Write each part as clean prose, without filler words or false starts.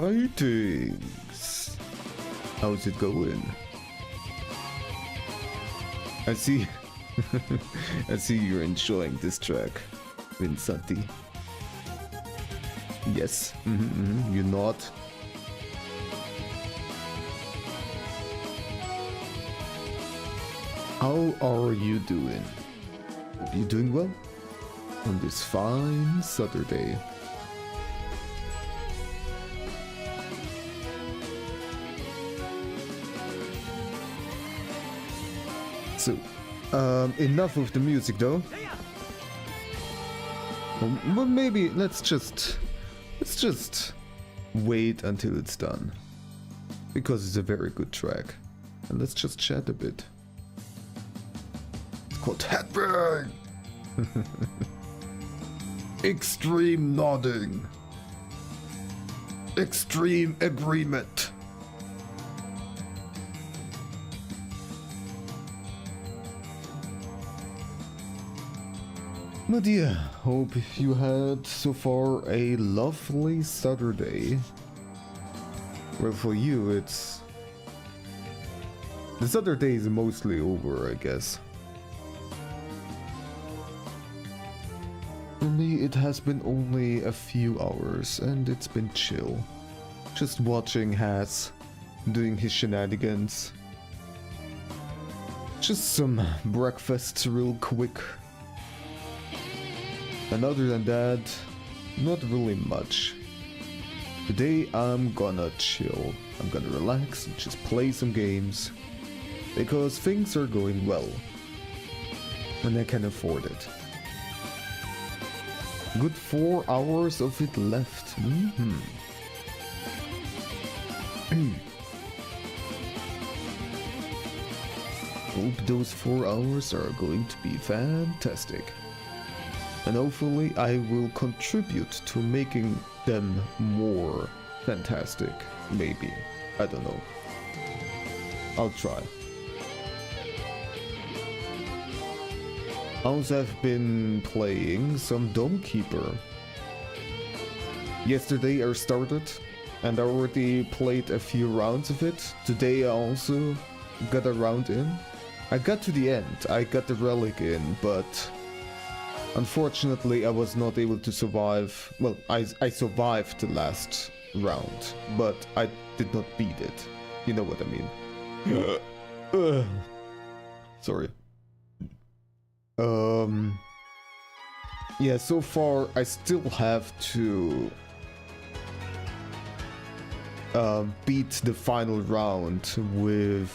Greetings. How's it going? I see. I see you're enjoying this track, Vinsanti. Yes, you nod. How are you doing? Are you doing well on this fine Saturday? So, enough of the music though. Well, maybe let's just wait until it's done, because it's a very good track, and let's just chat a bit. It's called Headbang. Extreme nodding. Extreme agreement. My dear, hope you had so far a lovely Saturday. Well, for you, it's... the Saturday is mostly over, I guess. For me, it has been only a few hours, and it's been chill. Just watching Has doing his shenanigans. Just some breakfast real quick. And other than that, not really much. Today I'm gonna chill. I'm gonna relax and just play some games. Because things are going well. And I can afford it. Good 4 hours of it left. Hope those 4 hours are going to be fantastic. And hopefully I will contribute to making them more fantastic. Maybe. I don't know. I'll try. Also, I've been playing some Gamekeeper. Yesterday I started and I already played a few rounds of it. Today I also got a round in. I got to the end. I got the relic in, but unfortunately, I was not able to survive. Well, I survived the last round, but I did not beat it. You know what I mean. Sorry. Yeah, so far I still have to beat the final round with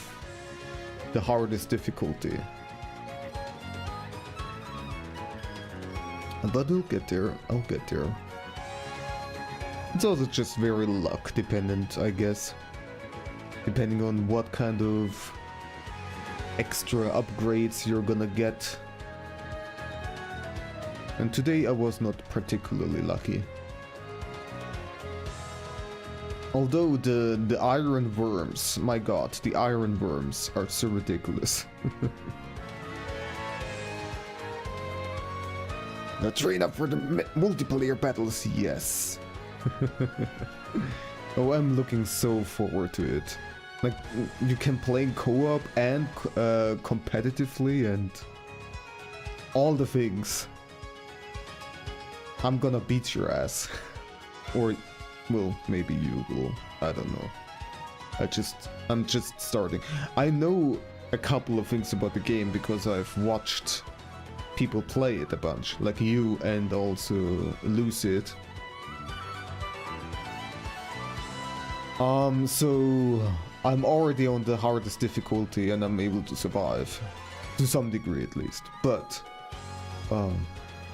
the hardest difficulty. But we'll get there, I'll get there. It's also just very luck dependent, I guess. Depending on what kind of extra upgrades you're gonna get. And today I was not particularly lucky. Although the iron worms, my god, the iron worms are so ridiculous. Now train up for the multiplayer battles, yes. Oh, I'm looking so forward to it. Like, you can play co-op and competitively and all the things. I'm gonna beat your ass. Or, well, maybe you will. I don't know. I'm just starting. I know a couple of things about the game because I've watched people play it a bunch, like you and also Lucid. So I'm already on the hardest difficulty and I'm able to survive. To some degree at least. But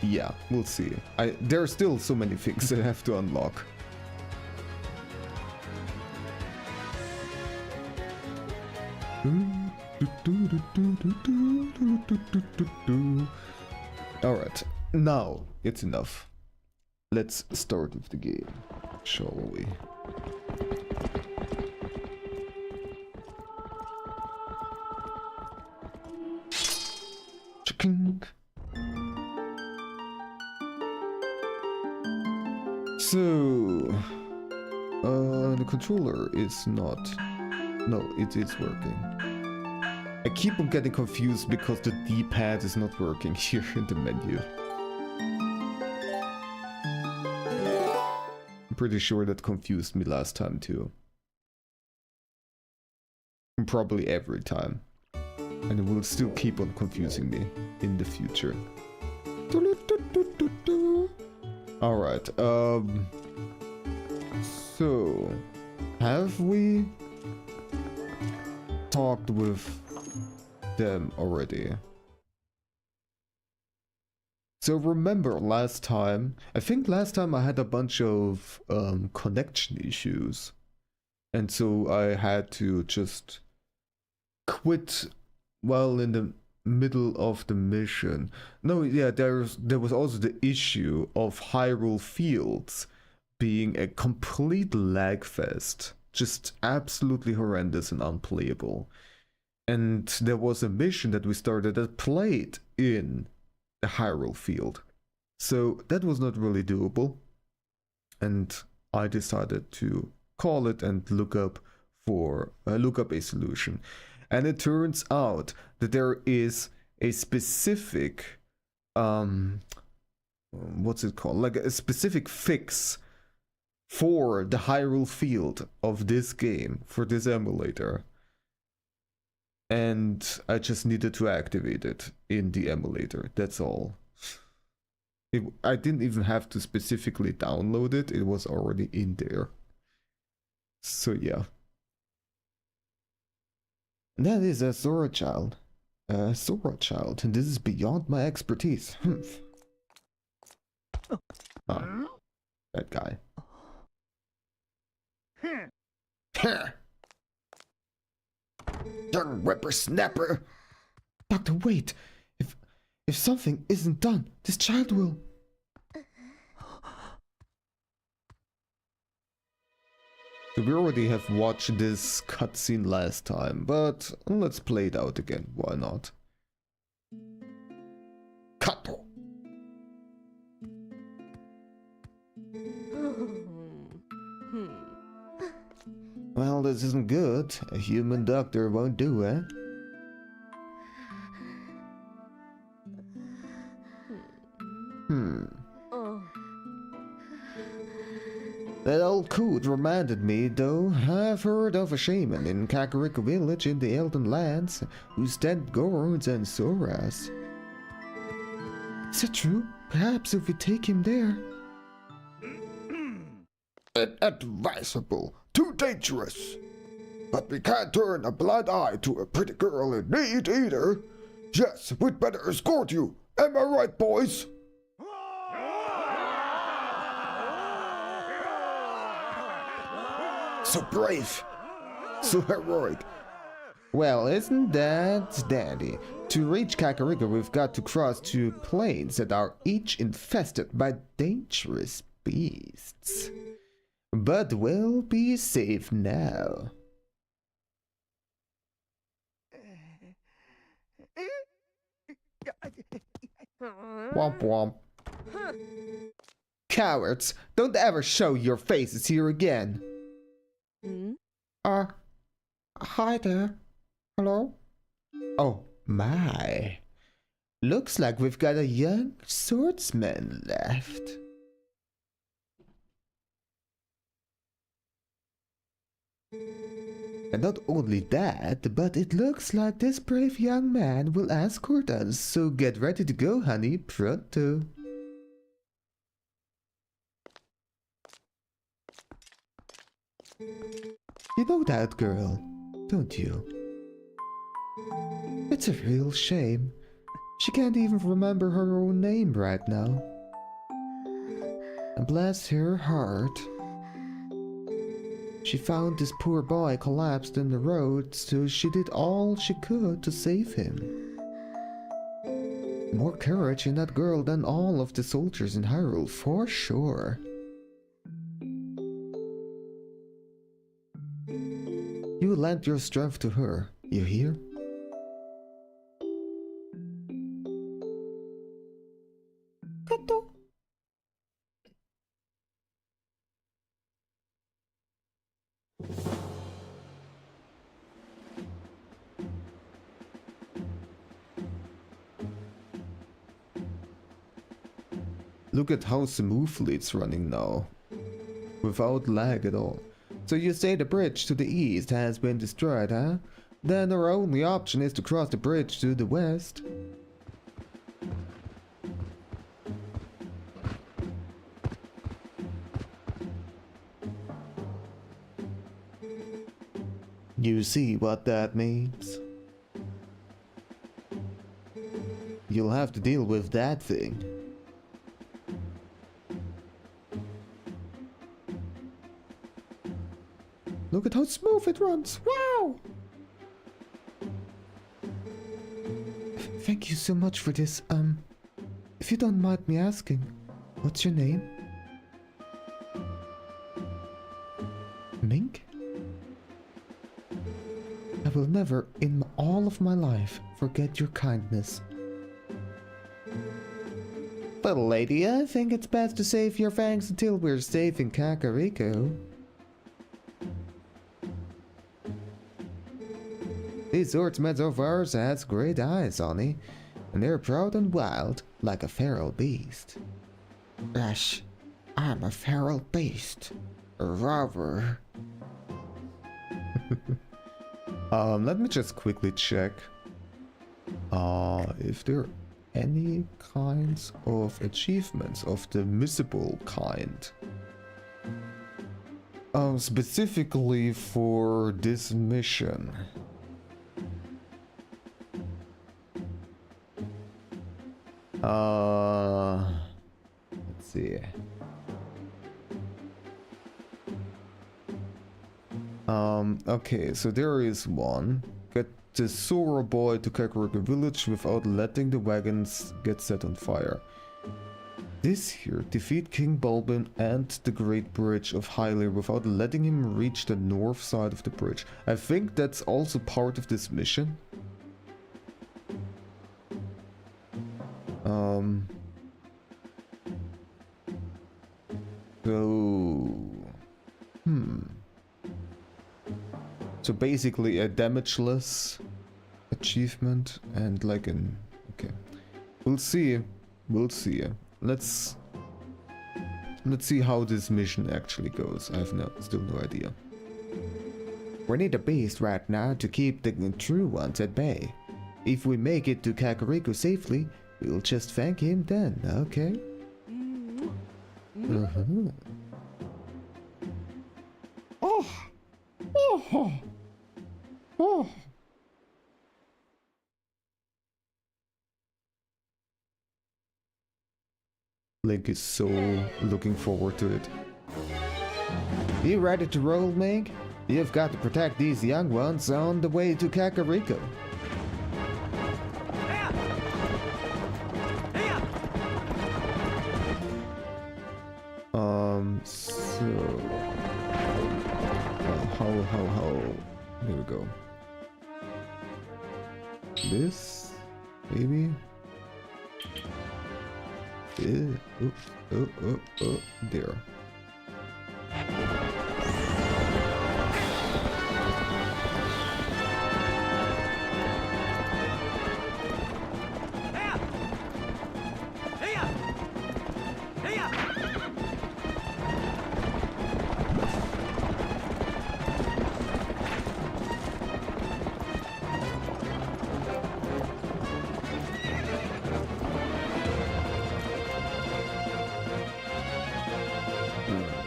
yeah, we'll see. There are still so many things I have to unlock. Alright, now it's enough. Let's start with the game, shall we? So, the controller is not. No, it is working. I keep on getting confused because the D-pad is not working here in the menu. I'm pretty sure that confused me last time too. Probably every time. And it will still keep on confusing me in the future. Alright, so have we talked with them already? So remember last time, I think last time I had a bunch of connection issues. And so I had to just quit while in the middle of the mission. No, yeah, there was also the issue of Hyrule Fields being a complete lag fest. Just absolutely horrendous and unplayable. And there was a mission that we started that played in the Hyrule Field. So that was not really doable. And I decided to call it and look up a solution. And it turns out that there is a specific what's it called? Like a specific fix for the Hyrule Field of this game, for this emulator. And I just needed to activate it in the emulator, that's all. I didn't even have to specifically download it, it was already in there. So yeah. That is a Sora child. A Sora child, and this is beyond my expertise. Ah, that guy. Young whippersnapper! Doctor, wait! If something isn't done, this child will... So we already have watched this cutscene last time, but let's play it out again, why not? Kato! Well, this isn't good. A human doctor won't do it. That old coot reminded me, though. I've heard of a shaman in Kakariko village in the Elden Lands who stand gourds and soras. Is that true? Perhaps if we take him there. Inadvisable. Too dangerous. But we can't turn a blind eye to a pretty girl in need either. Yes, we'd better escort you. Am I right, boys? So brave. So heroic. Well, isn't that dandy? To reach Kakariko, we've got to cross two plains that are each infested by dangerous beasts. But we'll be safe now. Womp womp. Cowards, don't ever show your faces here again. Hi there. Hello? Oh my. Looks like we've got a young swordsman left. And not only that, but it looks like this brave young man will escort us, so get ready to go, honey, pronto. You know that girl, don't you? It's a real shame. She can't even remember her own name right now. And bless her heart. She found this poor boy collapsed in the road, so she did all she could to save him. More courage in that girl than all of the soldiers in Hyrule, for sure. You lend your strength to her, you hear? Kato. Look at how smoothly it's running now. Without lag at all. So you say the bridge to the east has been destroyed, huh? Then our only option is to cross the bridge to the west. You see what that means? You'll have to deal with that thing. Look at how smooth it runs. Wow! Thank you so much for this. If you don't mind me asking, what's your name? Mink? I will never, in all of my life, forget your kindness. Little lady, I think it's best to save your thanks until we're safe in Kakariko. These swordsmen of ours has great eyes, honey, and they're proud and wild, like a feral beast. Yes, I'm a feral beast. A robber. Let me just quickly check if there are any kinds of achievements of the missable kind. Specifically for this mission. Let's see. Okay, so there is one. Get the Sora boy to Kakariko village without letting the wagons get set on fire. This here, defeat King Bulbin and the Great Bridge of Hylia without letting him reach the north side of the bridge. I think that's also part of this mission. So basically a damageless achievement and like an... okay. We'll see. We'll see. Let's see how this mission actually goes. I have still no idea. We need a beast right now to keep the true ones at bay. If we make it to Kakariko safely, we'll just thank him then, okay? Oh! Oh! Oh! Link is so looking forward to it. You ready to roll, Meg? You've got to protect these young ones on the way to Kakariko. So... how... Here we go. This? Maybe? There.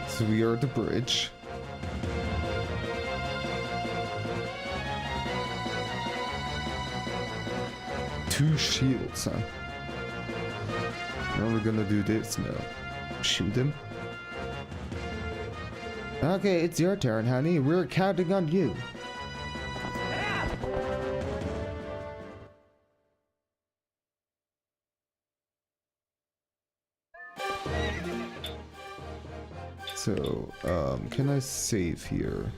So we are at the bridge. Two shields, huh? Now we're gonna do this now. Shoot him. Okay, it's your turn, honey. We're counting on you. So, can I save here?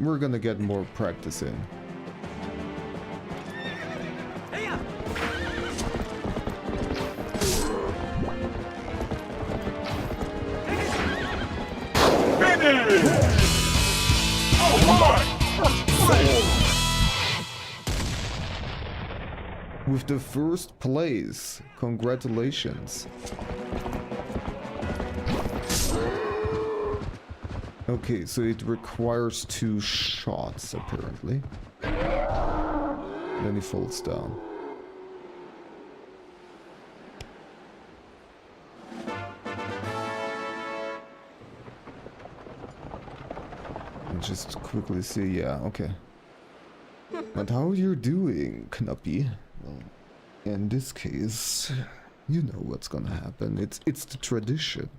we're gonna get more practice in. With the first place, congratulations. Okay, so it requires 2 shots apparently. Then he falls down. And just quickly see, yeah, okay. But how you doing, Knuppy? Well, in this case, you know what's gonna happen. It's the tradition.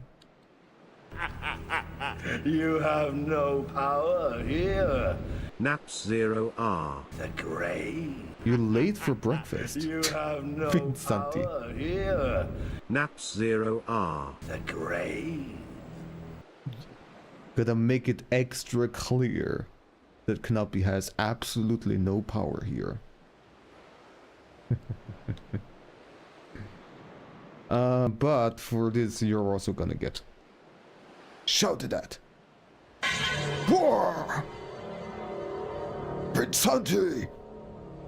You have no power here. Naps 0R. The grave. You're late for breakfast. You have no Vincenti. power here. Naps 0R. The grave. Gotta make it extra clear that Knuppy has absolutely no power here. But for this, you're also gonna get shouted at. War! Vincenti!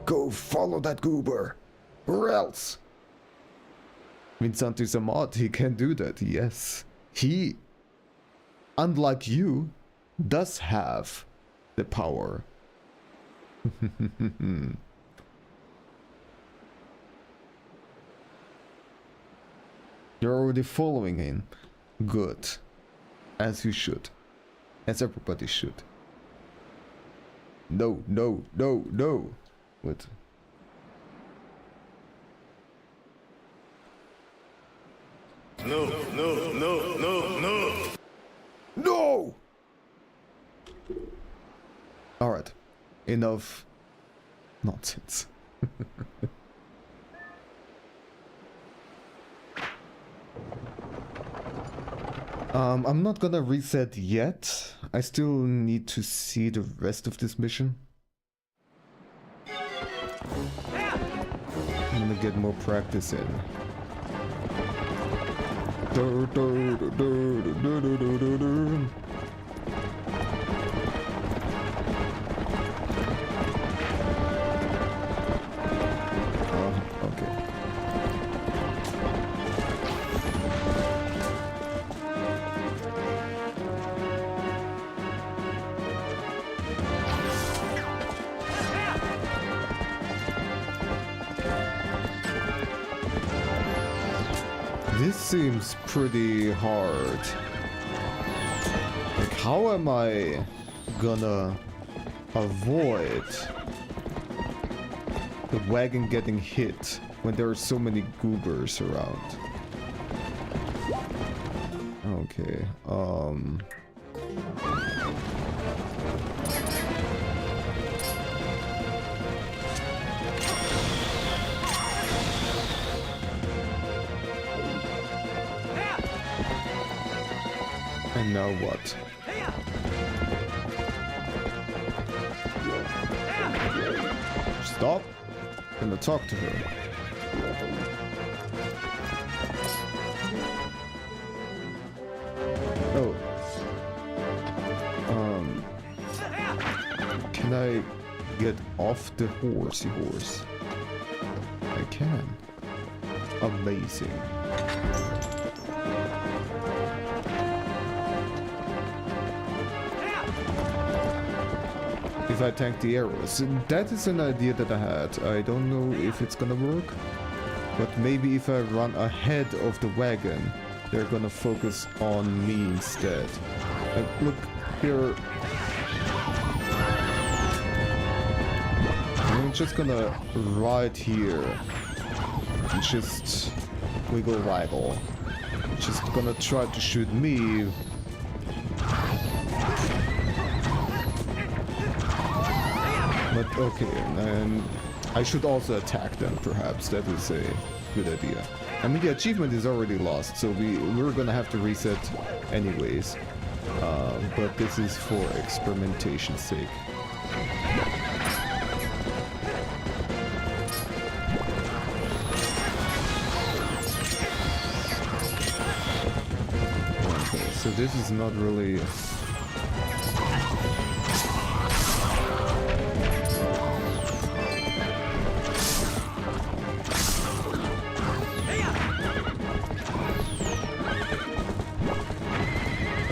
Go follow that goober, or else. Vincenti's a mod, he can do that, yes. He, unlike you, does have the power. You're already following him. Good. As you should. As everybody should. No, no, no, no. What? No, no, no, no, no. No! Alright. Enough nonsense. I'm not gonna reset yet. I still need to see the rest of this mission. I'm gonna get more practice in. Okay. This seems pretty hard. Like, how am I gonna avoid the wagon getting hit when there are so many goobers around? Okay, and now what? Stop. I'm gonna talk to her. Oh. Can I get off the horsey horse? I can. Amazing. If I tank the arrows. That is an idea that I had. I don't know if it's gonna work, but maybe if I run ahead of the wagon, they're gonna focus on me instead. And look here. I'm just gonna ride here and just wiggle waggle. Just gonna try to shoot me. But okay, and I should also attack them, perhaps. That is a good idea. I mean, the achievement is already lost, so we're gonna have to reset anyways. But this is for experimentation's sake. Okay, so this is not really...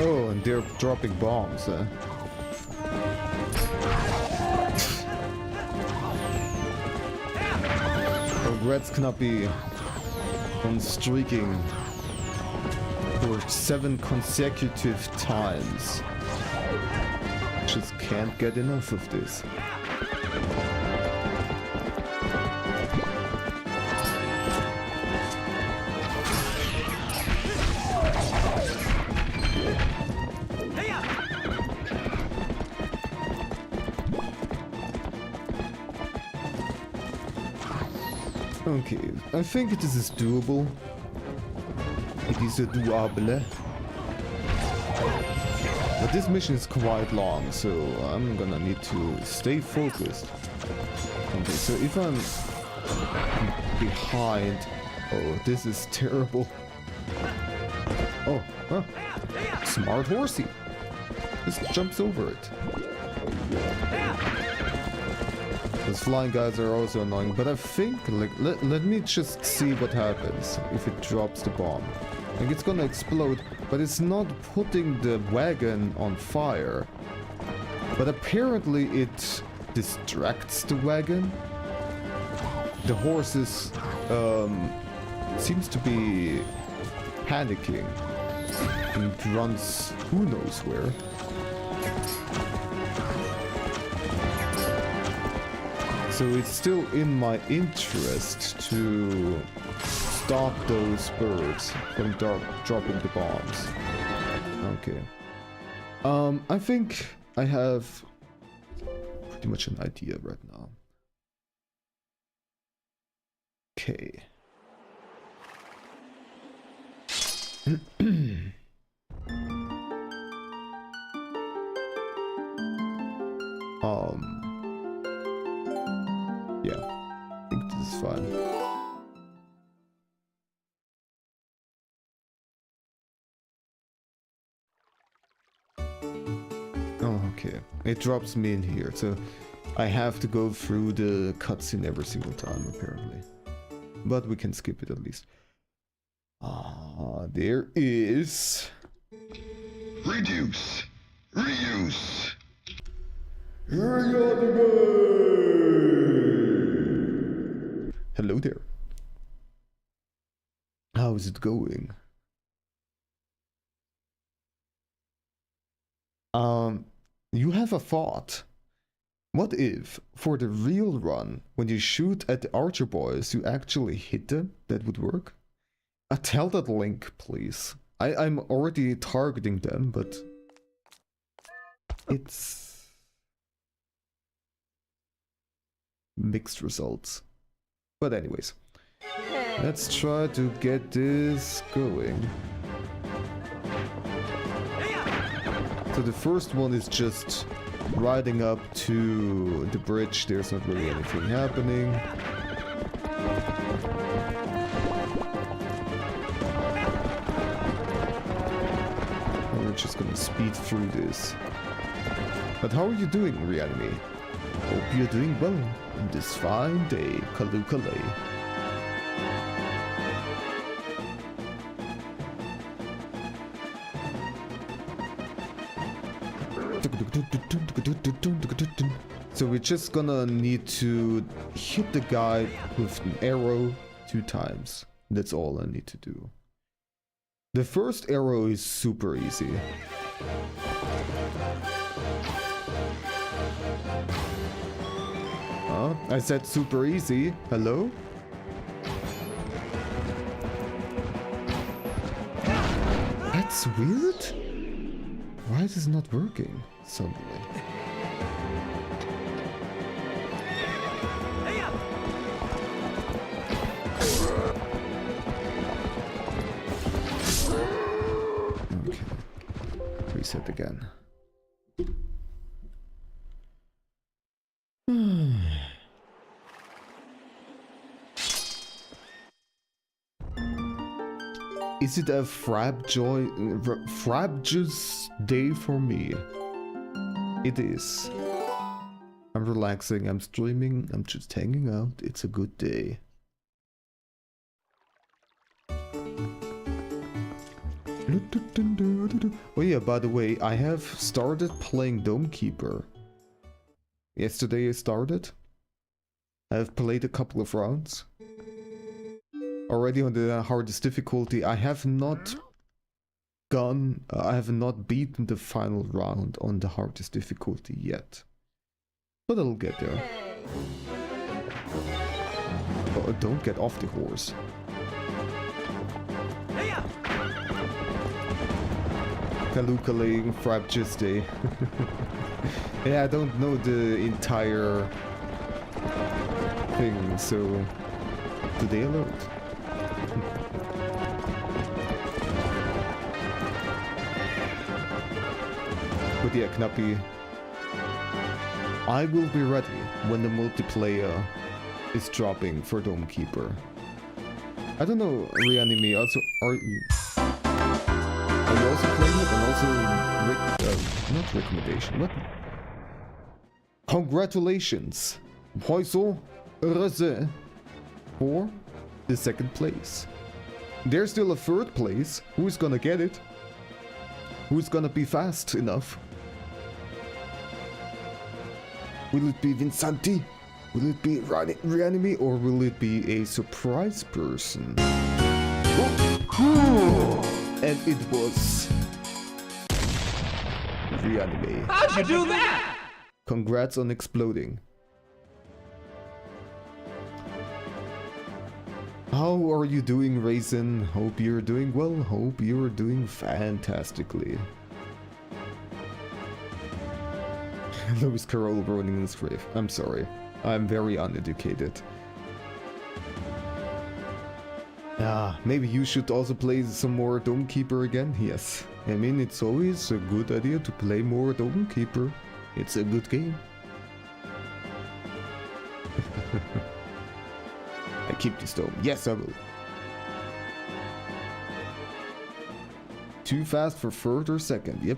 Oh, and they're dropping bombs, huh? Oh, Reds cannot be on streaking for 7 consecutive times. Just can't get enough of this. Okay, I think this is doable. It is doable. But this mission is quite long, so I'm gonna need to stay focused. Okay, so if I'm behind... Oh, this is terrible. Oh, huh. Smart horsey. Just jumps over it. Those flying guys are also annoying, but I think, like, let me just see what happens if it drops the bomb. Like, it's gonna explode, but it's not putting the wagon on fire. But apparently it distracts the wagon. The horses, seems to be panicking and runs who knows where. So it's still in my interest to stop those birds from dropping the bombs. Okay. I think I have pretty much an idea right now. Okay. Yeah, I think this is fine. Oh, okay. It drops me in here, so I have to go through the cutscene every single time, apparently. But we can skip it at least. Ah, there is... Reduce. Reuse. Hello there. How is it going? You have a thought. What if, for the real run, when you shoot at the archer boys, you actually hit them? That would work? Tell that link, please. I'm already targeting them, but... it's... mixed results. But anyways, let's try to get this going. So the first one is just riding up to the bridge. There's not really anything happening. And we're just gonna speed through this. But how are you doing, Reanime? Hope you're doing well on this fine day, Kalukale. So we're just gonna need to hit the guy with an arrow 2 times. That's all I need to do. The first arrow is super easy. I said super easy. Hello? That's weird. Why is this not working suddenly? Okay. reset again. Is it a frabjous day for me? It is. I'm relaxing, I'm streaming, I'm just hanging out. It's a good day. Oh yeah, by the way, I have started playing Gamekeeper. Yesterday I started. I have played a couple of rounds. Already on the hardest difficulty. I have not beaten the final round on the hardest difficulty yet. But I'll get there. Oh, don't get off the horse. Kalukale Frabjous Day. Yeah, I don't know the entire thing, so today I learned. But yeah, Knappy, I will be ready when the multiplayer is dropping for Gamekeeper. I don't know, Reanime, also, are you also playing it? And also, not recommendation, what? Congratulations! Hoiso Reze for the second place. There's still a third place. Who's gonna get it? Who's gonna be fast enough? Will it be Vinsanti? Will it be Reanime? Or will it be a surprise person? And it was Reanime. How'd you do that? Congrats on exploding. How are you doing, Raisin? Hope you're doing well. Hope you're doing fantastically. Lewis Carroll rolling in his grave. I'm sorry. I'm very uneducated. Maybe you should also play some more Gamekeeper again? Yes. I mean, it's always a good idea to play more Gamekeeper. It's a good game. I keep this dome. Yes, I will. Too fast for third or second. Yep.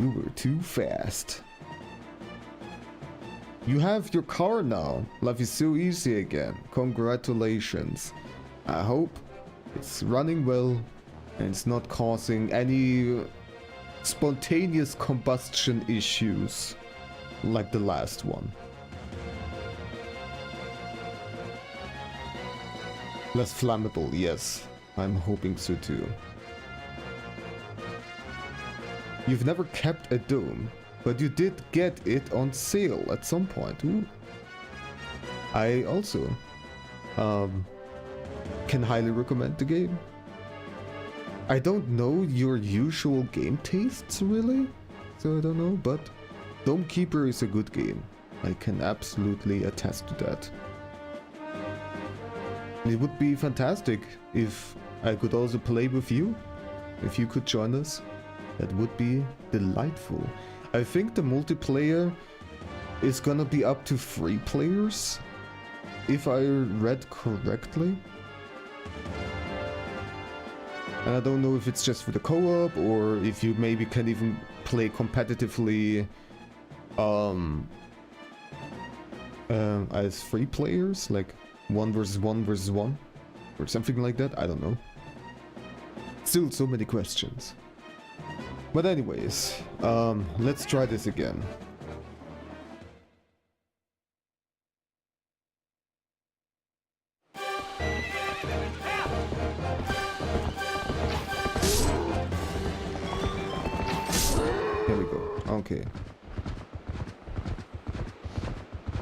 You were too fast. You have your car now. Life is so easy again. Congratulations. I hope it's running well and it's not causing any spontaneous combustion issues like the last one. Less flammable, yes. I'm hoping so too. You've never kept a dome, but you did get it on sale at some point. Ooh. I also can highly recommend the game. I don't know your usual game tastes really, so I don't know, but Gamekeeper is a good game. I can absolutely attest to that. It would be fantastic if I could also play with you. If you could join us, that would be delightful. I think the multiplayer is gonna be up to 3 players, if I read correctly. And I don't know if it's just for the co-op or if you maybe can even play competitively as 3 players, like 1 versus 1 versus 1 or something like that. I don't know. Still so many questions. But anyways, let's try this again. Here we go. Okay.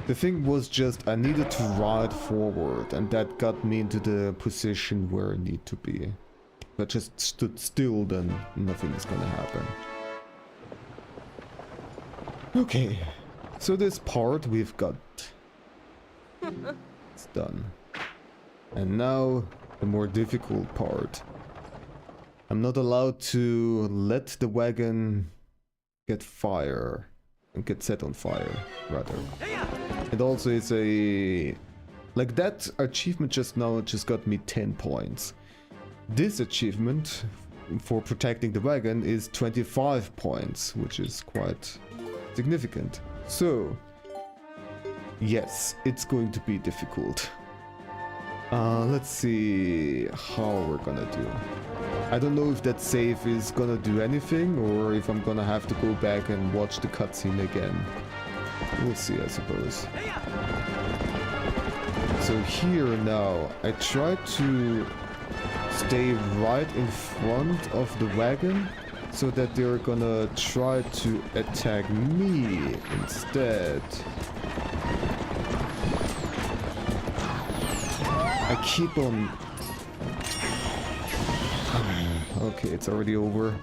The thing was just I needed to ride forward, and that got me into the position where I need to be. If I just stood still, then nothing is gonna happen. Okay, so this part we've got. It's done. And now the more difficult part. I'm not allowed to let the wagon get set on fire, rather. It also is a... Like that achievement just now just got me 10 points. This achievement for protecting the wagon is 25 points, which is quite significant. So, yes, it's going to be difficult. Let's see how we're gonna do. I don't know if that save is gonna do anything or if I'm gonna have to go back and watch the cutscene again. We'll see, I suppose. So here now, I try to stay right in front of the wagon so that they're gonna try to attack me instead. I keep on... Okay, it's already over.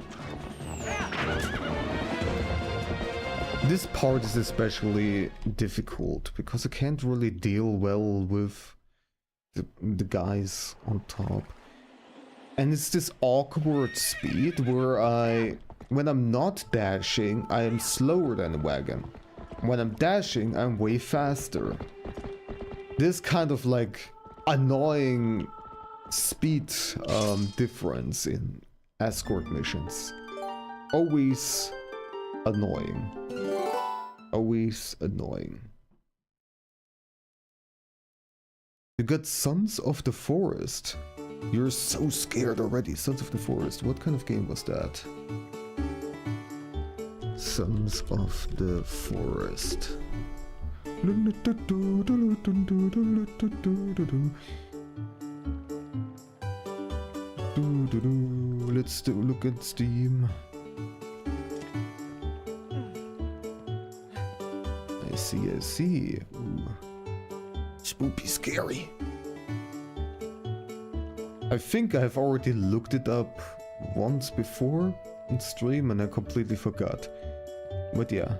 This part is especially difficult because I can't really deal well with the guys on top. And it's this awkward speed where when I'm not dashing, I am slower than the wagon. When I'm dashing, I'm way faster. This kind of like annoying speed difference in escort missions. Always annoying. Always annoying. You got Sons of the Forest. You're so scared already. Sons of the Forest. What kind of game was that? Sons of the Forest. Let's look at Steam. I see. Ooh. Spoopy scary. I think I've already looked it up once before in stream and I completely forgot. But yeah.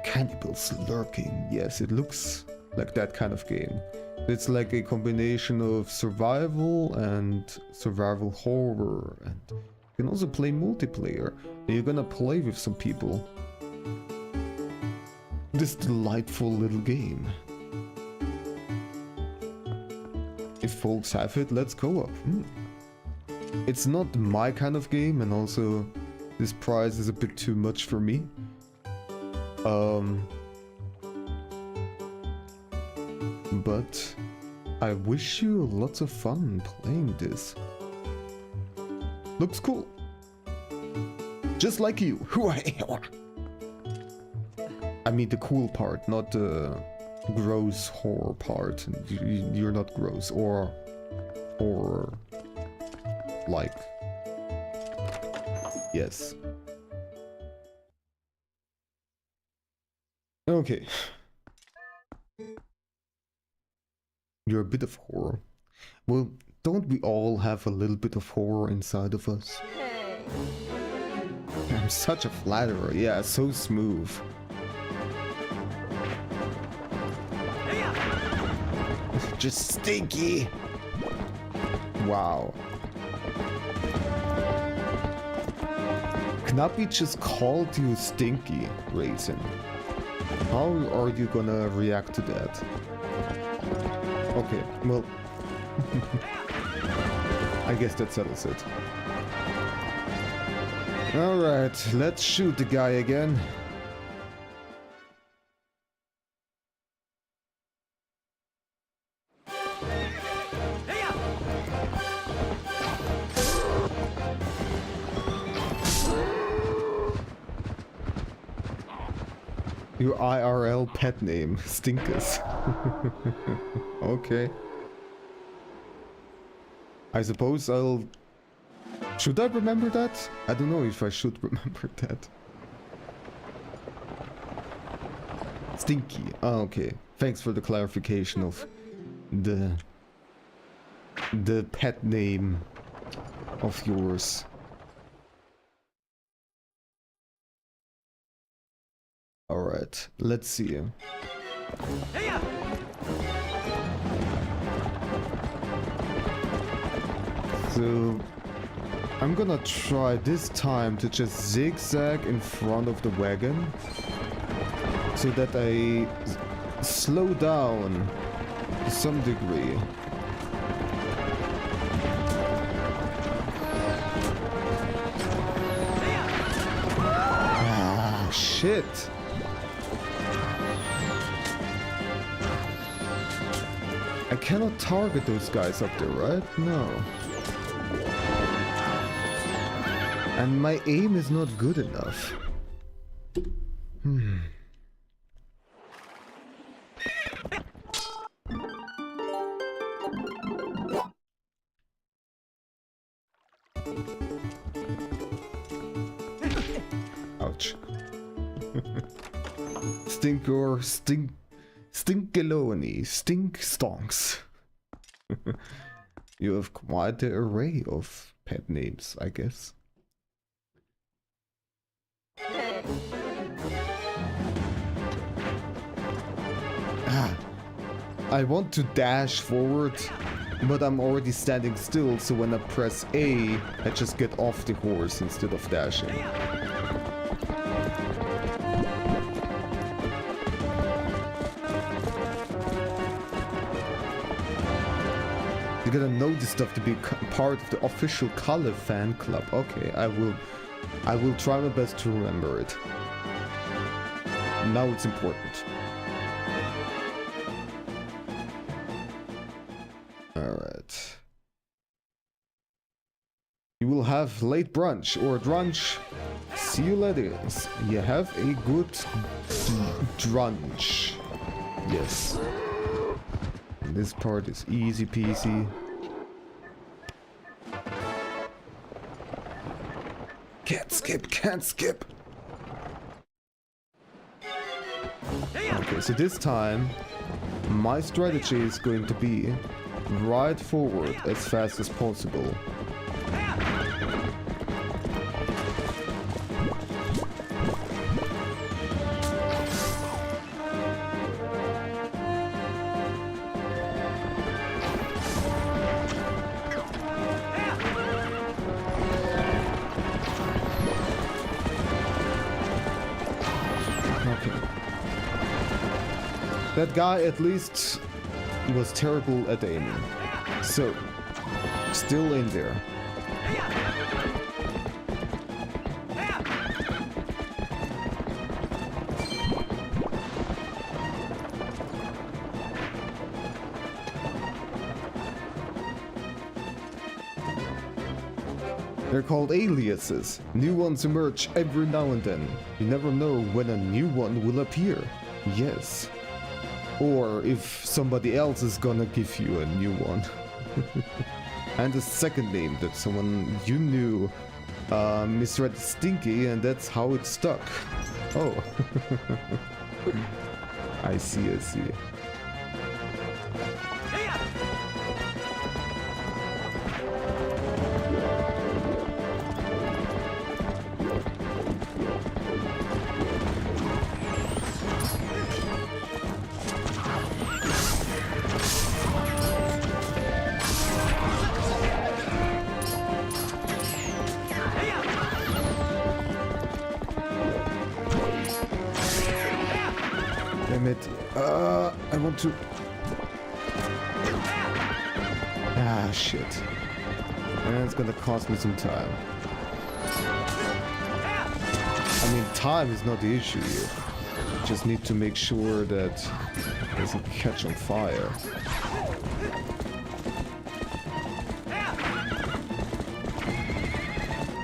Cannibals lurking. Yes, it looks like that kind of game. It's like a combination of survival and survival horror, and you can also play multiplayer. And you're gonna play with some people. This delightful little game. If folks have it, let's co-op. It's not my kind of game, and also this prize is a bit too much for me. But I wish you lots of fun playing this. Looks cool. Just like you. I mean the cool part, not the gross horror part. You're not gross or like. Yes. Okay. You're a bit of horror. Well, don't we all have a little bit of horror inside of us? Hey. I'm such a flatterer. Yeah, so smooth. Just stinky. Wow. Knappy just called you stinky, Raisin. How are you gonna react to that? Okay, well... I guess that settles it. Alright, let's shoot the guy again. Your IRL pet name, Stinkers. Okay. I suppose I'll... Should I remember that? I don't know if I should remember that. Stinky. Oh, okay. Thanks for the clarification of the pet name of yours. Alright, let's see. So I'm gonna try this time to just zigzag in front of the wagon so that I slow down to some degree. Ah, shit. I cannot target those guys up there, right? No. And my aim is not good enough. Ouch. Stinkaloni, stink stonks. You have quite the array of pet names, I guess. I want to dash forward, but I'm already standing still, so when I press A, I just get off the horse instead of dashing. You gotta know this stuff to be part of the official Color fan club. Okay, I will try my best to remember it. Now it's important. Alright. You will have late brunch or drunch. See you later. You have a good drunch. Yes. And this part is easy peasy. Can't skip, can't skip. Okay, so this time my strategy is going to be ride forward as fast as possible. That guy at least was terrible at aiming. So, still in there. They're called aliases. New ones emerge every now and then. You never know when a new one will appear. Yes. Or if somebody else is gonna give you a new one. And a second name that someone you knew misread Stinky, and that's how it stuck. Oh. I see, I see. Damn it. I want to... Ah, shit. And it's gonna cost me some time. I mean, time is not the issue here. Just need to make sure that it doesn't catch on fire.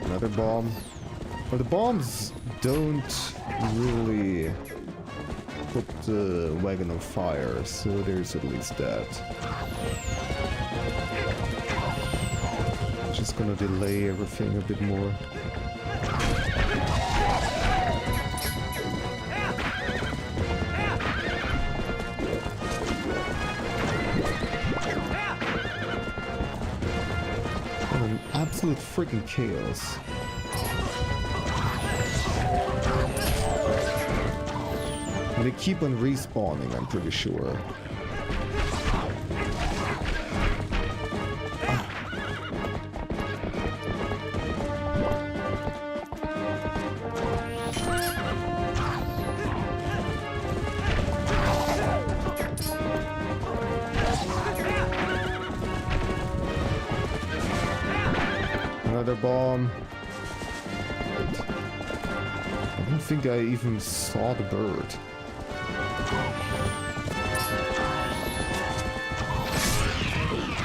Another bomb. Well, the bombs don't really put the wagon on fire, so there's at least that. Just gonna delay everything a bit more. What an absolute freaking chaos. And they keep on respawning, I'm pretty sure. another bomb. I don't think I even saw the bird.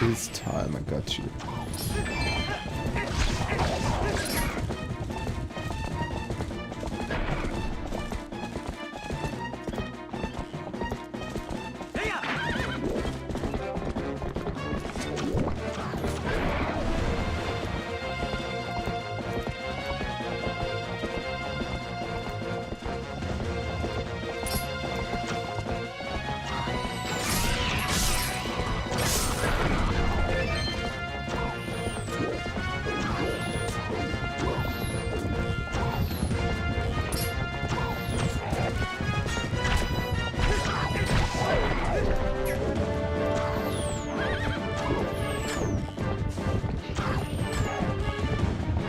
This time I got you.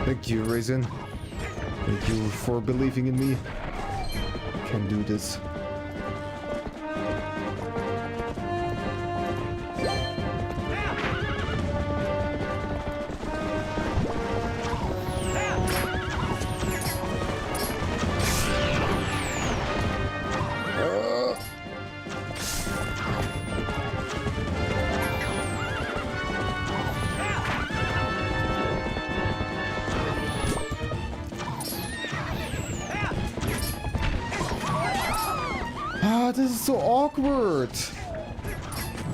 Thank you, Raisin. Thank you for believing in me. I can do this. This is so awkward.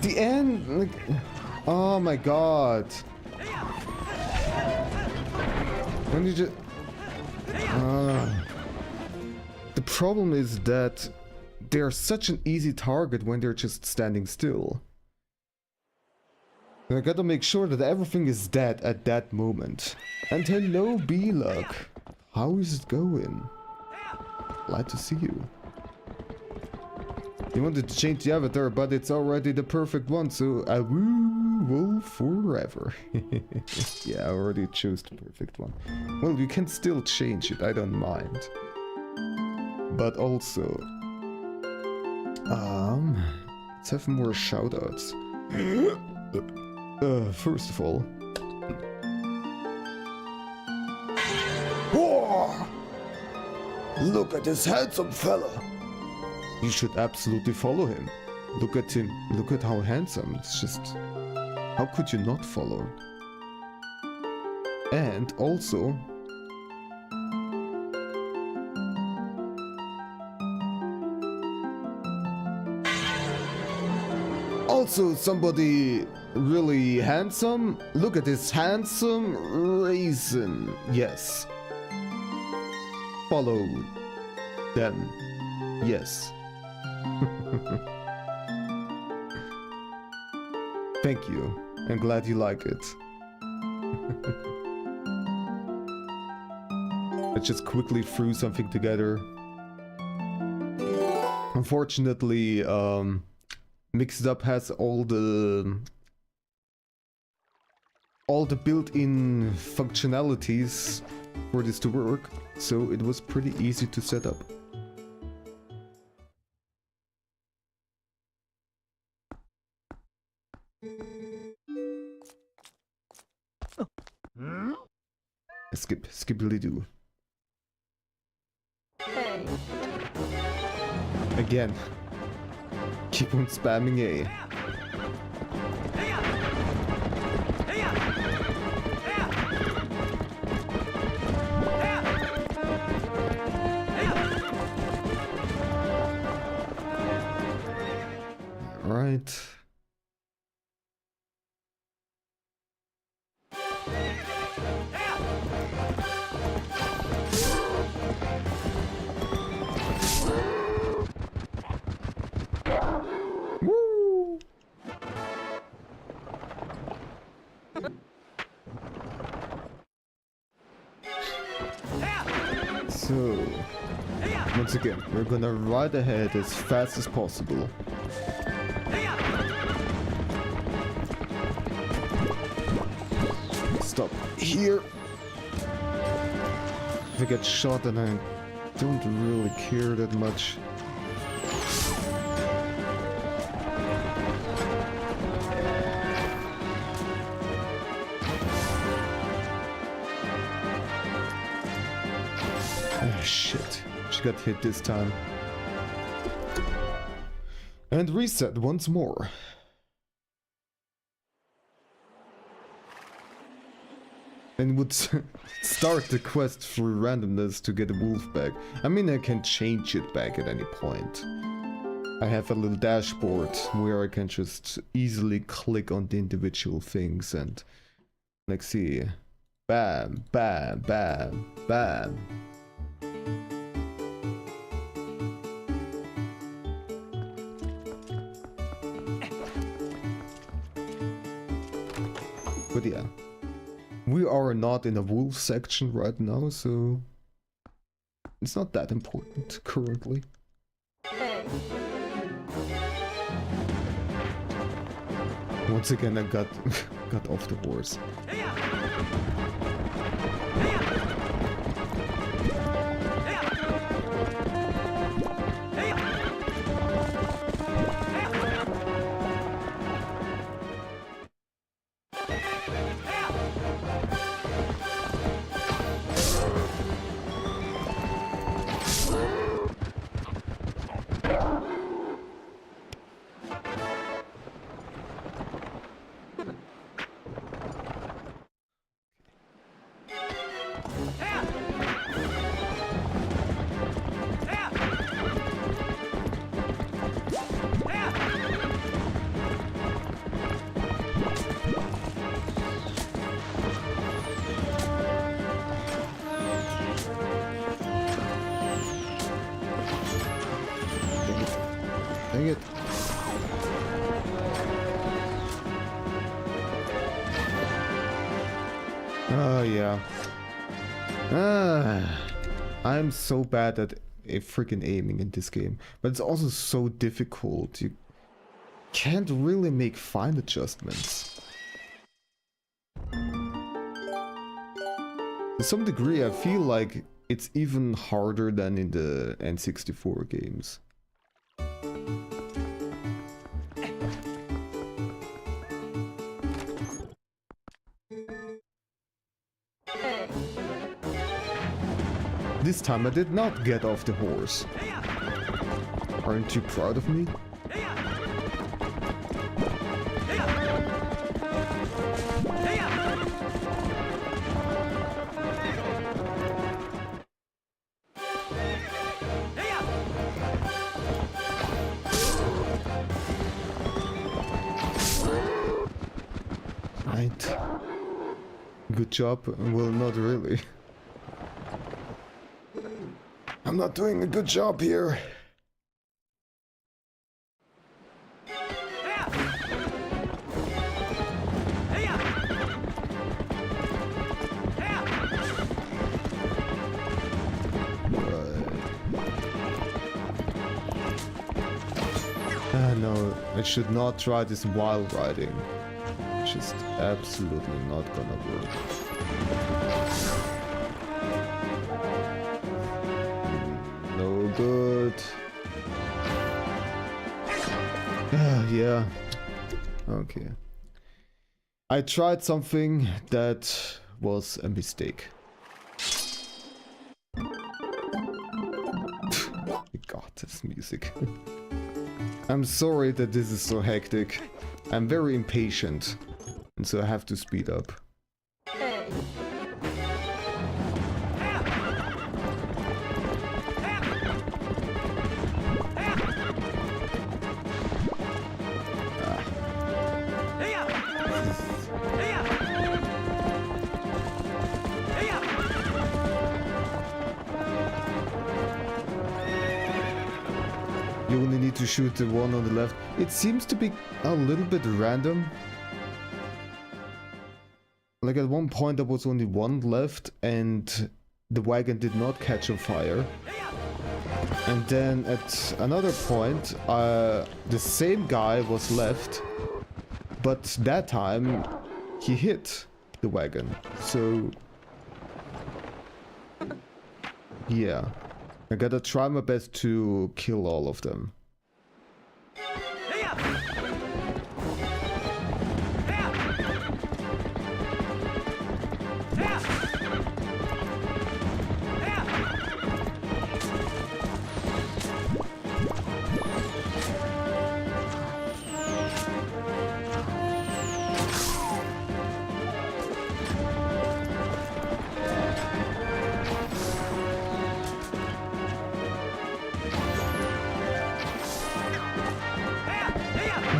The end, like, oh my god. When you just, the problem is that they're such an easy target when they're just standing still. I gotta make sure that everything is dead at that moment. And hello, B-Luck. How is it going? Glad to see you. You wanted to change the avatar, but it's already the perfect one, so I will forever. Yeah, I already chose the perfect one. Well, you can still change it, I don't mind. But also... let's have more shoutouts. First of all... Whoa! Look at this handsome fella. You should absolutely follow him. Look at him. Look at how handsome. It's just... How could you not follow? And also... Also somebody really handsome. Look at this handsome Raisin. Yes. Follow them. Yes. Thank you. I'm glad you like it. I just quickly threw something together. Unfortunately, Mixed Up has all the built-in functionalities for this to work, so it was pretty easy to set up. Skibbly-doo. Hey. Again. Keep on spamming A. Right. Woo! So, once again, we're gonna ride ahead as fast as possible. Stop here. If I get shot, then I don't really care that much. Shit. She got hit this time. And reset once more. And would start the quest through randomness to get a wolf back. I mean, I can change it back at any point. I have a little dashboard where I can just easily click on the individual things and let's see. Bam, bam, bam, bam. But yeah, we are not in a wolf section right now, so it's not that important currently. Once again, I got off the horse. Dang it. Oh yeah. I'm so bad at freaking aiming in this game, but it's also so difficult. You can't really make fine adjustments. To some degree, I feel like it's even harder than in the N64 games. This time I did not get off the horse. Aren't you proud of me? Right. Good job. Well, not really. I'm not doing a good job here. No, I should not try this while riding. Just absolutely not gonna work. No good. Yeah. Okay. I tried something that was a mistake. God, this music. I'm sorry that this is so hectic. I'm very impatient, and so I have to speed up. You only need to shoot the one on the left. It seems to be a little bit random. Like at one point there was only one left and the wagon did not catch on fire. And then at another point the same guy was left, but that time he hit the wagon. So yeah. I gotta try my best to kill all of them.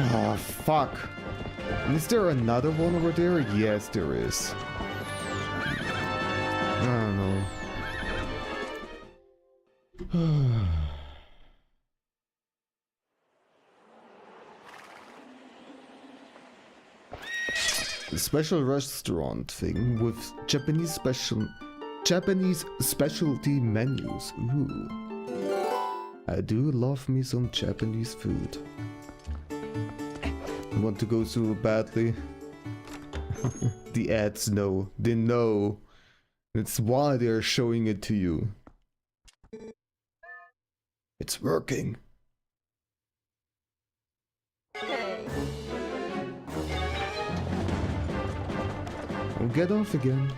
Ah, fuck. Is there another one over there? Yes, there is. I don't know. A special restaurant thing with Japanese specialty menus. Ooh. I do love me some Japanese food. I want to go so badly. The ads know. They know. That's why they're showing it to you. It's working. I'll get off again.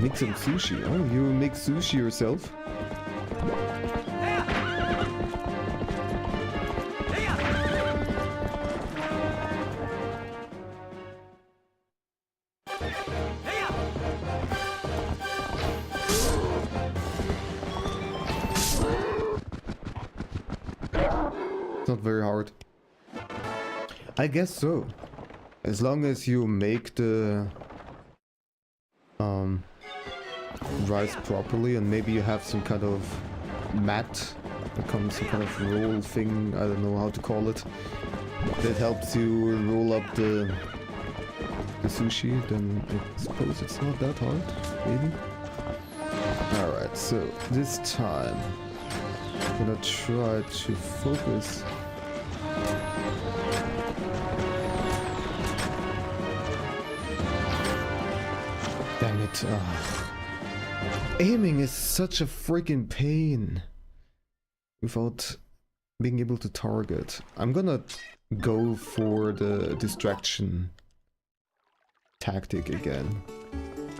Make some sushi. Oh, you make sushi yourself? It's not very hard. I guess so. As long as you make the rice properly, and maybe you have some kind of mat, becomes some kind of roll thing, I don't know how to call it, that helps you roll up the sushi, then I suppose it's not that hard, maybe? Alright, so this time I'm gonna try to focus. Dang it. Aiming is such a freaking pain without being able to target. I'm gonna go for the distraction tactic again.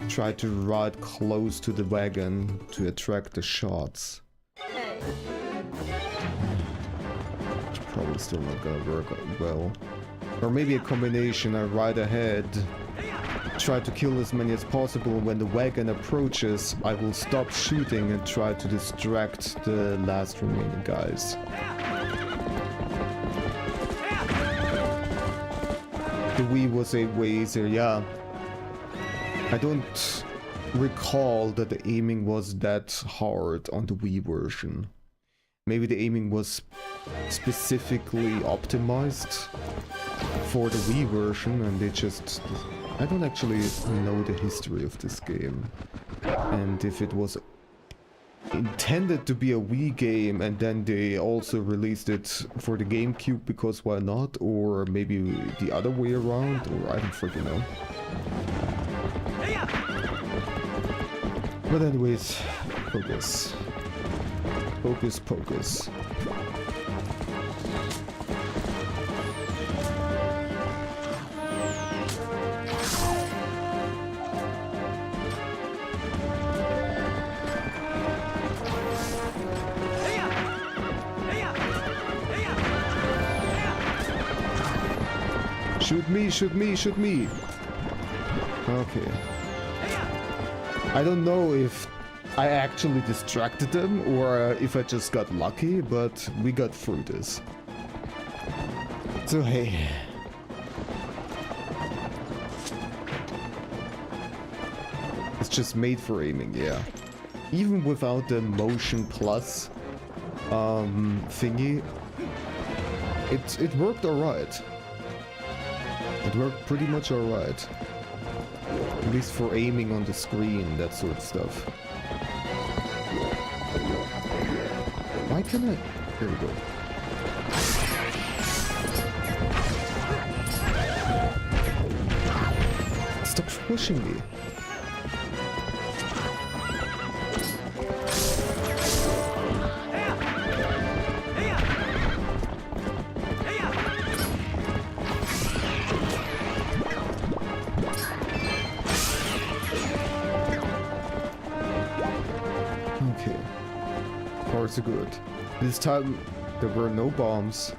Try to ride close to the wagon to attract the shots. Probably still not gonna work well. Or maybe a combination, I ride ahead, try to kill as many as possible. When the wagon approaches, I will stop shooting and try to distract the last remaining guys. The Wii was a way easier, yeah. I don't recall that the aiming was that hard on the Wii version. Maybe the aiming was specifically optimized for the Wii version and they just... I don't actually know the history of this game. And if it was intended to be a Wii game and then they also released it for the Gamecube because why not? Or maybe the other way around, or I don't freaking know. But anyways, focus. Focus, focus. Shoot me, shoot me, shoot me! Okay. I don't know if I actually distracted them or if I just got lucky, but we got through this. So hey. It's just made for aiming, yeah. Even without the motion plus thingy, it worked alright. It worked pretty much alright. At least for aiming on the screen, that sort of stuff. Why can I... There we go. Stop pushing me. So good. This time there were no bombs.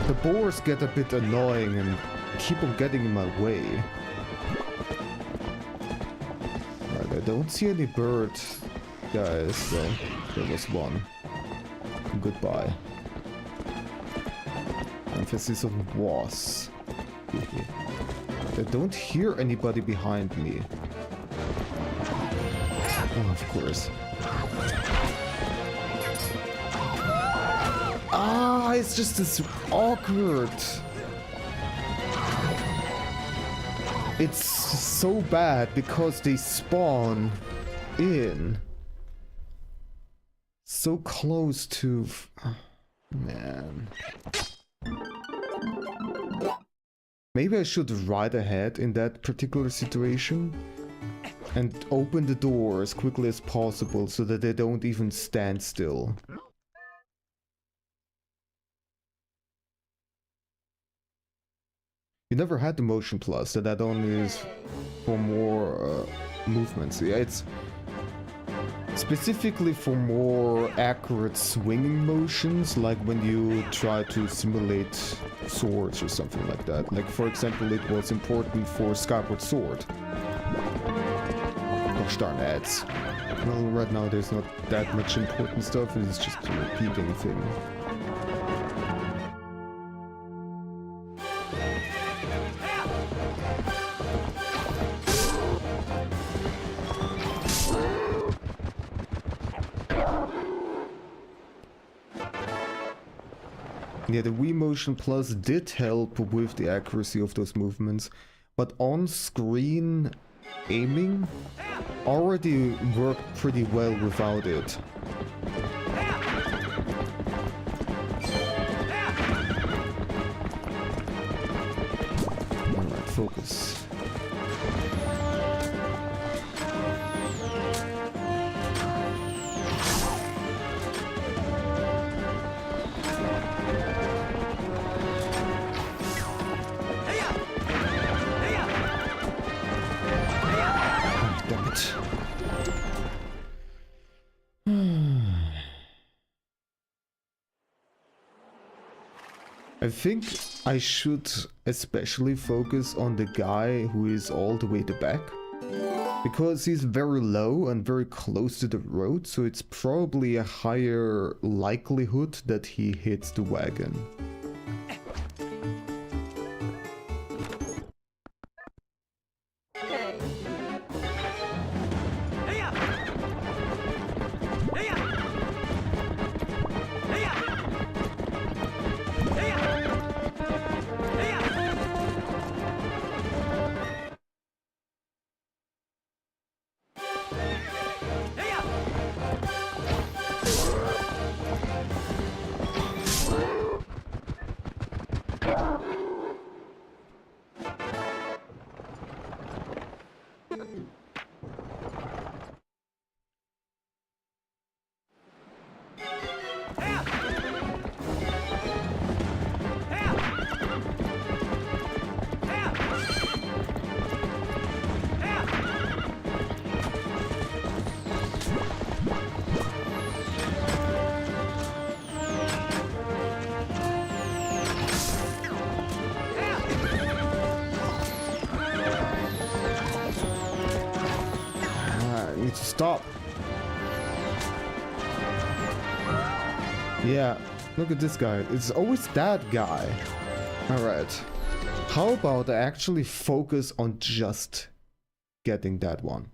The boars get a bit annoying and keep on getting in my way. Right, I don't see any bird guys, so there was one. Goodbye. Emphasis on was. I don't hear anybody behind me. Oh, of course. Ah, it's just this awkward. It's so bad because they spawn in so close to... Man. Maybe I should ride ahead in that particular situation and open the door as quickly as possible so that they don't even stand still. You never had the motion plus, that only is for more movements. Yeah, it's specifically for more accurate swinging motions, like when you try to simulate swords or something like that. Like, for example, it was important for Skyward Sword. Gosh darn ads. Well, right now there's not that much important stuff, it's just a repeating thing. Yeah, the Wii Motion Plus did help with the accuracy of those movements, but on-screen aiming already worked pretty well without it. Alright, focus. I think I should especially focus on the guy who is all the way at the back, because he's very low and very close to the road, so it's probably a higher likelihood that he hits the wagon. Stop. Yeah, look at this guy. It's always that guy. Alright. How about I actually focus on just getting that one?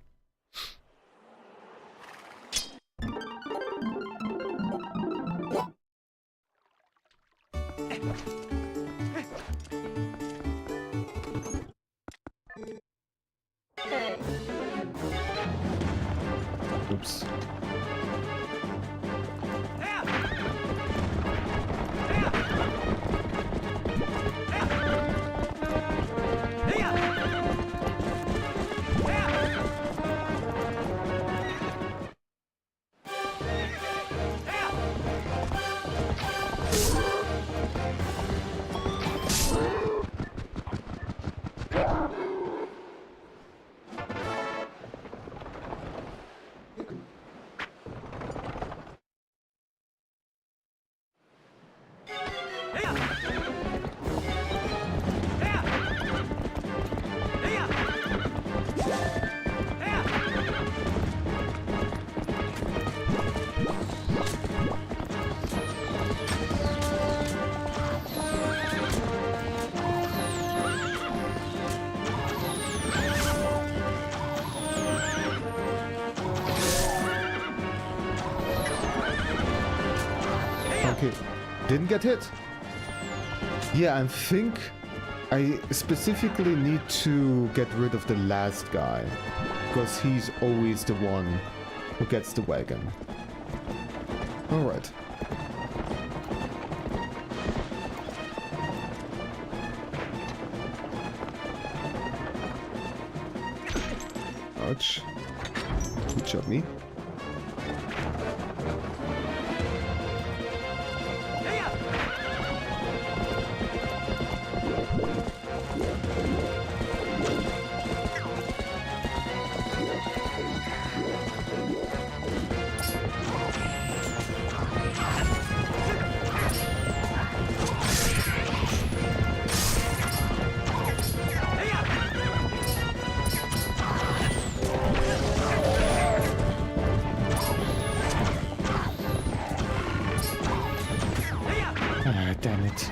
Oops. Okay, didn't get hit. Yeah, I think I specifically need to get rid of the last guy, because he's always the one who gets the wagon. Alright. Ouch. Good job, me. Ah, damn it.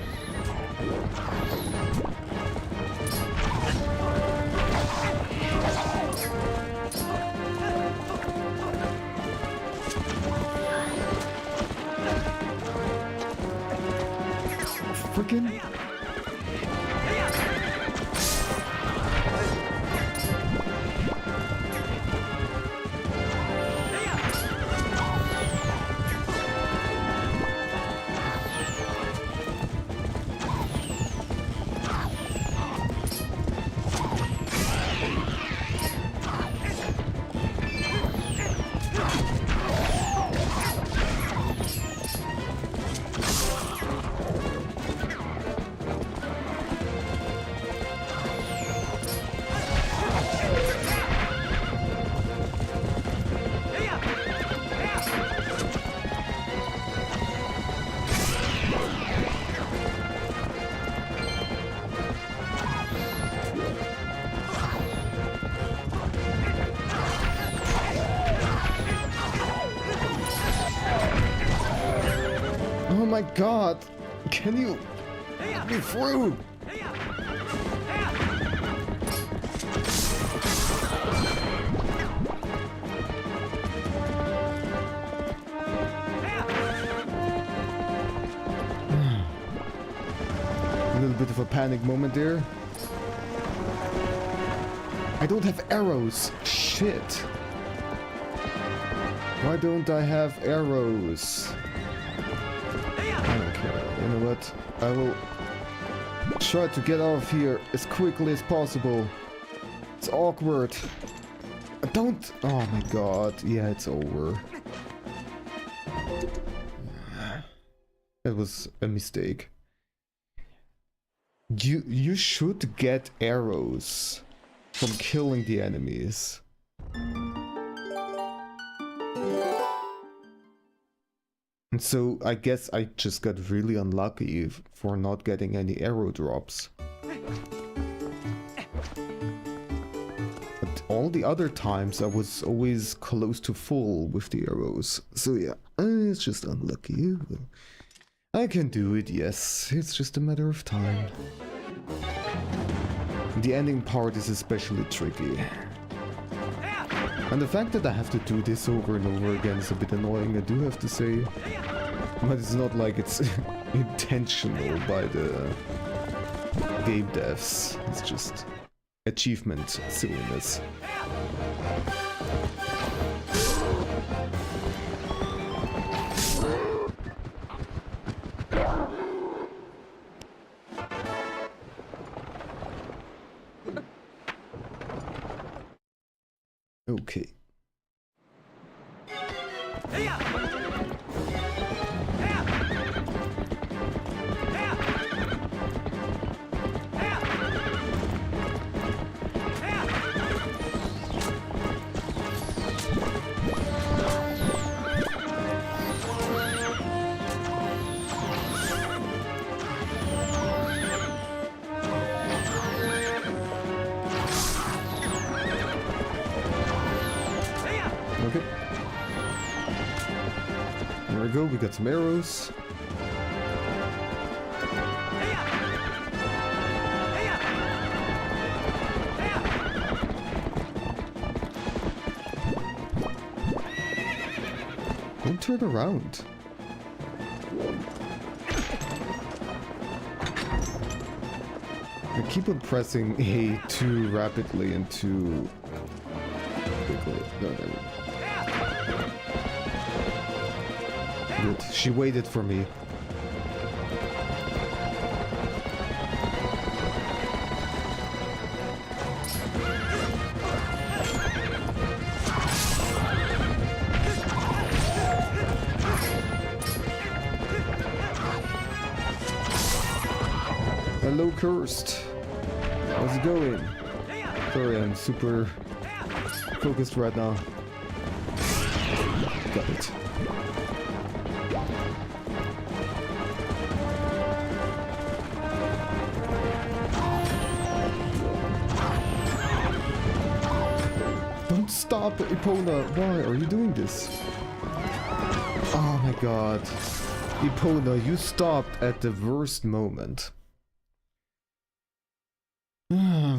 Freaking. Oh my god! Can you let me through? A little bit of a panic moment there. I don't have arrows. Shit. Why don't I have arrows? I don't care. You know what? I will try to get out of here as quickly as possible. It's awkward. Don't... Oh my god. Yeah, it's over. That was a mistake. You should get arrows from killing the enemies. And so I guess I just got really unlucky for not getting any arrow drops. But all the other times I was always close to full with the arrows. So yeah, it's just unlucky. I can do it, yes. It's just a matter of time. The ending part is especially tricky. And the fact that I have to do this over and over again is a bit annoying, I do have to say. But it's not like it's intentional by the game devs. It's just achievement silliness. Okay. Okay. There we go, we got some arrows. Don't turn around. I keep on pressing A too rapidly and too quickly. No, there we go. Good. She waited for me. Hello, Cursed. How's it going? Sorry, I'm super focused right now. Got it. Don't stop, Epona. Why are you doing this? Oh my god. Epona, you stopped at the worst moment.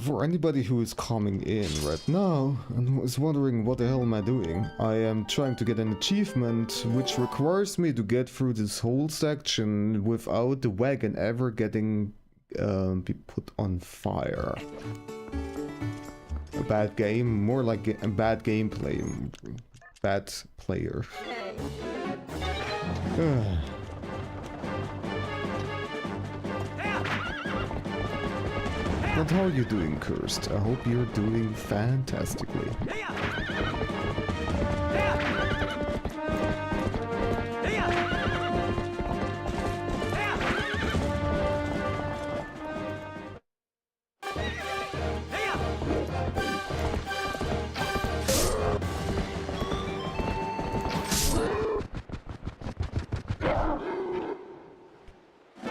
For anybody who is coming in right now and is wondering what the hell am I doing, I am trying to get an achievement which requires me to get through this whole section without the wagon ever getting be put on fire. A bad game, more like a bad gameplay, bad player. But how are you doing, Cursed? I hope you're doing fantastically.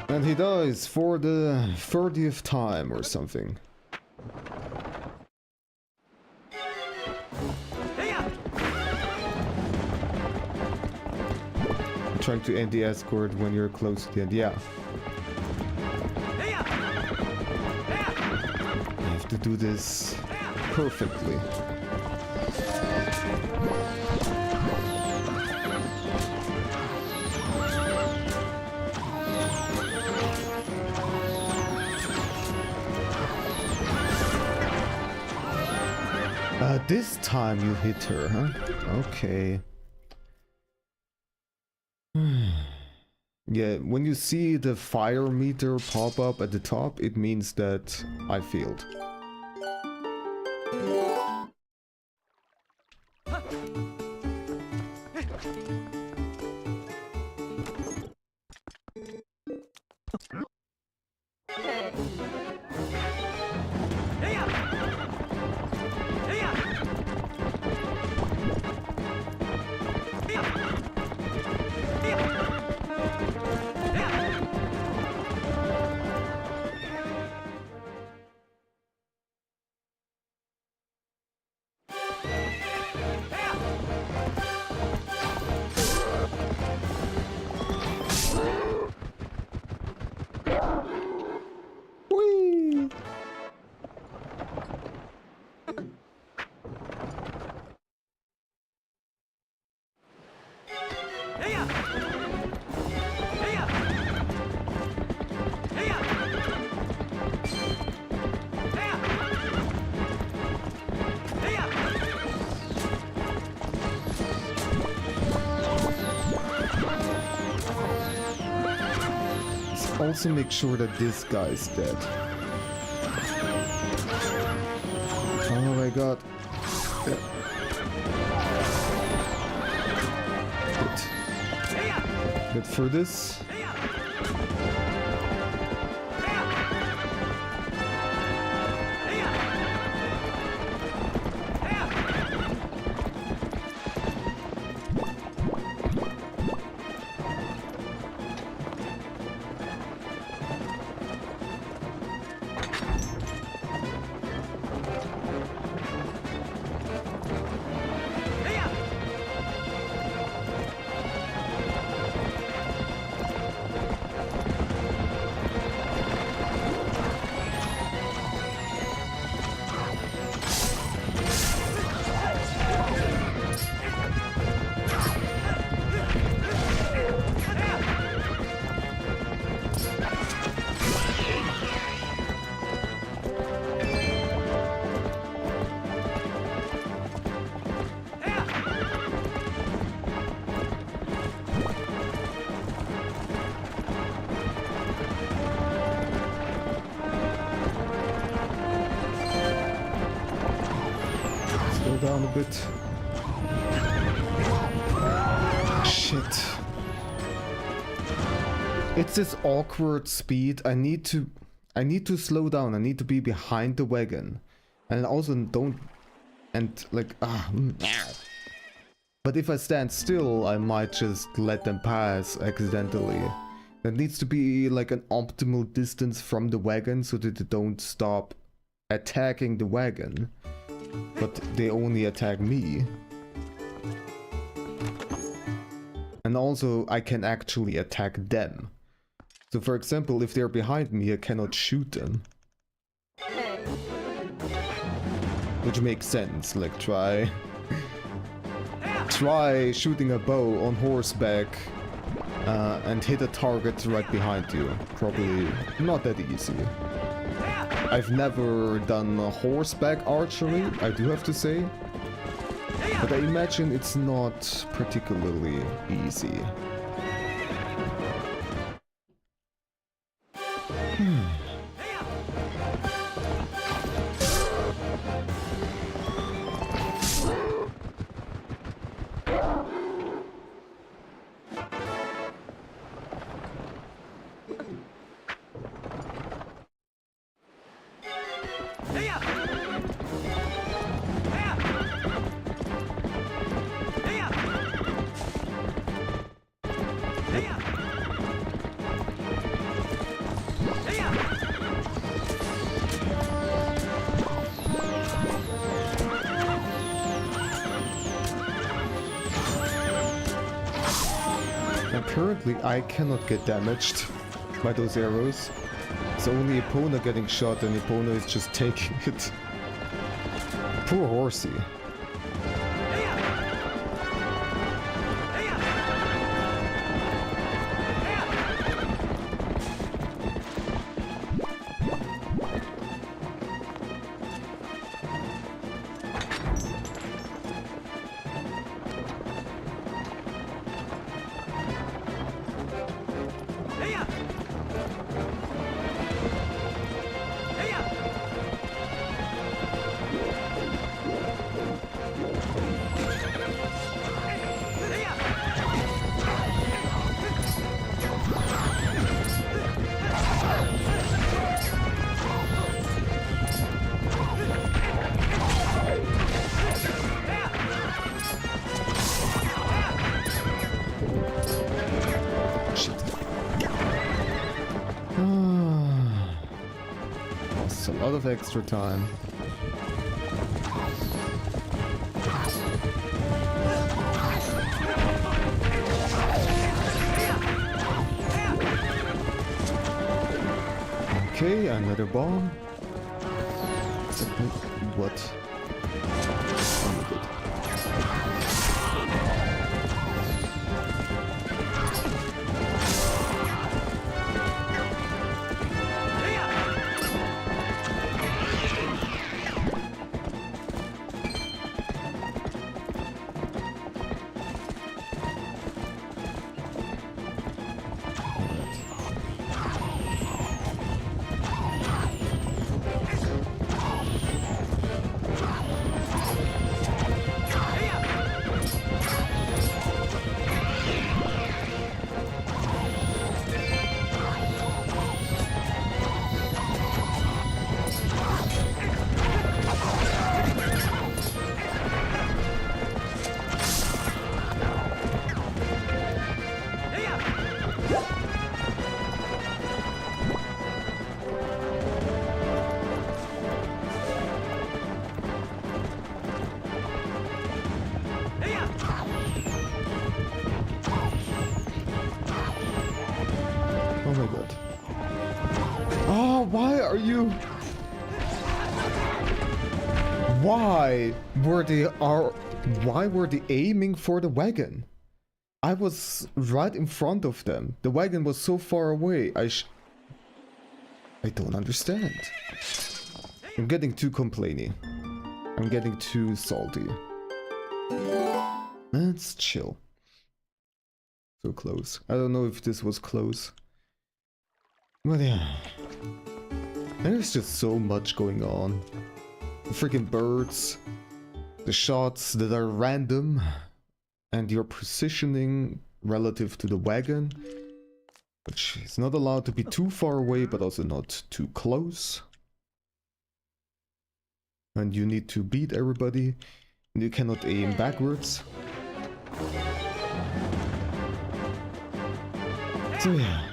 And he dies for the 30th time or something. I'm trying to end the escort when you're close to the end, yeah. I have to do this perfectly. This time you hit her, huh? Okay. Yeah, when you see the fire meter pop up at the top, it means that I failed. Also make sure that this guy's dead. Oh my god. Good. Good for this. down a bit. Shit. It's this awkward speed. I need to slow down. I need to be behind the wagon. And also don't... And like... But if I stand still, I might just let them pass accidentally. There needs to be like an optimal distance from the wagon so that they don't stop attacking the wagon. But they only attack me. And also I can actually attack them. So for example, if they're behind me, I cannot shoot them. Which makes sense, like try shooting a bow on horseback and hit a target right behind you. Probably not that easy. I've never done horseback archery, I do have to say. But I imagine it's not particularly easy. Apparently I cannot get damaged by those arrows. It's only Epona getting shot and Epona is just taking it. Poor horsey. That's a lot of extra time. Okay, another bomb. What? Oh, good. Oh my god. Oh, why are you... Why were they aiming for the wagon? I was right in front of them. The wagon was so far away. I don't understand. I'm getting too complainy. I'm getting too salty. Let's chill. So close. I don't know if this was close. But yeah. There's just so much going on. The freaking birds. the shots that are random and your positioning relative to the wagon, which is not allowed to be too far away but also not too close. And you need to beat everybody, and you cannot aim backwards. So yeah.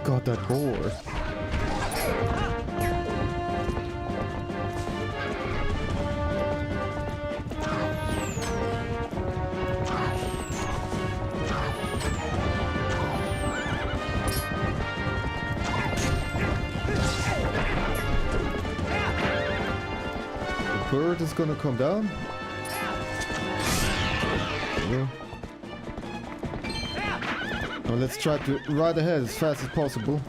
God, that boar. The bird is gonna come down. Yeah. Now let's try to ride ahead as fast as possible.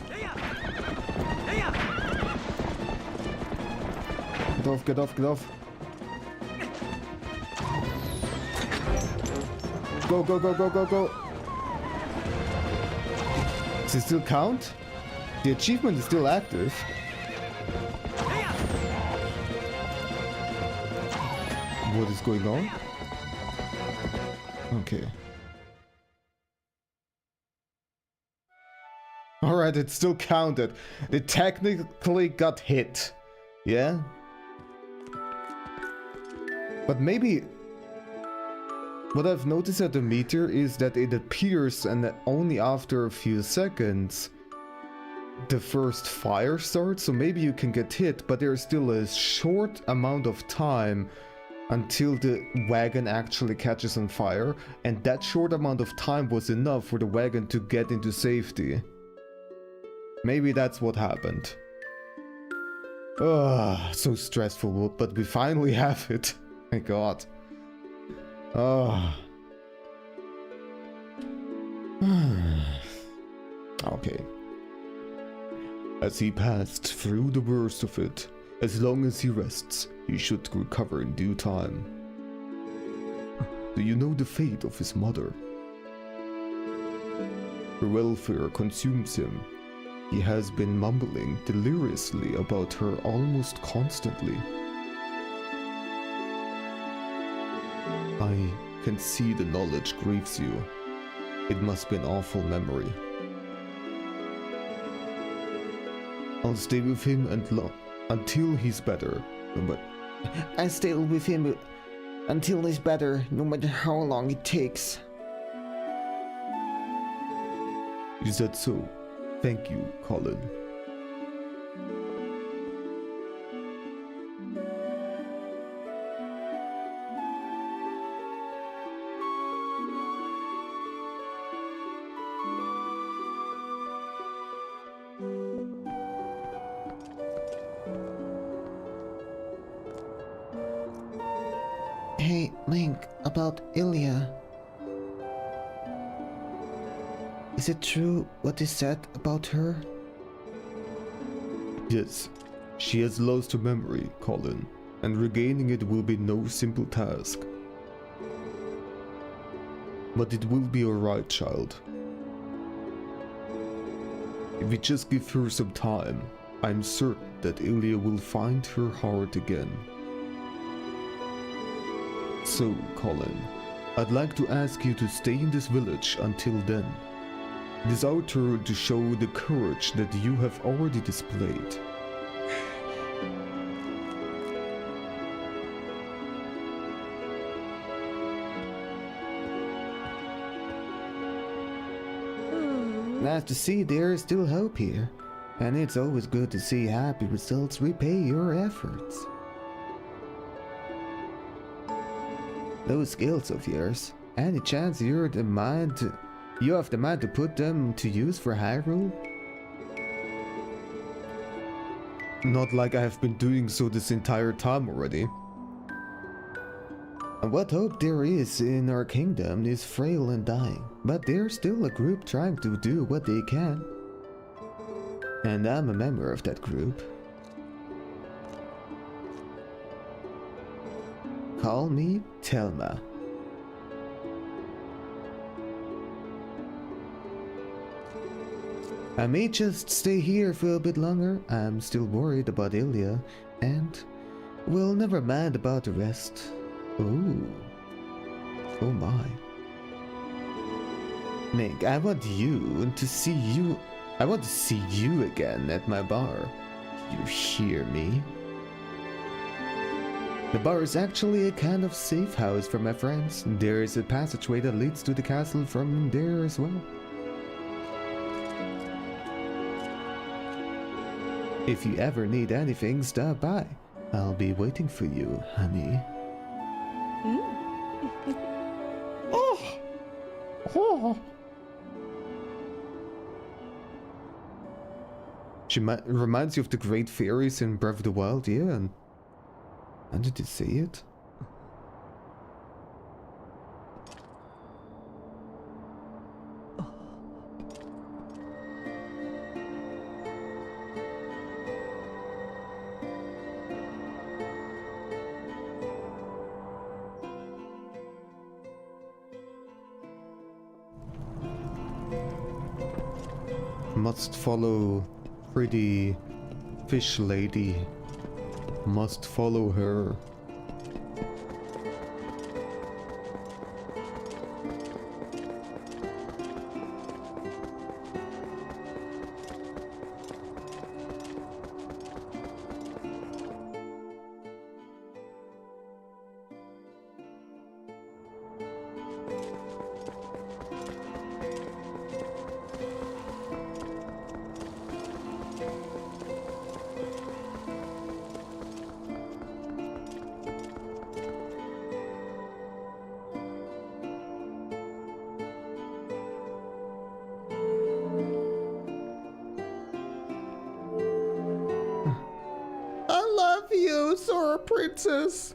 Get off, get off, get off. Go, go, go, go, go, go. Does it still count? The achievement is still active. What is going on? Okay. Alright, it still counted. It technically got hit. Yeah? But maybe... what I've noticed at the meter is that it appears and only after a few seconds the first fire starts, so maybe you can get hit, but there's still a short amount of time until the wagon actually catches on fire, and that short amount of time was enough for the wagon to get into safety. Maybe that's what happened. Ugh, so stressful, but we finally have it. My god. Oh. Okay. As he passed through the worst of it, as long as he rests, he should recover in due time. Do you know the fate of his mother? Her welfare consumes him. He has been mumbling deliriously about her almost constantly. I can see the knowledge grieves you. It must be an awful memory. I'll stay with him until he's better. But I stay with him until he's better, no matter how long it takes. is that so? Thank you, Colin. Hey, Link, about Ilya. Is it true what is said about her? Yes, she has lost her memory, Colin, and regaining it will be no simple task. But it will be alright, child. If we just give her some time, I'm certain that Ilya will find her heart again. So, Colin, I'd like to ask you to stay in this village until then. It is our turn to show the courage that you have already displayed. Nice to see there is still hope here. And it's always good to see happy results repay your efforts. Those skills of yours, any chance you have the mind to put them to use for Hyrule? Not like I have been doing so this entire time already. And what hope there is in our kingdom is frail and dying, but there's still a group trying to do what they can. And I'm a member of that group. Call me Telma. I may just stay here for a bit longer. I'm still worried about Ilya, and we'll never mind about the rest. Oh my. Nick, I want to see you again at my bar. You hear me? The bar is actually a kind of safe house for my friends. There is a passageway that leads to the castle from there as well. If you ever need anything, stop by. I'll be waiting for you, honey. She reminds you of the great fairies in Breath of the Wild, yeah, and did you see it? Must follow pretty fish lady. Must follow her. Sora Princess.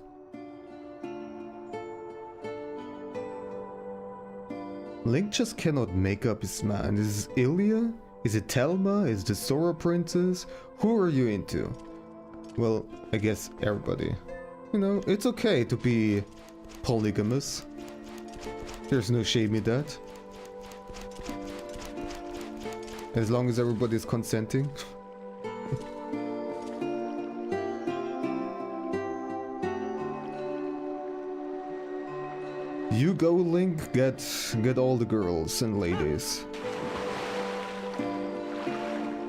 Link just cannot make up his mind. Is it Ilya? Is it Telma? Is the Sora Princess? Who are you into? Well, I guess everybody. You know, it's okay to be polygamous. There's no shame in that. As long as everybody's consenting. You go, Link, get all the girls and ladies.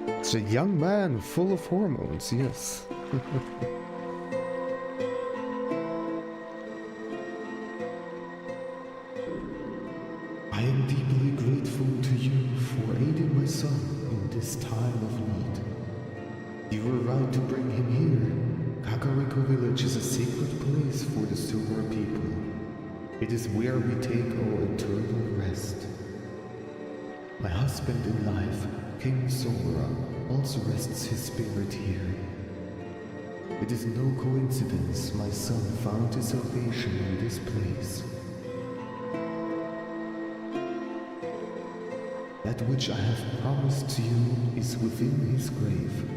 It's a young man full of hormones, yes. I am deeply grateful to you for aiding my son in this You were right to bring him here. Kakariko village is a sacred place for the Sora people. It is where we take our eternal rest. My husband in life, King Sora, also rests his spirit here. It is no coincidence my son found his salvation in this place. That which I have promised to you is within his grave.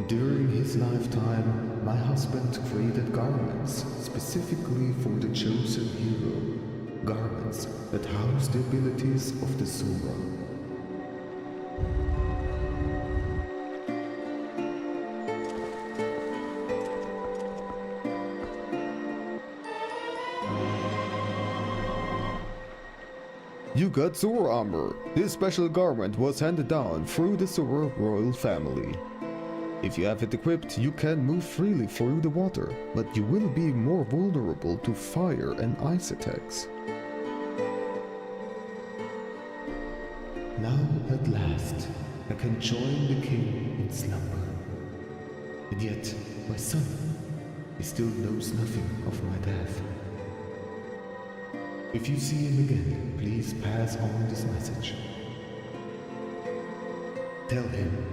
During his lifetime, my husband created garments specifically for the chosen hero. Garments that house the abilities of the Sora. You got Sora armor. This special garment was handed down through the Sora royal family. If you have it equipped, you can move freely through the water, but you will be more vulnerable to fire and ice attacks. Now at last, I can join the king in slumber. And yet, my son, he still knows nothing of my death. If you see him again, please pass on this message. Tell him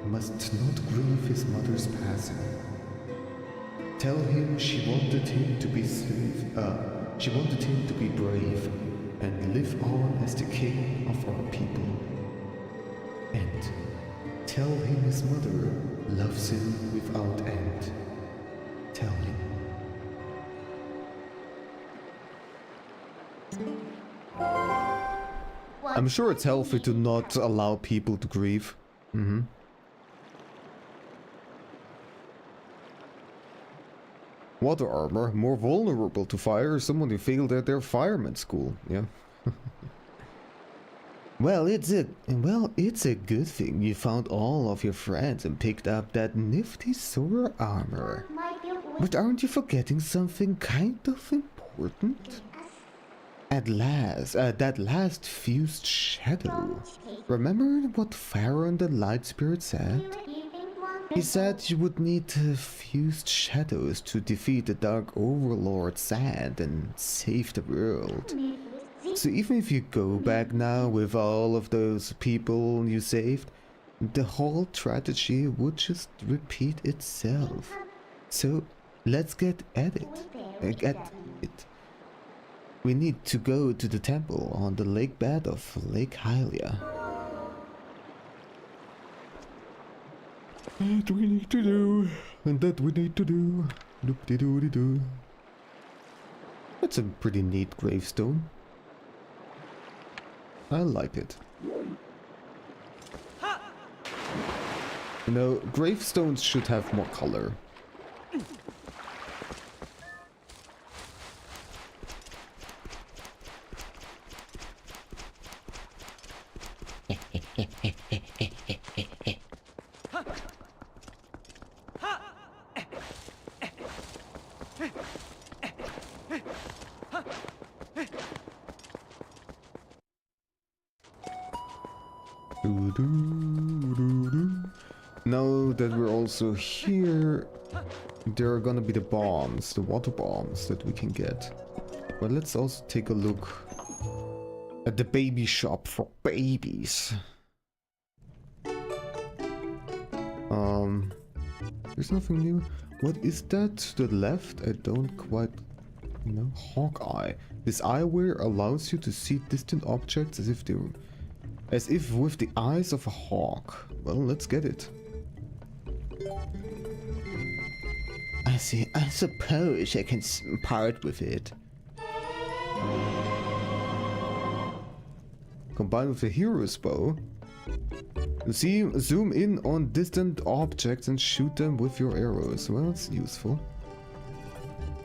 he must not grieve his mother's passing. Tell him she wanted him to be brave and live on as the king of our people. And tell him his mother loves him without end. Tell him. I'm sure it's healthy to not allow people to grieve. Water armor, more vulnerable to fire, someone who failed at their fireman school. Yeah. Well, it's a good thing you found all of your friends and picked up that nifty Sora armor. But aren't you forgetting something kind of important? At last, that last fused shadow. Remember what Pharaoh the Light Spirit said? He said you would need fused shadows to defeat the Dark Overlord Sand and save the world. So even if you go back now with all of those people you saved, the whole strategy would just repeat itself. So let's get at it. We need to go to the temple on the lake bed of Lake Hylia. That we need to do, and that we need to do. Doop-de-doo-de-doo. That's a pretty neat gravestone. I like it. You know, gravestones should have more color. Now that we're also here, there are gonna be the bombs, the water bombs that we can get. But let's also take a look at the baby shop for babies. There's nothing new. What is that to the left? I don't quite know. Hawkeye. This eyewear allows you to see distant objects as if with the eyes of a hawk. Well, let's get it. I see. I suppose I can part with it. Combined with the hero's bow, zoom in on distant objects and shoot them with your arrows. Well, it's useful.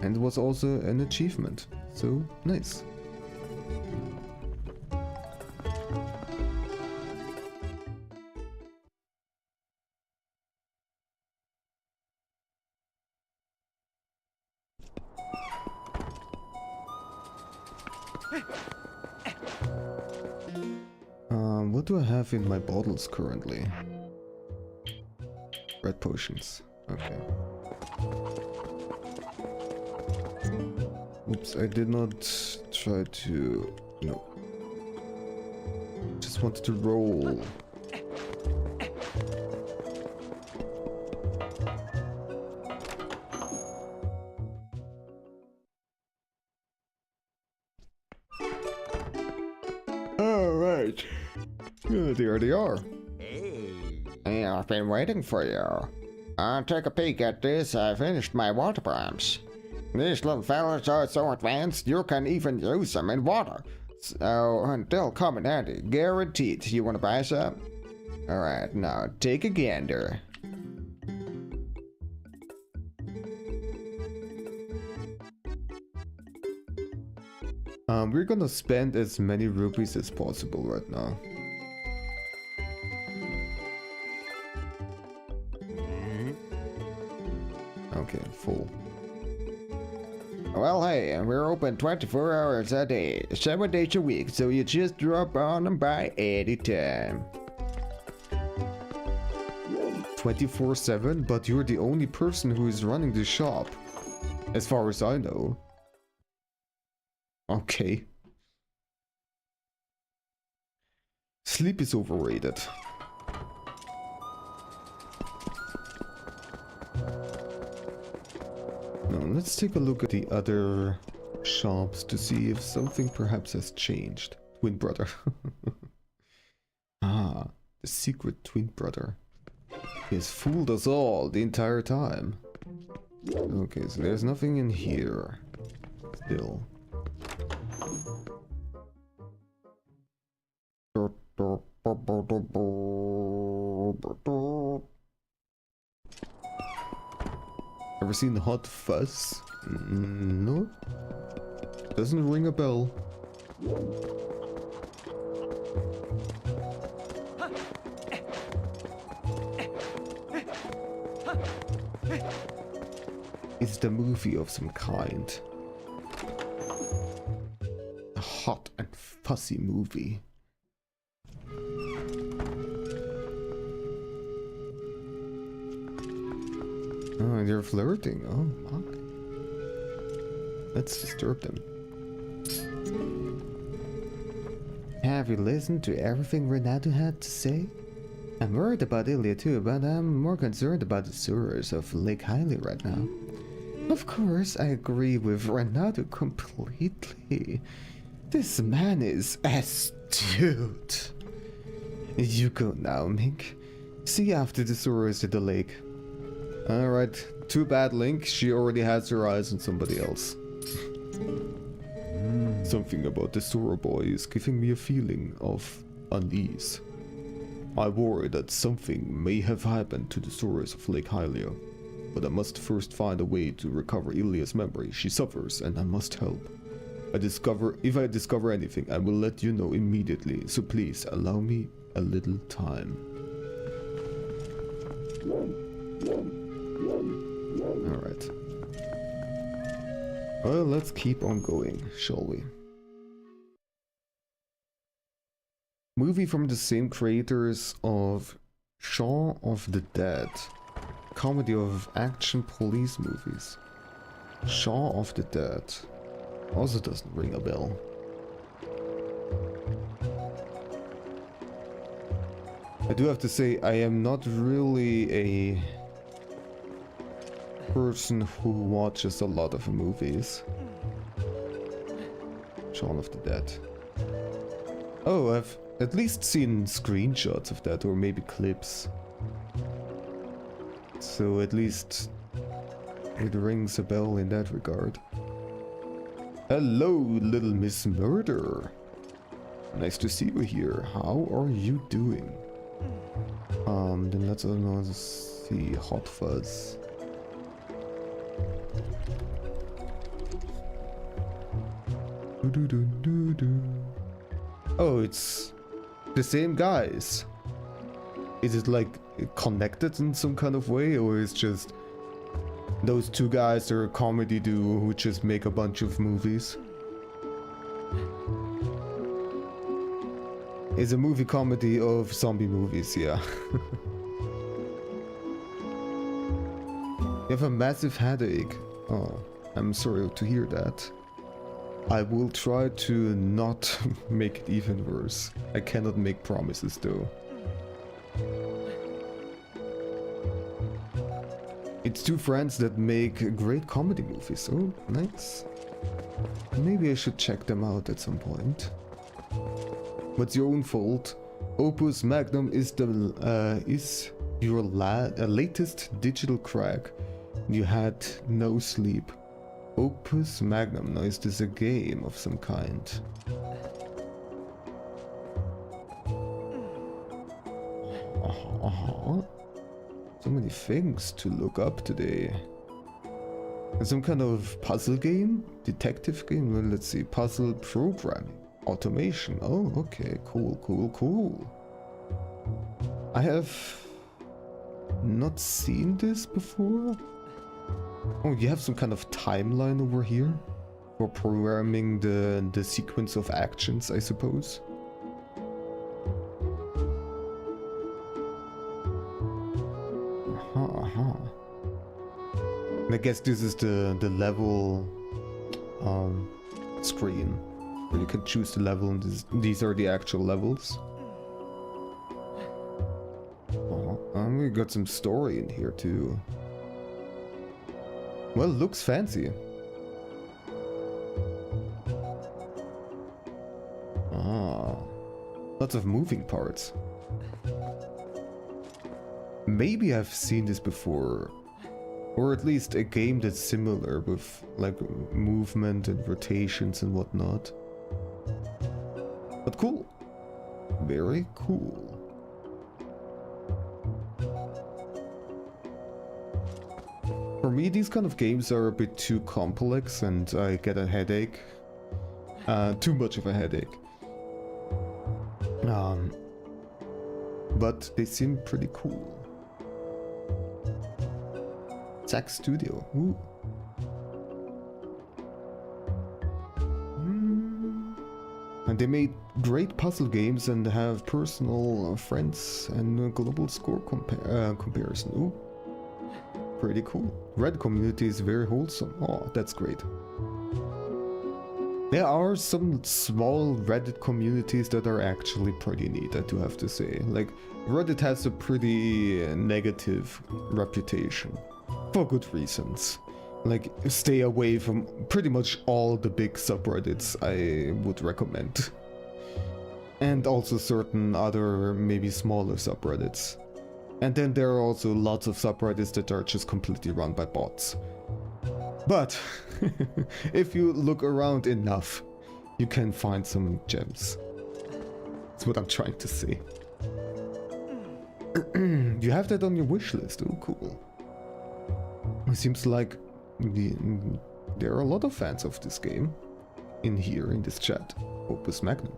And it was also an achievement, so nice. What do I have in my bottles currently? Red potions. Okay. Oops, I did not try to... No. Just wanted to roll. Alright. There they are. Hey, I've been waiting for you. Take a peek at this. I finished my water bombs. These little fellas are so advanced you can even use them in water. So they'll come in handy, guaranteed. You want to buy some? Alright, now take a gander. We're gonna spend as many rupees as possible right now. Okay, full. Well, hey, we're open 24 hours a day, 7 days a week, so you just drop on and buy anytime. 24/7, but you're the only person who is running the shop, as far as I know. Okay. Sleep is overrated. Now let's take a look at the other shops to see if something perhaps has changed. Twin brother. Ah, the secret twin brother. He has fooled us all the entire time. Okay, so there's nothing in here. Still. Ever seen Hot Fuzz? No. Doesn't ring a bell. It's the movie of some kind. A hot and fuzzy movie. Oh, they're flirting. Oh my. Let's disturb them. Have you listened to everything Renato had to say? I'm worried about Ilya too, but I'm more concerned about the sewers of Lake Hylia right now. Of course, I agree with Renato completely. This man is astute. You go now, Mink. See after the sewers of the lake. Alright, too bad, Link. She already has her eyes on somebody else. Something about the Sora boy is giving me a feeling of unease. I worry that something may have happened to the Soras of Lake Hylia, but I must first find a way to recover Ilya's memory. She suffers and I must help. If I discover anything, I will let you know immediately, so please allow me a little time. Alright. Well, let's keep on going, shall we? Movie from the same creators of Shaun of the Dead. Comedy of action police movies. Shaun of the Dead. Also doesn't ring a bell. I do have to say, I am not really a person who watches a lot of movies. Shaun of the Dead. Oh, I've at least seen screenshots of that, or maybe clips. So at least it rings a bell in that regard. Hello, little Miss Murder. Nice to see you here. How are you doing? Then let's also see Hot Fuzz. Oh, it's the same guys. Is it like connected in some kind of way, or is just those two guys are a comedy duo who just make a bunch of movies? It's a movie comedy of zombie movies, yeah. You have a massive headache. Oh, I'm sorry to hear that. I will try to not make it even worse. I cannot make promises though. It's two friends that make great comedy movies. Oh, nice. Maybe I should check them out at some point. What's your own fault? Opus Magnum is your latest digital crack. You had no sleep. Opus Magnum. Now is this a game of some kind? So many things to look up today. Some kind of puzzle game? Detective game? Well, let's see. Puzzle programming. Automation. Oh, okay. Cool, cool, cool. I have not seen this before. Oh, you have some kind of timeline over here for programming the sequence of actions, I suppose. And I guess this is the level screen where you can choose the level, and these are the actual levels. And we got some story in here too. Well, looks fancy. Lots of moving parts. Maybe I've seen this before. Or at least a game that's similar with like movement and rotations and whatnot. But cool. Very cool. For me, these kind of games are a bit too complex and I get a headache. Too much of a headache. But they seem pretty cool. Zack Studio. Ooh. And they made great puzzle games and have personal friends and a global score comparison. Ooh. Pretty cool. Red community is very wholesome. Oh, that's great. There are some small Reddit communities that are actually pretty neat, I do have to say. Like, Reddit has a pretty negative reputation. For good reasons. Like, stay away from pretty much all the big subreddits, I would recommend. And also certain other, maybe smaller subreddits. And then there are also lots of subreddits that are just completely run by bots. But, if you look around enough, you can find some gems. That's what I'm trying to say. You have that on your wish list. Oh, cool. It seems like there are a lot of fans of this game in here, in this chat. Opus Magnum.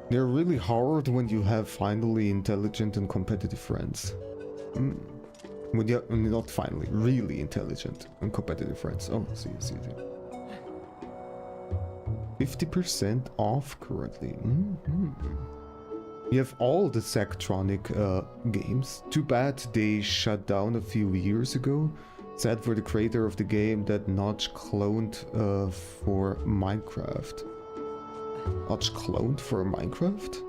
They're really hard when you have finally intelligent and competitive friends. When you're not finally, really intelligent and competitive friends. Oh, see. 50% off currently. You have all the Zachtronic games. Too bad they shut down a few years ago. Sad for the creator of the game that Notch cloned for Minecraft. Notch cloned for Minecraft?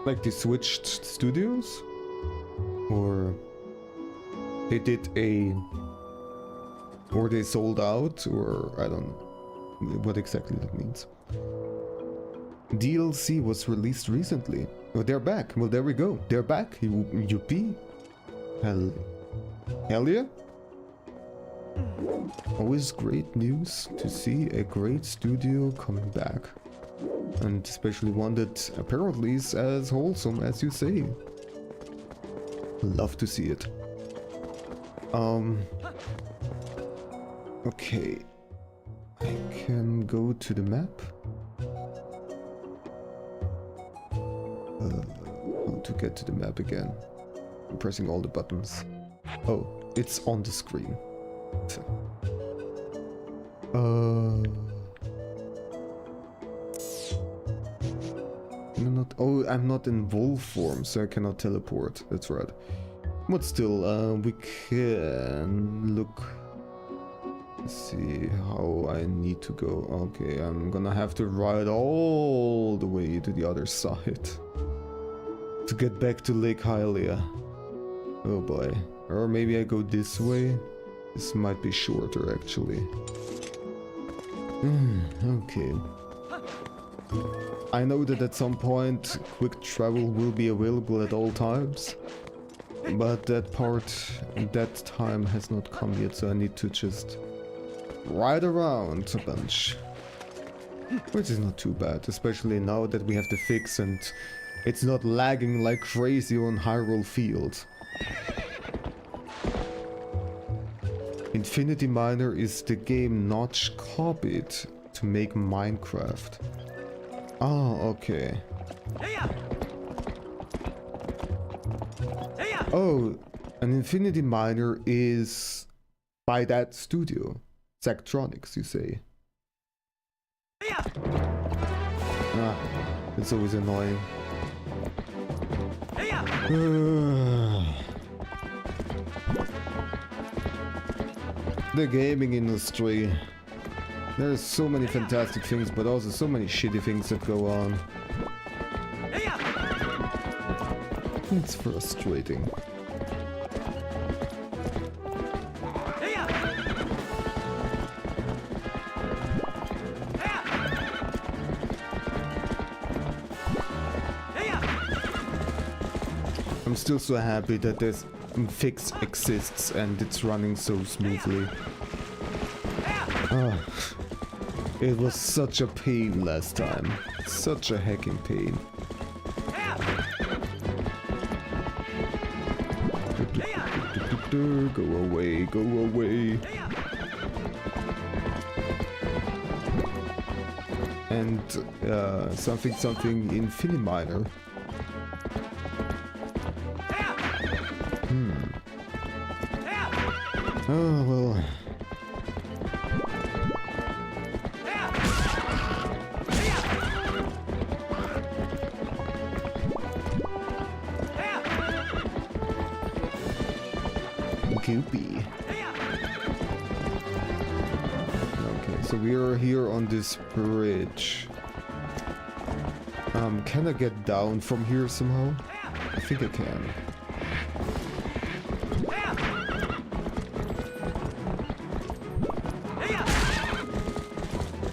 Like they switched studios? Or they did or they sold out, or I don't know what exactly that means. DLC was released recently. Oh, they're back. Well, there we go. They're back. Yuppie. Hell yeah. Always great news to see a great studio coming back. And especially one that apparently is as wholesome as you say. Love to see it. Okay. I can go to the map. How to get to the map again? I'm pressing all the buttons. Oh, it's on the screen. I'm not in wolf form, so I cannot teleport. That's right. But still, we can look. Let's see how I need to go. Okay, I'm gonna have to ride all the way to the other side to get back to Lake Hylia. Oh boy. Or maybe I go this way. This might be shorter actually. Okay. I know that at some point quick travel will be available at all times. But that time has not come yet, so I need to just ride around a bunch. Which is not too bad, especially now that we have the fix and it's not lagging like crazy on Hyrule Field. Infinity Miner is the game Notch copied to make Minecraft. Oh, okay. Oh, an Infinity Miner is by that studio. Zachtronics, you say? Ah, it's always annoying. The gaming industry. There's so many fantastic things, but also so many shitty things that go on. It's frustrating. I'm still so happy that this fix exists and it's running so smoothly. Oh, it was such a pain last time. Such a heckin' pain. Go away, go away. And something Infinity Miner. Oh well. Goopy. Okay, so we are here on this bridge. Can I get down from here somehow? I think I can.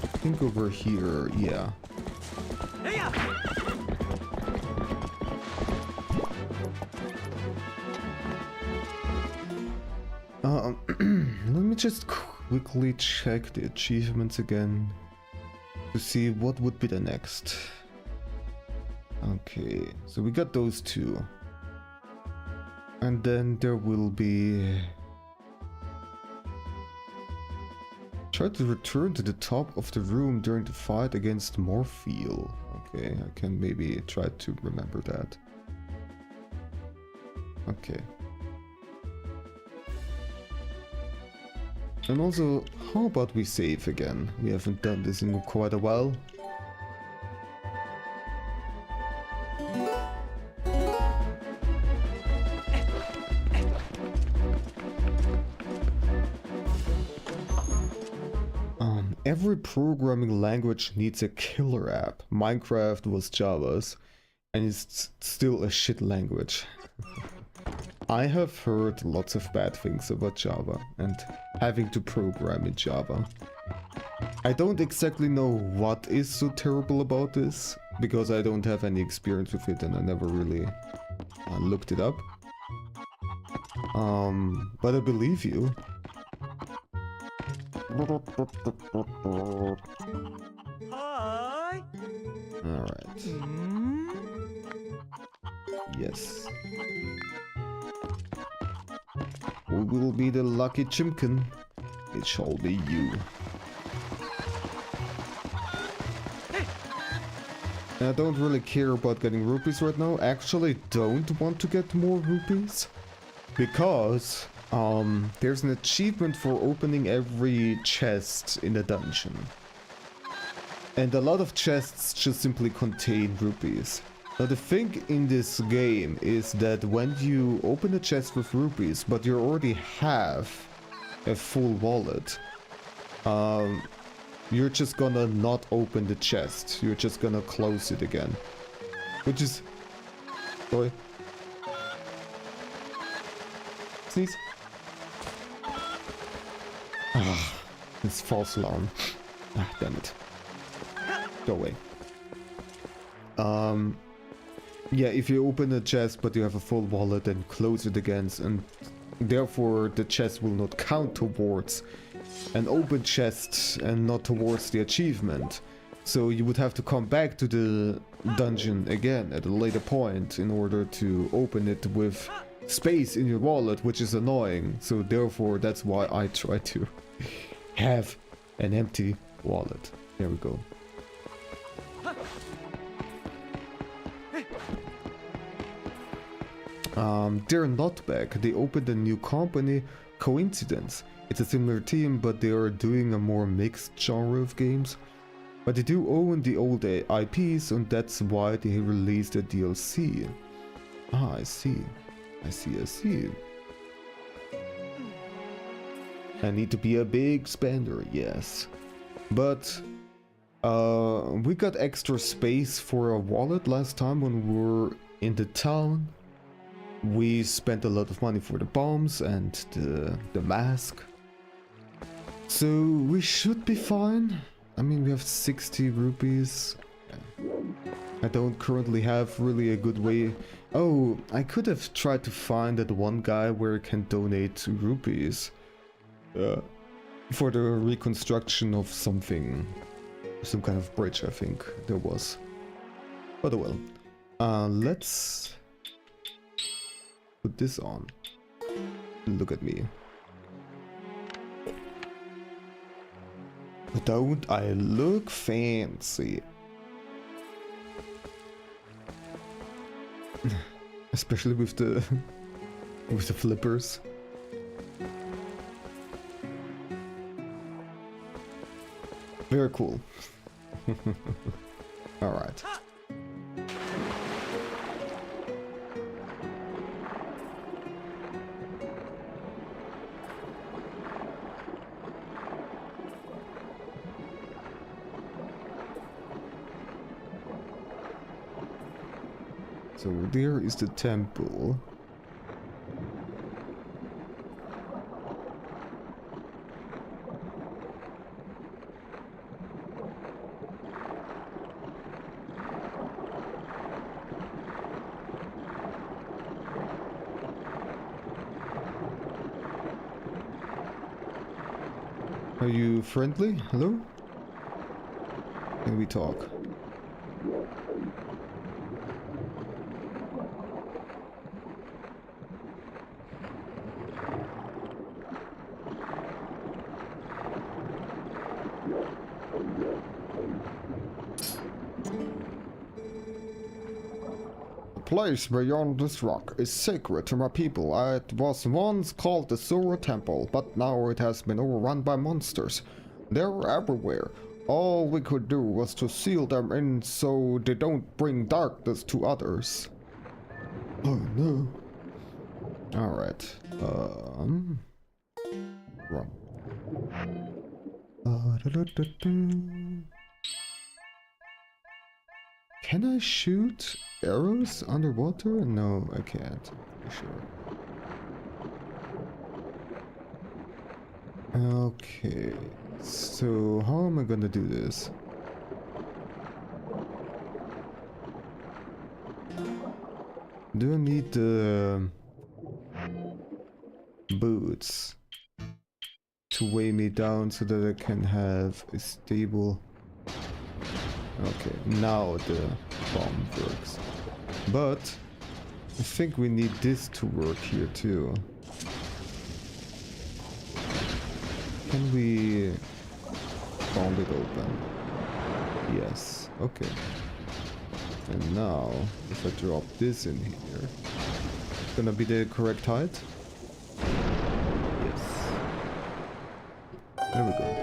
I think over here, yeah. Let me just quickly check the achievements again to see what would be the next. Okay, so we got those two. And then there will be... Try to return to the top of the room during the fight against Morpheal. Okay, I can maybe try to remember that. Okay. And also, how about we save again? We haven't done this in quite a while. Every programming language needs a killer app. Minecraft was Java's, and it's still a shit language. I have heard lots of bad things about Java and having to program in Java. I don't exactly know what is so terrible about this, because I don't have any experience with it and I never really looked it up. But I believe you. Hi. Alright. Yes. Who will be the lucky chimkin? It shall be you. I don't really care about getting rupees right now. Actually, don't want to get more rupees. Because there's an achievement for opening every chest in a dungeon. And a lot of chests just simply contain rupees. Now the thing in this game is that when you open a chest with rupees, but you already have a full wallet, you're just gonna not open the chest. You're just gonna close it again. Which is... Sorry. Sneeze. Ah, it's false alarm. Ah, damn it. Go away. Yeah, if you open a chest but you have a full wallet, then close it again, and therefore the chest will not count towards an open chest and not towards the achievement. So you would have to come back to the dungeon again at a later point in order to open it with space in your wallet, which is annoying. So therefore that's why I try to have an empty wallet. There we go. They're not back. They opened a new company, Coincidence. It's a similar team, but they are doing a more mixed genre of games. But they do own the old IPs, and that's why they released a DLC. Ah, I see. I see. I need to be a big spender, yes. But we got extra space for a wallet last time when we were in the town. We spent a lot of money for the bombs and the mask. So we should be fine. I mean, we have 60 rupees. I don't currently have really a good way. Oh, I could have tried to find that one guy where I can donate rupees for the reconstruction of something. Some kind of bridge, I think there was. But oh well. Let's put this on. Look at me. Don't I look fancy? Especially with the flippers. Very cool. All right. So there is the temple. Are you friendly? Hello? Can we talk? The place beyond this rock is sacred to my people. It was once called the Sora Temple, but now it has been overrun by monsters. They're everywhere. All we could do was to seal them in so they don't bring darkness to others. Oh no. Alright. Run. Can I shoot arrows underwater? No, I can't. For sure. Okay. So how am I gonna do this? Do I need the boots to weigh me down so that I can have a stable... Okay, now the bomb works. But I think we need this to work here too. Can we bomb it open? Yes, okay. And now, if I drop this in here, it's gonna be the correct height? Yes. There we go.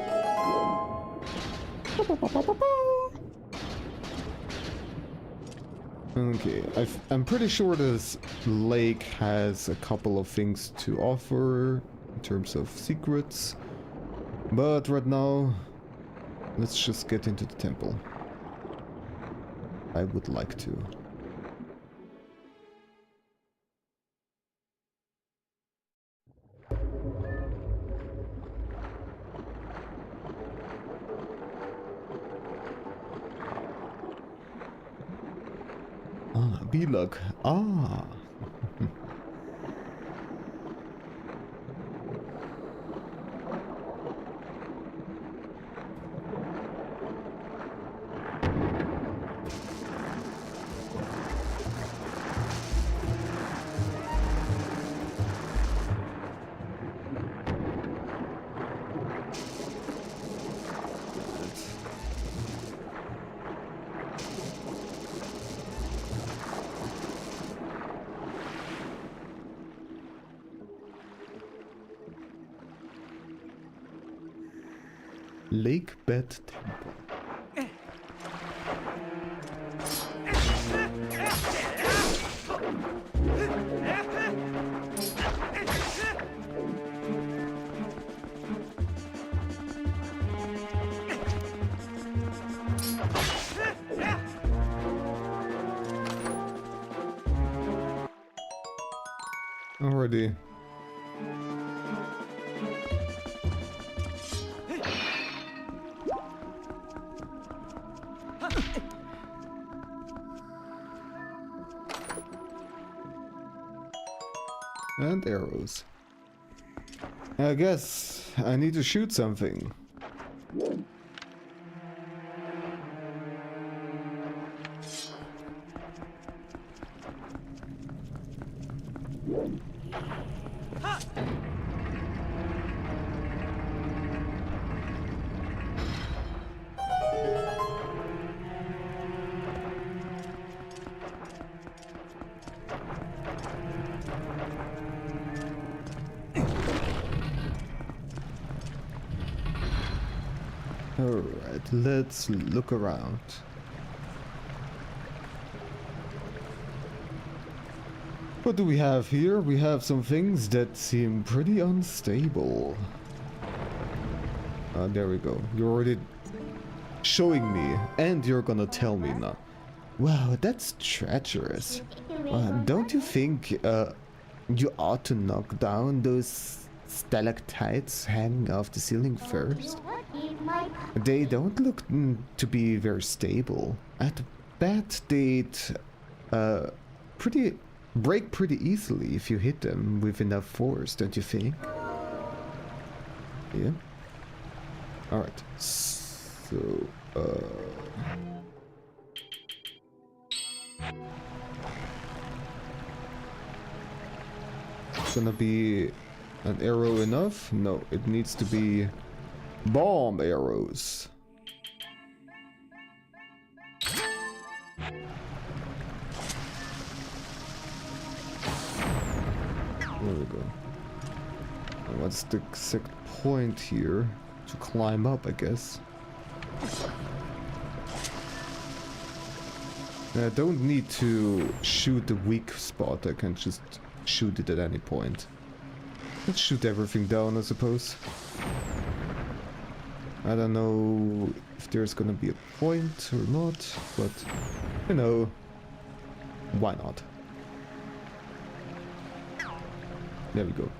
Okay, I'm pretty sure this lake has a couple of things to offer in terms of secrets. But right now, let's just get into the temple. I would like to. Ah, B-Lug. Ah. Lake Bed Temple. Already. And arrows. I guess I need to shoot something. Alright, let's look around. What do we have here? We have some things that seem pretty unstable. There we go. You're already showing me, and you're gonna tell me now. Wow, that's treacherous. Don't you think you ought to knock down those stalactites hanging off the ceiling first? They don't look to be very stable. At bet they'd break pretty easily if you hit them with enough force, don't you think? Yeah. Alright. So, gonna be an arrow enough? No, it needs to be bomb arrows. There we go. And what's the exact point here? To climb up, I guess. I don't need to shoot the weak spot, I can just shoot it at any point. Let's shoot everything down, I suppose. I don't know if there's gonna be a point or not, but, you know, why not? There we go.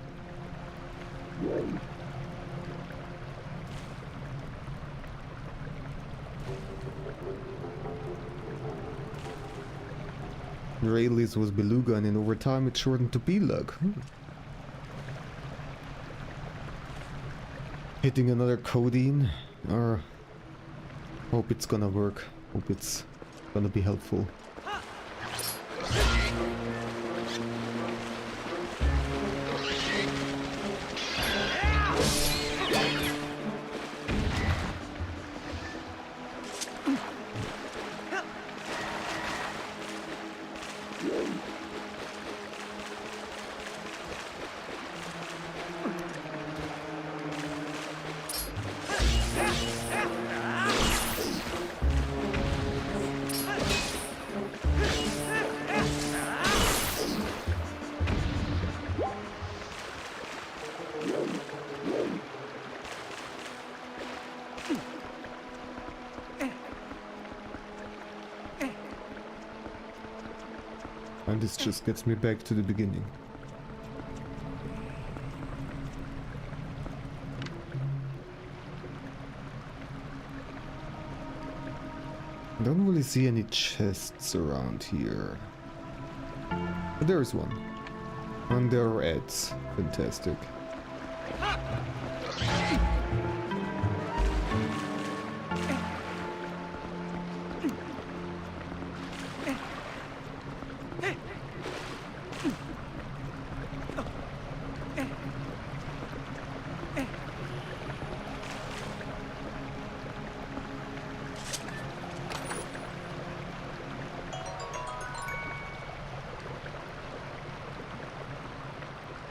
Rayleigh's was Beluga, and in overtime it shortened to B-Lug. Hitting another codeine, or hope it's gonna work. Hope it's gonna be helpful. and this just gets me back to the beginning. I don't really see any chests around here. But there is one. And there are ads. Fantastic.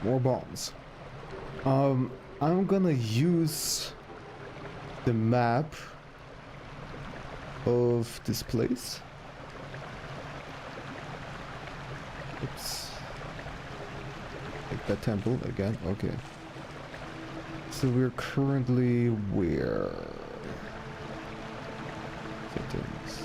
More bombs. I'm gonna use the map of this place. Oops. Take that temple again. Okay. So we're currently where? Settings.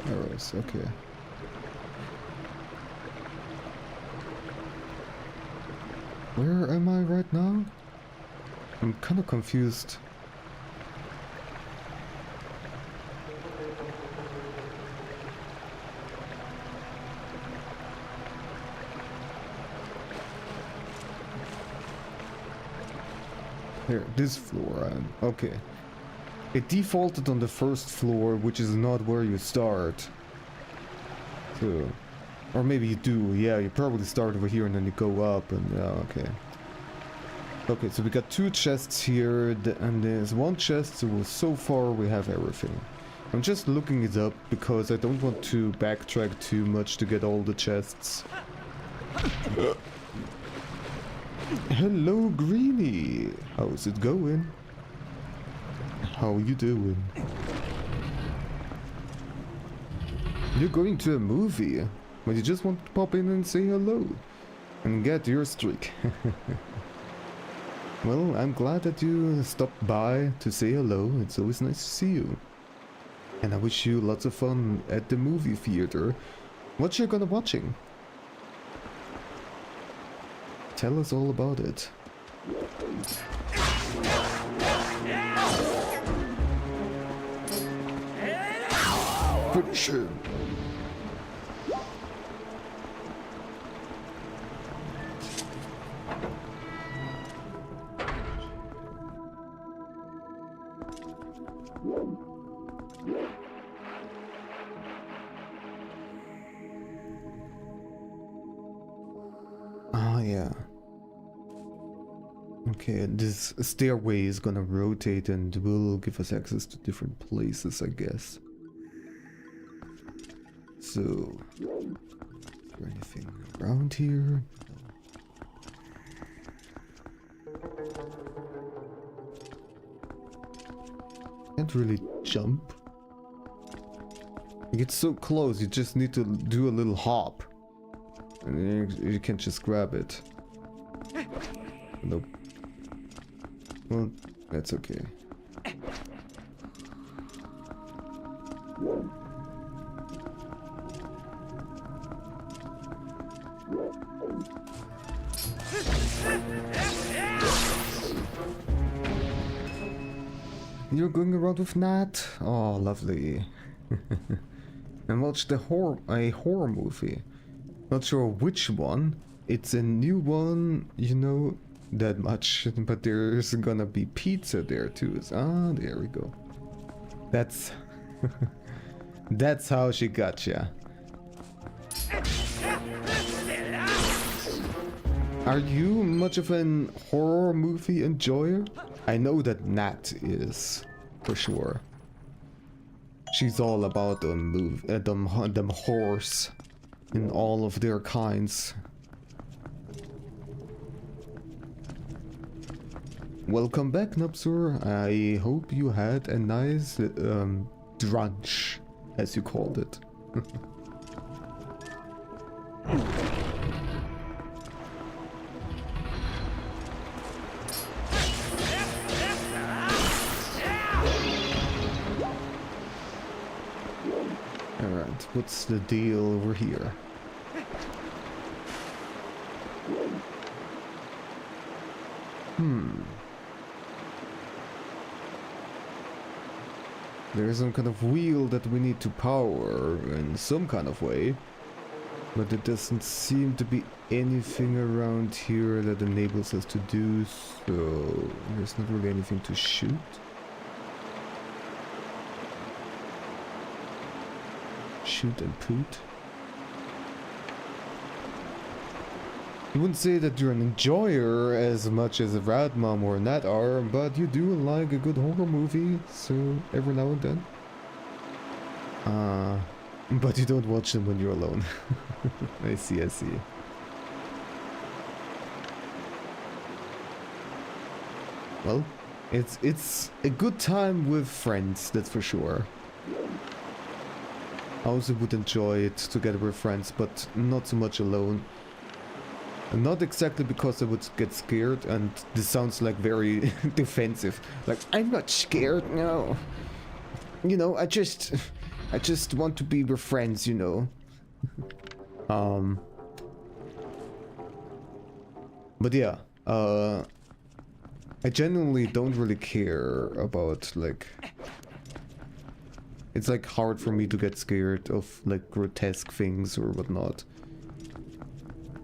Arrows, okay. Where am I right now? I'm kind of confused. Here, this floor, okay. It defaulted on the first floor, which is not where you start. So, or maybe you do, yeah, you probably start over here and then you go up and, yeah, okay. Okay, so we got two chests here, and there's one chest, so far we have everything. I'm just looking it up because I don't want to backtrack too much to get all the chests. Hello, Greenie! How's it going? How you doing? You're going to a movie, but you just want to pop in and say hello and get your streak. Well, I'm glad that you stopped by to say hello. It's always nice to see you. And I wish you lots of fun at the movie theater. What you gonna watching? Tell us all about it. Finish him. Ah, yeah. Okay, this stairway is gonna rotate and will give us access to different places, I guess. So, is there anything around here? Can't really jump. You get so close, you just need to do a little hop. And you can't just grab it. Nope. Well, that's okay. You're going around with Nat? Oh, lovely. And watch a horror movie. Not sure which one. It's a new one, you know, that much. But there's gonna be pizza there too. Ah, there we go. That's... That's how she got ya. Are you much of an horror movie enjoyer? I know that Nat is, for sure. She's all about them horrors in all of their kinds. Welcome back, Nupsur. I hope you had a nice brunch. as you called it. Alright, what's the deal over here? There's some kind of wheel that we need to power in some kind of way. But there doesn't seem to be anything around here that enables us to do so. There's not really anything to shoot. Shoot and poot. You wouldn't say that you're an enjoyer as much as a Radmom or Nat are, but you do like a good horror movie, so every now and then. But you don't watch them when you're alone. I see, I see. Well, it's a good time with friends, that's for sure. I also would enjoy it together with friends, but not so much alone. And not exactly because I would get scared, and this sounds like very defensive. Like, I'm not scared, no. You know, I just want to be with friends, you know. But yeah, I genuinely don't really care about, like... It's like hard for me to get scared of like grotesque things or whatnot.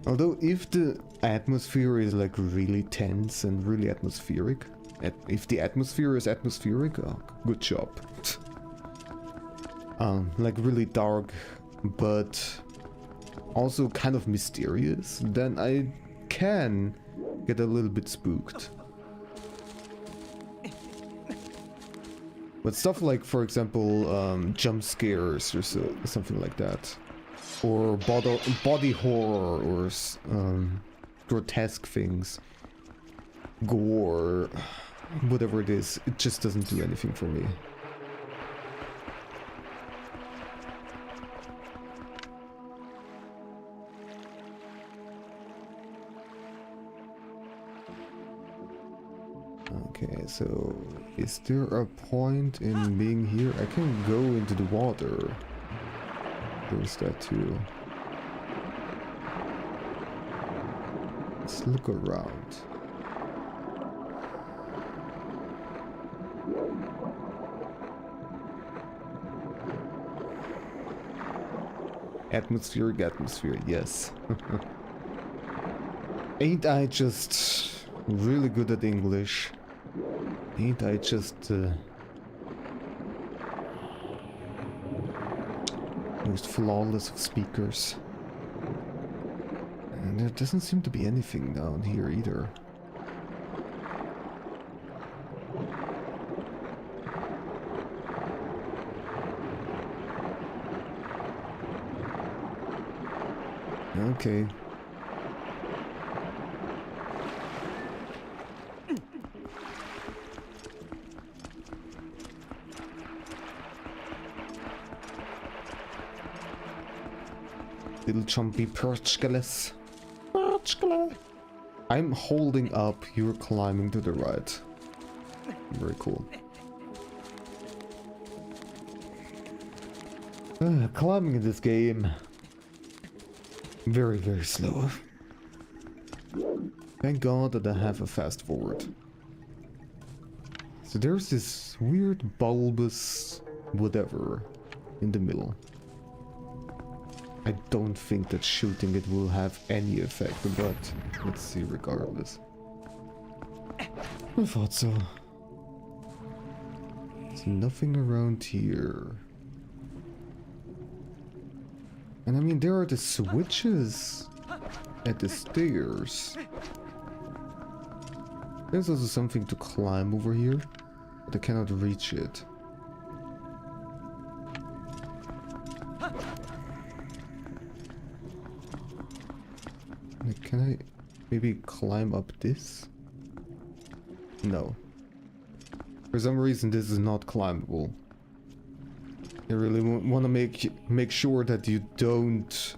Although if the atmosphere is like really tense and really atmospheric, if the atmosphere is atmospheric, oh, good job. Like really dark, but also kind of mysterious, then I can get a little bit spooked. But stuff like, for example, jump scares or something like that. Or body horror or grotesque things. Gore. Whatever it is, it just doesn't do anything for me. Okay, so is there a point in being here? I can go into the water. There's that too. Let's look around. Atmospheric atmosphere, yes. Ain't I just really good at English? Ain't I just most flawless of speakers? And there doesn't seem to be anything down here either. Okay. Little chumpy perchkeles. I'm holding up, you're climbing to the right. Very cool. Climbing in this game. Very, very slow. Thank God that I have a fast forward. So there's this weird bulbous whatever in the middle. I don't think that shooting it will have any effect, but let's see regardless. I thought so. There's nothing around here. And I mean, there are the switches at the stairs. There's also something to climb over here, but I cannot reach it. Can I maybe climb up this? No. For some reason this is not climbable. You really want to make sure that you don't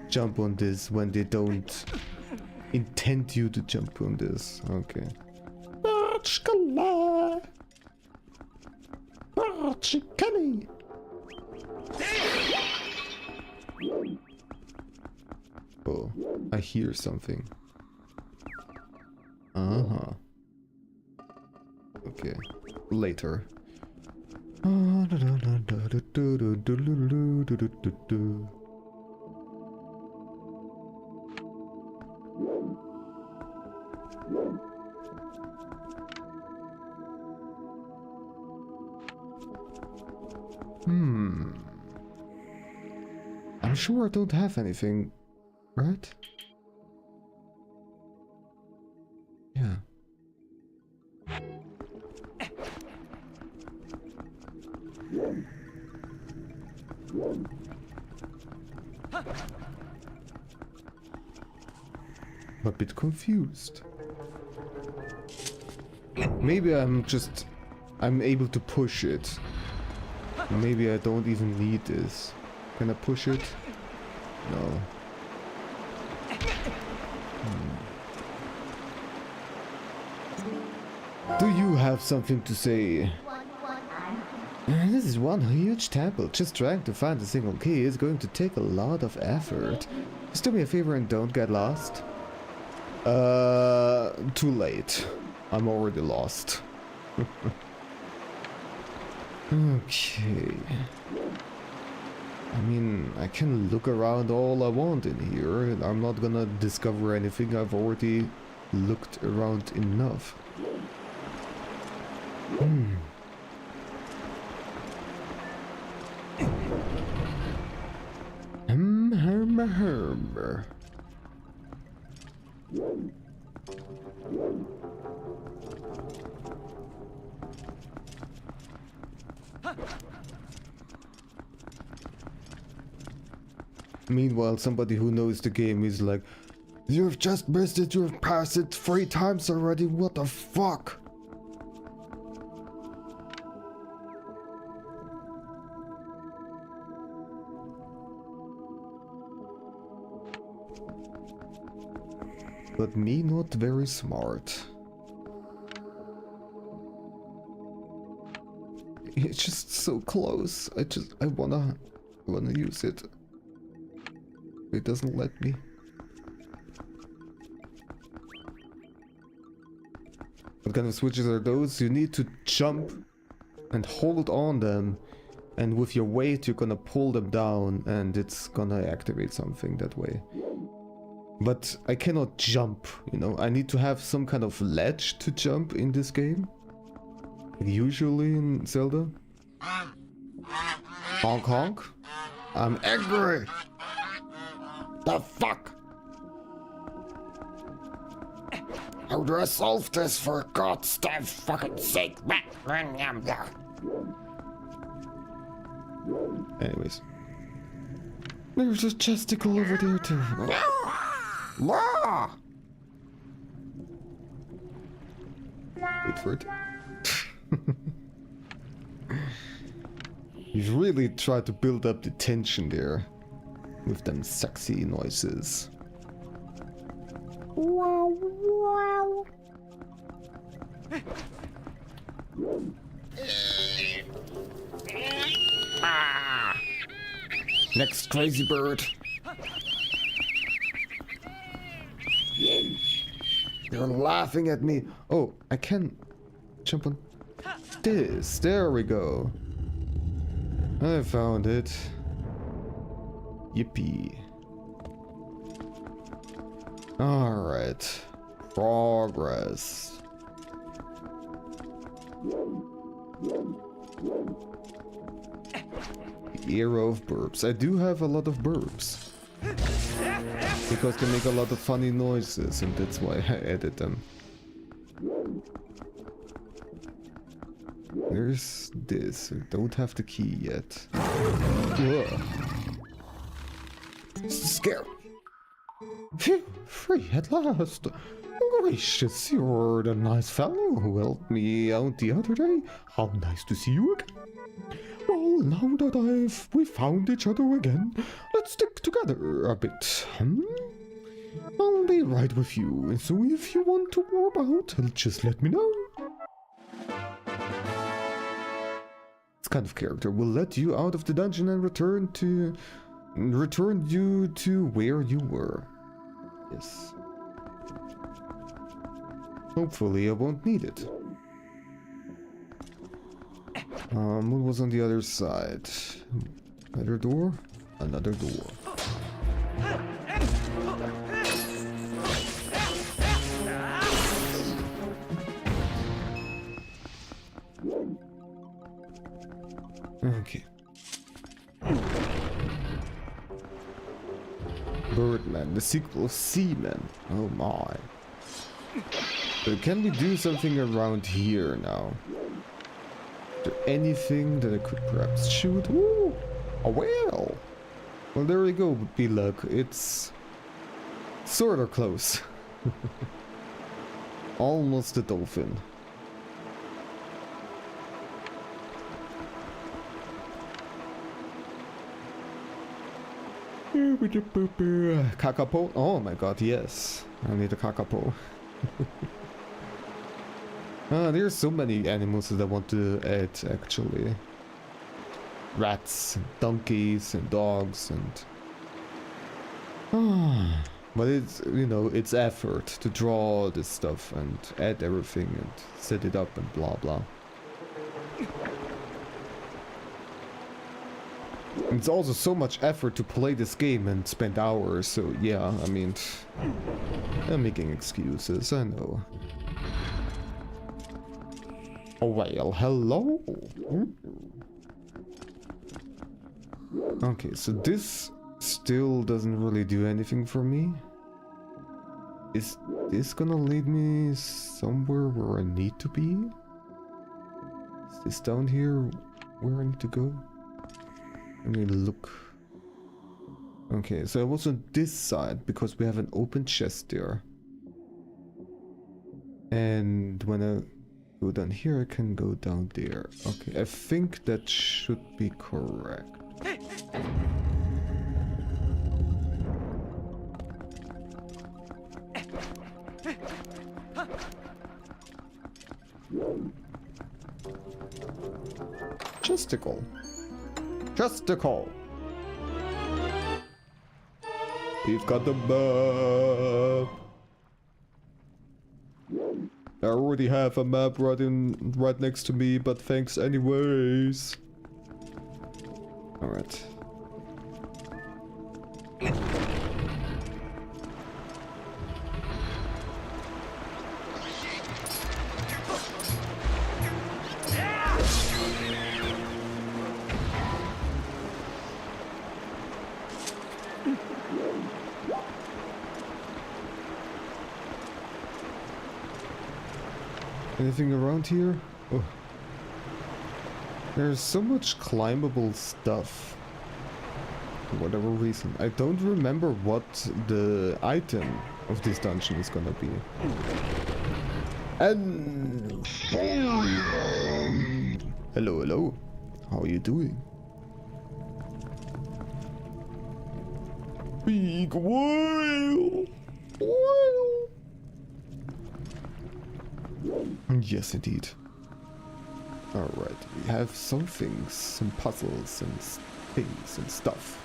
jump on this when they don't intend you to jump on this. Okay. Oh, I hear something. Uh-huh. Okay. Later. I'm sure I don't have anything, right? Yeah. I'm a bit confused. Maybe I'm able to push it. Maybe I don't even need this. Can I push it? No. Do you have something to say? This is one huge temple. Just trying to find a single key is going to take a lot of effort. Just do me a favor and don't get lost. Too late. I'm already lost. Okay. I mean, I can look around all I want in here, and I'm not gonna discover anything. I've already looked around enough. Meanwhile, somebody who knows the game is like, "You've just missed it, you've passed it 3 times already, what the fuck?" But me not very smart. It's just so close. I wanna use it. It doesn't let me. What kind of switches are those? You need to jump and hold on them, and with your weight you're gonna pull them down and it's gonna activate something that way. But I cannot jump, you know? I need to have some kind of ledge to jump in this game. Like usually in Zelda. Honk honk. I'm angry! The fuck? How do I solve this for God's damn fucking sake? Anyways. There's a chesticle over there too. Wait for it. You've really tried to build up the tension there. With them sexy noises. Wow, wow. Next crazy bird. You're laughing at me. Oh, I can jump on this. There we go. I found it. Yippee. Alright. Progress. Era of burps. I do have a lot of burps. Because they make a lot of funny noises, and that's why I edit them. There's this. I don't have the key yet. Ugh. Scary. Phew, free at last. Gracious, you're the nice fellow who helped me out the other day. How nice to see you again. Well, now that we found each other again, let's stick together a bit. I'll be right with you, and so if you want to warp out, just let me know. This kind of character will let you out of the dungeon and return you to where you were. Yes. Hopefully I won't need it. What was on the other side? Another door? Another door. Okay. Birdman, the sequel of Seaman. Oh my. So can we do something around here now? Is there anything that I could perhaps shoot? Ooh, a whale! Well, there we go, B-Luck. It's sort of close. Almost a dolphin. Kakapo? Oh my god, yes. I need a kakapo. There's so many animals that I want to add, actually. Rats, and donkeys, and dogs, and... But it's, you know, it's effort to draw this stuff and add everything and set it up and blah blah. It's also so much effort to play this game and spend hours, so yeah, I mean... I'm making excuses, I know. Oh, well, hello? Okay, so this still doesn't really do anything for me. Is this gonna lead me somewhere where I need to be? Is this down here where I need to go? Let me look. Okay, so I was on this side because we have an open chest there. And when I go down here, I can go down there. Okay, I think that should be correct. Justicle. Justicle. We've got the map. I already have a map right next to me, but thanks anyways. Alright. Anything around here? Oh. There's so much climbable stuff. For whatever reason. I don't remember what the item of this dungeon is gonna be. And... Hello, hello. How are you doing? Big whale! Whale! Yes, indeed. Alright, we have some things, some puzzles and things and stuff.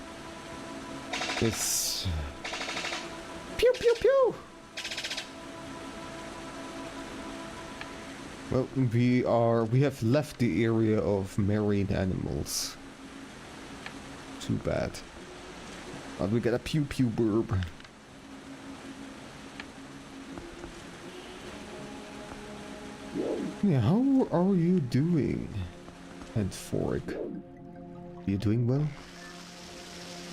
It's... Pew pew pew! Well, we have left the area of marine animals. Too bad. But we get a pew pew burb. Yeah, how are you doing? And Fork, you doing well?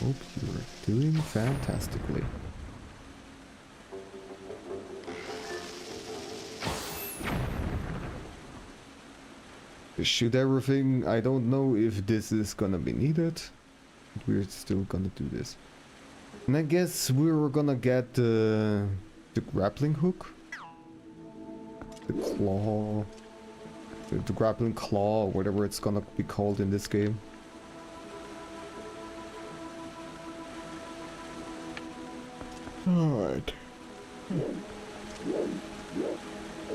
Hope you're doing fantastically. Shoot everything. I don't know if this is gonna be needed. But we're still gonna do this. And I guess we're gonna get the grappling hook. The claw. The grappling claw, or whatever it's gonna be called in this game. Alright.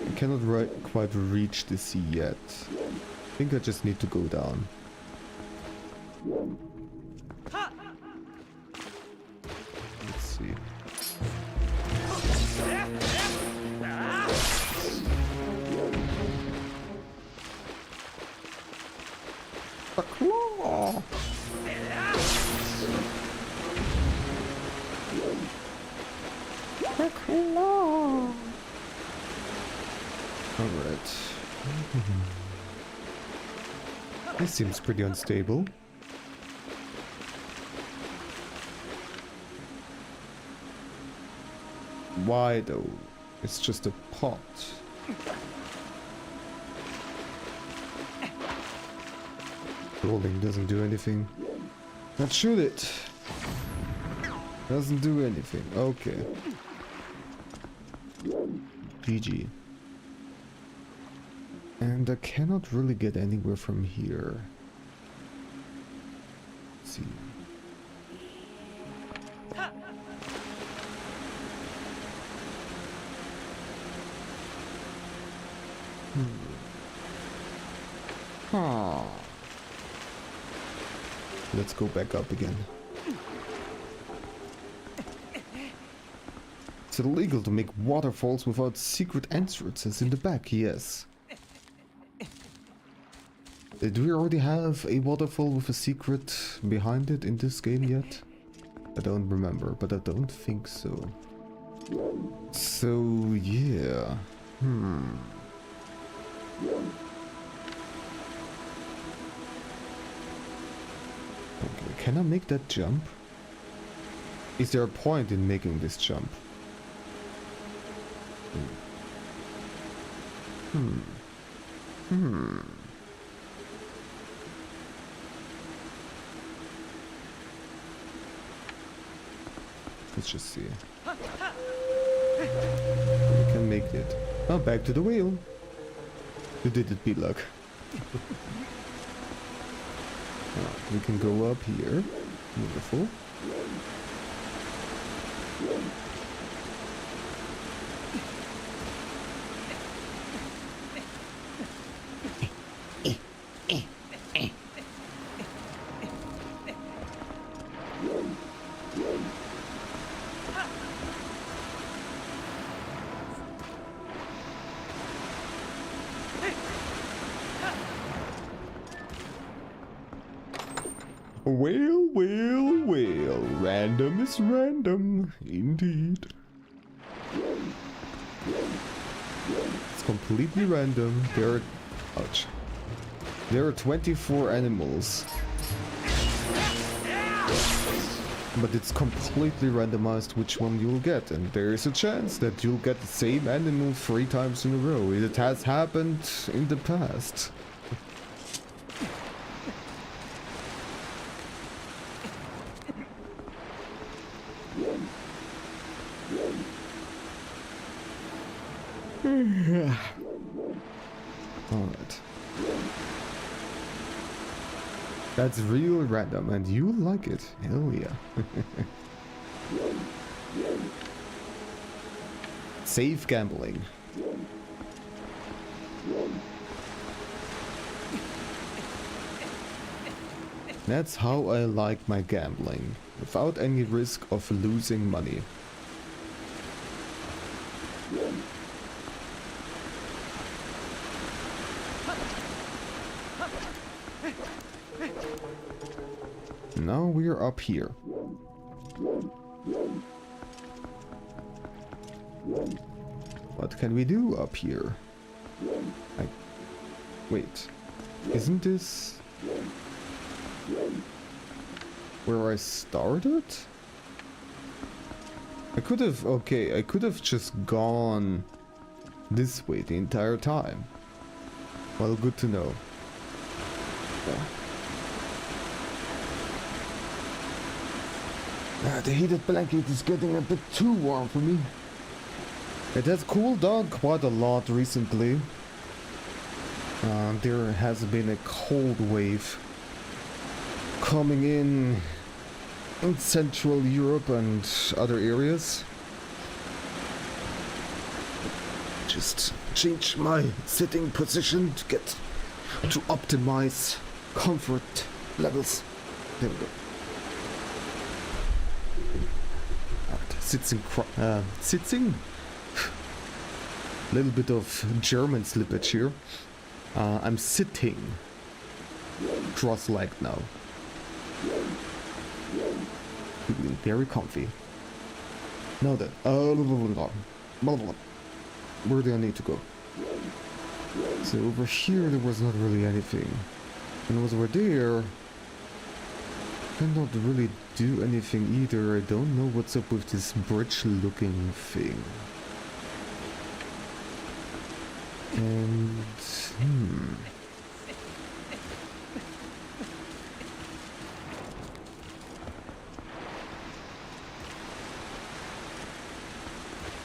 I cannot quite reach the sea yet. I think I just need to go down. Let's see. A claw! A claw! Alright. This seems pretty unstable. Why though? It's just a pot. Rolling doesn't do anything. Let's shoot it. Doesn't do anything. Okay. GG. And I cannot really get anywhere from here. Let's see. Huh. Let's go back up again. It's illegal to make waterfalls without secret entrances in the back, yes. Do we already have a waterfall with a secret behind it in this game yet? I don't remember, but I don't think so. So, yeah. Okay, can I make that jump? Is there a point in making this jump? Let's just see. We can make it. Oh, back to the wheel. You did it, P-Luck. We can go up here. Beautiful. Well, random is random, indeed. It's completely random. Ouch. There are 24 animals. But it's completely randomized which one you'll get, and there is a chance that you'll get the same animal 3 times in a row. It has happened in the past. Alright. That's real random, and you like it. Hell yeah. Safe gambling. That's how I like my gambling, without any risk of losing money. Now we're up here. What can we do up here? Wait, isn't this where I started? I could have just gone this way the entire time. Well, good to know. The heated blanket is getting a bit too warm for me. It has cooled down quite a lot recently. There has been a cold wave coming in Central Europe and other areas. just change my sitting position to optimize comfort levels. There we go. Sitzing? Little bit of German slippage here. I'm sitting cross-legged now. Feeling very comfy. Now then, where do I need to go? So over here there was not really anything. And it was over there. Cannot really do anything either. I don't know what's up with this bridge looking thing. And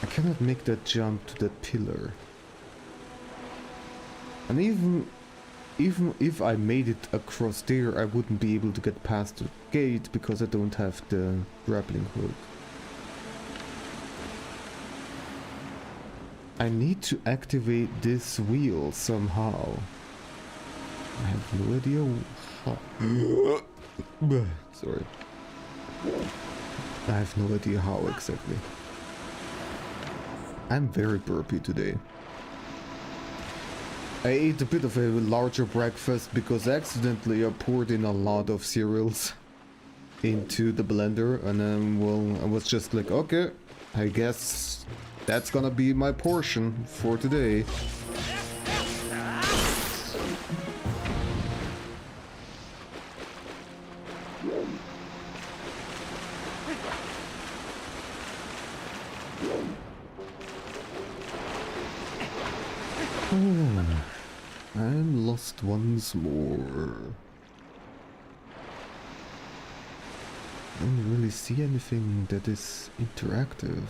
I cannot make that jump to that pillar. And even if I made it across there, I wouldn't be able to get past the gate because I don't have the grappling hook. I need to activate this wheel somehow. I have no idea how. Sorry. I have no idea how exactly. I'm very burpy today. I ate a bit of a larger breakfast because accidentally I poured in a lot of cereals into the blender, and then, well, I was just like, okay, I guess that's gonna be my portion for today. I'm lost once more. I don't really see anything that is interactive.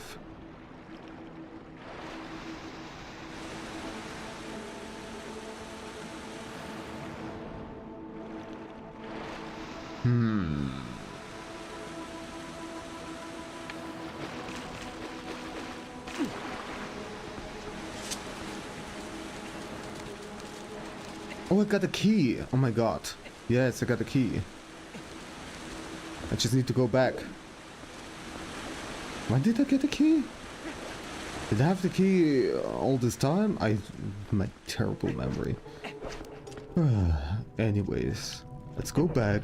Oh, I got a key! Oh my god. Yes, I got a key. I just need to go back. When did I get a key? Did I have the key all this time? My terrible memory. Anyways, let's go back.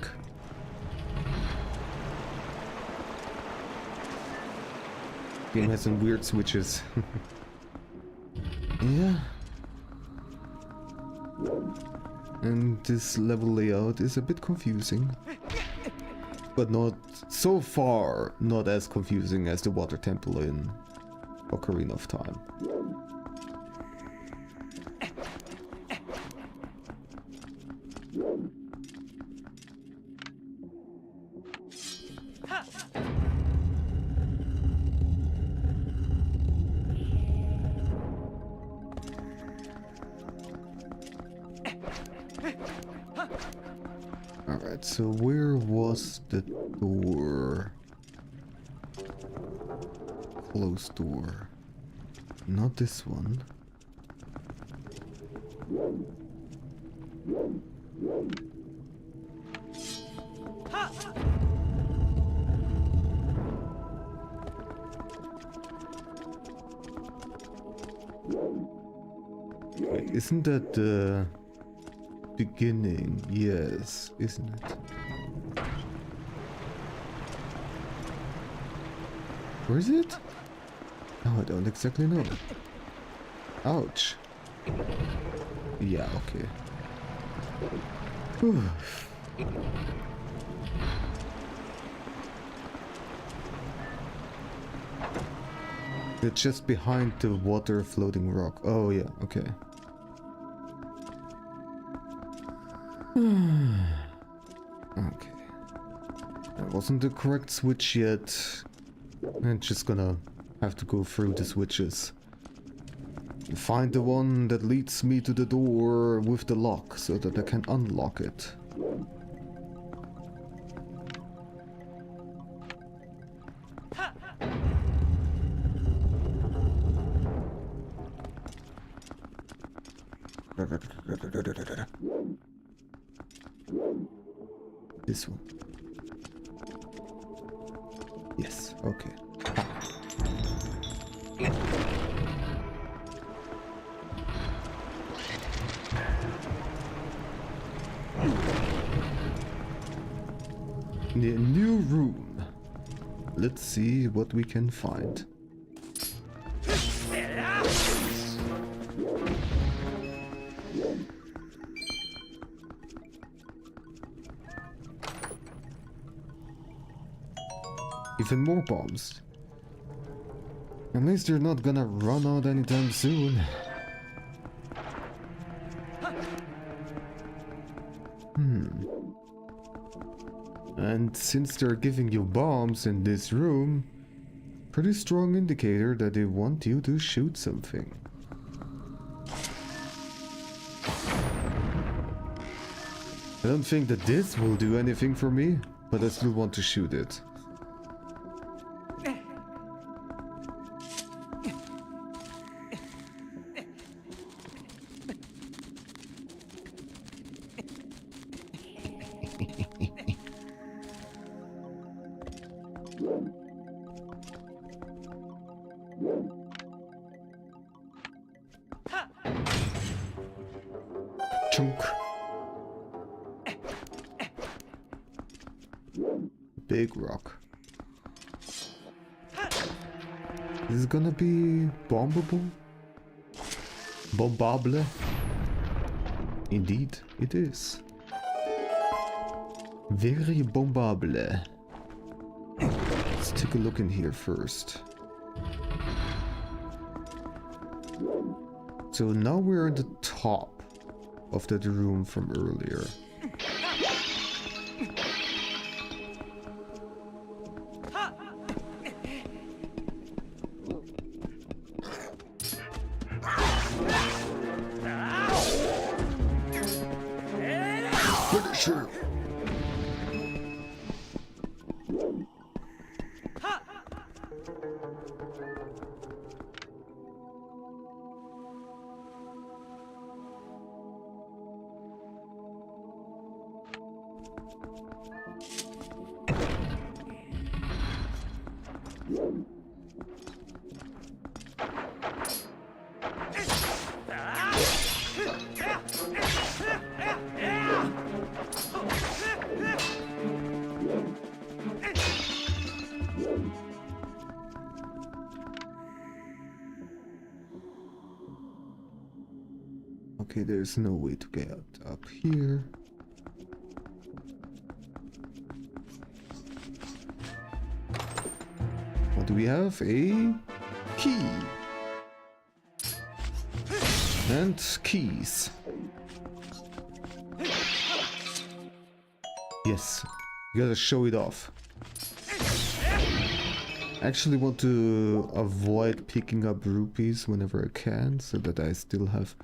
Game has some weird switches. Yeah. And this level layout is a bit confusing. But not so far, not as confusing as the water temple in Ocarina of Time. Alright, so where was the door? Closed door. Not this one. Wait, isn't that the beginning? Yes, isn't it? Where is it? Oh, I don't exactly know. Ouch. Yeah, okay. Whew. They're just behind the water floating rock. Oh yeah, okay. Okay. That wasn't the correct switch yet. I'm just gonna have to go through the switches. Find the one that leads me to the door with the lock so that I can unlock it. This one. Yes, okay. The new room. Let's see what we can find. Even more bombs. At least they're not gonna run out anytime soon. And since they're giving you bombs in this room, pretty strong indicator that they want you to shoot something. I don't think that this will do anything for me, but I still want to shoot it. Chunk. Big rock. Is it gonna be bombable? Bombable? Indeed, it is. Very bombable. Let's take a look in here first. So now we're at the top of that room from earlier. Finisher. Okay, there's no way to get up here. What do we have? A key. And keys. Yes, you gotta show it off. I actually want to avoid picking up rupees whenever I can, so that I still have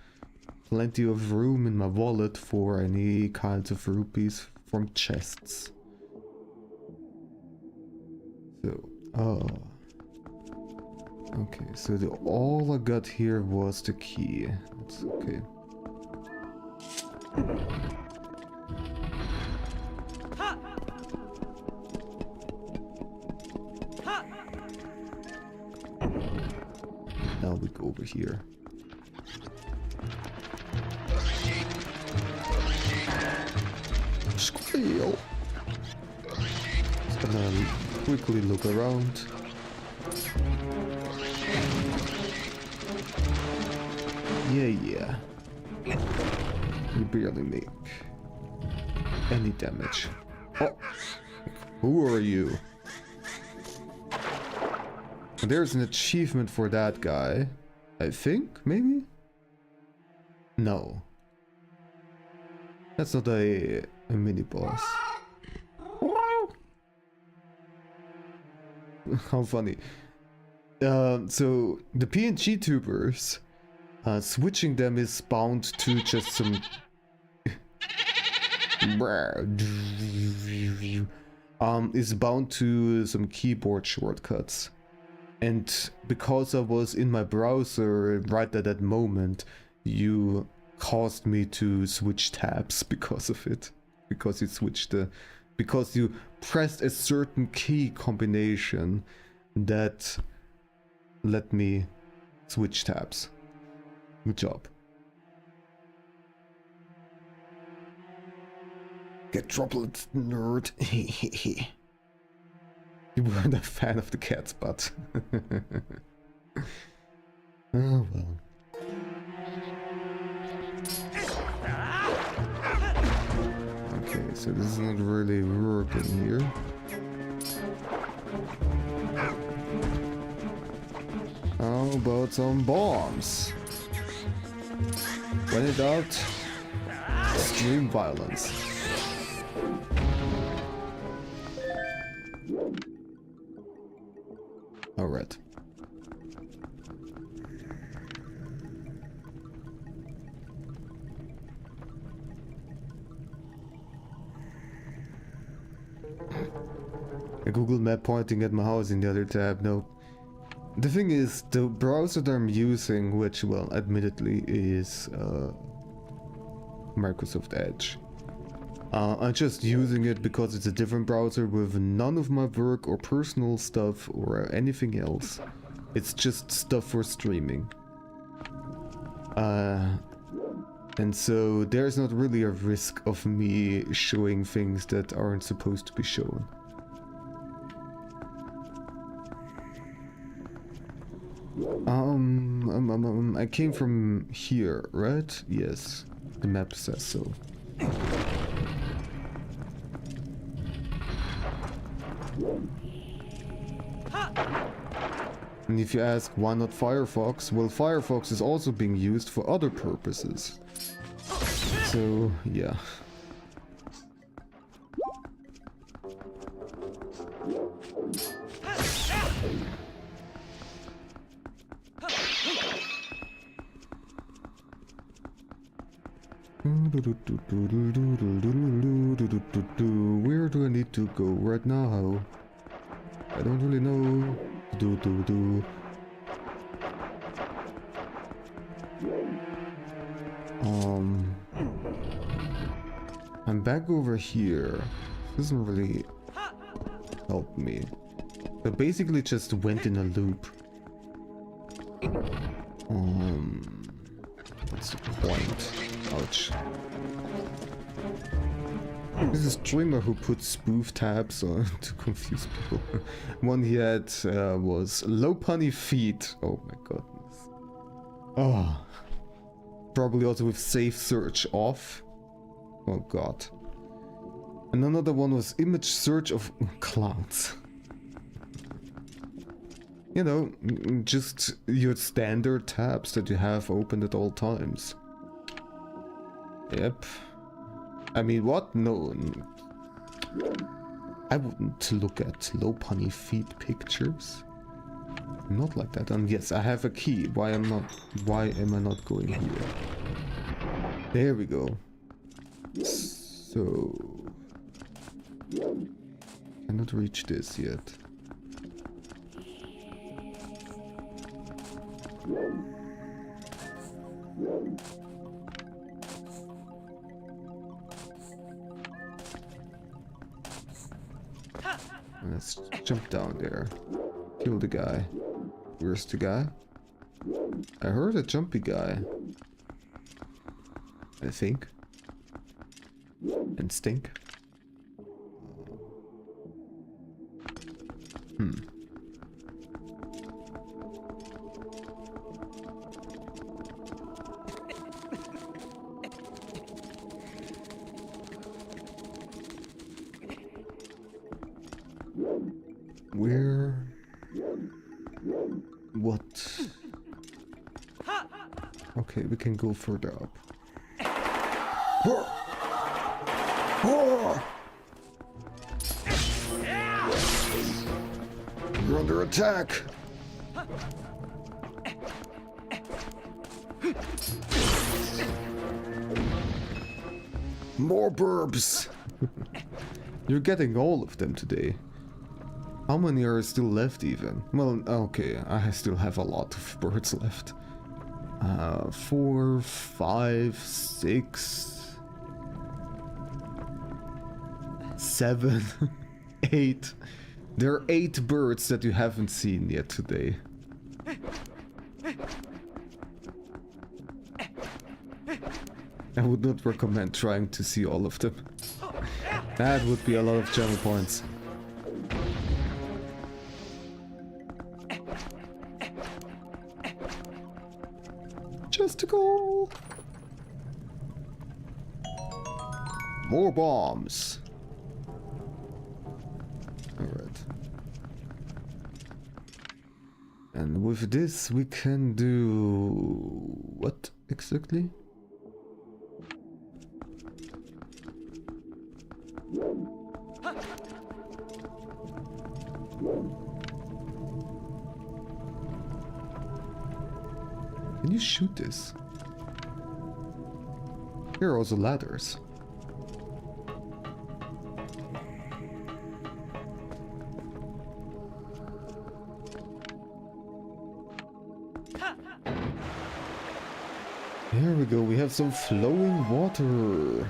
plenty of room in my wallet for any kinds of rupees from chests. So, okay, so all I got here was the key. That's okay. Now we go over here. Squeal! Just gonna quickly look around. Yeah. You barely make any damage. Oh! Who are you? There's an achievement for that guy. I think, maybe? No. That's not a mini-boss. How funny. So, the PNG tubers, switching them is bound to just some... is bound to some keyboard shortcuts. And because I was in my browser right at that moment, you caused me to switch tabs because of it. Because you pressed a certain key combination that let me switch tabs. Good job. Get droplets, nerd. You weren't a fan of the cat's butt. Oh well. Okay, so this is not really working here. How about some bombs? When in doubt, extreme violence. Alright. A Google map pointing at my house in the other tab. No. The thing is, the browser that I'm using, which, well, admittedly is Microsoft Edge. I'm just using it because it's a different browser with none of my work or personal stuff or anything else. It's just stuff for streaming. And so there's not really a risk of me showing things that aren't supposed to be shown. I came from here, right? Yes, the map says so. And if you ask why not Firefox, well, Firefox is also being used for other purposes. So, yeah. Where do I need to go right now? I don't really know. I'm back over here. Doesn't really help me. I basically just went in a loop. What's the point? Ouch. This is a streamer who put spoof tabs on to confuse people. One he had was low punny feet. Oh my goodness. Oh. Probably also with safe search off. Oh god. And another one was image search of clowns. You know, just your standard tabs that you have open at all times. Yep. I mean, what? No. I wouldn't look at low punny feet pictures. Not like that. And yes, I have a key. Why am I not going here? There we go. So cannot reach this yet. Let's jump down there. Kill the guy. Where's the guy? I heard a jumpy guy. I think. And stink. Where? What? Okay, we can go further up. You're under attack! More burbs! You're getting all of them today. How many are still left even? Well, okay, I still have a lot of birds left. 4, 5, 6, 7, 8. There are 8 birds that you haven't seen yet today. I would not recommend trying to see all of them. That would be a lot of channel points. Just a goal. More bombs. Alright. And with this we can do... what exactly? Can you shoot this? Here are also ladders. Here we go, we have some flowing water.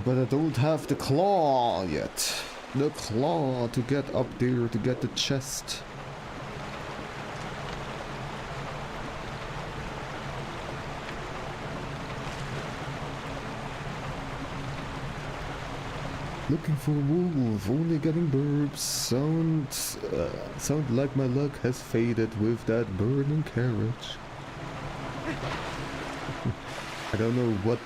But I don't have the claw yet. The claw to get up there to get the chest. Looking for a wolf, only getting burps. Sound like my luck has faded with that burning carriage. I don't know what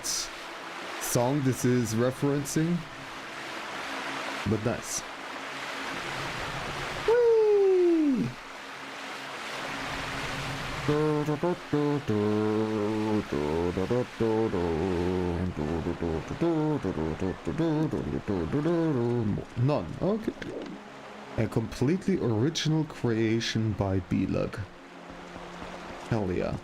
song this is referencing, but nice. Whee! None. Okay. A completely original creation by B-Lug. Hell yeah.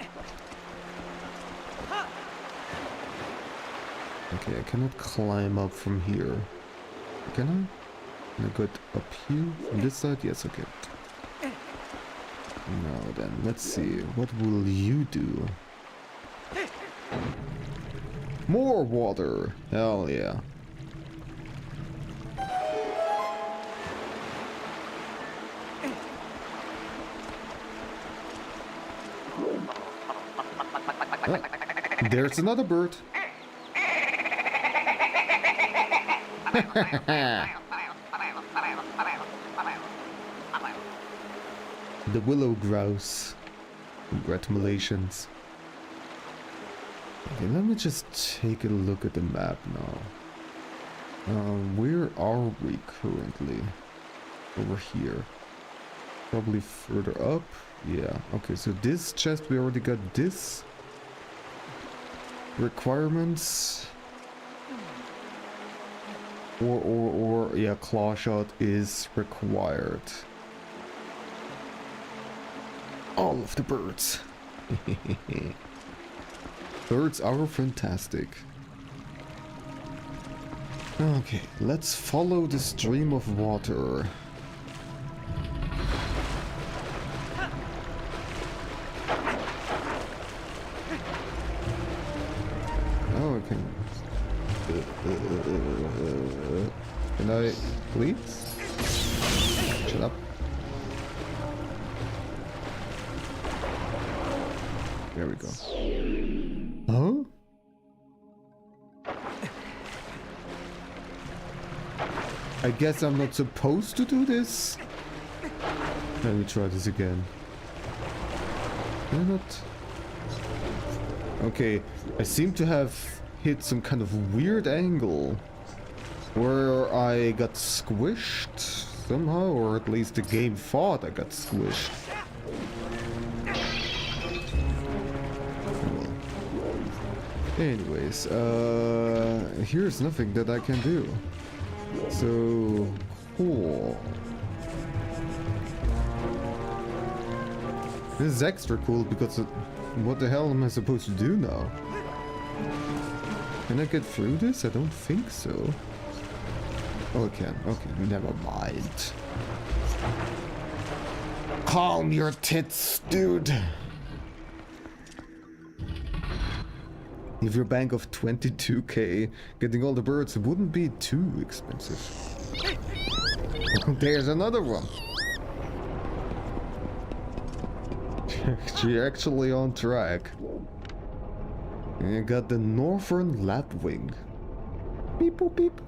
Okay, I cannot climb up from here. Can I? Can I get up here? On this side? Yes, okay. Now then, let's see. What will you do? More water! Hell yeah. Ah, there's another bird. The willow grouse. Congratulations. Okay, let me just take a look at the map now. Where are we currently? Over here. Probably further up. Yeah, okay, so this chest, we already got this. Requirements. Or yeah, claw shot is required. All of the birds. Birds are fantastic. Okay, let's follow the stream of water. Oh, I can... Can I please? Shut up. There we go. Huh? I guess I'm not supposed to do this? Let me try this again. Can I not? Okay, I seem to have hit some kind of weird angle where I got squished somehow, or at least the game thought I got squished. Anyways, here's nothing that I can do. So, cool. This is extra cool because what the hell am I supposed to do now? Can I get through this? I don't think so. Oh, it can. Okay, never mind. Calm your tits, dude. If your bank of 22k, getting all the birds wouldn't be too expensive. There's another one. You're actually on track. And you got the northern lapwing. Beep boop beep.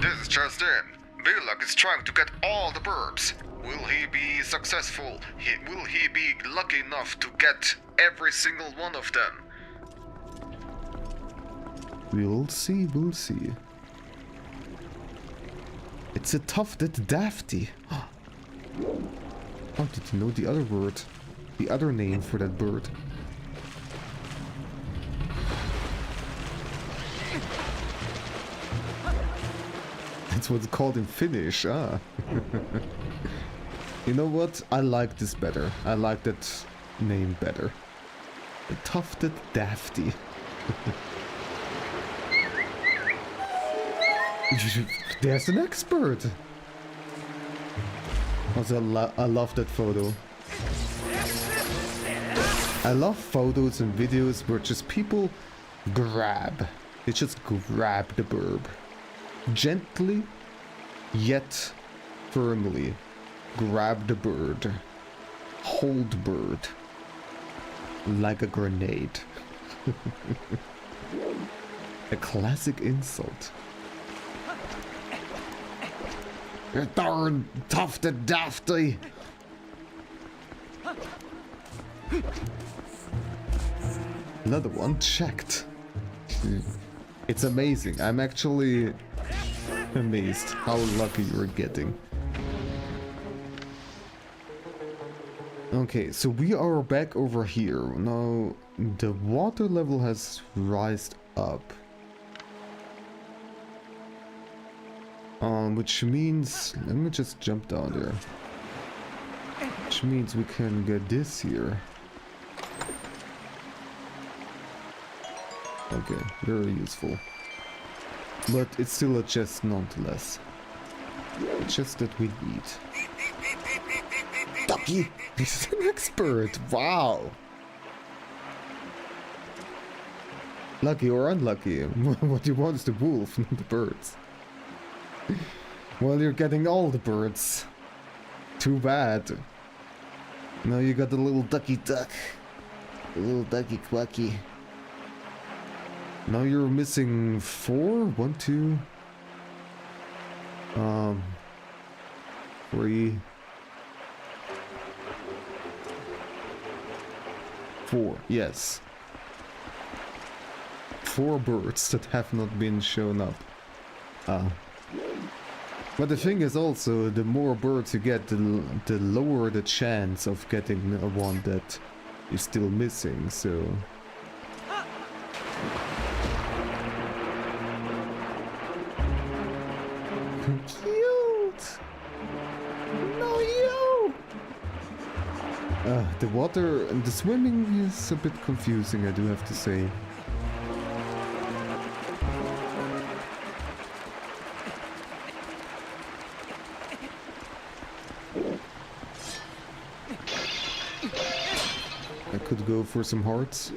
This is just in. Vilak is trying to get all the birds. Will he be successful? Will he be lucky enough to get every single one of them? We'll see, we'll see. It's a tufted dafty. How did you know the other word? The other name for that bird? That's what it's called in Finnish, ah. You know what? I like this better. I like that name better. The tufted dafty. There's an expert! Also, I love that photo. I love photos and videos where just people grab. They just grab the burb. Gently, yet firmly. Grab the bird. Hold bird. Like a grenade. A classic insult. You darn tufted dafty! Another one checked. It's amazing. I'm actually amazed how lucky you're getting. Okay, so we are back over here. Now, the water level has rised up. Which means, let me just jump down there. Which means we can get this here. Okay, very useful. But it's still a chest nonetheless. A chest that we need. Ducky! This is an expert! Wow! Lucky or unlucky? What you want is the wolf, not the birds. Well, you're getting all the birds. Too bad. Now you got the little ducky duck. The little ducky quacky. Now you're missing 4? 1, 2... 3... 4, yes. 4 birds that have not been shown up. But the thing is also, the more birds you get, the lower the chance of getting one that is still missing, so... Cute! No, you! The water and the swimming is a bit confusing, I do have to say. I could go for some hearts.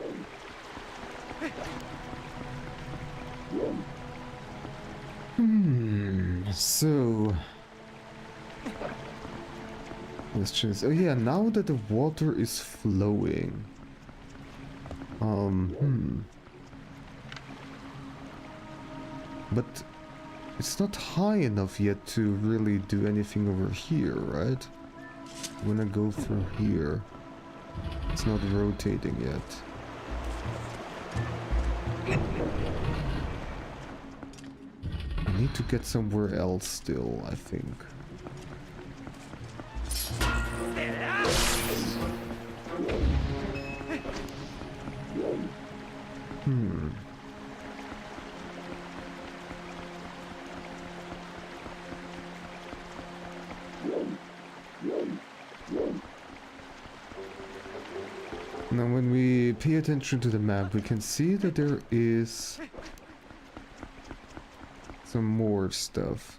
So... let's just... oh yeah, now that the water is flowing... but... it's not high enough yet to really do anything over here, right? I'm gonna go for here. It's not rotating yet. I need to get somewhere else still, I think. Now when we pay attention to the map, we can see that there is some more stuff.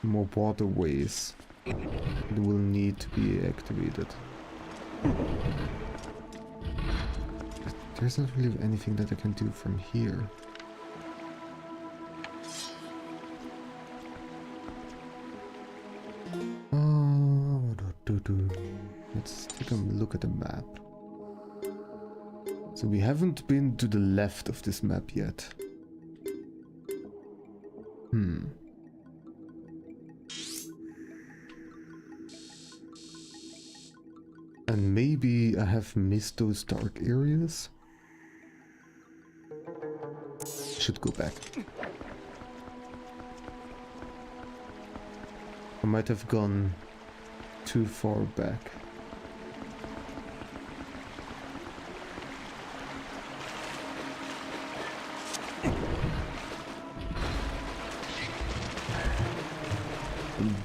More waterways that will need to be activated. But there's not really anything that I can do from here. Let's take a look at the map. So we haven't been to the left of this map yet. And maybe I have missed those dark areas. Should go back. I might have gone too far back.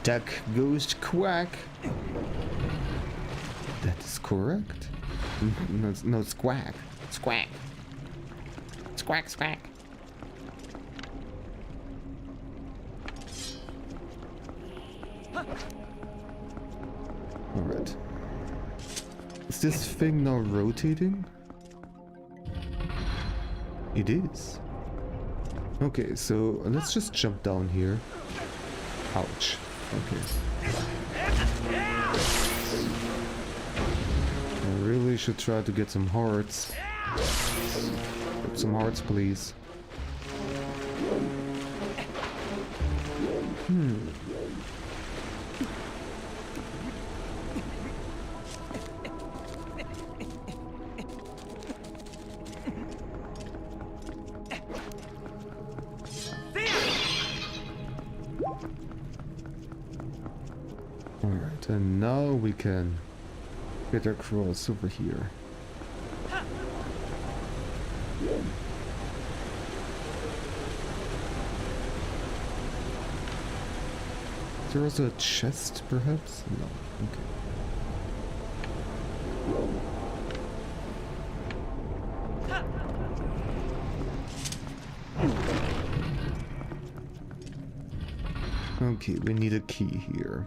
Duck goes quack. That is correct. No, it's quack. Squawk. Squawk, squawk. Alright. Is this thing now rotating? It is. Okay, so let's just jump down here. Ouch. Okay. I really should try to get some hearts. Get some hearts, please. Alright, and now we can get across over here. Is there also a chest, perhaps? No. Okay. Okay, we need a key here.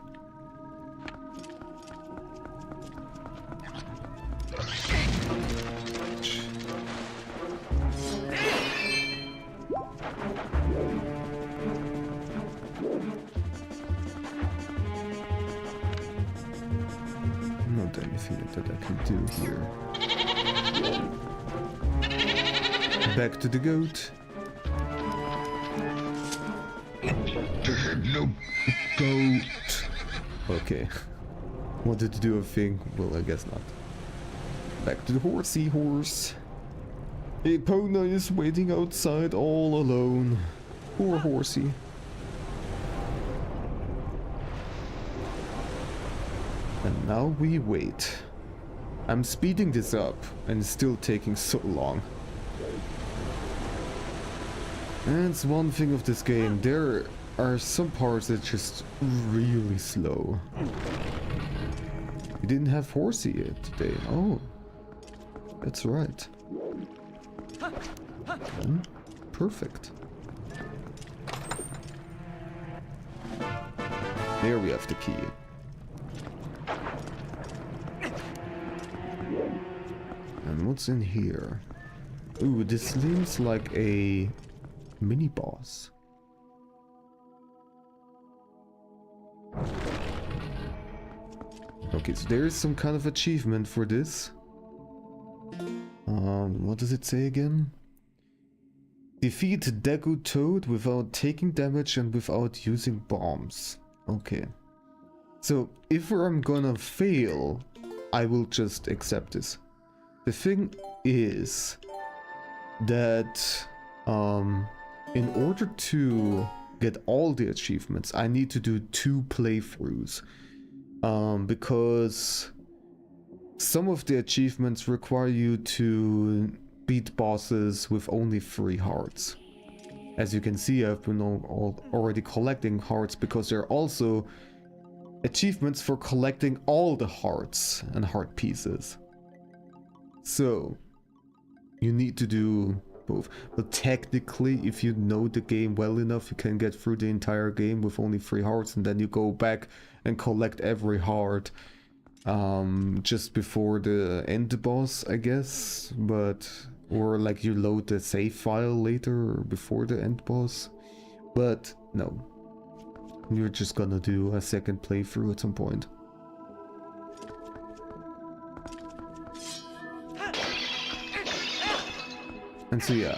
Not anything that I can do here. Back to the goat. No, goat. Okay. Wanted to do a thing? Well, I guess not. Back to the horsey horse. Epona is waiting outside all alone. Poor horsey. And now we wait. I'm speeding this up and it's still taking so long. And it's one thing of this game, there are some parts that are just really slow. We didn't have horsey yet today. Oh, that's right. Perfect. There we have the key. And what's in here? Ooh, this seems like a mini boss. Okay, so there is some kind of achievement for this. What does it say again? Defeat Dagu Toad without taking damage and without using bombs. Okay. So, if I'm gonna fail, I will just accept this. The thing is that in order to get all the achievements, I need to do 2 playthroughs. Because some of the achievements require you to beat bosses with only 3 hearts. As you can see, I've been already collecting hearts because there are also achievements for collecting all the hearts and heart pieces. So, You need to do both. But technically, if you know the game well enough, you can get through the entire game with only 3 hearts, and then you go back and collect every heart just before the end boss, I guess. But or like you load the save file later or before the end boss. But no, you're just gonna do a second playthrough at some point. And so yeah,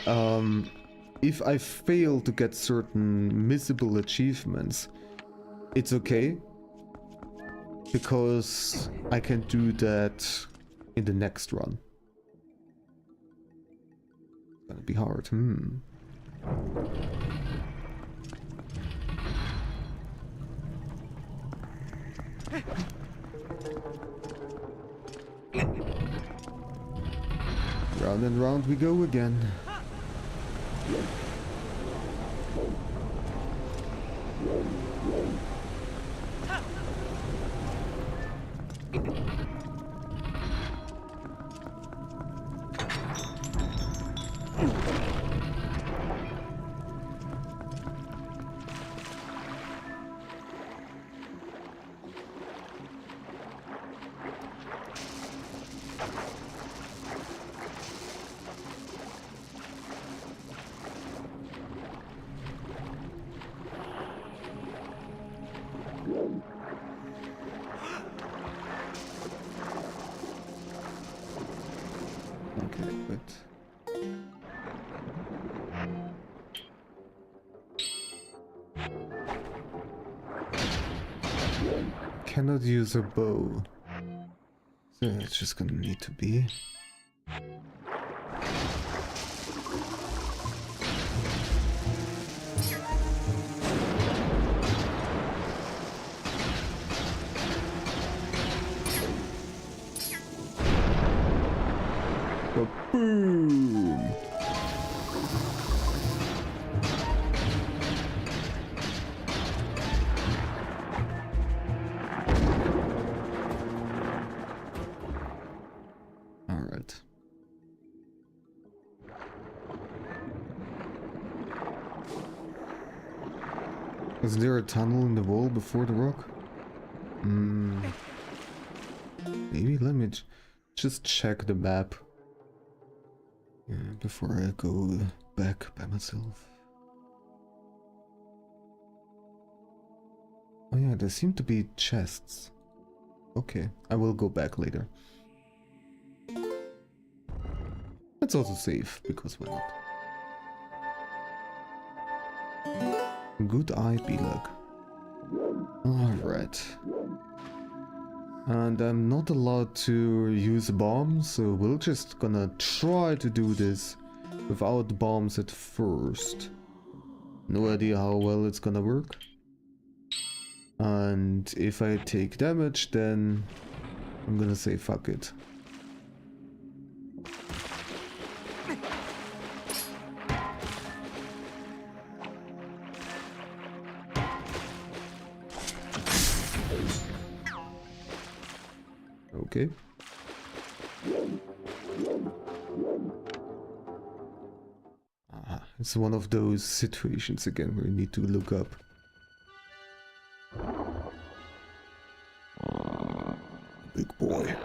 if I fail to get certain missable achievements, it's okay, because I can do that in the next run. It's gonna be hard. Round and round we go again. Okay, but cannot use a bow, so it's just gonna need to be. Boom! All right. Is there a tunnel in the wall before the rock? Maybe let me just check the map. Yeah, before I go back by myself. Oh yeah, there seem to be chests. Okay, I will go back later. It's also safe, because why not? Good eye, be luck. Alright. And I'm not allowed to use bombs, so we're just gonna try to do this without bombs at first. No idea how well it's gonna work. And if I take damage, then I'm gonna say fuck it. Okay. It's one of those situations again where you need to look up. Big boy.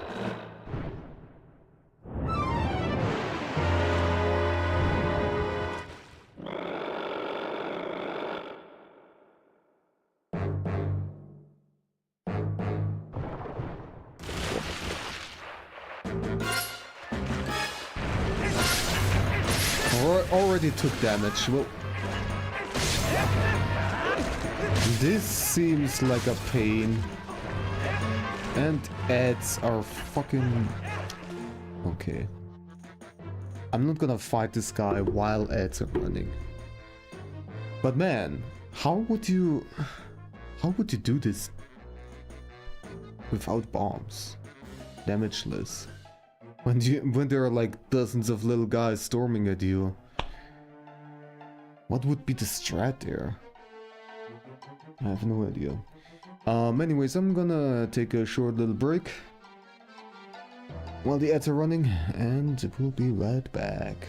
Already took damage. Well, this seems like a pain. And ads are fucking... Okay. I'm not gonna fight this guy while ads are running. But man, how would you do this without bombs? Damageless. When there are like dozens of little guys storming at you. What would be the strat there? I have no idea. Anyways, I'm gonna take a short little break. while the ads are running, and we'll be right back.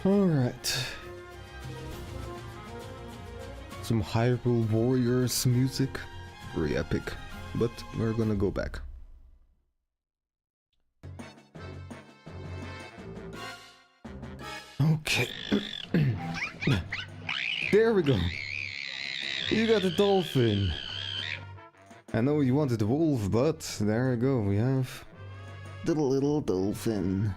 Alright. Some Hyrule Warriors music. Very epic. But we're gonna go back. Okay. There we go. You got the dolphin. I know you wanted the wolf, but there we go. We have the little dolphin.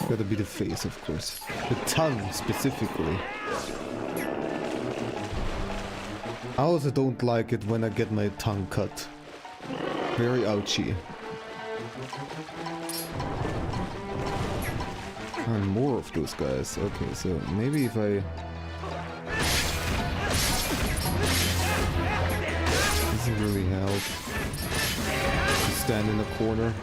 Gotta be the face, of course. The tongue, specifically. I also don't like it when I get my tongue cut. Very ouchy. And more of those guys. Okay, so maybe if I... Doesn't really help. Just stand in a corner.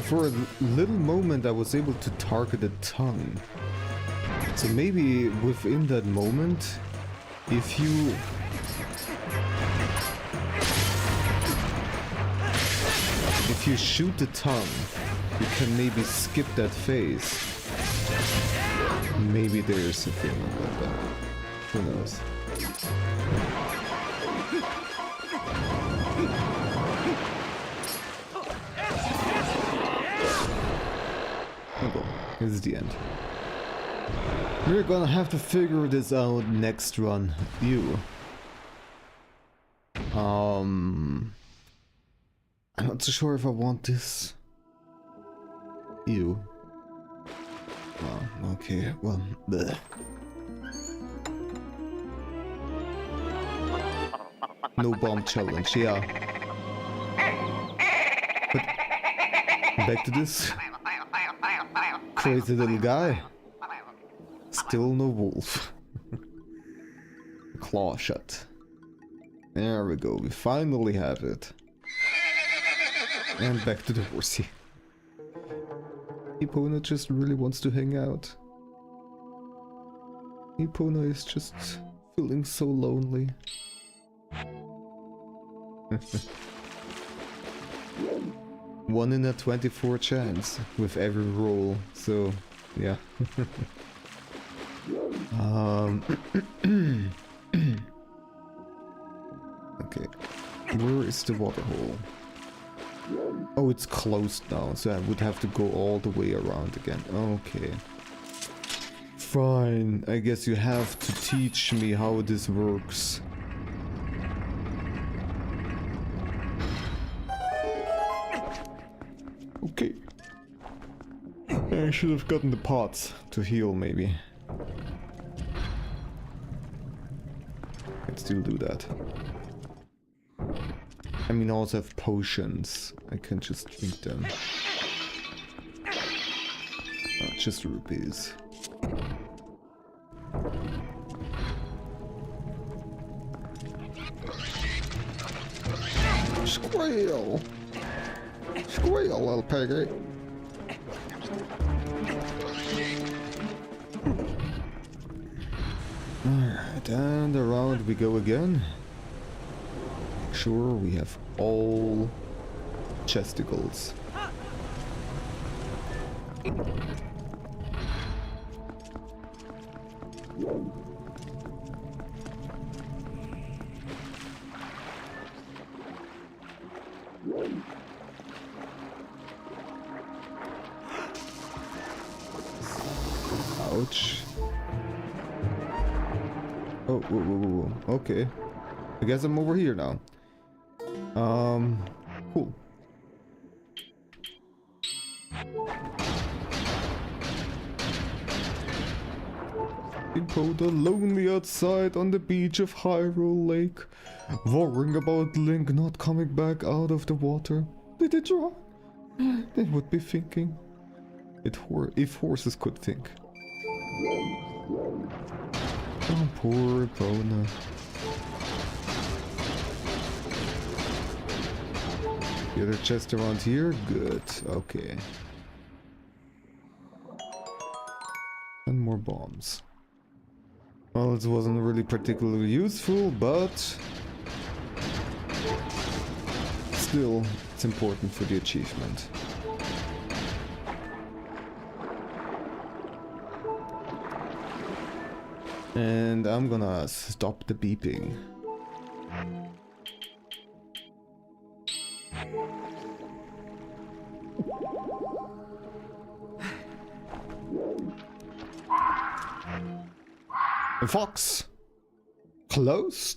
For a little moment I was able to target the tongue. So maybe within that moment, if you shoot the tongue, you can maybe skip that phase. Maybe there's a thing like that. Who knows? This is the end. We're gonna have to figure this out next run. You. I'm not so sure if I want this. You. Oh, okay, well, bleh. No bomb challenge, yeah. But back to this crazy little guy. Still no wolf. Claw shot. There we go, we finally have it. And back to the horsey. Epona just really wants to hang out. Epona is just feeling so lonely. One in a 24 chance with every roll, so yeah. Okay, where is the water hole? Oh, it's closed now, so I would have to go all the way around again. Okay. Fine, I guess you have to teach me how this works. Okay. I should have gotten the pots to heal, maybe. I'd still do that. I mean, I also have potions. I can just drink them. Oh, just rupees. Squeal! Squeal, little piggy! Alright, and around we go again. Sure, we have all chesticles. Ouch. Oh, whoa, whoa, whoa, whoa. Okay. I guess I'm over here now. Cool. Epona lonely outside on the beach of Hyrule Lake, worrying about Link not coming back out of the water. Did it drown? They would be thinking. If horses could think. Oh, poor Epona. The other chest around here? Good. Okay. And more bombs. Well, it wasn't really particularly useful, but still, it's important for the achievement. And I'm gonna stop the beeping. A fox! Close?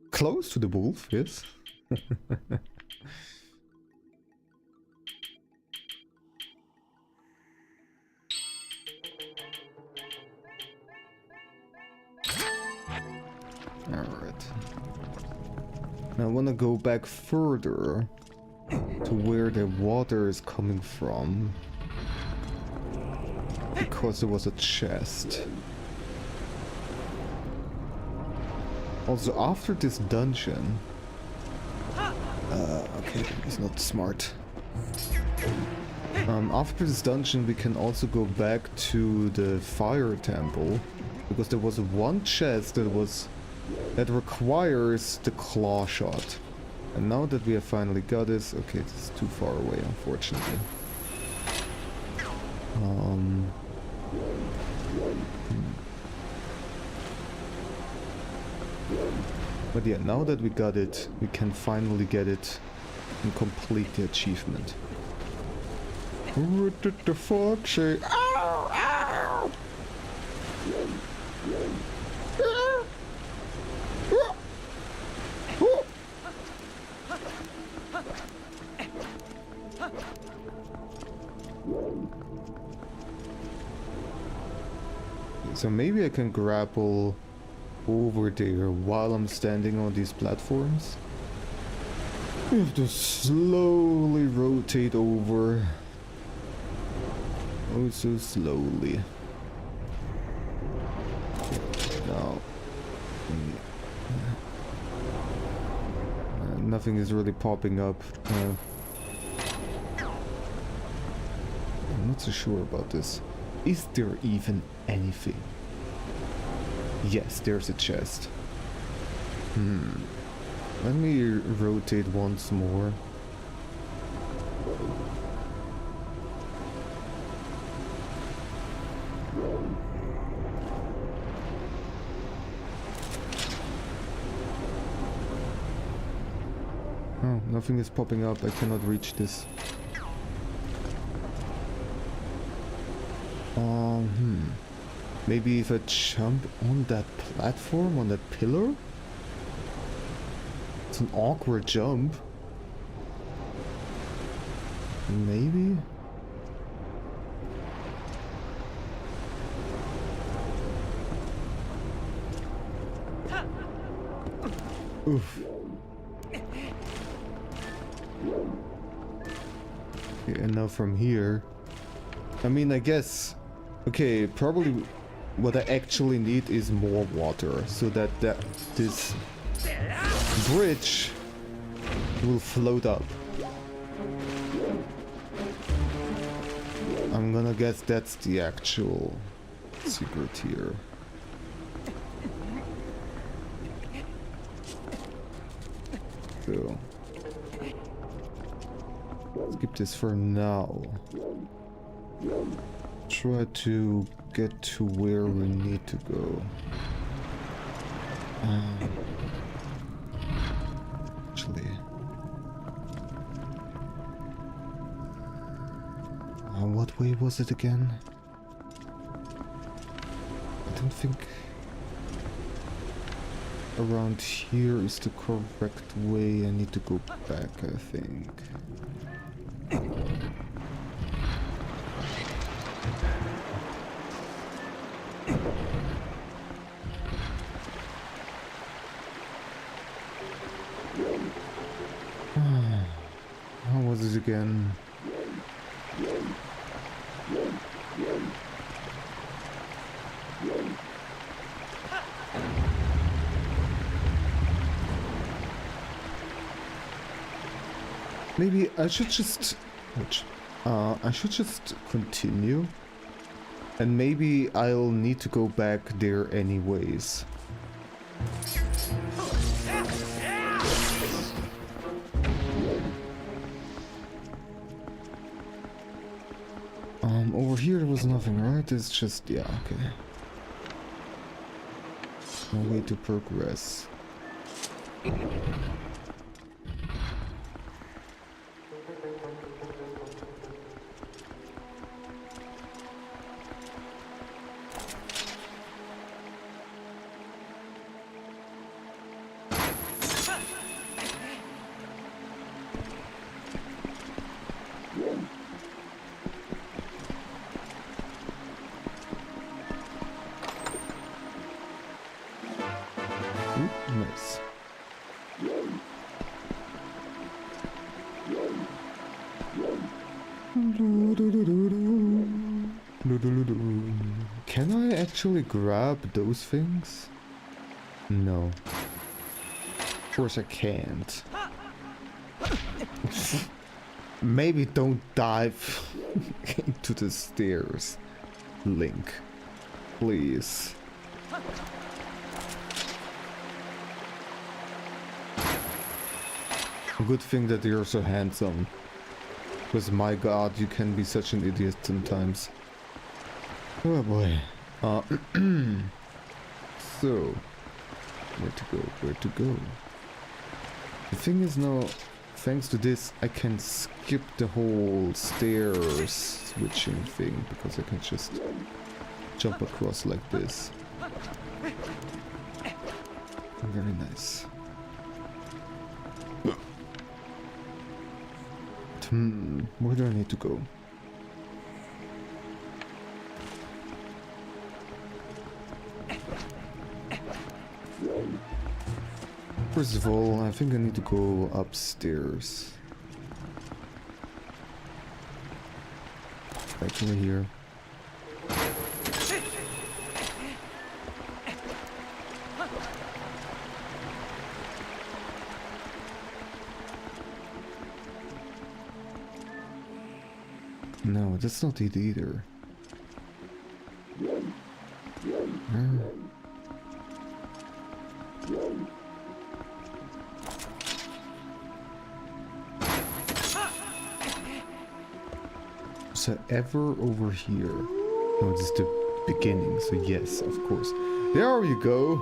Close to the wolf, yes. Alright. Now I want to go back further to where the water is coming from. Because there was a chest. Also, after this dungeon... okay, it's not smart. After this dungeon we can also go back to the fire temple. Because there was one chest that requires the claw shot. And now that we have finally got this... Okay, it's too far away, unfortunately. But yeah, now that we got it, we can finally get it and complete the achievement. What did the fox say? Ow! Ow! So maybe I can grapple over there while I'm standing on these platforms. I have to slowly rotate over. Oh, so slowly. Now, nothing is really popping up. I'm not so sure about this. Is there even anything? Yes, there's a chest. Let me rotate once more. Oh, nothing is popping up. I cannot reach this. Maybe if I jump on that platform, on that pillar? It's an awkward jump. Maybe? Oof. Okay, and now from here. I mean, I guess... Okay, probably what I actually need is more water, so that this bridge will float up. I'm gonna guess that's the actual secret here. So, skip this for now. Try to get to where we need to go. Actually, what way was it again? I don't think around here is the correct way. I need to go back, I think. How was it again? Maybe I should just... I should just continue. And maybe I'll need to go back there anyways. Over here there was nothing, right? It's just... yeah, okay. No way to progress. Nice. Can I actually grab those things? No. Of course I can't. Maybe don't dive into the stairs, Link. Please. Good thing that you're so handsome. Because my god, you can be such an idiot sometimes. Oh boy. So, where to go? Where to go? The thing is now, thanks to this, I can skip the whole stairs switching thing because I can just jump across like this. Very nice. Where do I need to go? First of all, I think I need to go upstairs. Back over here. No, that's not it either. So ever over here? No, this is the beginning, so yes, of course. There you go!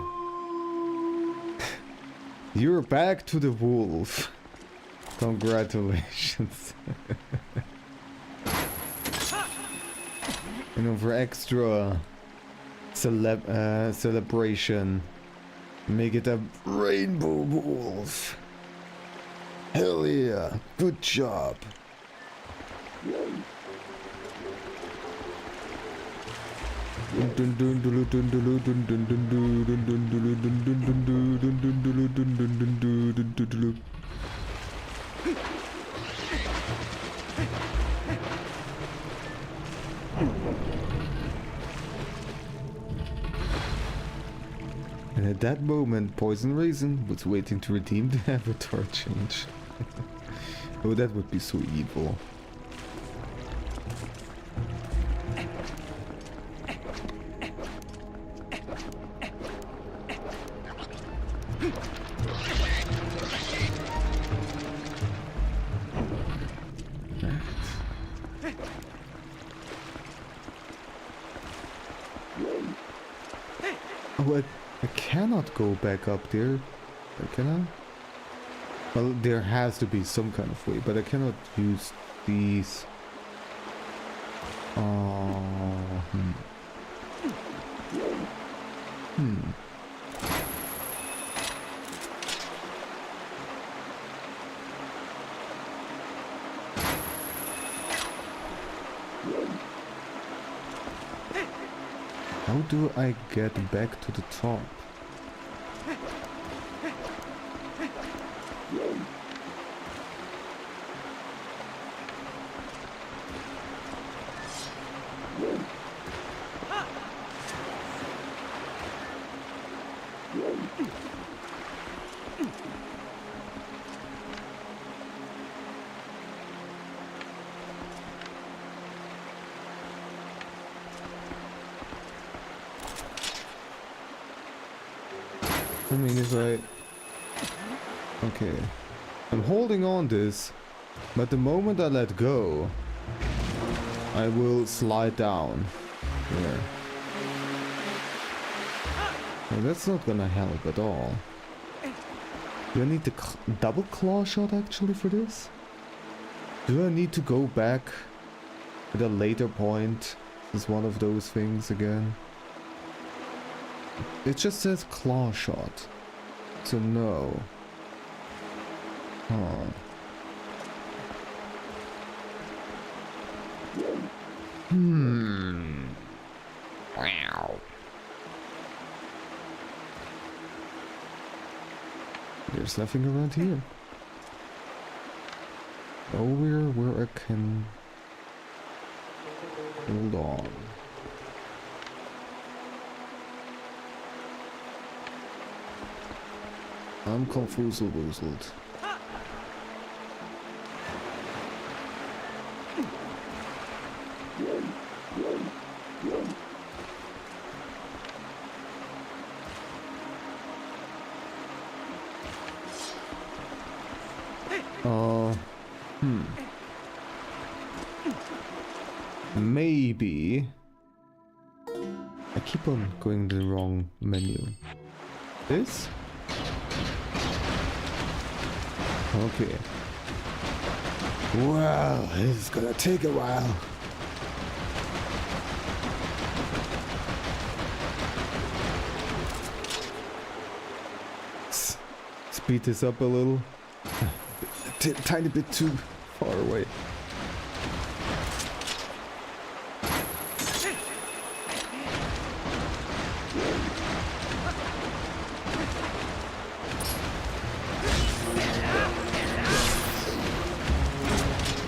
You're back to the wolf. Congratulations. You know, for extra celebration, make it a rainbow wolf. Hell yeah, good job. And at that moment, Poison Raisin was waiting to redeem the avatar change. Oh, that would be so evil. Oh, I cannot go back up there. Or can I? Well, there has to be some kind of way, but I cannot use these. How do I get back to the top? I mean, if I... Okay. I'm holding on this, but the moment I let go, I will slide down. There. Well, that's not gonna help at all. Do I need the double claw shot actually for this? Do I need to go back at a later point? Is one of those things again? It just says claw shot. So no. Huh. Wow. There's nothing around here. Nowhere where I can hold on. I'm confused. Maybe I keep on going to the wrong menu. This? Okay. Wow, this is gonna take a while. Speed this up a little. Tiny bit too far away.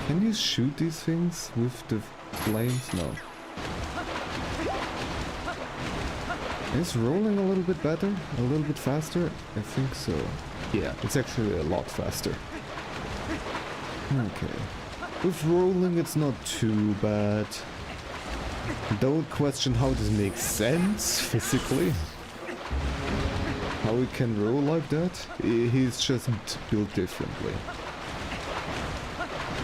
Can you shoot these things with the flames? No. Is rolling a little bit better? A little bit faster? I think so. Yeah, it's actually a lot faster. Okay. With rolling it's not too bad. Don't question how this makes sense physically. How he can roll like that? He's just built differently.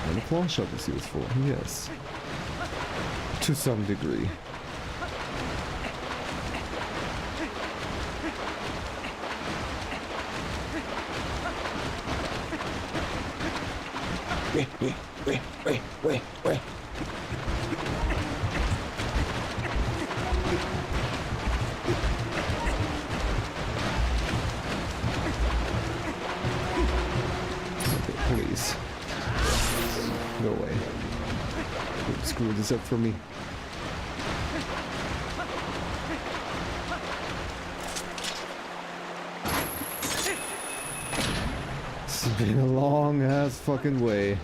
And a claw shot is useful, yes. To some degree. Wait. Please. Go away. Don't screw this up for me. It's been a long ass fucking way.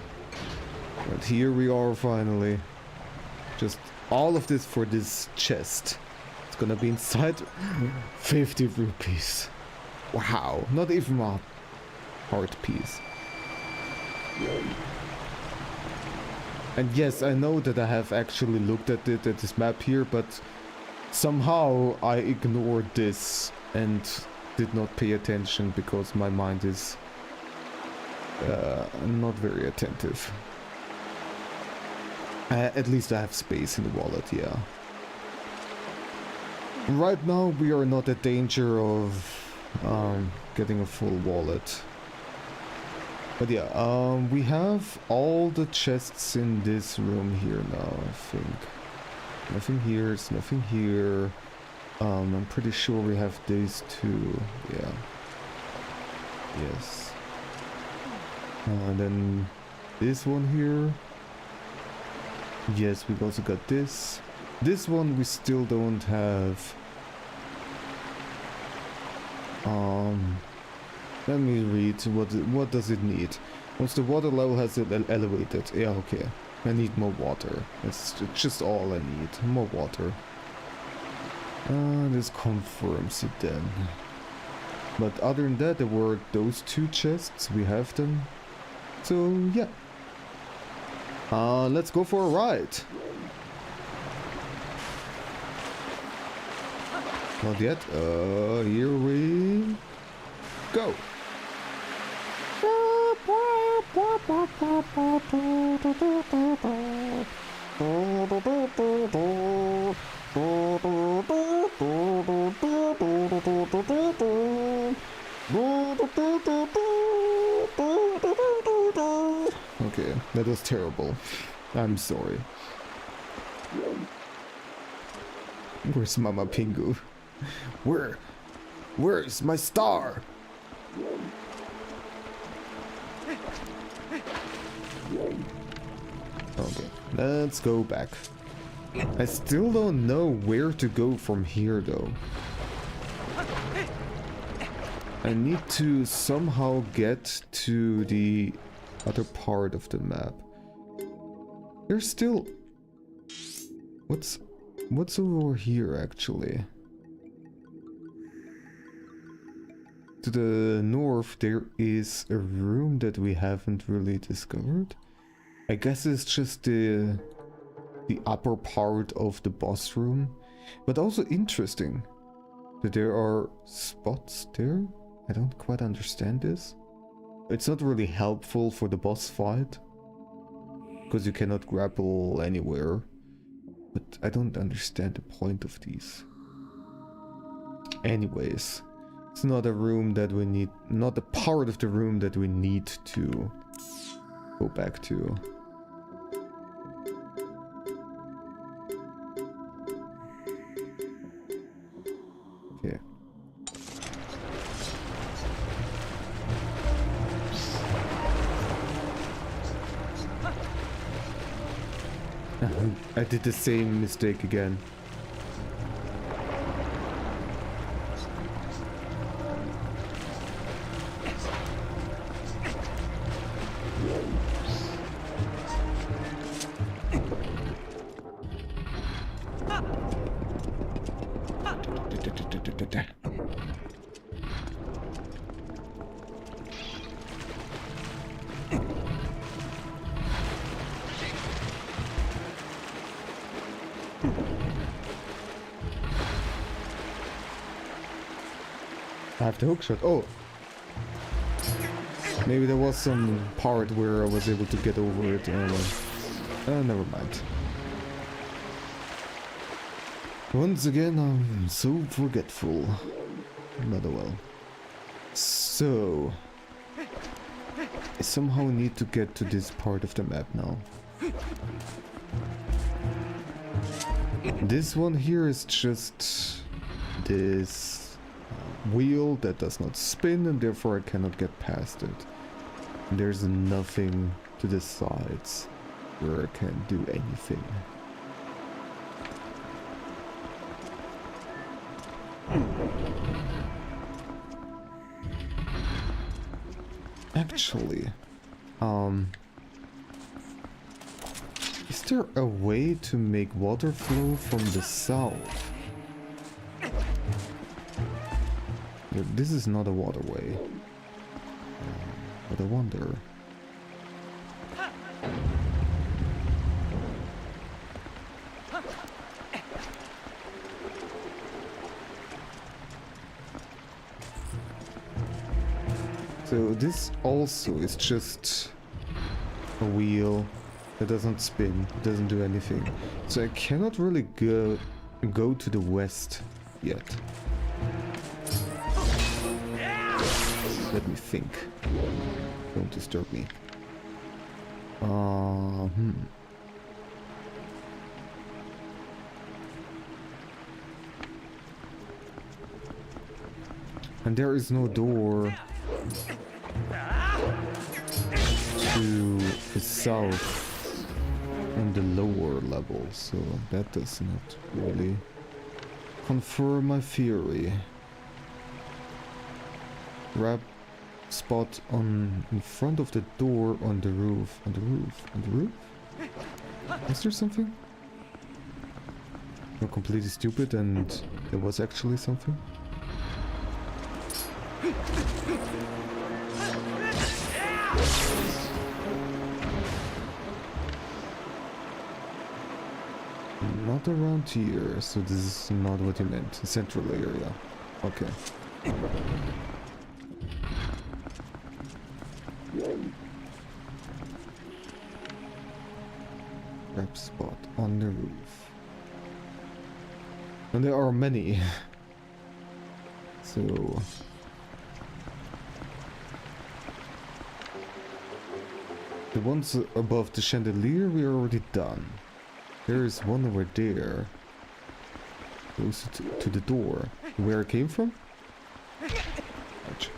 But here we are finally. Just all of this for this chest. It's gonna be inside 50 rupees. Wow, not even a heart piece. And yes, I know that I have actually looked at it at this map here, but somehow I ignored this and did not pay attention because my mind is not very attentive. At least I have space in the wallet, yeah. Right now we are not at danger of getting a full wallet. But yeah, we have all the chests in this room here now, I think. Nothing here, it's nothing here. I'm pretty sure we have these two, yeah. Yes. And then this one here. Yes, we've also got this. This one we still don't have. Let me read. What does it need? Once the water level has it elevated. Yeah, okay. I need more water. It's just all I need. More water. This confirms it then. But other than that, there were those two chests. We have them. So yeah. Let's go for a ride. Not yet. Here we go. Okay, that was terrible. I'm sorry. Where's Mama Pingu? Where's my star? Okay, let's go back. I still don't know where to go from here though. I need to somehow get to the other part of the map. There's still... What's over here actually? To the north there is a room that we haven't really discovered. I guess it's just the upper part of the boss room. But also interesting that there are spots there. I don't quite understand this. It's not really helpful for the boss fight, because you cannot grapple anywhere. But I don't understand the point of these. Anyways, it's not a room that we need, not a part of the room that we need to go back to. Okay. I did the same mistake again. I have the hook shot. Oh! Maybe there was some part where I was able to get over it. Never mind. Once again, I'm so forgetful. But oh well. So... I somehow need to get to this part of the map now. This one here is just this wheel that does not spin, and therefore I cannot get past it. There's nothing to the sides where I can do anything. Actually, is there a way to make water flow from the south? This is not a waterway, but I wonder. So this also is just a wheel that doesn't spin, doesn't do anything. So I cannot really go to the west yet. Let me think. Don't disturb me. And there is no door to the south on the lower level, so that does not really confirm my theory. Grab spot in front of the door on the roof. On the roof? Is there something? I'm completely stupid and there was actually something? Not around here, so this is not what you meant. Central area. Okay. Grab spot on the roof. And there are many. So... the ones above the chandelier we are already done. There is one over there. Close to the door. Where it came from? Ouch.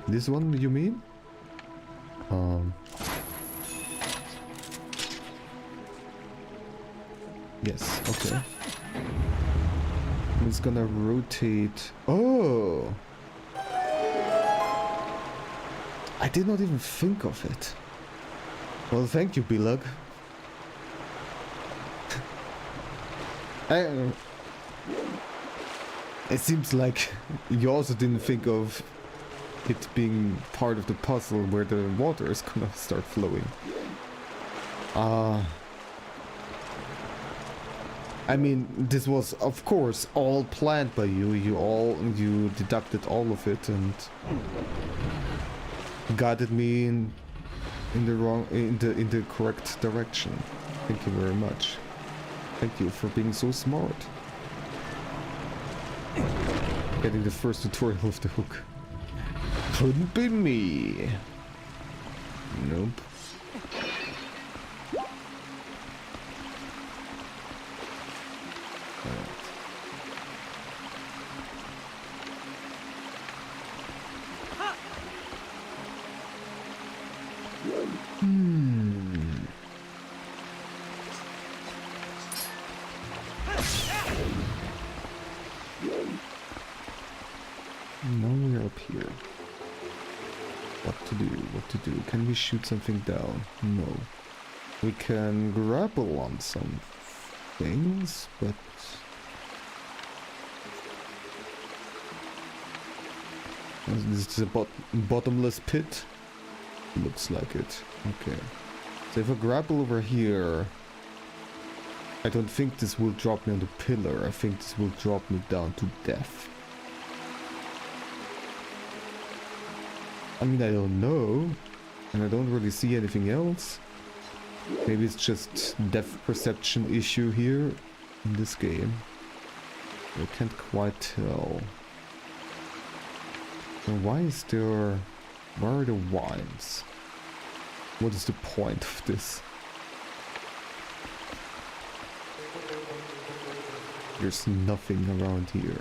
This one, you mean? Yes, okay. It's gonna rotate. Oh! I did not even think of it. Well, thank you, Bilug. It seems like you also didn't think of it being part of the puzzle where the water is gonna start flowing. I mean, this was, of course, all planned by you. You deducted all of it and guided me in the correct direction. Thank you very much. Thank you for being so smart. Getting the first tutorial of the hook. Couldn't be me. Nope. Now we're up here. What to do? Can we shoot something down? No. We can grapple on some things, but... This is a bottomless pit? Looks like it. Okay. Is So if I grapple over here, I don't think this will drop me on the pillar. I think this will drop me down to death. I mean, I don't know. And I don't really see anything else. Maybe it's just depth perception issue here in this game. I can't quite tell. So why is there... Where are the wines? What is the point of this? There's nothing around here.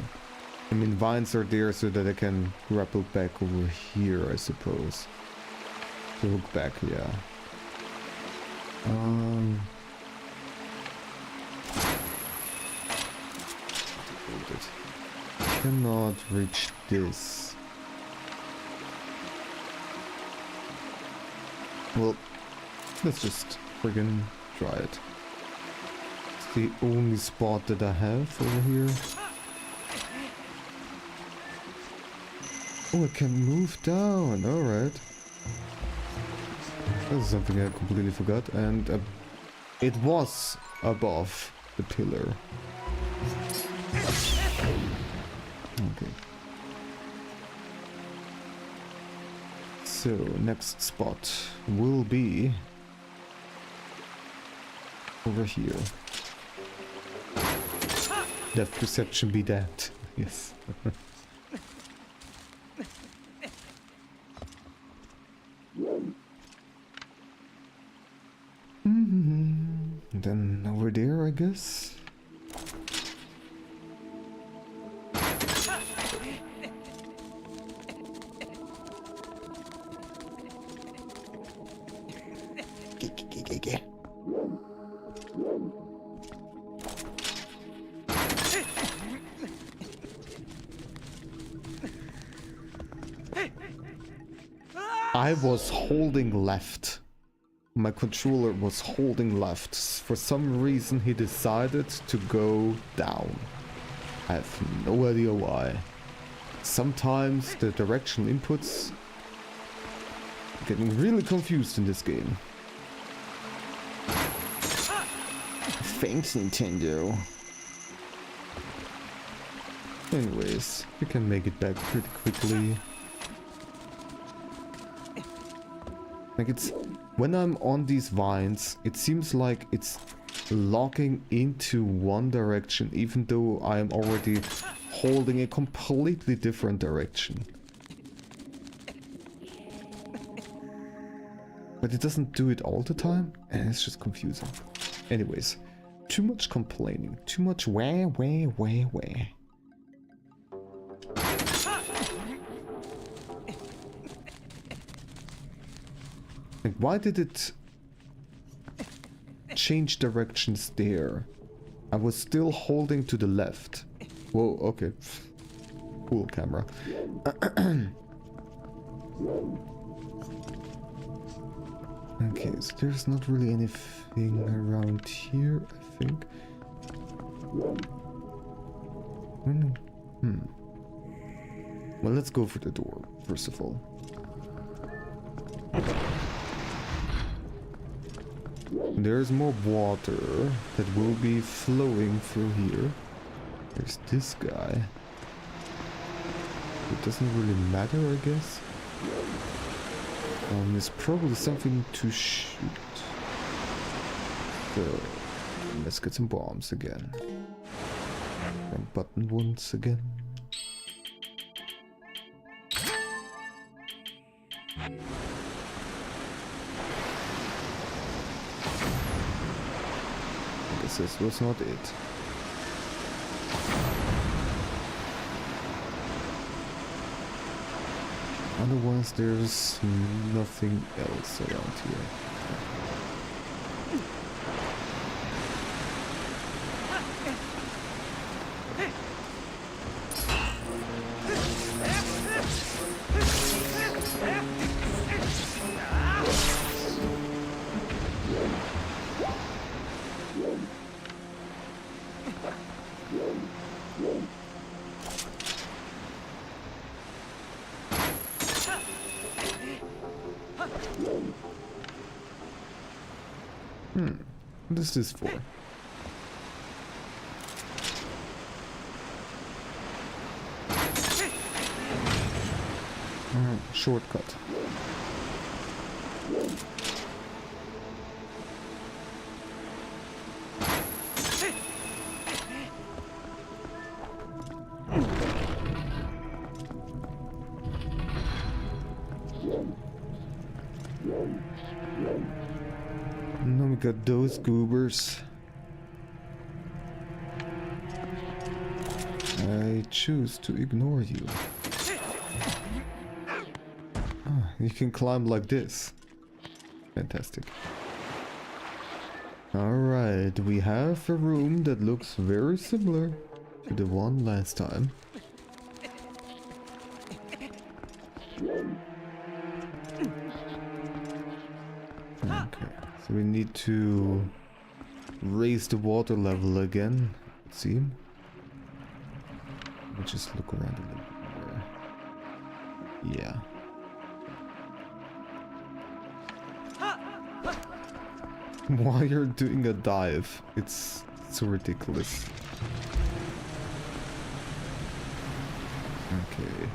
I mean, vines are there so that I can grapple back over here, I suppose. To hook back, yeah. Cannot reach this. Well, let's just friggin' try it. It's the only spot that I have over here. Oh, I can move down, alright. That's something I completely forgot, and it was above the pillar. Okay. So, next spot will be over here. Depth perception be that. Yes. Then over there, I guess. I was holding left. My controller was holding left. For some reason he decided to go down. I have no idea why. Sometimes the directional inputs getting really confused in this game. Thanks, Nintendo. Anyways, you can make it back pretty quickly. Like it's... When I'm on these vines, it seems like it's locking into one direction, even though I am already holding a completely different direction. But it doesn't do it all the time, and it's just confusing. Anyways, too much complaining, too much wah. Like, why did it change directions there? I was still holding to the left. Whoa, okay. Cool camera. Okay, so there's not really anything around here, I think. Well, let's go for the door, first of all. There's more water that will be flowing through here. There's this guy. It doesn't really matter, I guess. There's probably something to shoot. So, let's get some bombs again. And button once again. This was not it. Otherwise, there's nothing else around here. What is this for? Shortcut. And then we got those goobers. I choose to ignore you. Ah, you can climb like this. Fantastic. Alright, we have a room that looks very similar to the one last time. Okay, so we need to raise the water level again, it seems. Let me just look around a little bit more. Yeah. While you're doing a dive, it's so ridiculous. Okay.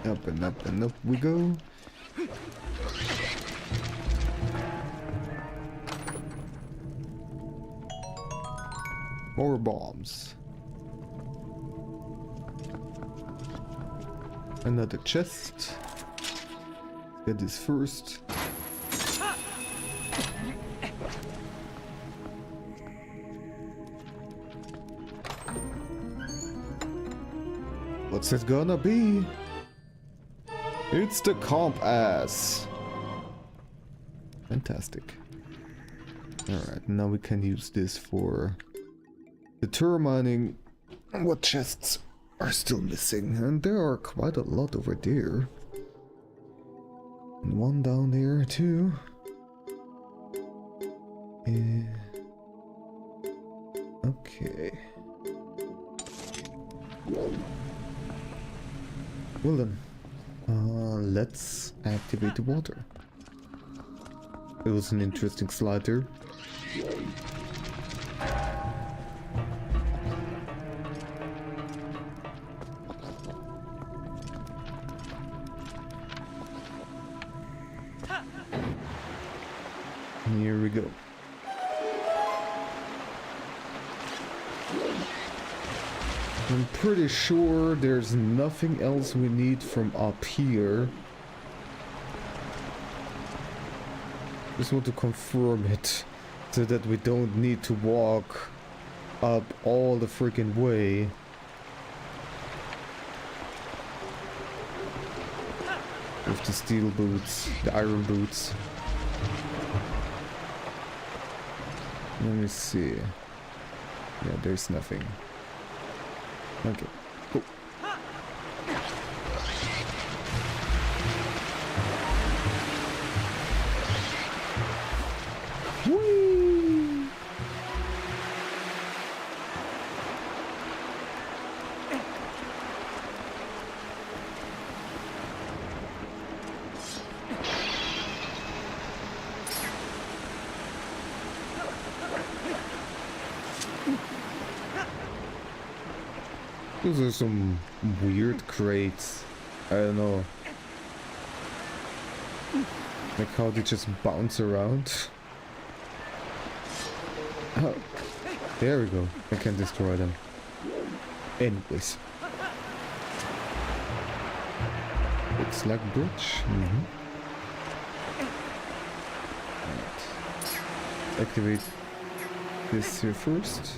Up and up and up we go. More bombs. Another chest. Get this first. What's it gonna be? It's the compass. Fantastic. Alright, now we can use this for determining what chests are still missing. And there are quite a lot over there. And one down there too. Okay. Well then. Let's activate the water. It was an interesting slider. Here we go. I'm pretty sure there's nothing else we need from up here. Just want to confirm it so that we don't need to walk up all the freaking way. With the steel boots, the iron boots. Let me see. Yeah, there's nothing. Okay, cool. Whee! Those are some weird crates. I don't know. Like how they just bounce around. Oh, there we go. I can destroy them. Anyways. Looks like bridge. Right. Activate this here first.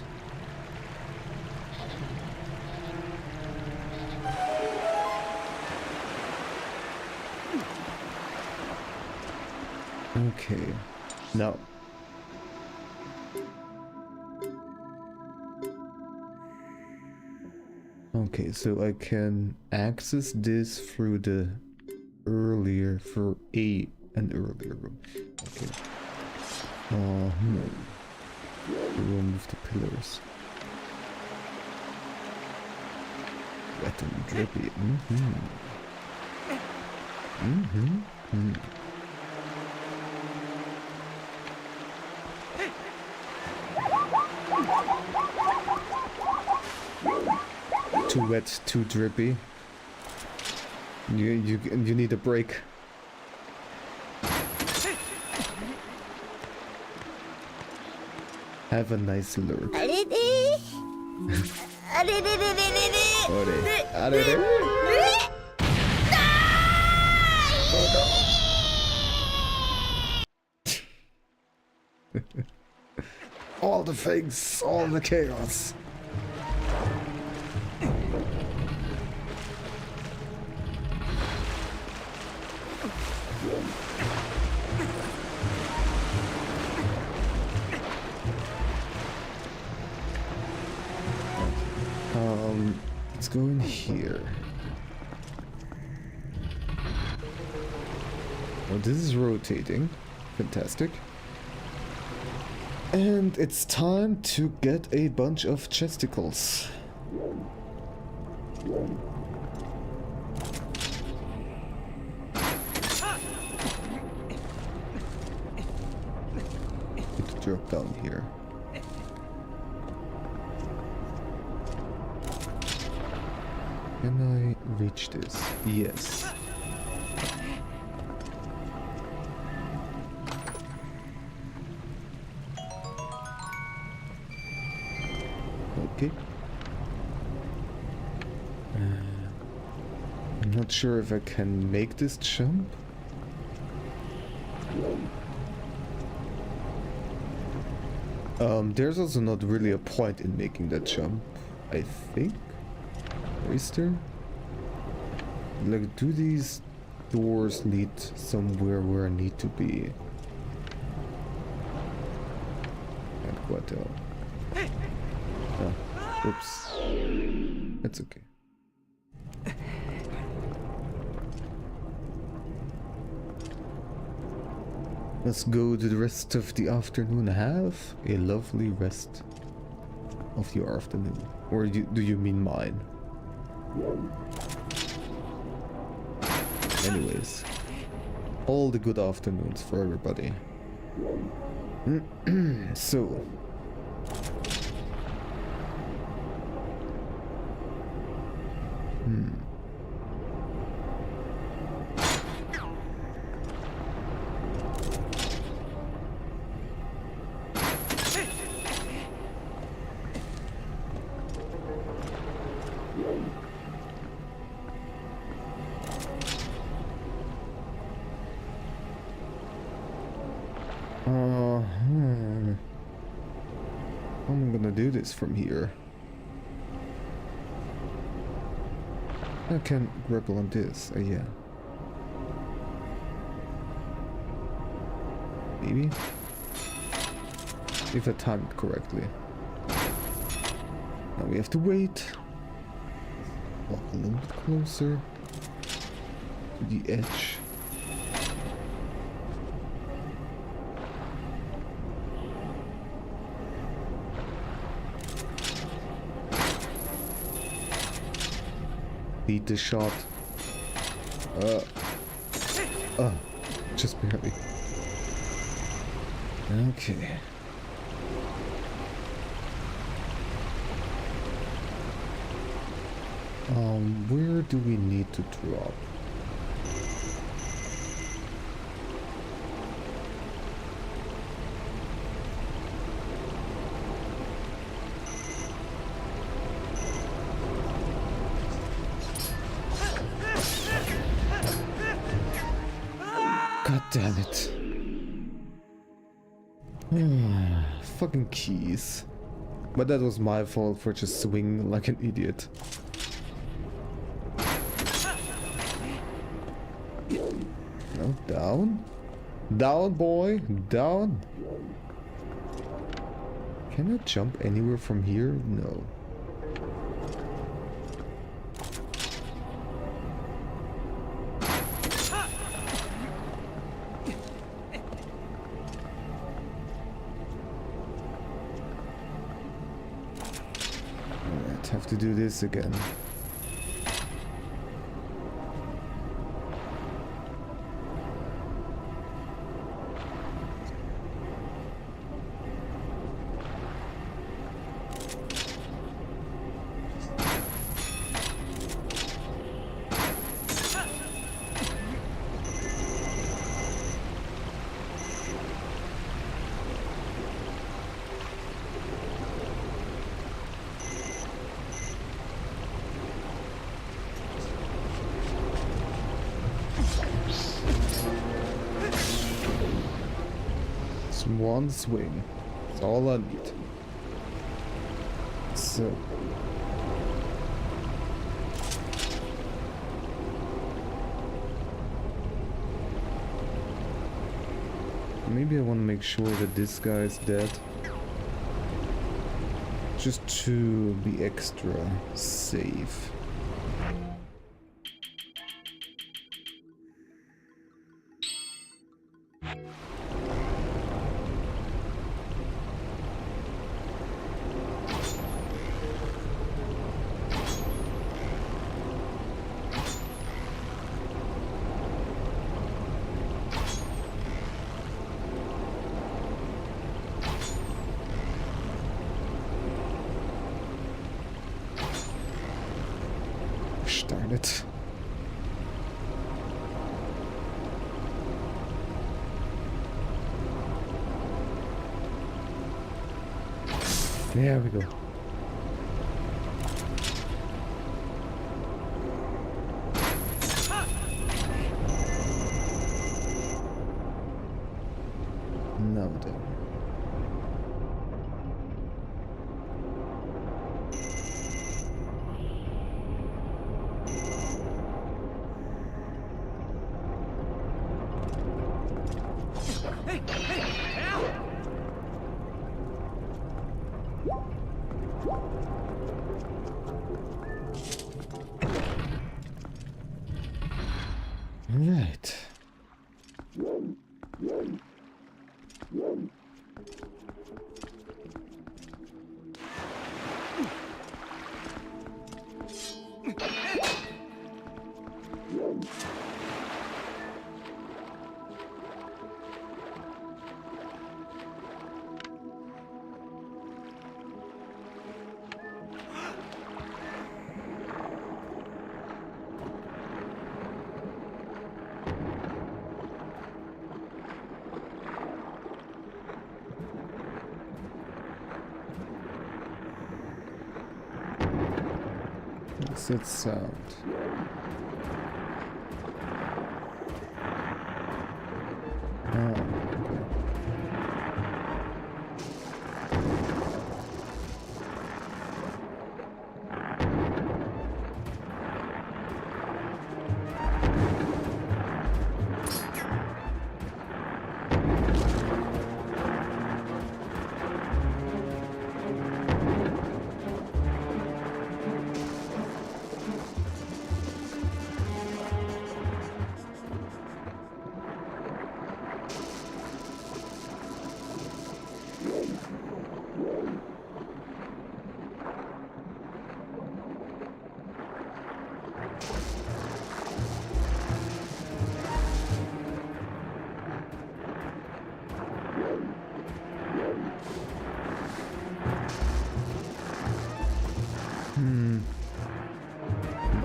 Okay, now Okay, so I can access this through the earlier, for an earlier room. Okay. Remove the pillars. Wet and drippy. Too wet, too drippy. You need a break. Have a nice lurk. All the things, all the chaos. Let's go in here. Oh, this is rotating. Fantastic. And it's time to get a bunch of chesticles. Need to drop down here. Can I reach this? Yes. Okay. I'm not sure if I can make this jump. There's also not really a point in making that jump, I think. Is there? Like, do these doors lead somewhere where I need to be? And what else? Oh, oops. That's okay. Let's go to the rest of the afternoon. Have a lovely rest of your afternoon. Or do you mean mine? Anyways, all the good afternoons for everybody. So, I'm gonna do this from here. I can grapple on this, yeah. Maybe? If I time it correctly. Now we have to wait. Walk a little bit closer to the edge. Beat the shot. Just barely. Okay. Where do we need to drop? God damn it. Fucking keys. But that was my fault for just swinging like an idiot. No, down. Down, boy. Down. Can I jump anywhere from here? No. have to do this again. One swing. That's all I need. So. Maybe I want to make sure that this guy is dead. Just to be extra safe. Darn it. There we go. Now then. Right. What's that sound? Oh, okay.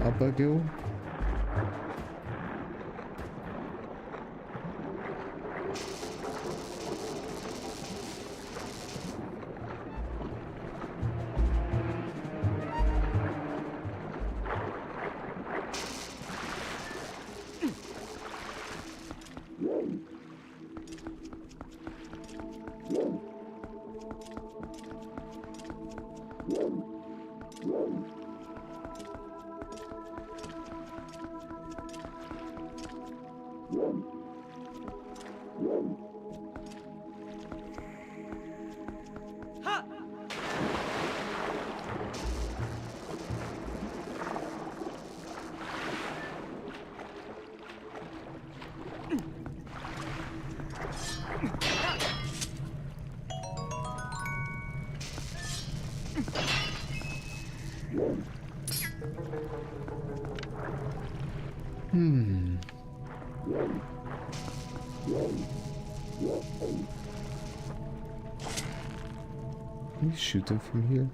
Up I go. Hmm. Can you shoot them from here?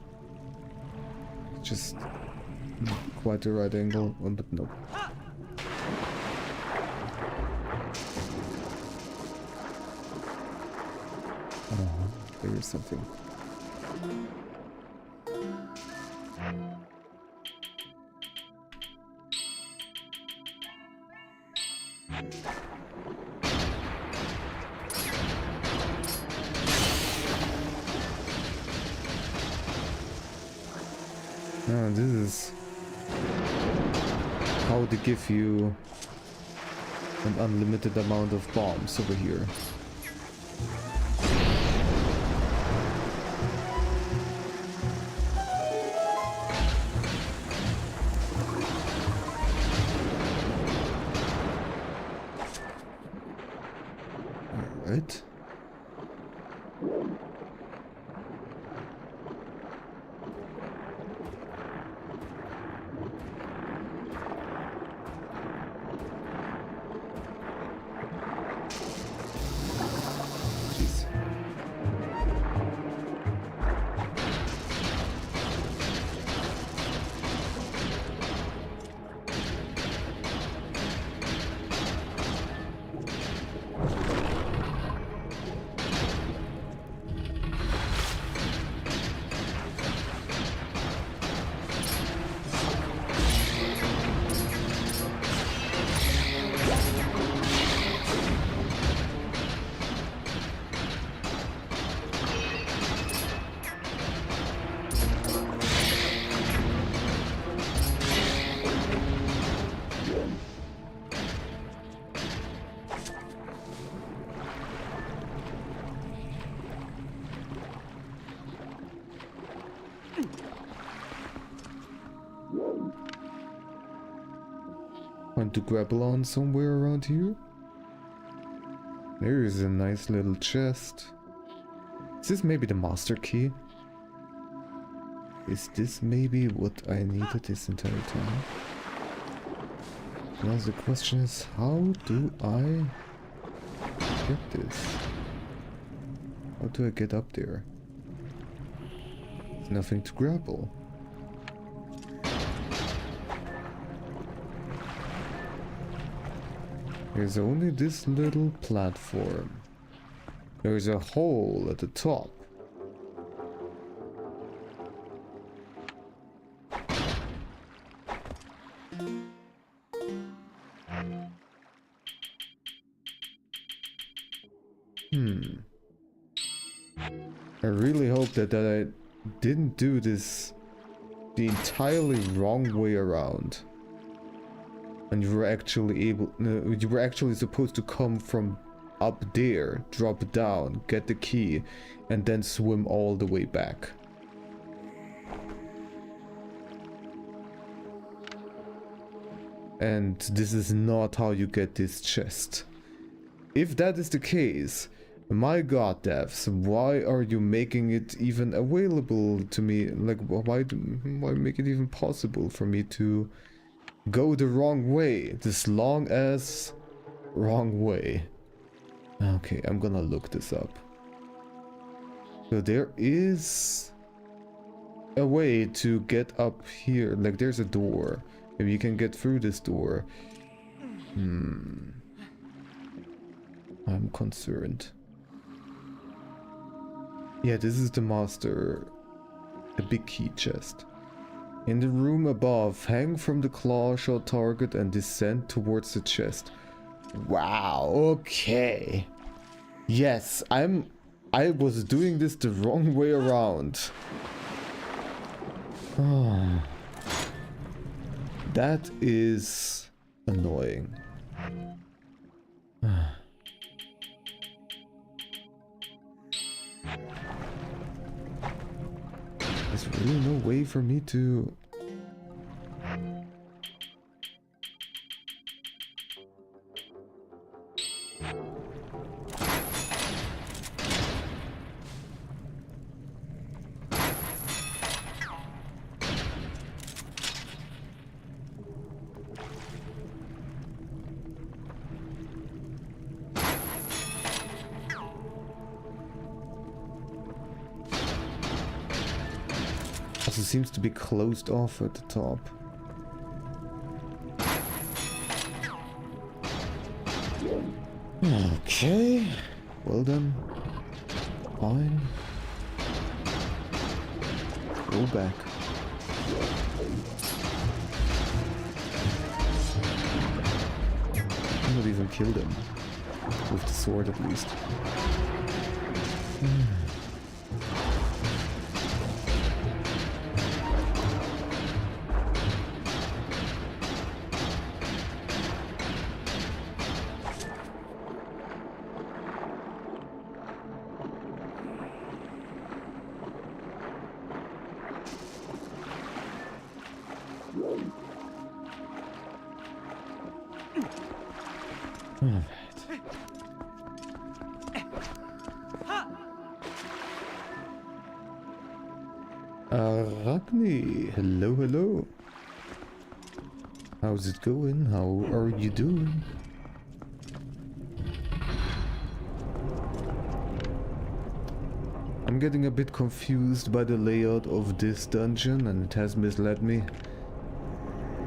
Just not quite the right angle, but no. Oh, there is something. Ah, this is how they give you an unlimited amount of bombs over here. Alright. Jeez. Want to grapple on somewhere around here? There is a nice little chest. Is this maybe the master key? Is this maybe what I needed this entire time? Now the question is, how do I get this? How do I get up there? There's nothing to grapple. There's only this little platform. There's a hole at the top. I really hope that I didn't do this the entirely wrong way around. And you were actually you were actually supposed to come from up there, drop down, get the key, and then swim all the way back. And this is not how you get this chest. If that is the case, my god, devs, why are you making it even available to me? Like, why make it even possible for me to go the wrong way? This long as wrong way. Okay, I'm gonna look this up. So there is a way to get up here. Like, there's a door. Maybe you can get through this door. I'm concerned. Yeah, this is the master. A big key chest. In the room above, hang from the claw shot target and descend towards the chest. Wow, okay. Yes, I was doing this the wrong way around. Oh. That is annoying. There's really no way for me to... Also seems to be closed off at the top. Okay, well done. Fine. Go back. I'm not even kill them. With the sword at least. Ragni, hello, hello. How's it going? How are you doing? I'm getting a bit confused by the layout of this dungeon, and it has misled me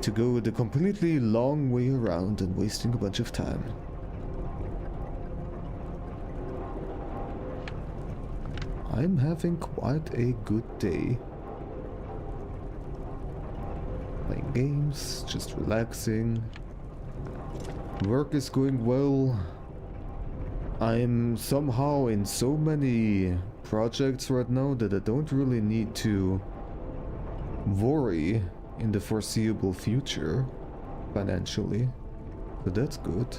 to go the completely long way around and wasting a bunch of time. I'm having quite a good day. Playing games, just relaxing. Work is going well. I'm somehow in so many projects right now that I don't really need to worry in the foreseeable future financially. So that's good.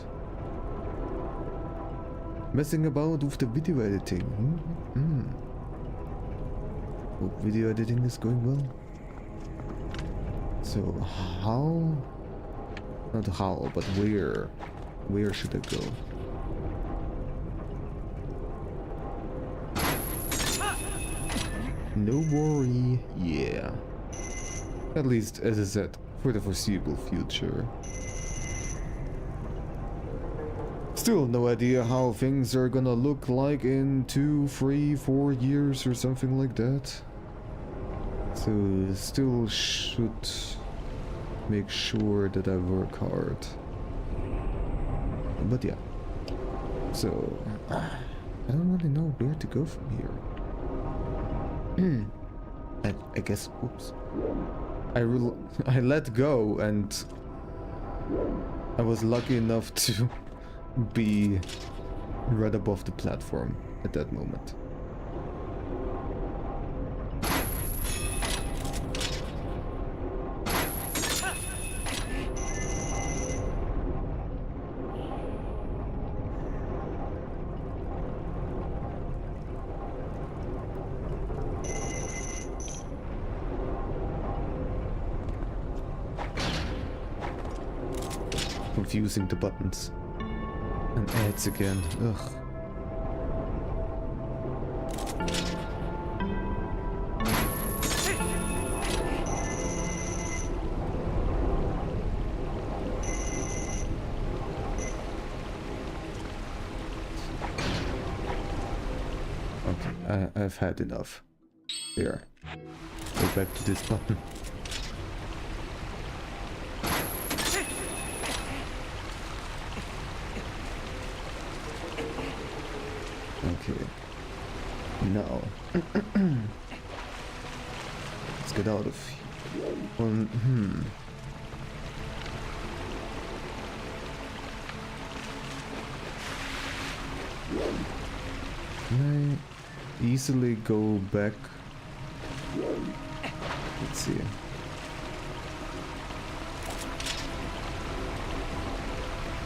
Messing about with the video editing. Hope video editing is going well. So how? Not how, but where? Where should I go? No worry, yeah. At least, as I said, for the foreseeable future. Still no idea how things are gonna look like in 2, 3, 4 years or something like that. So still should make sure that I work hard. But yeah. So I don't really know where to go from here. I guess, oops. I let go and I was lucky enough to be right above the platform at that moment. Confusing the buttons. And ads again. Ugh. Okay, I've had enough. There. Go back to this button. Okay. Now. Let's get out of here. Can I easily go back? Let's see.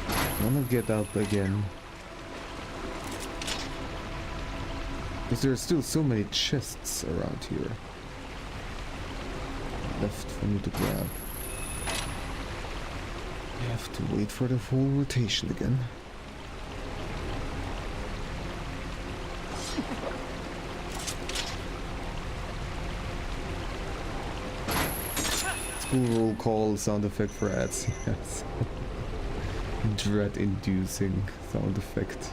I wanna get up again. Because there are still so many chests around here left for me to grab. I have to wait for the full rotation again. School roll call sound effect for ads, yes. Dread-inducing sound effect.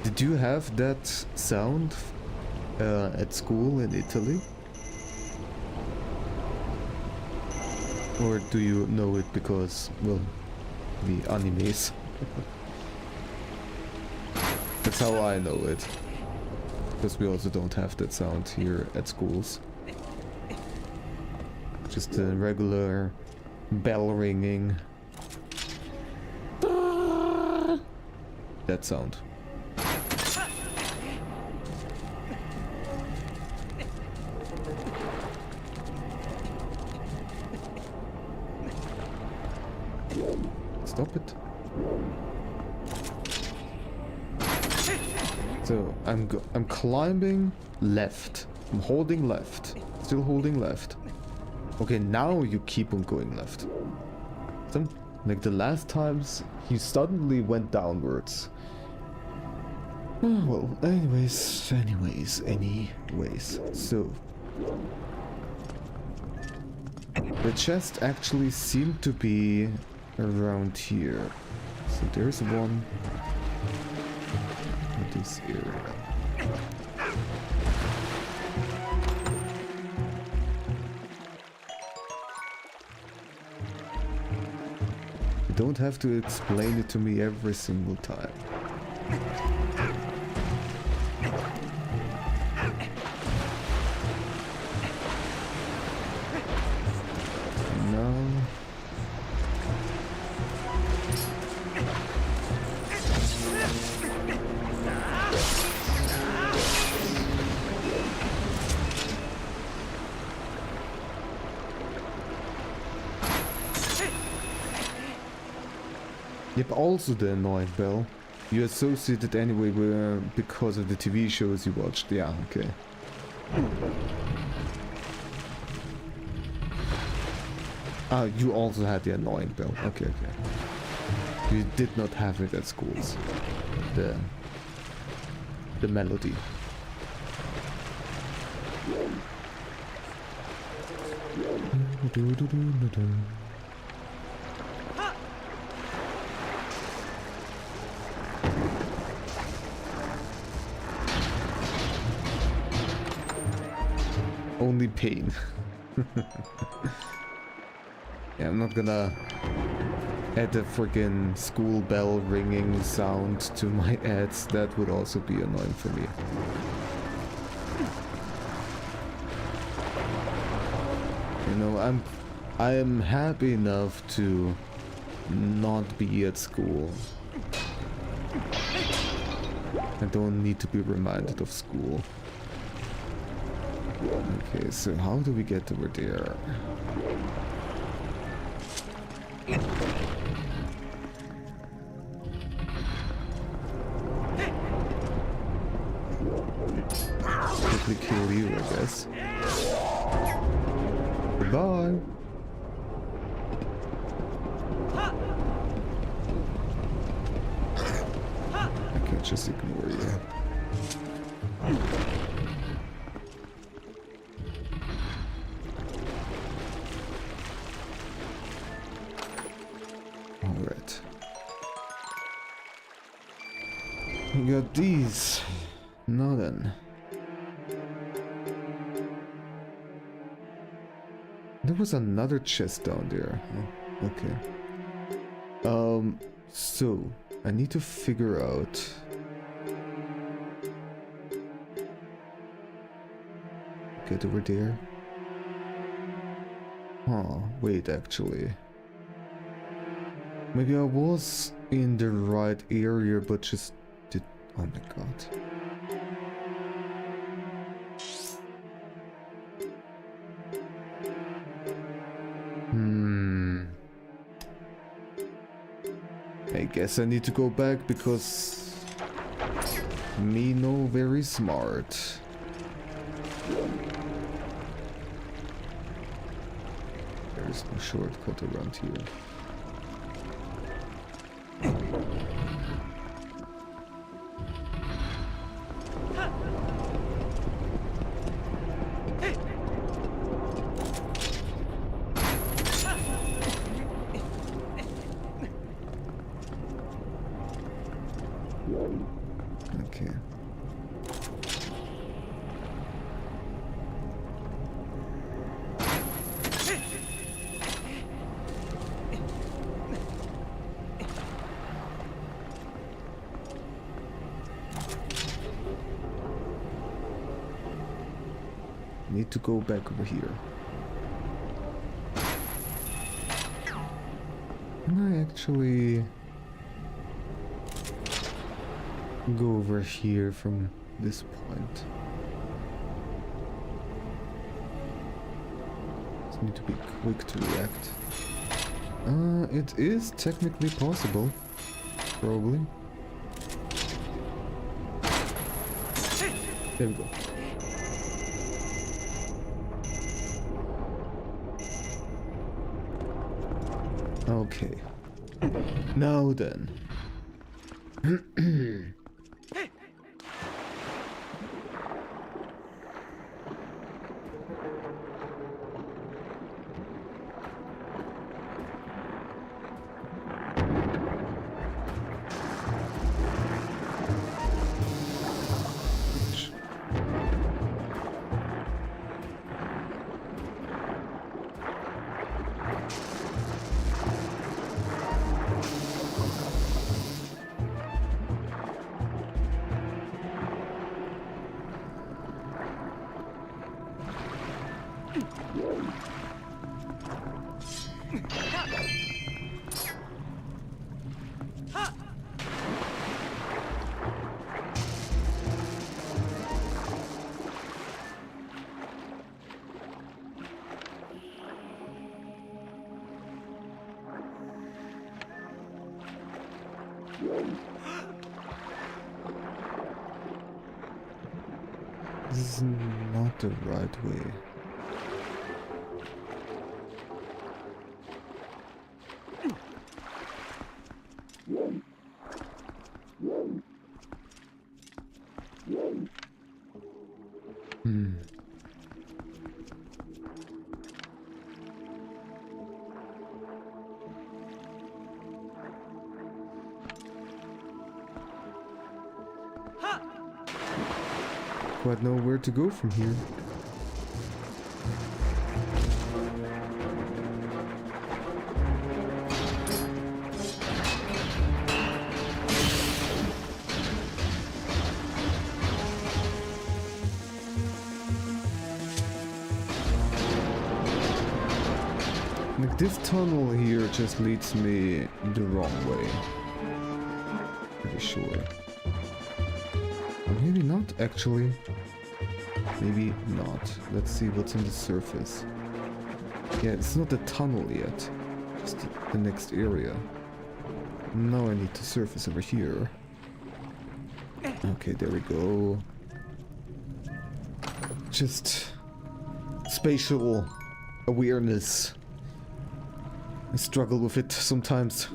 The Did you have that sound at school in Italy? Or do you know it because, well, the animes? That's how I know it. Because we also don't have that sound here at schools. Just a regular bell ringing. That sound. Stop it. So I'm climbing left. I'm holding left. Still holding left. Okay, now you keep on going left. Like the last times, you suddenly went downwards. Well, anyways. So the chest actually seemed to be around here. So there's one in this area. You don't have to explain it to me every single time. No. Yep, also the annoying bell. You associate it anyway because of the TV shows you watched. Yeah, okay. Ah, you also had the annoying bell. Okay, okay. You did not have it at schools. The melody. Only pain. Yeah, I'm not gonna add a freaking school bell ringing sound to my ads. That would also be annoying for me. You know, I am happy enough to not be at school. I don't need to be reminded of school. Okay, so how do we get over there? Quickly kill you, I guess. Goodbye. I can't just ignore you. Alright. We got these. Now then. There was another chest down there. Oh, okay. So I need to figure out. Get over there. Oh, wait, actually. Maybe I was in the right area, but just did. Oh my god. I guess I need to go back because me no very smart. There's no shortcut around here. Okay. need to go back over here. Can I actually go over here from this point? Just need to be quick to react. It is technically possible. Probably. There we go. Okay. Now then. This is not the right way. Quite know where to go from here. Like this tunnel here just leads me the wrong way. Pretty sure. Or maybe not, actually. Maybe not. Let's see what's on the surface. Yeah, it's not a tunnel yet. Just the next area. Now I need to surface over here. Okay, there we go. Just spatial awareness. I struggle with it sometimes.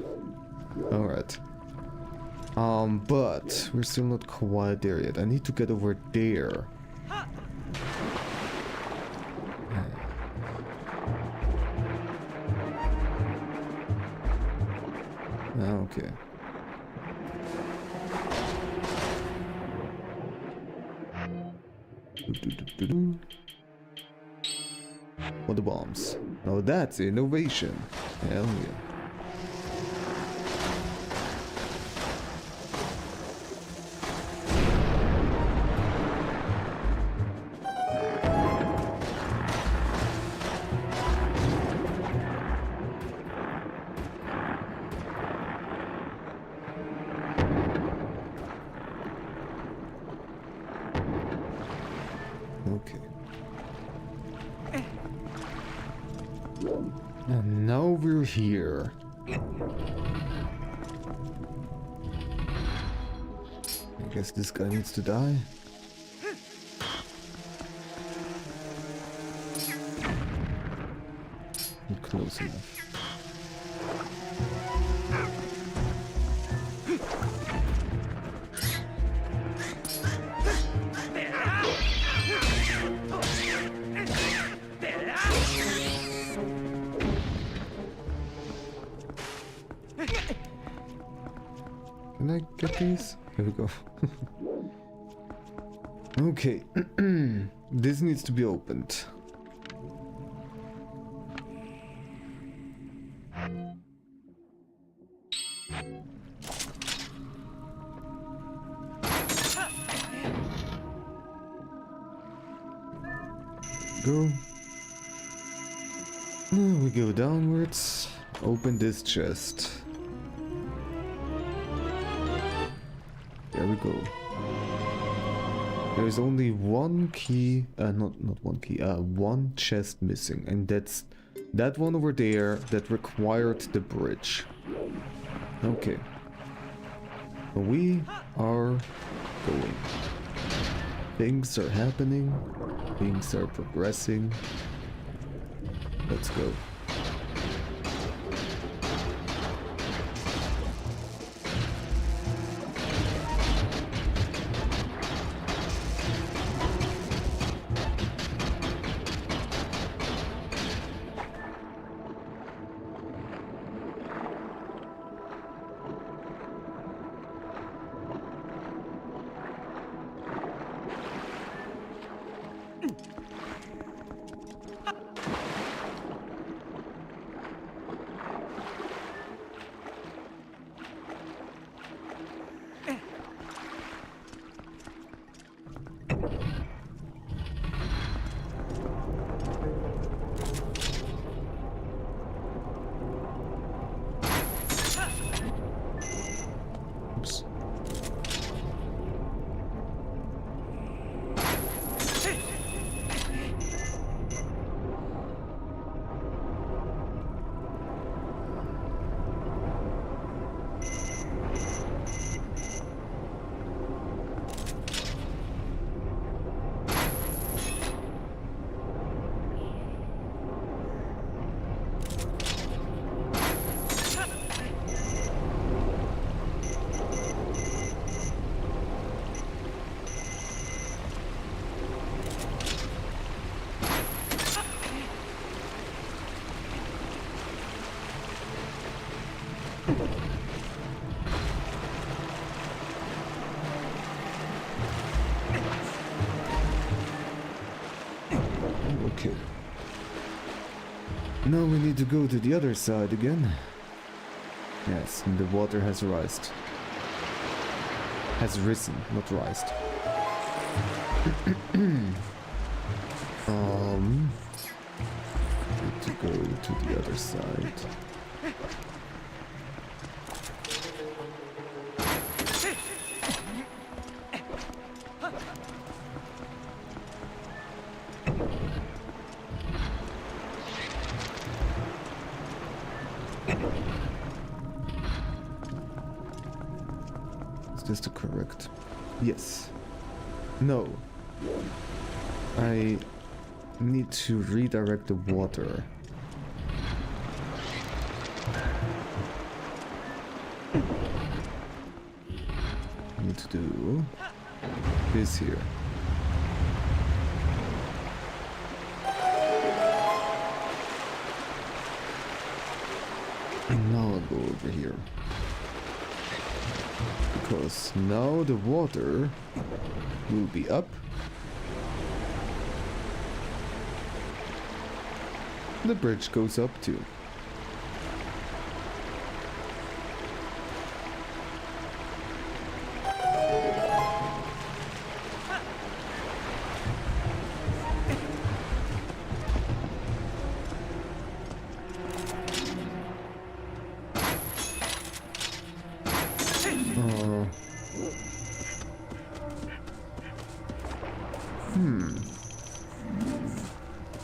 Alright. But we're still not quite there yet. I need to get over there. Okay. What the bombs? Now that's innovation. Hell yeah. Okay. And now we're here. I guess this guy needs to die. Not close enough. Can I get these? Here we go. Okay. This needs to be opened. go. Now we go downwards. Open this chest. There we go. There's only one key, not one key, one chest missing, and that's that one over there that required the bridge. Okay. We are going. Things are happening. Things are progressing. Let's go. Oops. Okay. Now we need to go to the other side again. Yes, and the water has risen. Has risen, not rised. Need to go to the other side. Is this the correct? Yes. No. I need to redirect the water. I need to do this here. And now I'll go over here. Because now the water will be up. The bridge goes up too.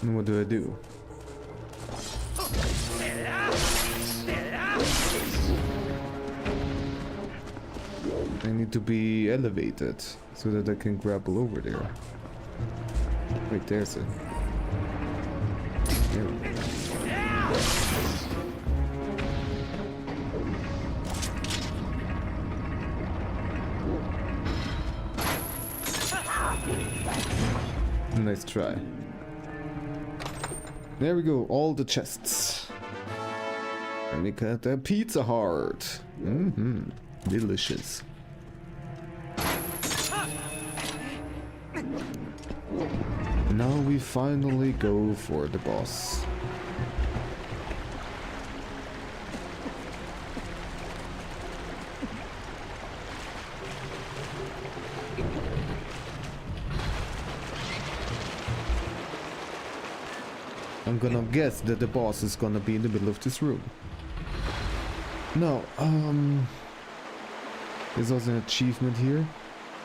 And what do I do? I need to be elevated so that I can grapple over there. Wait, there's it. There we go. Nice try. There we go, all the chests. And we got a Pizza Heart. Delicious. Now we finally go for the boss. I'm gonna guess that the boss is gonna be in the middle of this room. Now, there's also an achievement here.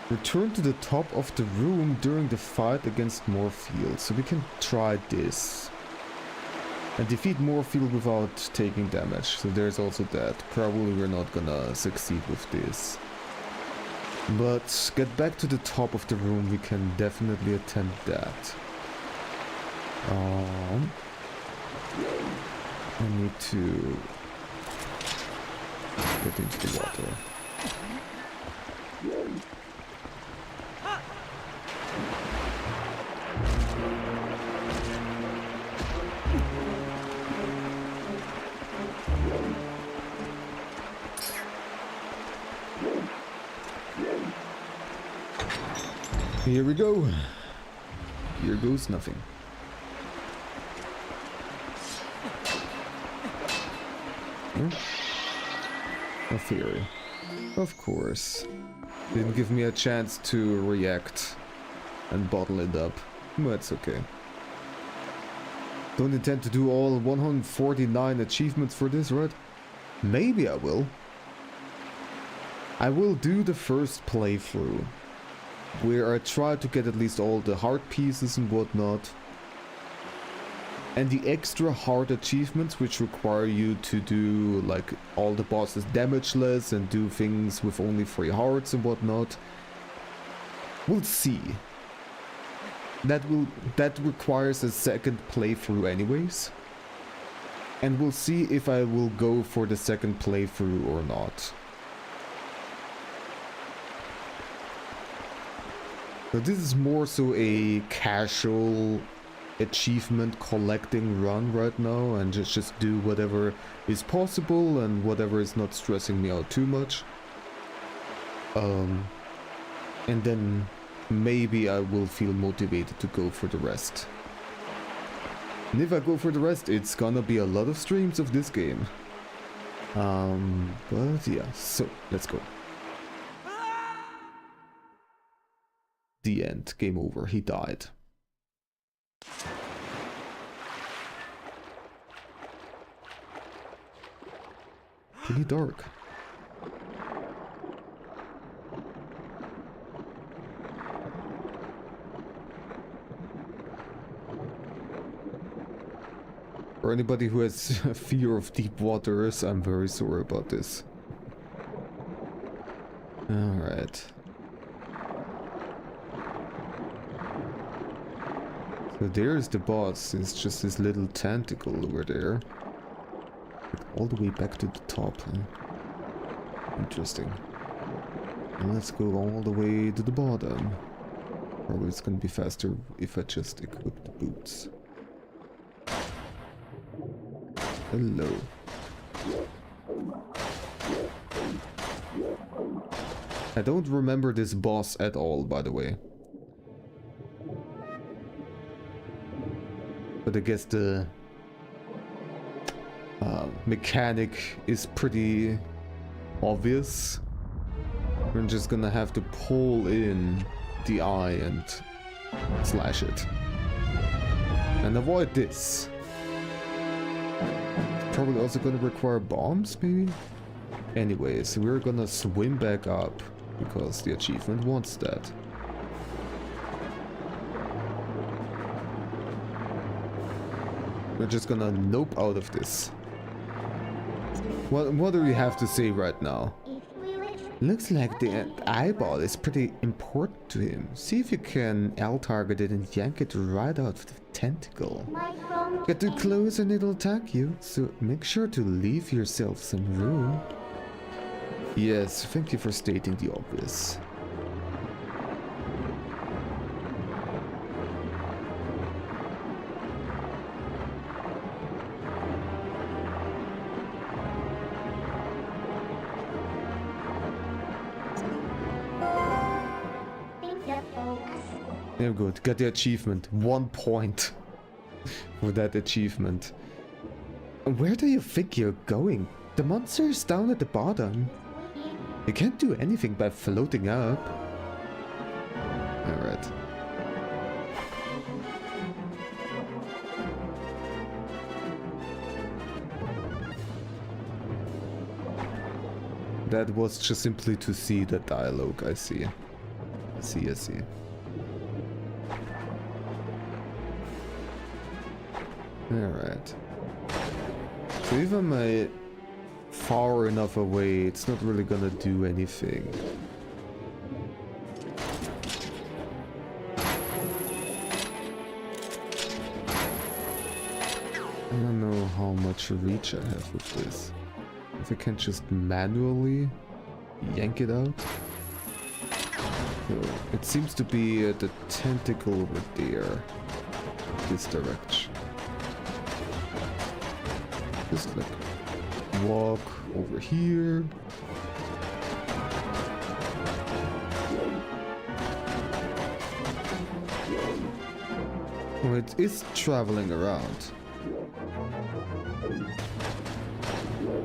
Return to the top of the room during the fight against Morpheal. So we can try this. And defeat Morpheal without taking damage. So there's also that. Probably we're not gonna succeed with this. But get back to the top of the room, we can definitely attempt that. I need to get into the water. Here we go. Here goes nothing. A theory. Of course. Didn't give me a chance to react and bottle it up. But it's okay. Don't intend to do all 149 achievements for this, right? Maybe I will. I will do the first playthrough, where I try to get at least all the heart pieces and whatnot. And the extra hard achievements, which require you to do like all the bosses damageless and do things with only 3 hearts and whatnot. We'll see. That requires a second playthrough anyways. And we'll see if I will go for the second playthrough or not. So this is more so a casual achievement collecting run right now, and just do whatever is possible and whatever is not stressing me out too much. And then maybe I will feel motivated to go for the rest. And if I go for the rest, it's gonna be a lot of streams of this game. But yeah, so let's go. The end. Game over. He died. Pretty dark. For anybody who has a fear of deep waters, I'm very sorry about this. Alright. So there's the boss. It's just this little tentacle over there. All the way back to the top, huh? Interesting. And let's go all the way to the bottom. Probably it's gonna be faster if I just equip the boots. Hello. I don't remember this boss at all, by the way. But I guess the mechanic is pretty obvious. We're just gonna have to pull in the eye and slash it. And avoid this. It's probably also gonna require bombs, maybe? Anyways, we're gonna swim back up, because the achievement wants that. We're just gonna nope out of this. What do we have to say right now? Looks like the eyeball is pretty important to him. See if you can L-target it and yank it right out of the tentacle. Get too close and it'll attack you, so make sure to leave yourself some room. Yes, thank you for stating the obvious. Yeah, good. Got the achievement. 1 point for that achievement. Where do you think you're going? The monster is down at the bottom. You can't do anything by floating up. Alright. That was just simply to see the dialogue, I see. I see. Alright. So if I'm far enough away, it's not really gonna do anything. I don't know how much reach I have with this. If I can just manually yank it out. So it seems to be the tentacle over there. This direction. Just like walk over here. Oh, it is traveling around.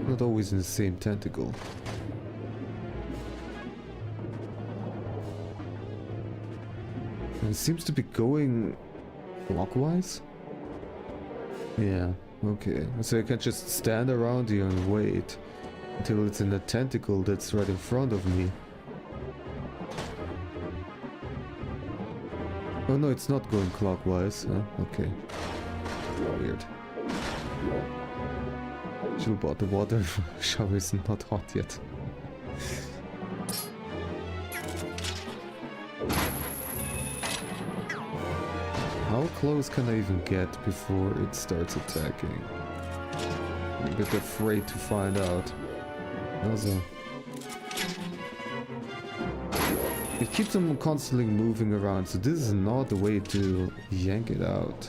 Not always in the same tentacle. And it seems to be going clockwise. Yeah, okay. So I can just stand around here and wait until it's in a tentacle that's right in front of me. Oh no, it's not going clockwise. Huh? Okay. Weird. Chill about the water shower is not hot yet. How close can I even get before it starts attacking? I'm a bit afraid to find out. Also, it keeps them constantly moving around, so this is not the way to yank it out.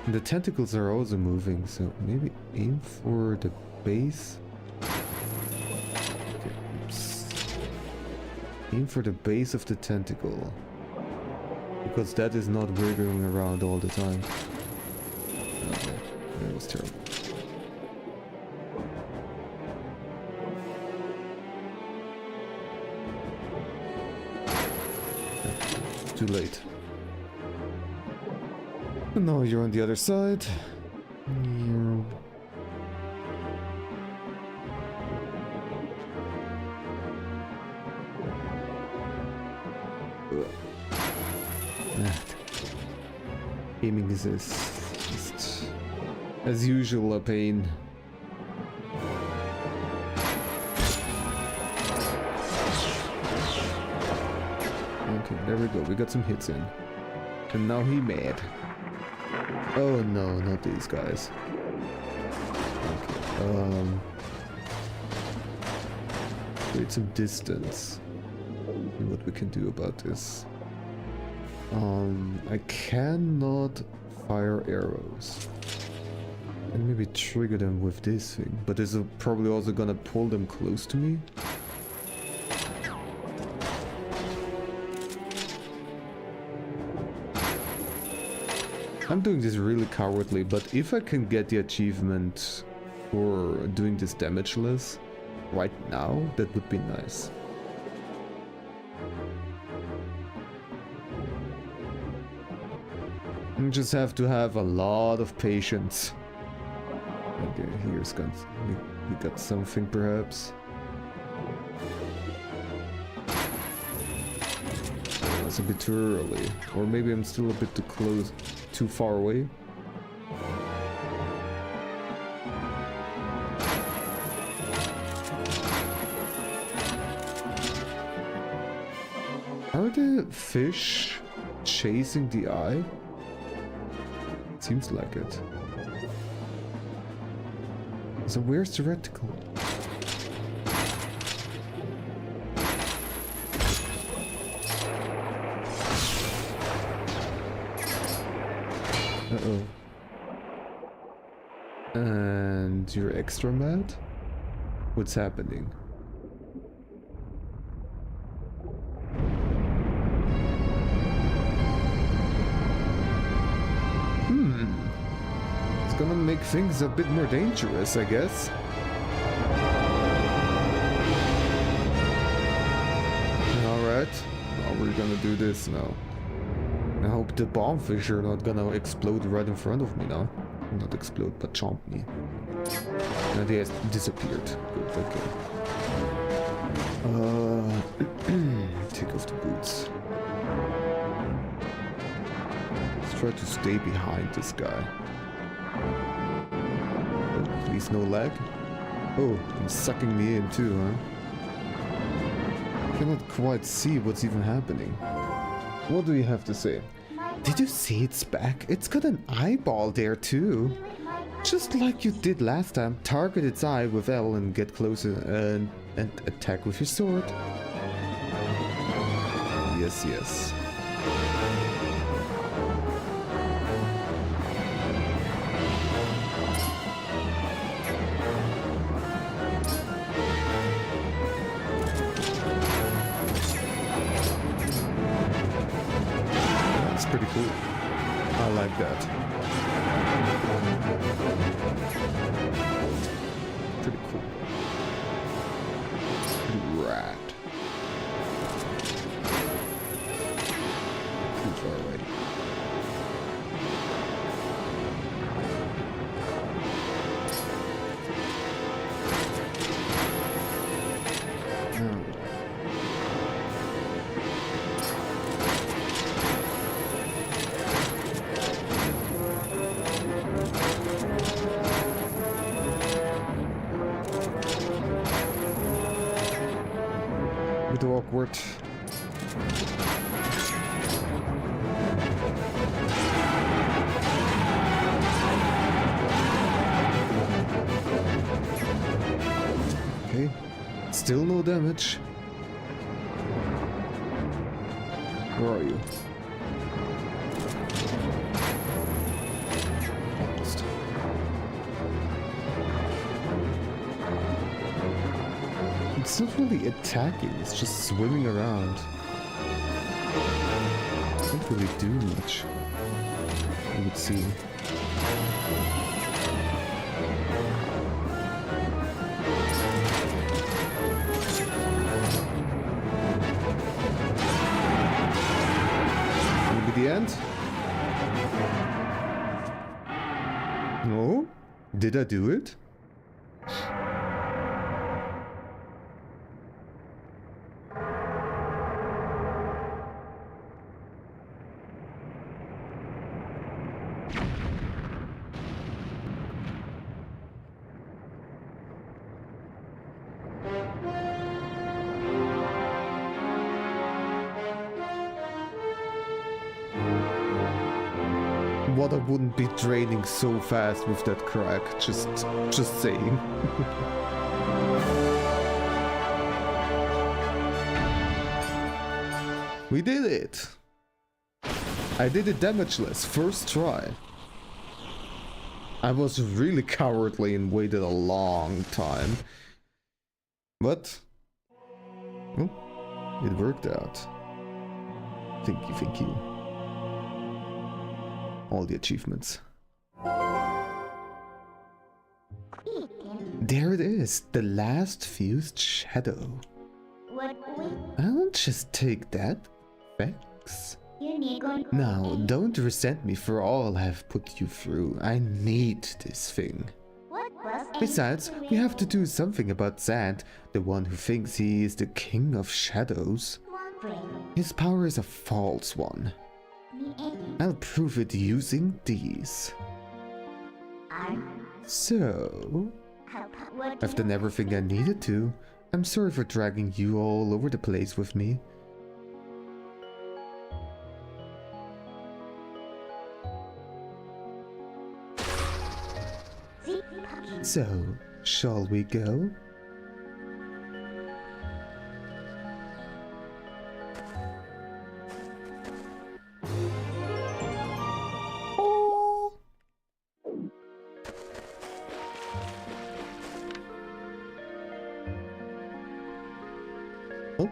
And the tentacles are also moving, so maybe aim for the base. Okay, oops. Aim for the base of the tentacle. Because that is not wiggling around all the time. Okay, that was terrible. Too late. And now you're on the other side. Aiming is just, as usual, a pain. Okay, there we go. We got some hits in. And now he mad. Oh no, not these guys. Okay, create some distance. See what we can do about this. I cannot fire arrows. And maybe trigger them with this thing. But this is probably also gonna pull them close to me. I'm doing this really cowardly, but if I can get the achievement for doing this damageless right now, that would be nice. You just have to have a lot of patience. Okay, here's got we got something perhaps. That's a bit too early, or maybe I'm still a bit too close. Too far away. Are the fish chasing the eye? Seems like it. So where's the reticle? Uh-oh. And you're extra mad? What's happening? It's gonna make things a bit more dangerous, I guess. Alright, how are we gonna do this now? I hope the bombfish are not gonna explode right in front of me now. Not explode, but chomp me. And he has disappeared. Good, okay. Take off the boots. Let's try to stay behind this guy. Oh, please no lag. Oh, he's sucking me in too, huh? I cannot quite see what's even happening. What do you have to say? Did you see its back? It's got an eyeball there too. Just like you did last time. Target its eye with L and get closer and attack with your sword. Yes, yes. That's pretty cool. I like that. Pretty cool. Pretty rad. Too far away. Bit awkward. Okay, still no damage. Where are you? Almost. It's not really attacking, it's just swimming around. Doesn't really do much, I would see. Maybe the end? No? Did I do it? Water wouldn't be draining so fast with that crack, just saying. We did it! I did it damageless, first try. I was really cowardly and waited a long time. But, well, it worked out. Thank you. All the achievements. There it is, the last fused shadow. I'll just take that. Thanks. Now, don't resent me for all I've put you through. I need this thing. Besides, we have to do something about Zant, the one who thinks he is the king of shadows. His power is a false one. I'll prove it using these. So, I've done everything I needed to. I'm sorry for dragging you all over the place with me. So, shall we go? Oh,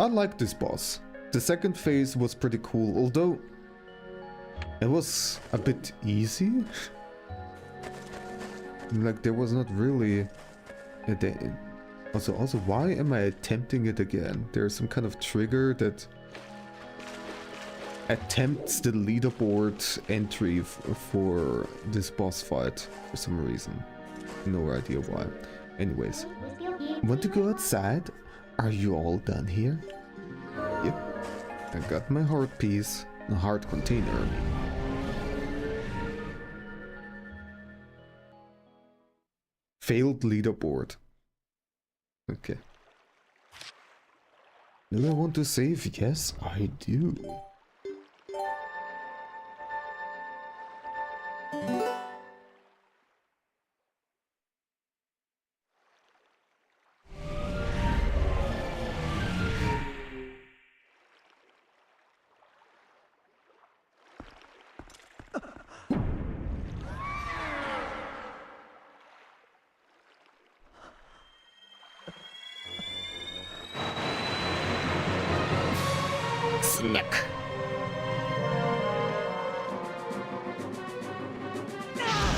I like this boss. The second phase was pretty cool, although it was a bit easy. Like, there was not really a day. Also, why am I attempting it again? There's some kind of trigger that attempts the leaderboard entry for this boss fight for some reason. No idea why. Anyways, want to go outside? Are you all done here? Yep. I got my heart piece, a heart container. Failed leaderboard. Okay. Do I want to save? Yes, I do. Slick.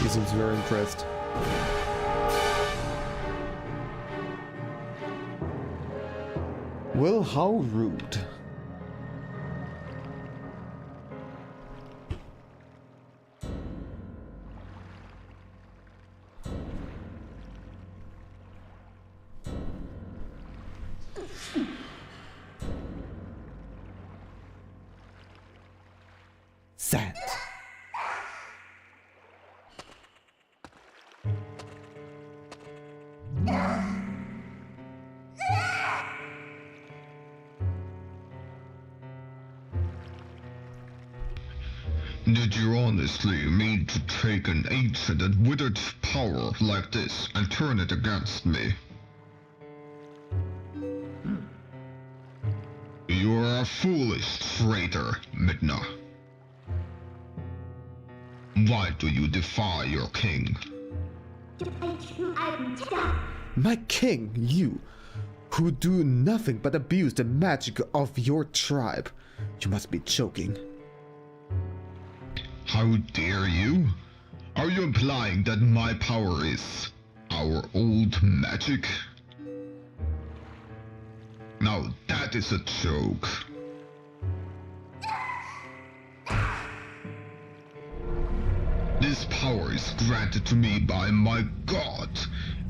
He seems very impressed. Well, how rude. Sand. Did you honestly mean to take an ancient and withered power like this and turn it against me? You are a foolish traitor, Midna. Why do you defy your king? My king, you, who do nothing but abuse the magic of your tribe. You must be joking. How dare you? Are you implying that my power is our old magic? Now that is a joke. This power is granted to me by my god.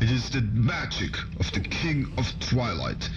It is the magic of the King of Twilight.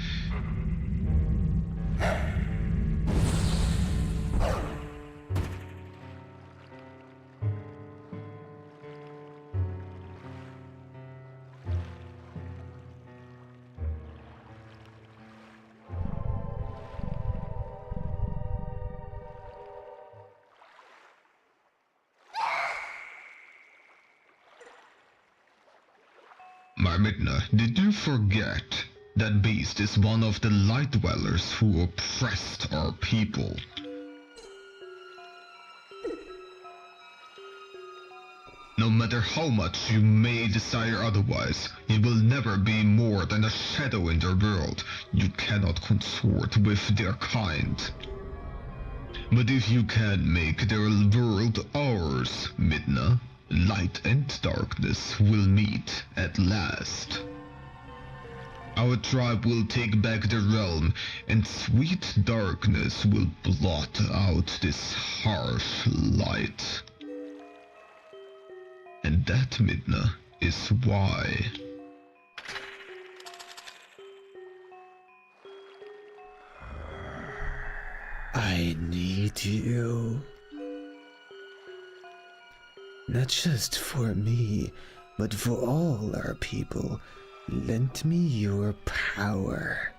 My Midna, did you forget that beast is one of the light dwellers who oppressed our people? No matter how much you may desire otherwise, you will never be more than a shadow in their world. You cannot consort with their kind. But if you can make their world ours, Midna, light and darkness will meet at last. Our tribe will take back the realm, and sweet darkness will blot out this harsh light. And that, Midna, is why. I need you. Not just for me, but for all our people. Lend me your power.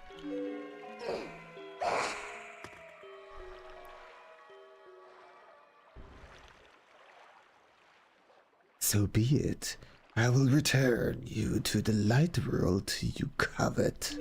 So be it. I will return you to the light world you covet.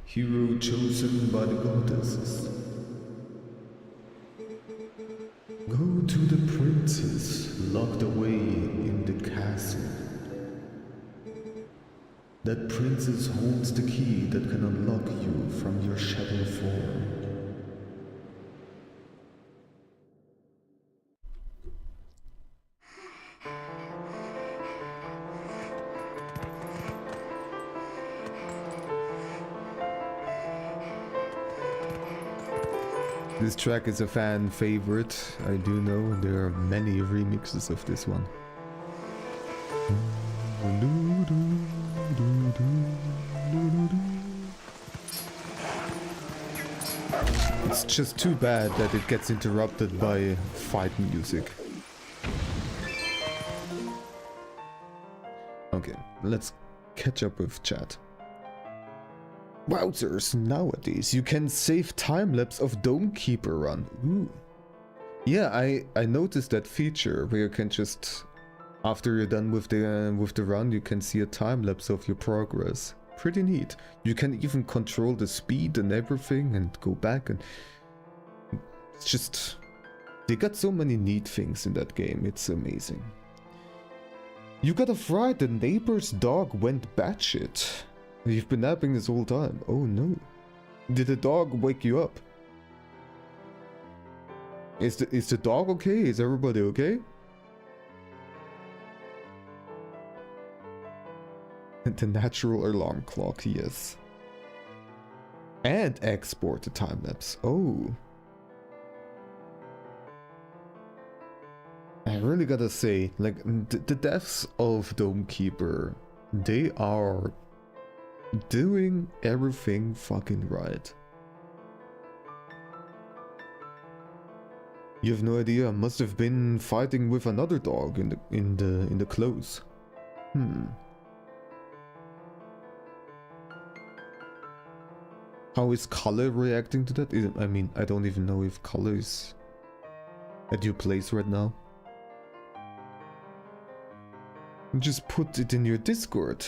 Hero chosen by the goddesses. Go to the princess locked away in the castle. That princess holds the key that can unlock you from your shadow form. This track is a fan favorite, I do know. There are many remixes of this one. It's just too bad that it gets interrupted by fight music. Okay, let's catch up with chat. Wowzers, nowadays you can save time-lapse of Domekeeper run. Ooh. Yeah, I noticed that feature where you can just, after you're done with the run, you can see a time-lapse of your progress. Pretty neat. You can even control the speed and everything and go back, and it's just, they got so many neat things in that game. It's amazing. You got a fright, the neighbor's dog went batshit. You've been napping this whole time. Oh no. Did the dog wake you up? Is the dog okay? Is everybody okay? The natural alarm clock, yes. And export the time lapse. Oh. I really gotta say, like, the devs of Domekeeper, they are doing everything fucking right. You have no idea. I must have been fighting with another dog in the clothes. How is Color reacting to that? I mean, I don't even know if Color is at your place right now. Just put it in your Discord.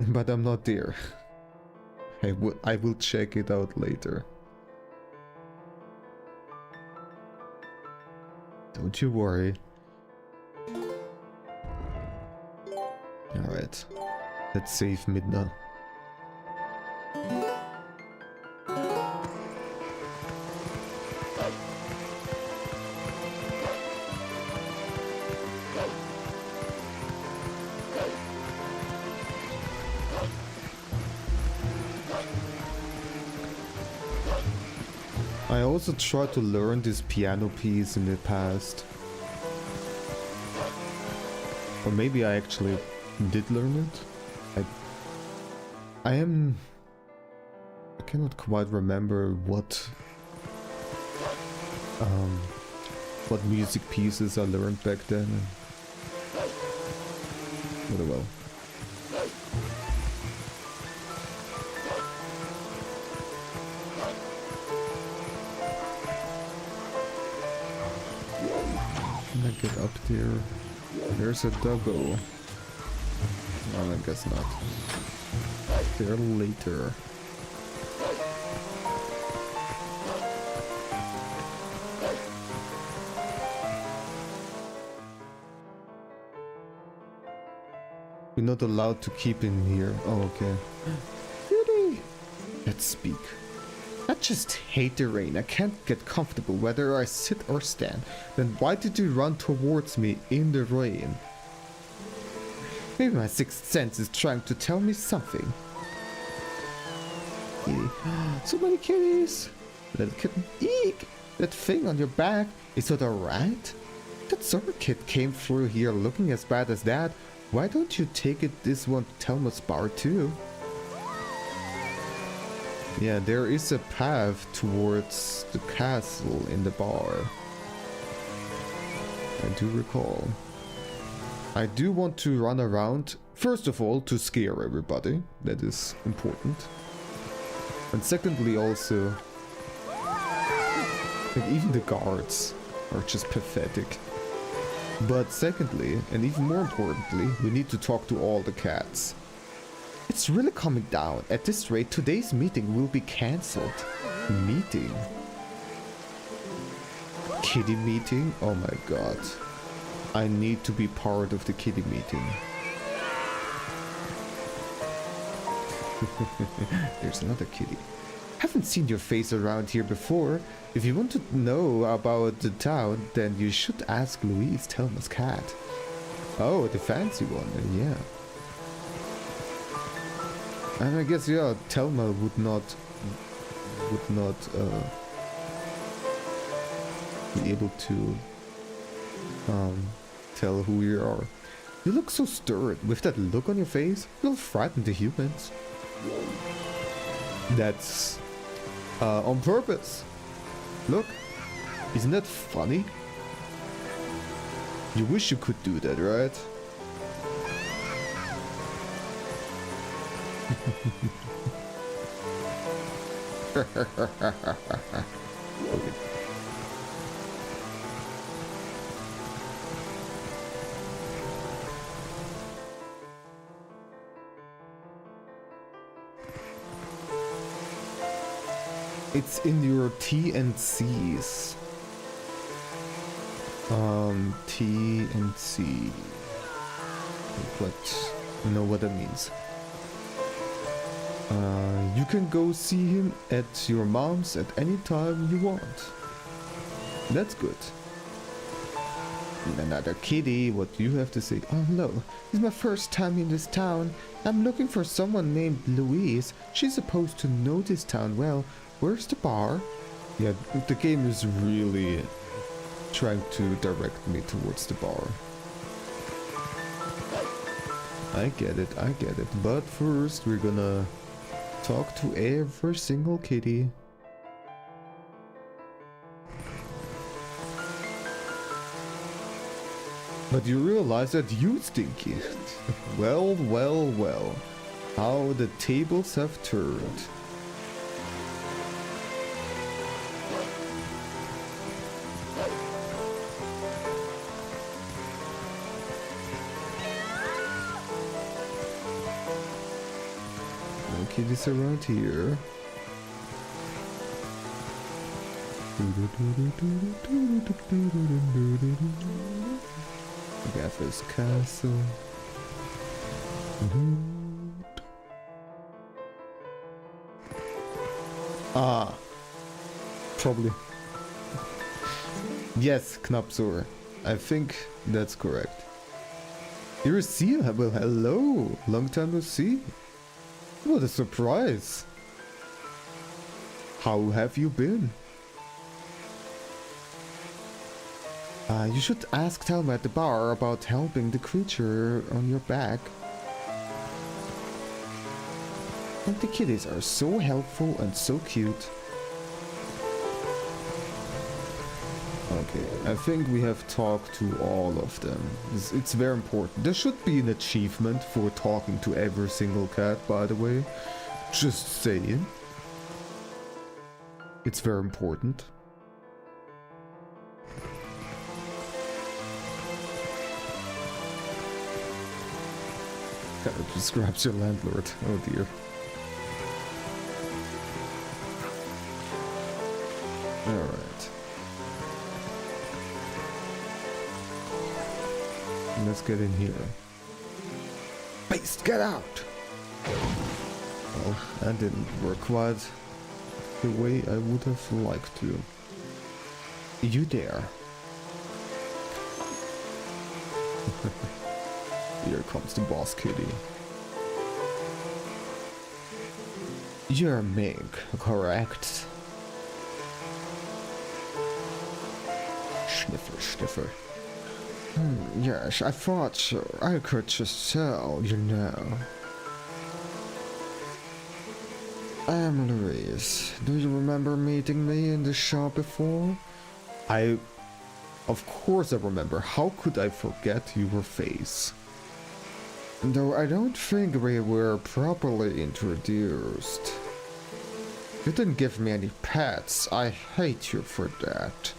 But I'm not there. I will check it out later. Don't you worry. Alright. Let's save Midna. I also tried to learn this piano piece in the past. Or maybe I actually did learn it. I cannot quite remember what music pieces I learned back then. But well. Can I get up there? There's a doggo. No, I guess not. There later. You're not allowed to keep in here. Oh, okay. Really? Let's speak. I just hate the rain. I can't get comfortable whether I sit or stand. Then why did you run towards me in the rain? Maybe my sixth sense is trying to tell me something. Kitty. So many kitties. Little kitten. Eek! That thing on your back. Is that alright? That summer kid came through here looking as bad as that. Why don't you take it this one to Telma's bar too? Yeah, there is a path towards the castle in the bar. I do recall. I do want to run around, first of all, to scare everybody. That is important. And secondly also, like, even the guards are just pathetic. But secondly, and even more importantly, we need to talk to all the cats. It's really coming down. At this rate, today's meeting will be cancelled. Meeting? Kitty meeting? Oh my god. I need to be part of the kitty meeting. There's another kitty. Haven't seen your face around here before. If you want to know about the town, then you should ask Louise, Thelma's cat. Oh, the fancy one, yeah. And I guess, yeah, Thelma would not be able to tell who you are. You look so stirred. With that look on your face, you'll frighten the humans. That's on purpose. Look, isn't that funny? You wish you could do that, right? Okay. It's in your T and C's. T and C. Let's know what that means. You can go see him at your mom's at any time you want. That's good. Another kitty, what do you have to say? Oh, hello. It's my first time in this town. I'm looking for someone named Louise. She's supposed to know this town well. Where's the bar? Yeah, the game is really trying to direct me towards the bar. I get it. But first we're gonna talk to every single kitty. But you realize that you stinky. Well. How the tables have turned. No kitties around here. Gaffer's Castle. Ah, probably. Yes, Knapsor. I think that's correct. You're a seal. Well, hello. Long time no see. What a surprise. How have you been? You should ask Thelma at the bar about helping the creature on your back. And the kitties are so helpful and so cute. Okay, I think we have talked to all of them. It's very important. There should be an achievement for talking to every single cat, by the way. Just saying. It's very important. Just grabs your landlord. Oh dear. Alright. Let's get in here. Beast, get out! Well, that didn't work quite the way I would have liked to. You there? Here comes the boss kitty. You're Mink, correct? Sniffer. Yes, I thought so. I could just tell, you know. I am Louise. Do you remember meeting me in the shop before? Of course I remember. How could I forget your face? Though I don't think we were properly introduced. You didn't give me any pets. I hate you for that.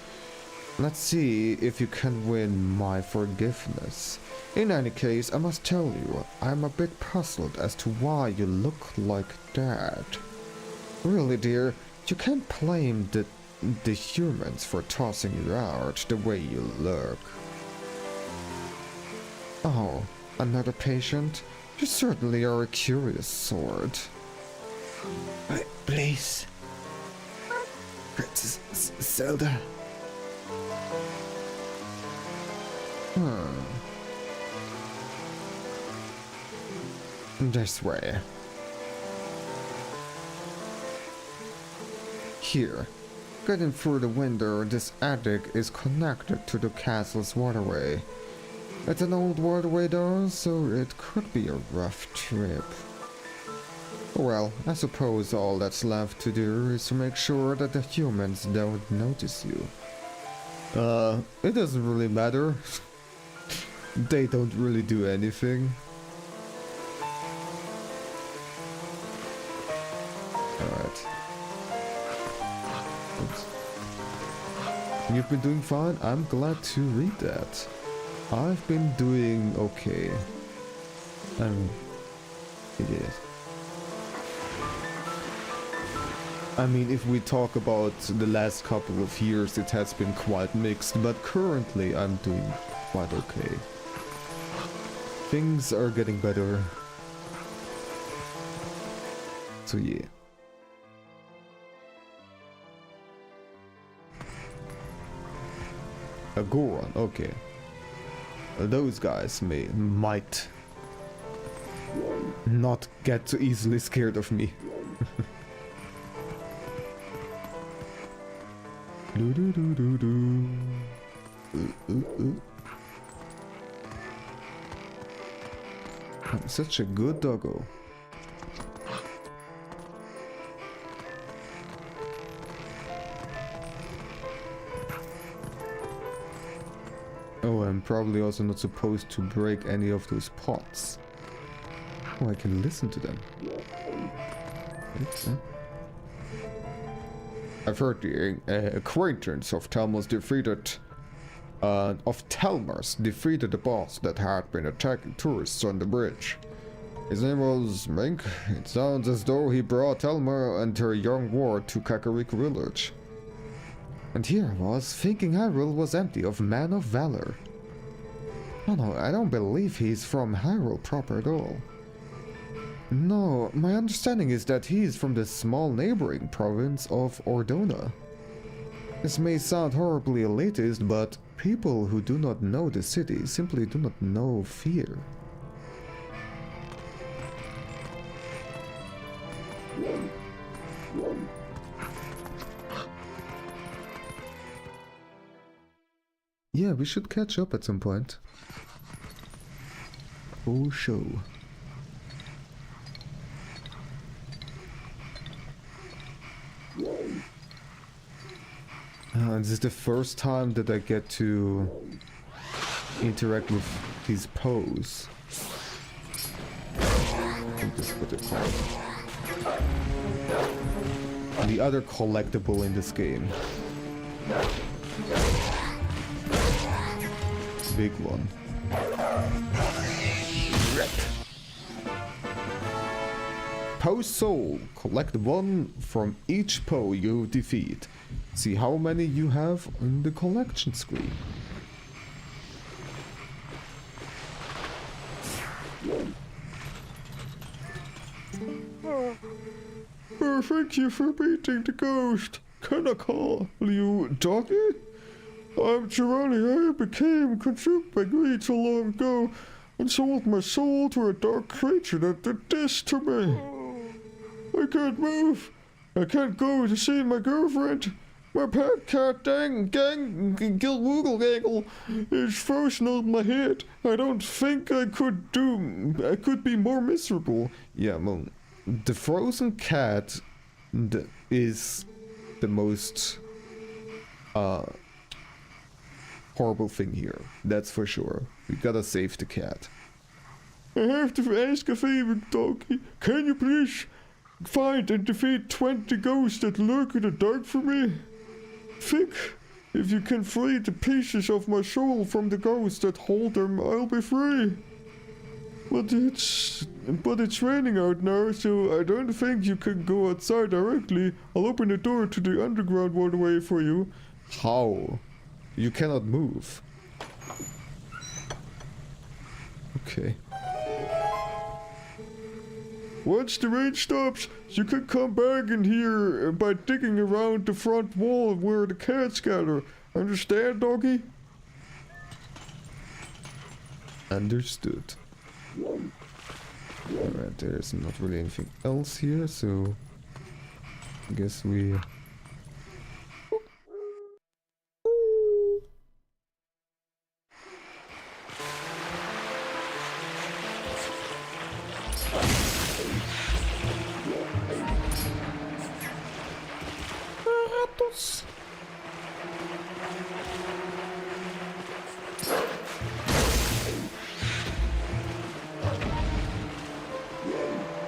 Let's see if you can win my forgiveness. In any case, I must tell you, I'm a bit puzzled as to why you look like that. Really, dear, you can't blame the humans for tossing you out the way you look. Oh, another patient? You certainly are a curious sort. Please. Princess Zelda. This way. Here. Getting through the window, this attic is connected to the castle's waterway. It's an old waterway though, so it could be a rough trip. Well, I suppose all that's left to do is to make sure that the humans don't notice you. It doesn't really matter. They don't really do anything. Alright. Oops. You've been doing fine? I'm glad to read that. I've been doing okay. It is. I mean, if we talk about the last couple of years, it has been quite mixed, but currently I'm doing quite okay. Things are getting better. So yeah. A Goron, okay. Those guys might not get too easily scared of me. Do do do do do. I'm such a good doggo. Oh, I'm probably also not supposed to break any of those pots. Oh, I can listen to them. Okay. I've heard the acquaintance of Telmar's defeated the boss that had been attacking tourists on the bridge. His name was Mink. It sounds as though he brought Telmar and her young ward to Kakariko village. And here I was, thinking Hyrule was empty of men of valor. No, I don't believe he's from Hyrule proper at all. No, my understanding is that he's from the small neighboring province of Ordona. This may sound horribly elitist, but people who do not know the city simply do not know fear. Yeah, we should catch up at some point. For sure. This is the first time that I get to interact with these pose. I think this is what they're called. The other collectible in this game. Big one. Rip. Poe Soul. Collect one from each Poe you defeat. See how many you have in the collection screen. Thank you for beating the ghost. Can I call you Doggy? I'm Girani. I became consumed by greed so long ago and sold my soul to a dark creature that did this to me. I can't move. I can't go to see my girlfriend. My pet cat Gilwoogle is frozen on my head. I don't think I could be more miserable. Yeah, well, the frozen cat is the most horrible thing here. That's for sure. We gotta save the cat. I have to ask a favor, Doggy. Can you please find and defeat 20 ghosts that lurk in the dark for me? Think If you can free the pieces of my soul from the ghosts that hold them, I'll be free. But it's raining out now, so I don't think you can go outside directly. I'll open the door to the underground waterway for you. How? You cannot move. Okay. Once the rain stops, you can come back in here by digging around the front wall where the cats gather. Understand, doggy? Understood. Alright, there's not really anything else here, so I guess we...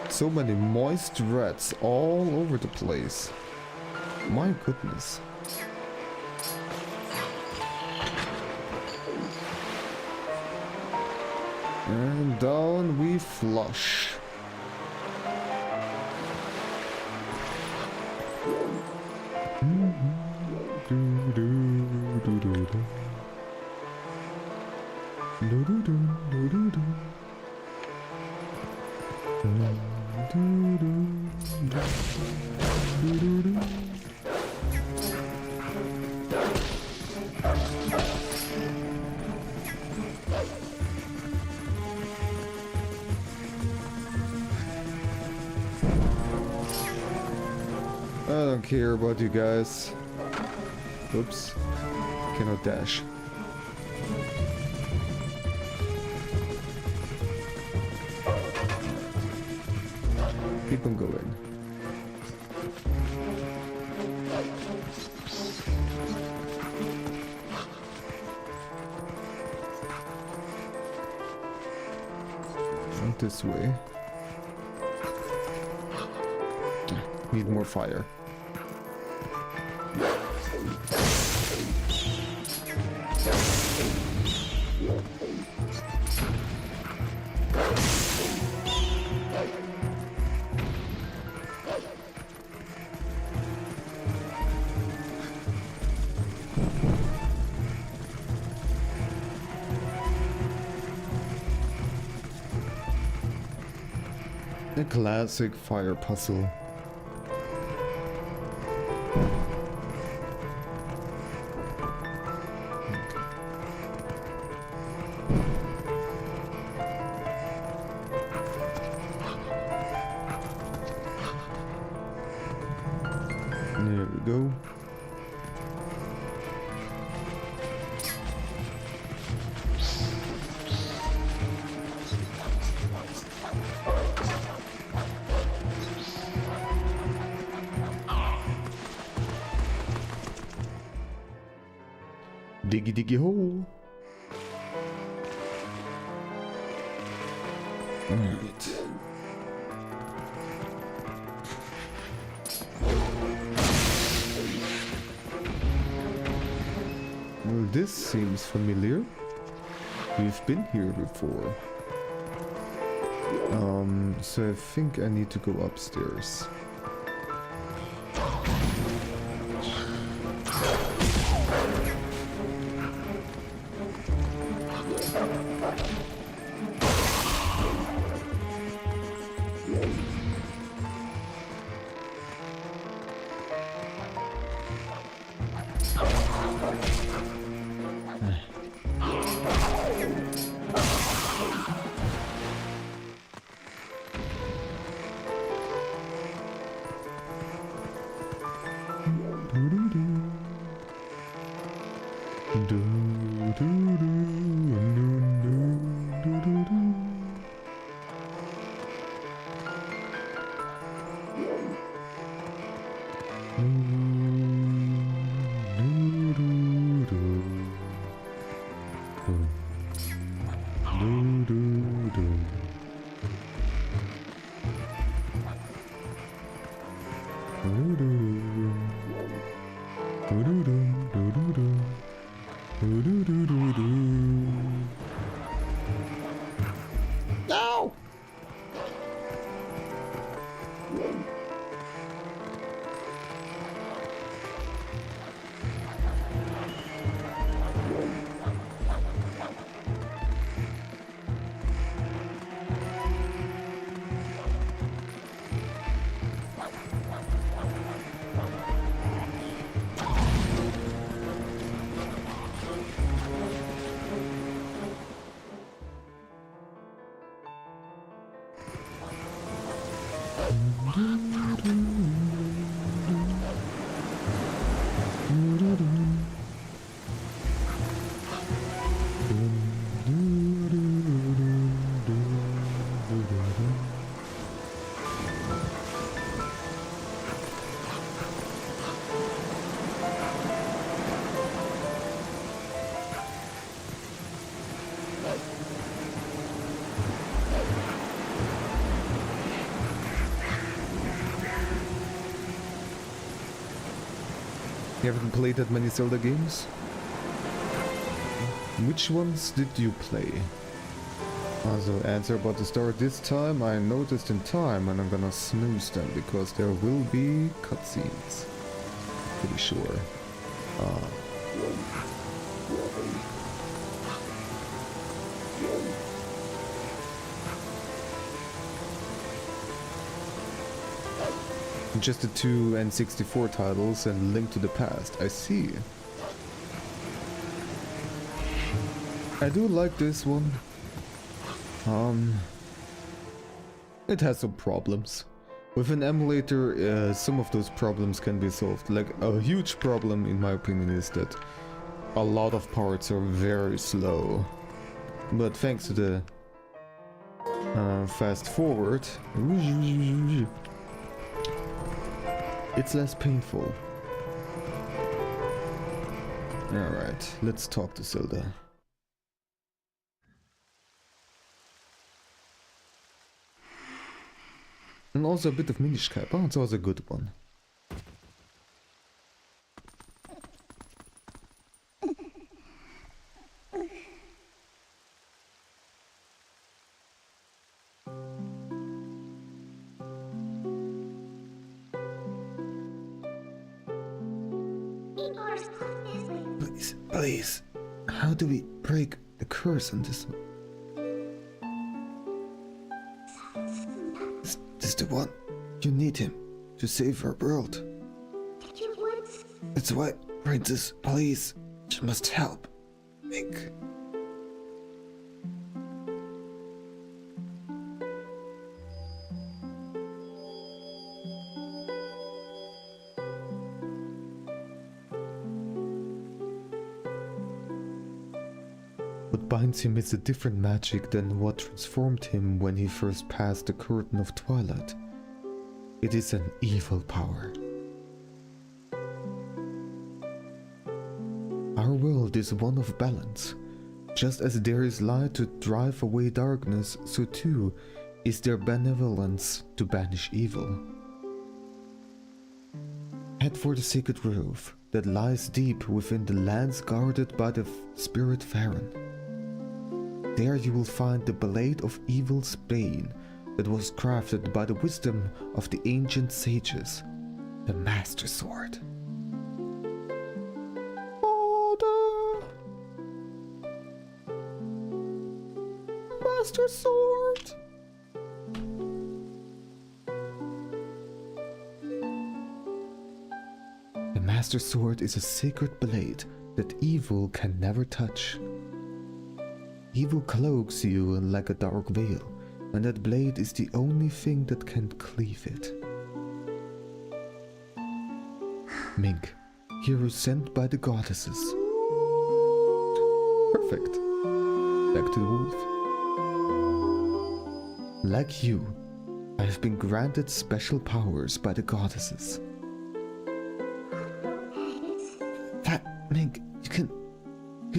So many moist rats all over the place. My goodness. And down we flush. I don't care about you guys. Oops. Cannot dash. Keep on going. Not this way. Need more fire. A classic fire puzzle. There we go. Diggy diggy hole. Alright. Well, this seems familiar. We've been here before. So I think I need to go upstairs. Do-do-do. No! You haven't played that many Zelda games? Which ones did you play? Also, answer about the story this time. I noticed in time and I'm gonna snooze them because there will be cutscenes. Pretty sure. Just the 2 N64 titles and Link to the Past, I see. I do like this one. It has some problems. With an emulator, some of those problems can be solved. Like, a huge problem, in my opinion, is that a lot of parts are very slow. But thanks to the fast forward, it's less painful. Alright, let's talk to Zelda. And also a bit of Minischkap. Oh, it's also a good one. Please, how do we break the curse on this? Is the one. You need him to save our world. That's why, Princess, please, you must help. Mink. What binds him is a different magic than what transformed him when he first passed the curtain of Twilight. It is an evil power. Our world is one of balance. Just as there is light to drive away darkness, so too is there benevolence to banish evil. Head for the sacred grove that lies deep within the lands guarded by the spirit Farron. There you will find the blade of evil's bane that was crafted by the wisdom of the ancient sages, the Master Sword. Order! Master Sword! The Master Sword is a sacred blade that evil can never touch. Evil cloaks you like a dark veil, and that blade is the only thing that can cleave it. Mink, hero sent by the goddesses. Perfect. Back to the wolf. Like you, I have been granted special powers by the goddesses. Mink, you can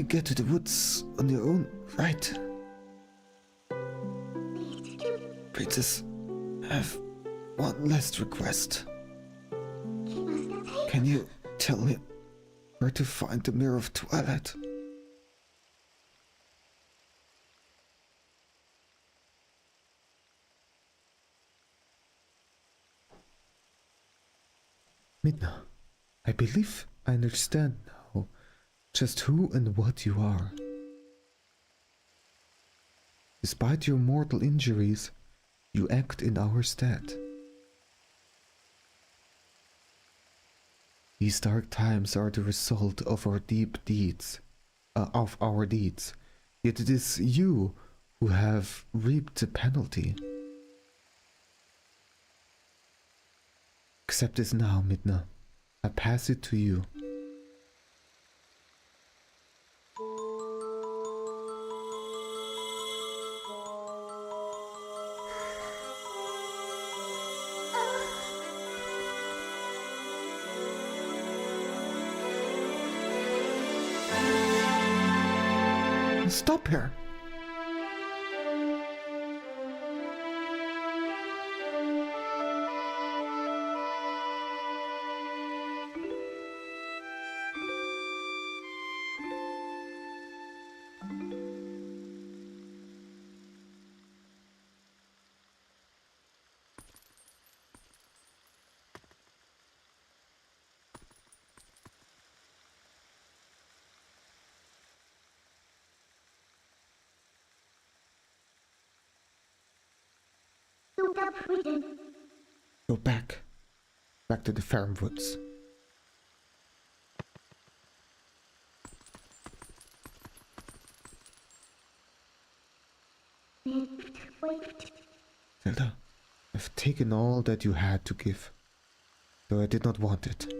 get to the woods on your own, right? Princess, I have one last request. Can you tell me where to find the Mirror of Twilight? Midna, I believe I understand now just who and what you are. Despite your mortal injuries, you act in our stead. These dark times are the result of our deeds, yet it is you who have reaped the penalty. Accept this now, Midna. I pass it to you. Stop her! Go back. Back to the farm woods. Zelda, I've taken all that you had to give, though I did not want it.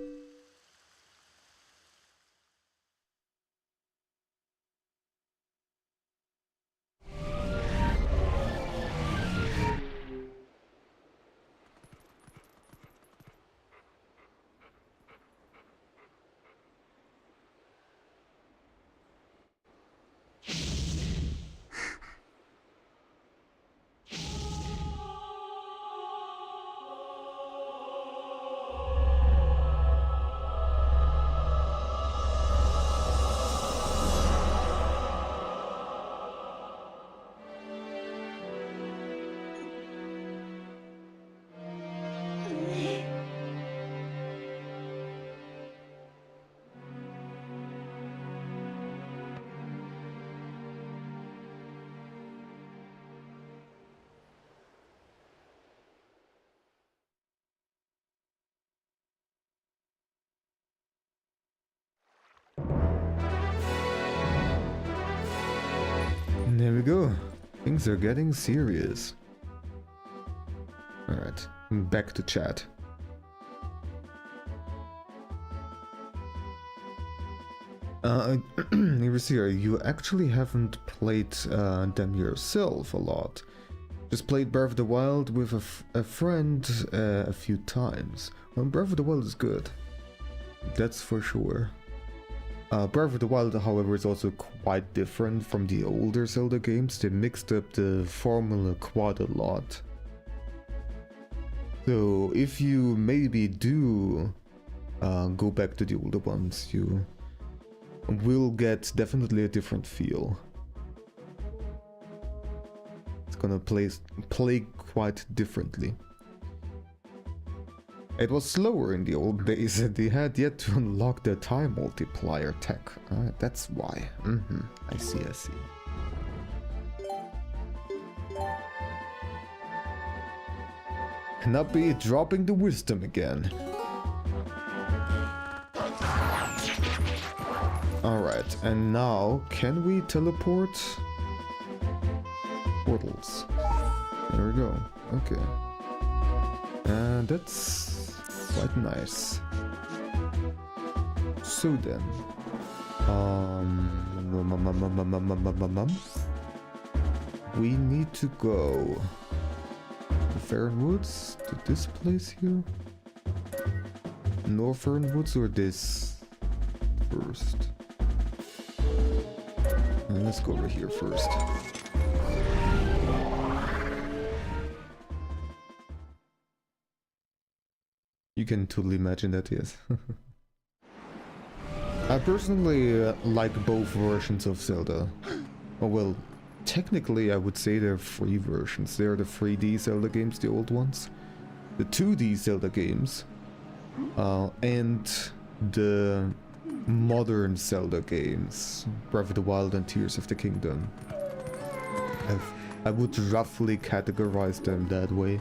There we go. Things are getting serious. Alright, back to chat. Irasir, you actually haven't played them yourself a lot. Just played Breath of the Wild with a friend a few times. Well, Breath of the Wild is good. That's for sure. Breath of the Wild, however, is also quite different from the older Zelda games. They mixed up the formula quite a lot. So if you maybe do go back to the older ones, you will get definitely a different feel. It's gonna play quite differently. It was slower in the old days, and they had yet to unlock the time multiplier tech. That's why. I see. Cannot be dropping the wisdom again. Alright, and now, can we teleport? Portals. There we go. Okay. And that's quite nice. So then, we need to go to Fernwoods, to this place here. North Fernwoods or this first? Let's go over here first. You can totally imagine that, yes. I personally like both versions of Zelda. Oh, well, technically I would say they're free versions. They're the 3D Zelda games, the old ones. The 2D Zelda games and the modern Zelda games, Breath of the Wild and Tears of the Kingdom. I would roughly categorize them that way.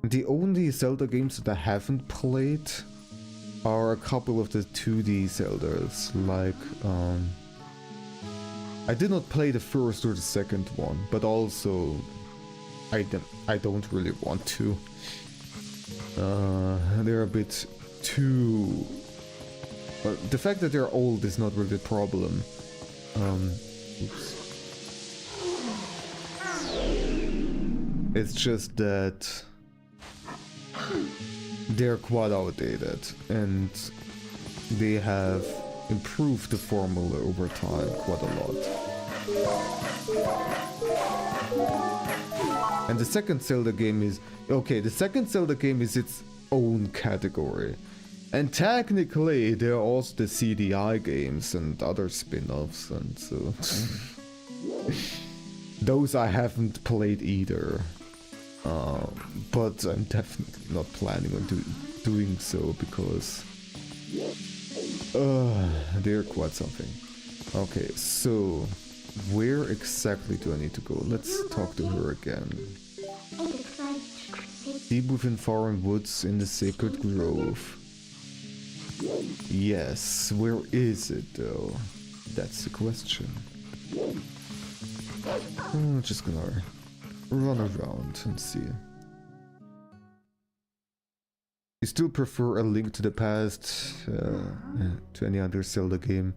The only Zelda games that I haven't played are a couple of the 2D Zeldas, like, I did not play the first or the second one, but also I don't really want to. They're a bit too... Well, the fact that they're old is not really a problem. Oops. It's just that they're quite outdated, and they have improved the formula over time quite a lot. And the second Zelda game is... Okay, the second Zelda game is its own category. And technically, there are also the CDI games and other spin-offs, and so... Those I haven't played either. But I'm definitely not planning on doing so, because... they're quite something. Okay, so... Where exactly do I need to go? Let's talk to her again. Deep within foreign woods in the sacred grove. Yes, where is it though? That's the question. I'm just gonna run around and see. You still prefer A Link to the Past to any other Zelda game?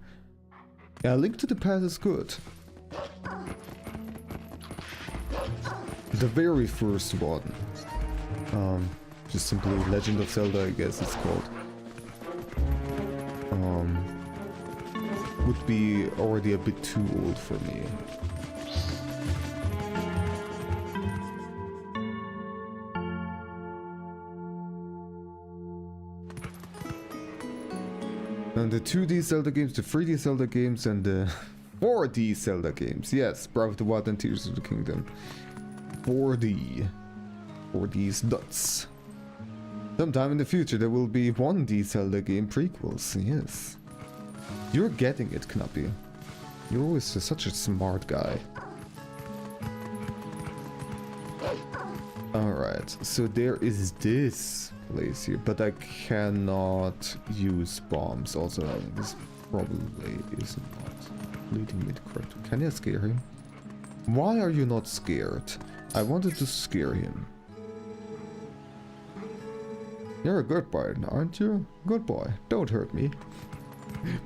Yeah, A Link to the Past is good. The very first one. Just simply Legend of Zelda, I guess it's called. Would be already a bit too old for me. And the 2D Zelda games, the 3D Zelda games, and the 4D Zelda games. Yes, Breath of the Wild and Tears of the Kingdom. 4D. 4D's nuts. Sometime in the future there will be 1D Zelda game prequels, yes. You're getting it, Knappy. You're always such a smart guy. Alright, so there is this place here, but I cannot use bombs. Also, this probably is not leading me to correct. Can I scare him? Why are you not scared? I wanted to scare him. You're a good boy, aren't you? Good boy. Don't hurt me.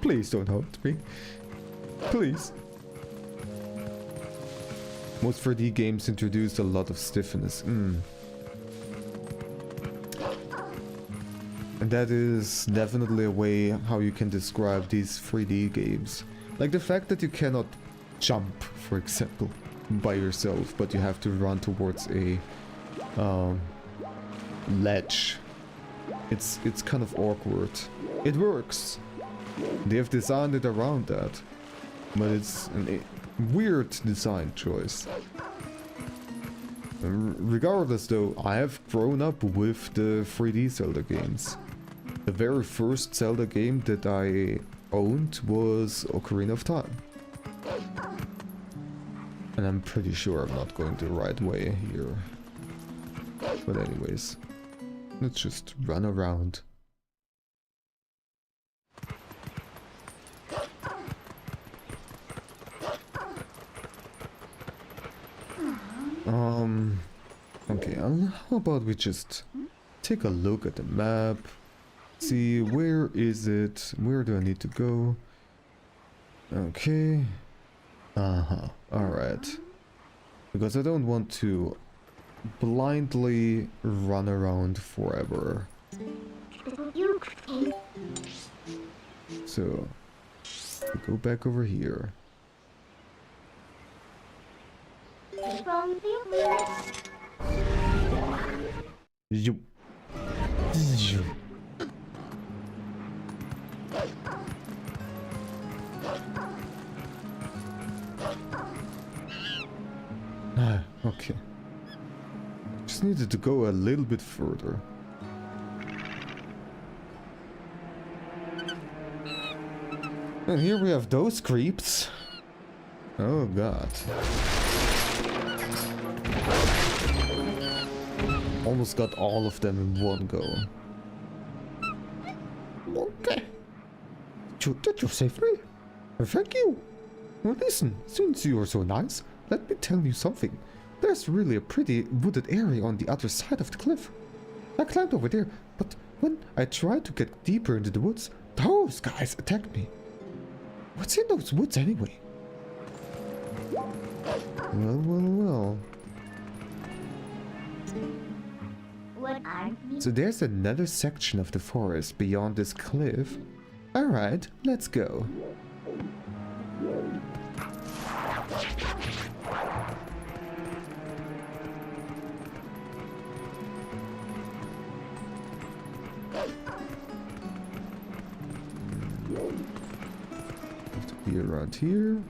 Please don't hurt me. Please. Most 3D games introduced a lot of stiffness. And that is definitely a way how you can describe these 3D games. Like the fact that you cannot jump, for example, by yourself, but you have to run towards a ledge. It's kind of awkward. It works. They have designed it around that, but it's a weird design choice. Regardless though, I have grown up with the 3D Zelda games. The very first Zelda game that I owned was Ocarina of Time. And I'm pretty sure I'm not going the right way here. But anyways, let's just run around. Okay, how about we just take a look at the map, see where is it, where do I need to go? Okay, alright, because I don't want to blindly run around forever. So, we go back over here. You. Okay. Just needed to go a little bit further. And here we have those creeps. Oh god. Almost got all of them in one go. Okay. Did you save me? Thank you. Well, listen, since you are so nice, let me tell you something. There's really a pretty wooded area on the other side of the cliff. I climbed over there, but when I tried to get deeper into the woods, those guys attacked me. What's in those woods anyway? Well. So there's another section of the forest beyond this cliff. Alright, let's go. Have to be around here.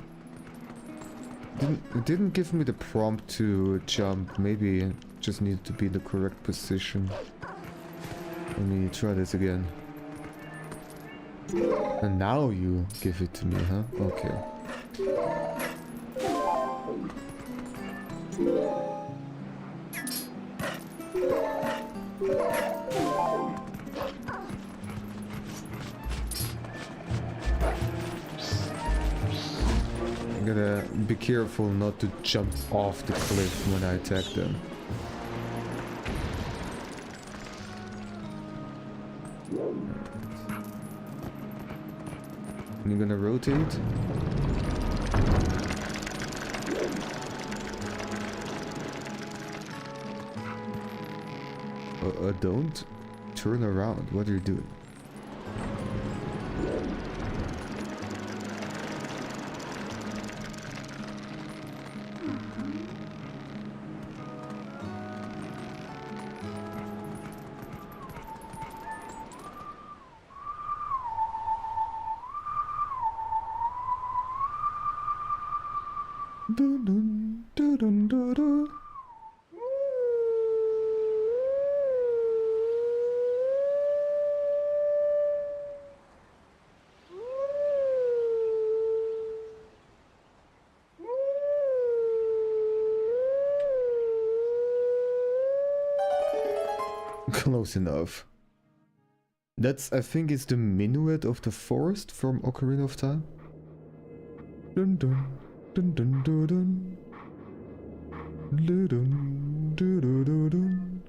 It didn't give me the prompt to jump. Maybe I just needed to be in the correct position. Let me try this again. And now you give it to me, huh? Okay. I gotta be careful not to jump off the cliff when I attack them. You're gonna rotate. Don't turn around. What are you doing? Dun, dun, dun, dun, dun, dun. Close enough. That's, I think, is the minuet of the forest from Ocarina of Time. Dun dun dun dun dun dun. Dun dun dun dun dun dun.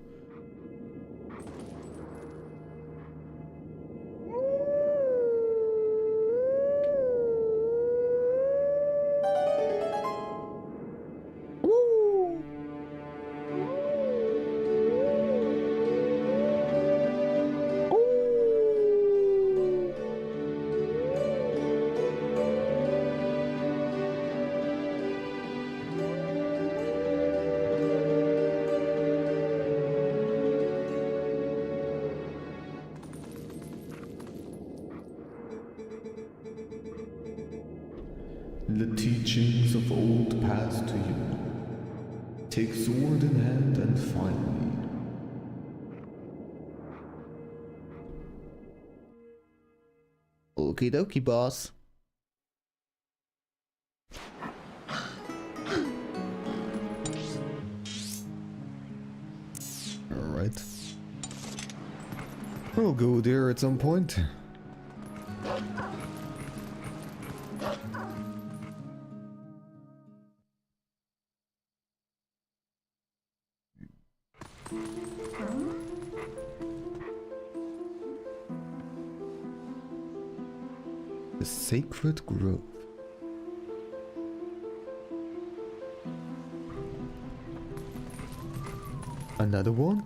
The teachings of old pass to you. Take sword in hand and find me. Okie dokie, boss. Alright. We'll go there at some point. The Sacred Grove. Another one?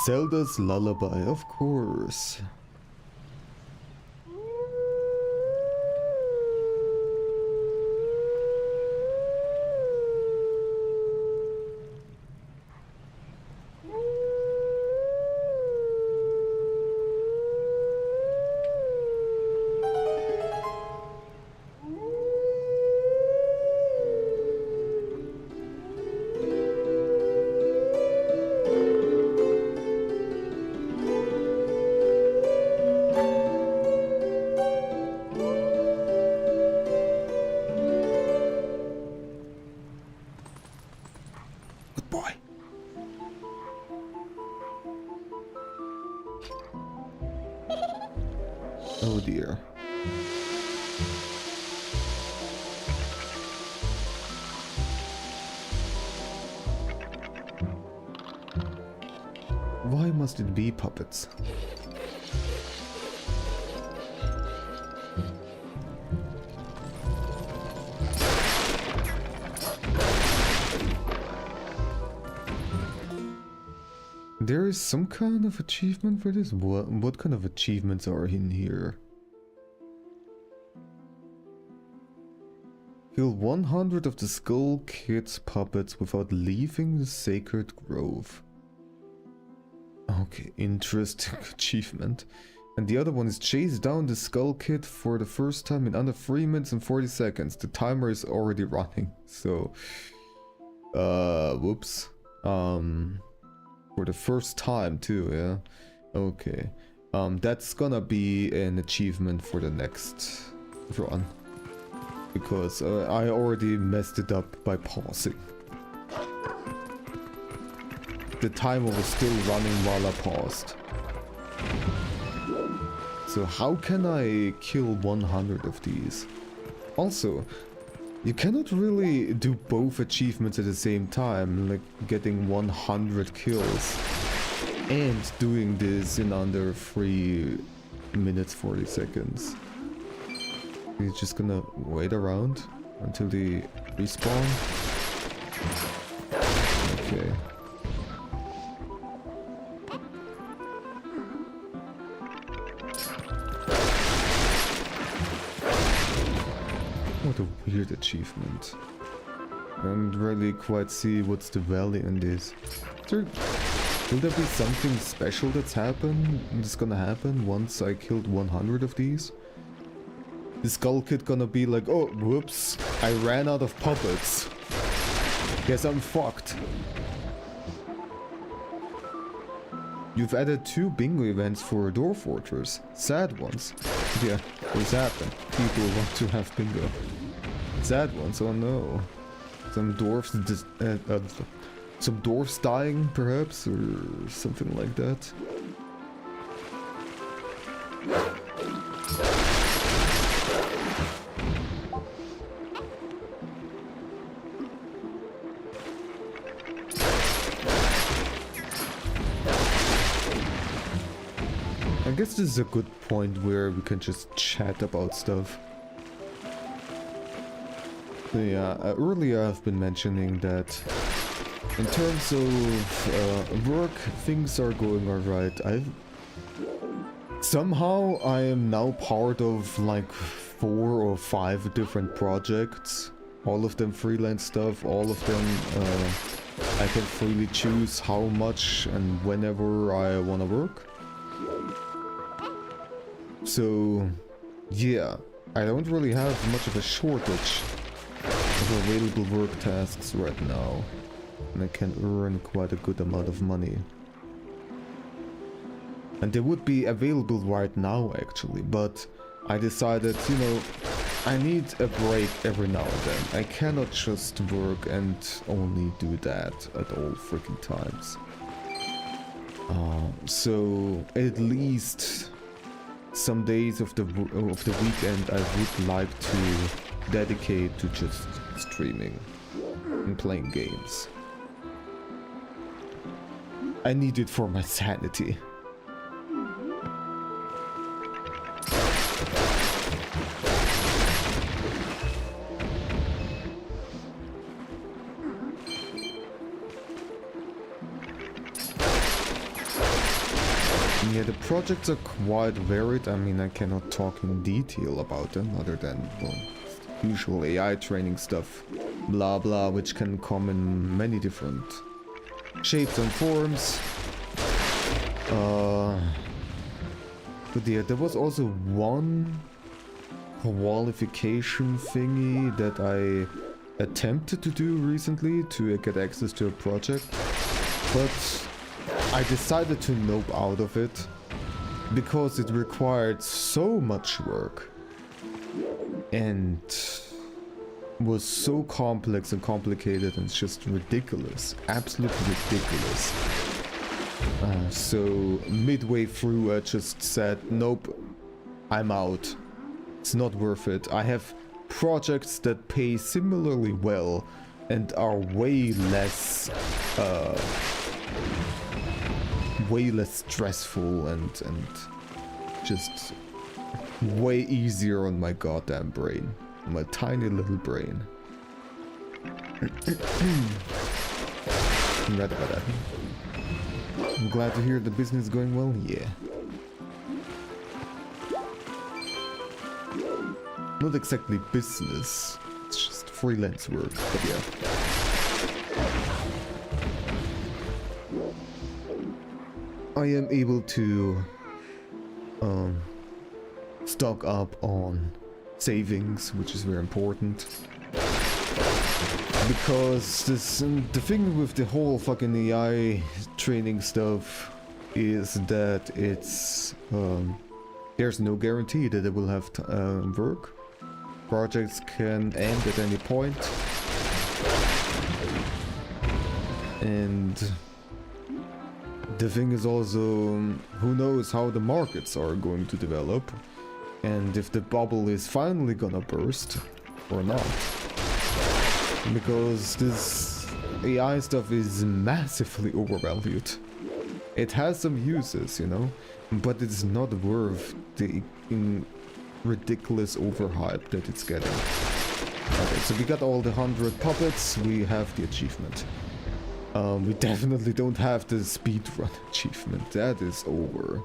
Zelda's Lullaby, of course. Why must it be puppets? There is some kind of achievement for this? What kind of achievements are in here? Kill 100 of the Skull Kid's puppets without leaving the sacred grove. Okay, interesting achievement. And the other one is chase down the Skull Kid for the first time in under 3 minutes and 40 seconds. The timer is already running, so... whoops. For the first time too, yeah? Okay. That's gonna be an achievement for the next run. Because I already messed it up by pausing. The timer was still running while I paused. So how can I kill 100 of these? Also, you cannot really do both achievements at the same time, like getting 100 kills and doing this in under 3 minutes 40 seconds. You're just gonna wait around until they respawn? Okay. What a weird achievement. I don't really quite see what's the value in this. Will there be something special that's gonna happen once I killed 100 of these? Is Skull Kid gonna be like, oh, whoops, I ran out of puppets. Guess I'm fucked. You've added 2 bingo events for Door Fortress. Sad ones. Yeah, those happen. People want to have bingo. Sad ones, oh no. Some dwarfs some dwarfs dying, perhaps, or something like that. I guess this is a good point where we can just chat about stuff. So yeah, earlier I've been mentioning that in terms of work, things are going alright. Somehow I am now part of like 4 or 5 different projects. All of them freelance stuff, all of them I can freely choose how much and whenever I wanna work. So yeah, I don't really have much of a shortage of available work tasks right now, and I can earn quite a good amount of money. And they would be available right now actually, but I decided, you know, I need a break every now and then. I cannot just work and only do that at all freaking times. So at least some days of the weekend I would like to dedicate to just streaming and playing games. I need it for my sanity. Yeah, the projects are quite varied. I mean, I cannot talk in detail about them other than, well, usual AI training stuff, blah blah, which can come in many different shapes and forms. But yeah, there was also one qualification thingy that I attempted to do recently to get access to a project, but I decided to nope out of it because it required so much work and was so complex and complicated and just ridiculous, absolutely ridiculous. So midway through I just said, nope, I'm out. It's not worth it. I have projects that pay similarly well and are way less stressful and just way easier on my goddamn brain. My tiny little brain. I'm glad about that. I'm glad to hear the business going well. Yeah. Not exactly business. It's just freelance work, but yeah. I am able to stock up on savings, which is very important. Because the thing with the whole fucking AI training stuff is that it's there's no guarantee that it will have to work. Projects can end at any point, and the thing is also, who knows how the markets are going to develop, and if the bubble is finally gonna burst or not. Because this AI stuff is massively overvalued. It has some uses, you know, but it's not worth the ridiculous overhype that it's getting. Okay, so we got all the 100 puppets, we have the achievement. We definitely don't have the speedrun achievement, that is over.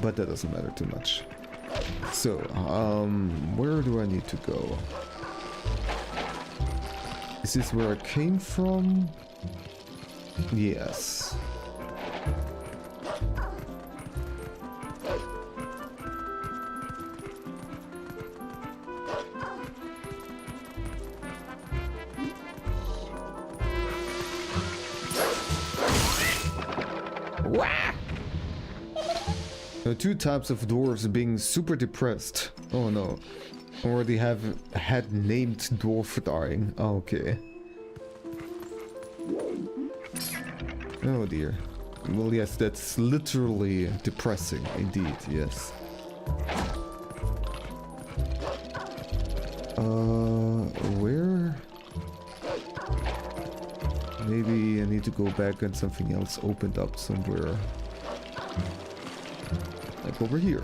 But that doesn't matter too much. So, where do I need to go? Is this where I came from? Yes. There are two types of dwarves being super depressed. Oh no. Already have had named dwarf dying. Okay. Oh dear. Well, yes, that's literally depressing indeed, yes. Where? Maybe I need to go back and something else opened up somewhere. Like over here.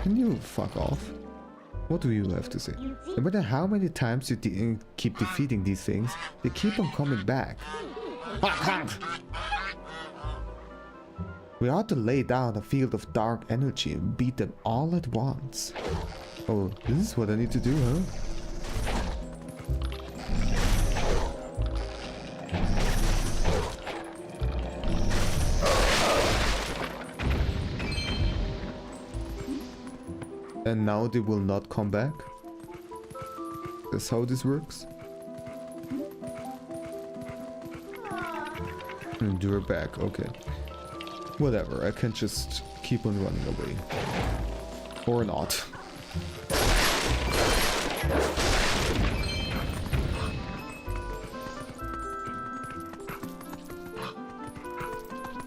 Can you fuck off? What do you have to say? No matter how many times you keep defeating these things, they keep on coming back. We ought to lay down a field of dark energy and beat them all at once. Oh, this is what I need to do, huh? And now they will not come back? That's how this works? You're back, okay. Whatever, I can just keep on running away. Or not.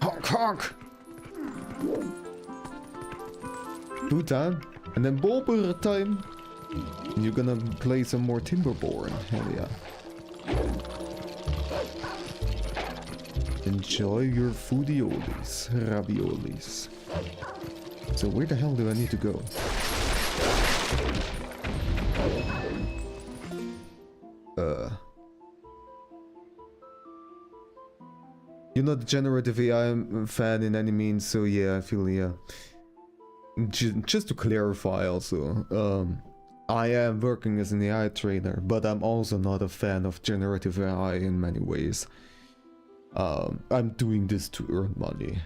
Honk honk! Two time, and then bobber time. You're gonna play some more Timberborn, hell yeah. Enjoy your foodiolis, raviolis. So where the hell do I need to go? You're not a generative AI fan in any means, so yeah, I feel, yeah. Just to clarify also, I am working as an AI trainer, but I'm also not a fan of generative AI in many ways. I'm doing this to earn money.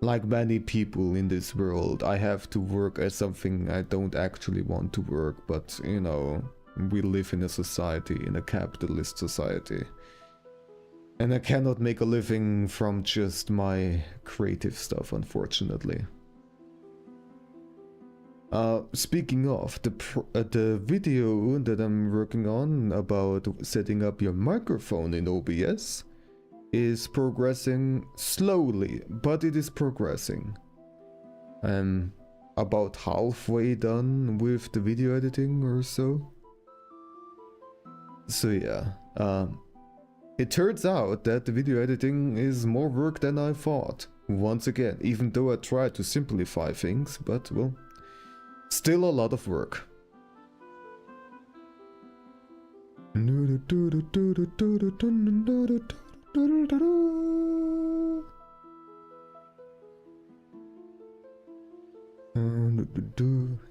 Like many people in this world, I have to work as something I don't actually want to work, but you know, we live in a society, in a capitalist society. And I cannot make a living from just my creative stuff, unfortunately. Speaking of, the video that I'm working on about setting up your microphone in OBS is progressing slowly, but it is progressing. I'm about halfway done with the video editing or so. So yeah, it turns out that the video editing is more work than I thought. Once again, even though I tried to simplify things, but well, still a lot of work.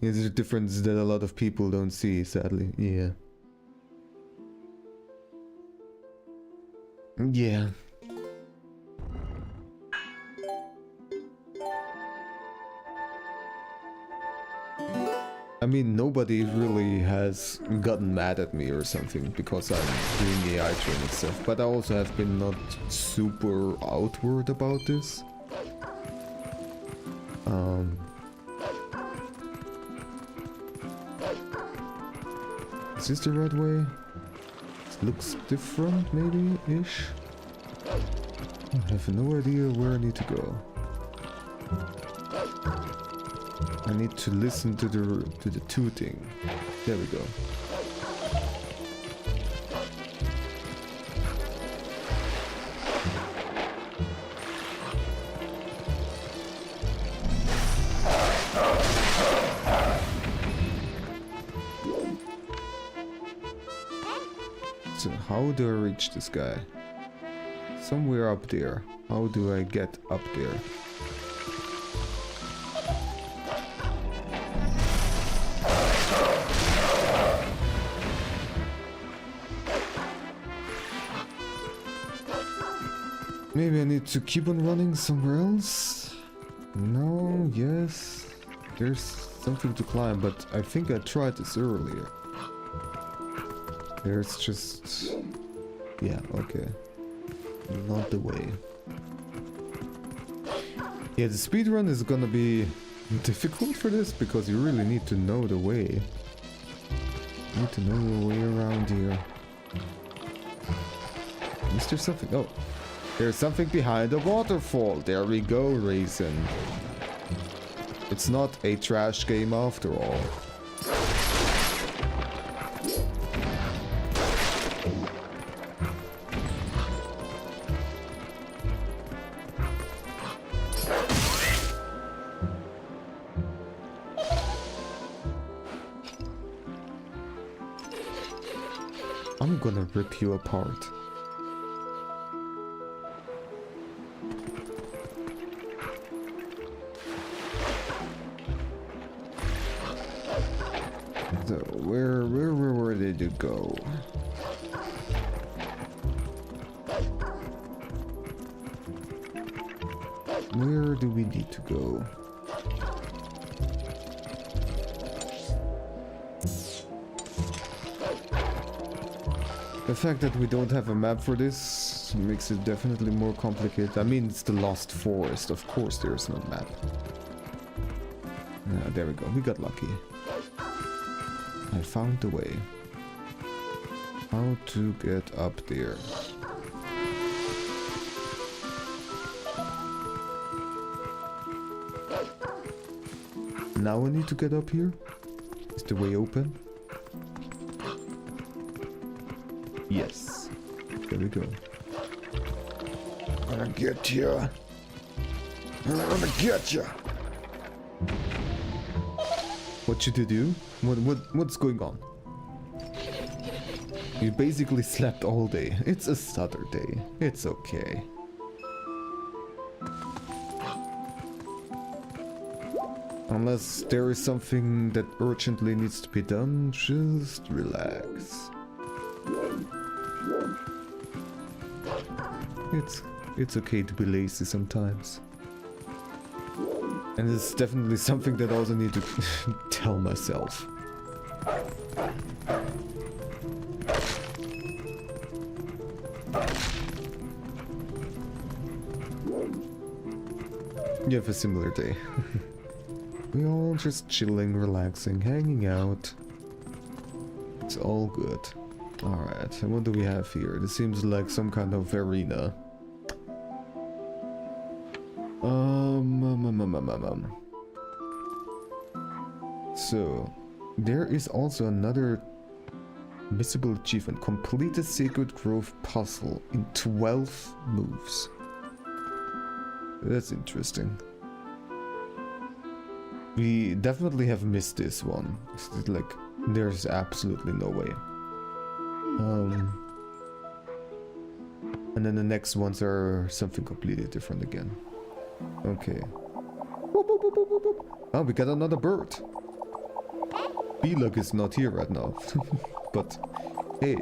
Yeah, there's a difference that a lot of people don't see, sadly. Yeah. Yeah. I mean, nobody really has gotten mad at me or something because I'm doing AI training stuff, but I also have been not super outward about this. Is this the right way? It looks different, maybe-ish? I have no idea where I need to go. I need to listen to the tooting. There we go. So how do I reach this guy? Somewhere up there. How do I get up there? Maybe I need to keep on running somewhere else? No, yes. There's something to climb, but I think I tried this earlier. There's just... yeah, okay. Not the way. Yeah, the speedrun is gonna be difficult for this because you really need to know the way. You need to know your way around here. Is there something? Oh. There's something behind the waterfall. There we go, Raisin. It's not a trash game after all. I'm gonna rip you apart. So where did you go? Where do we need to go? The fact that we don't have a map for this makes it definitely more complicated. I mean, it's the Lost Forest. Of course there's no map. There we go. We got lucky. I found the way. How to get up there. Now I need to get up here? Is the way open? Yes. There we go. I'm gonna get you. I'm gonna get you. What should you do? What's going on? You basically slept all day. It's a Saturday. It's okay. Unless there is something that urgently needs to be done, just relax. It's okay to be lazy sometimes. And it's definitely something that I also need to tell myself. You have a similar day. We all just chilling, relaxing, hanging out. It's all good. Alright, and what do we have here? This seems like some kind of arena. So, there is also another missable achievement. Complete the Sacred Grove puzzle in 12 moves. That's interesting. We definitely have missed this one. It's like, there's absolutely no way. And then the next ones are something completely different again. Okay. Oh, we got another bird. B-Luck is not here right now. But, hey.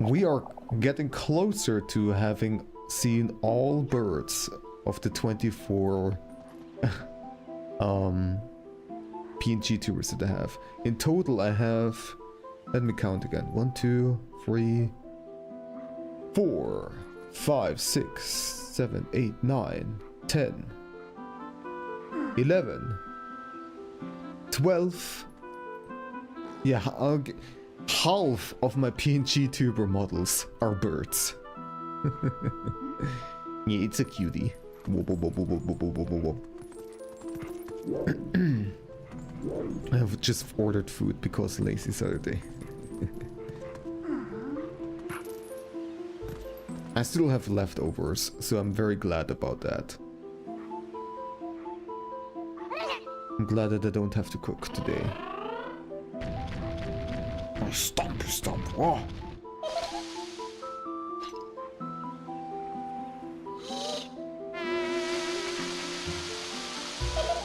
We are getting closer to having seen all birds of the 24 PNG tours that I have. In total I have, let me count again, 1, 2, 3, 4, 5, 6, 7, 8, 9, 10, 11, 12. Yeah, half of my PNG tuber models are birds. Yeah, it's a cutie. I have just ordered food because lazy Saturday. I still have leftovers, so I'm very glad about that. I'm glad that I don't have to cook today. Oh, stomp. Oh.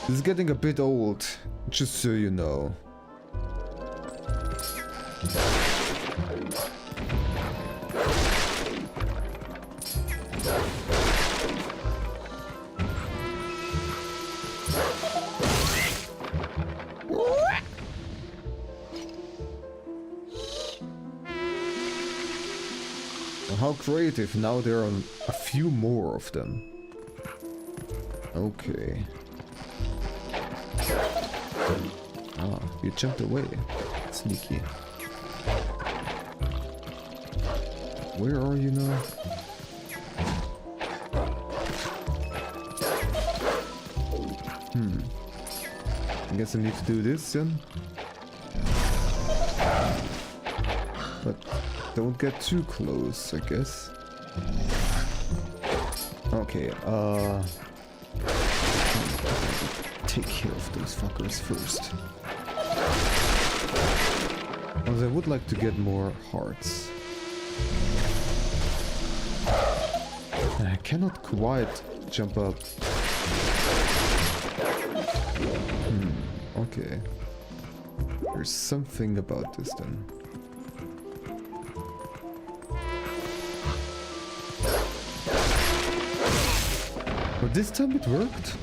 This is getting a bit old, just so you know. How creative, now there are a few more of them. Okay. Ah, you jumped away. Sneaky. Where are you now? I guess I need to do this then. But don't get too close, I guess. Okay, take care of those fuckers first. Because I would like to get more hearts. I cannot quite jump up. Okay. There's something about this then. But this time it worked.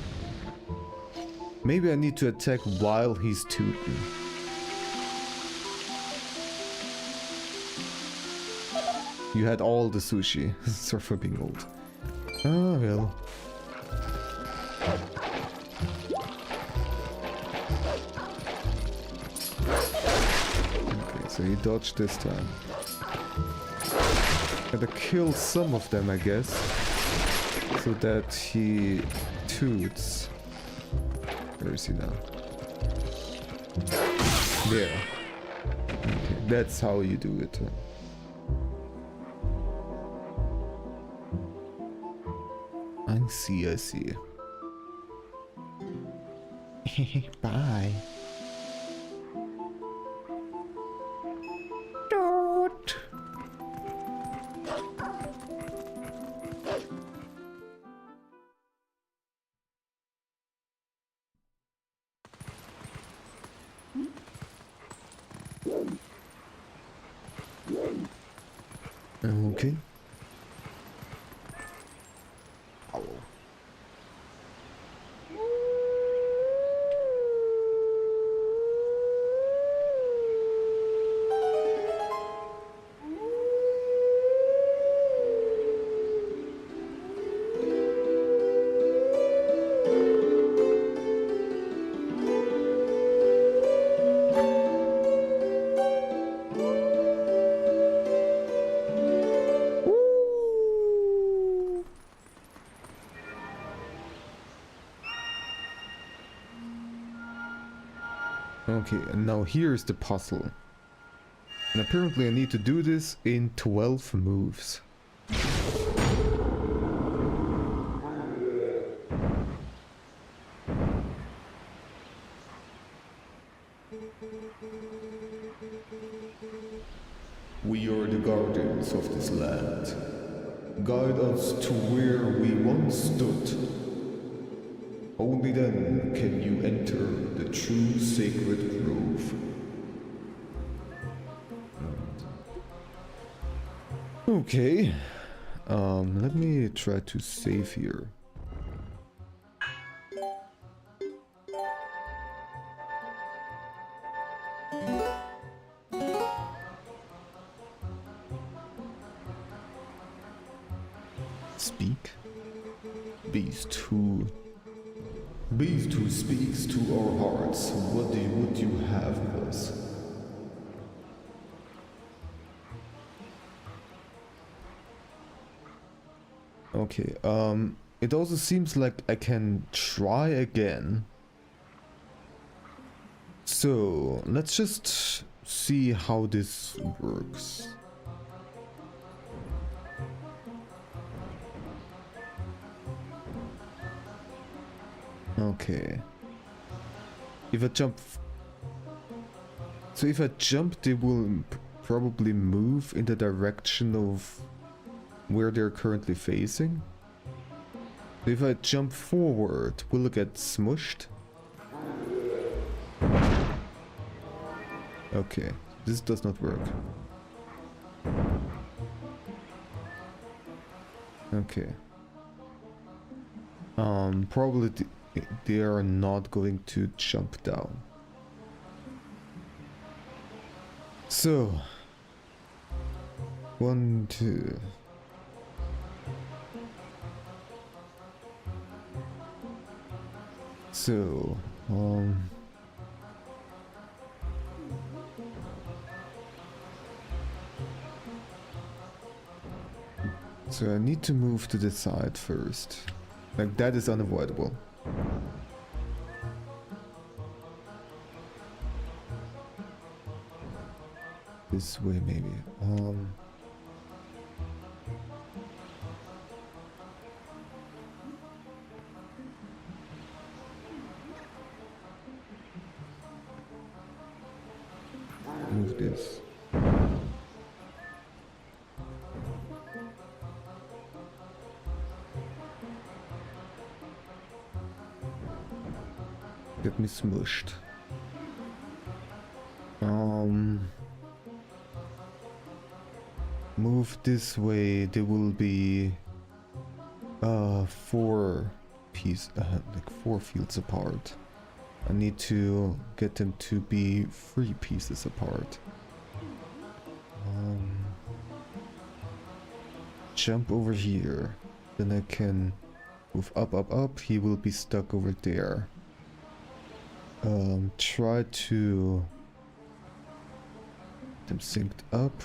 Maybe I need to attack while he's tooting. You had all the sushi. Sorry for being old. Ah, well. Okay, so he dodged this time. Gotta kill some of them, I guess. So that he toots. Where is he now? There. Okay, that's how you do it. I see. Bye. Toot. Okay. Okay, and now here's the puzzle. And apparently I need to do this in 12 moves. We are the guardians of this land. Guide us to where we once stood. Only then can you enter the true sacred grove. Okay. Let me try to save here. Speak? Beast who speaks to our hearts. What would you have of us? Okay, it also seems like I can try again. So, let's just see how this works. Okay. If I jump... So if I jump, they will probably move in the direction of where they're currently facing. If I jump forward, will it get smushed? Okay, this does not work. Okay. Probably they are not going to jump down. So, 1, 2. So, so I need to move to the side first. Like, that is unavoidable. This way, maybe. Move this. Get me smushed. Move this way. There will be 4 pieces, like 4 fields apart. I need to get them to be 3 pieces apart. Jump over here. Then I can move up, up, up. He will be stuck over there. Try to get them synced up.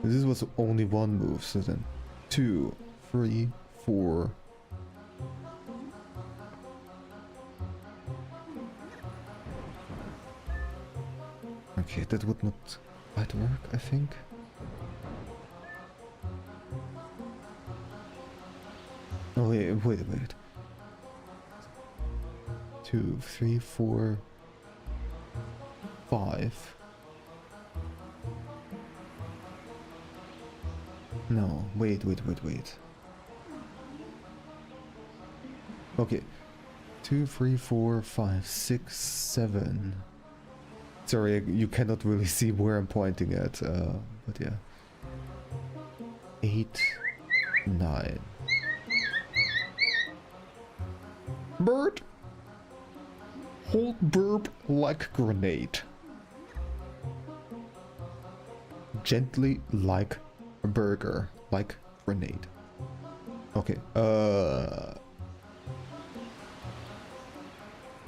This was only 1 move, so then 2, 3, 4. Okay, that would not quite work, I think. Oh wait. 2, 3, 4, 5. No, wait. Okay. 2, 3, 4, 5, 6, 7. Sorry, you cannot really see where I'm pointing at, but yeah. 8, 9. Bird! Hold burp like grenade. Gently like a burger, like grenade. Okay,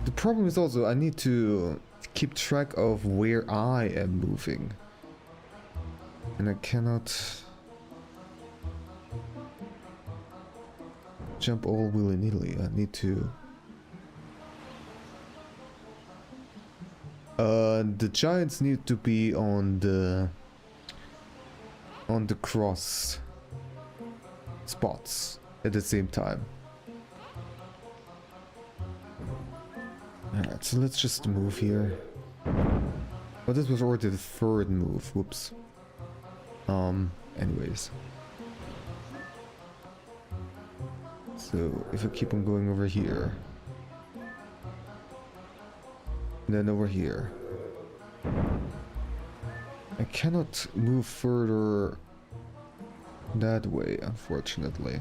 the problem is also I need to keep track of where I am moving. And I cannot jump all willy-nilly. I need to The giants need to be on the cross spots at the same time. Alright, so let's just move here. Oh, this was already the third move. Whoops. Anyways. So, if I keep on going over here. Then over here. I cannot move further that way, unfortunately.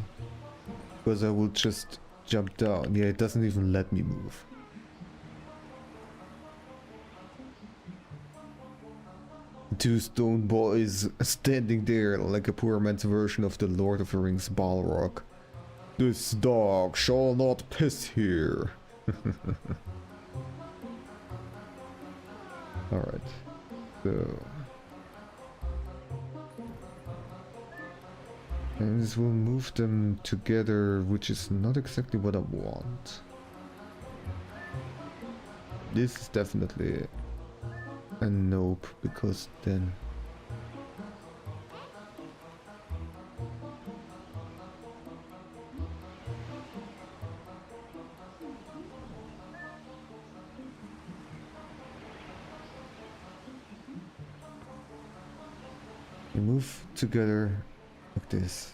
Because I will just jump down. Yeah, it doesn't even let me move. Two stone boys standing there like a poor man's version of the Lord of the Rings Balrog. This dog shall not piss here. Alright. So. And this will move them together, which is not exactly what I want. This is definitely a nope, because then we move together like this.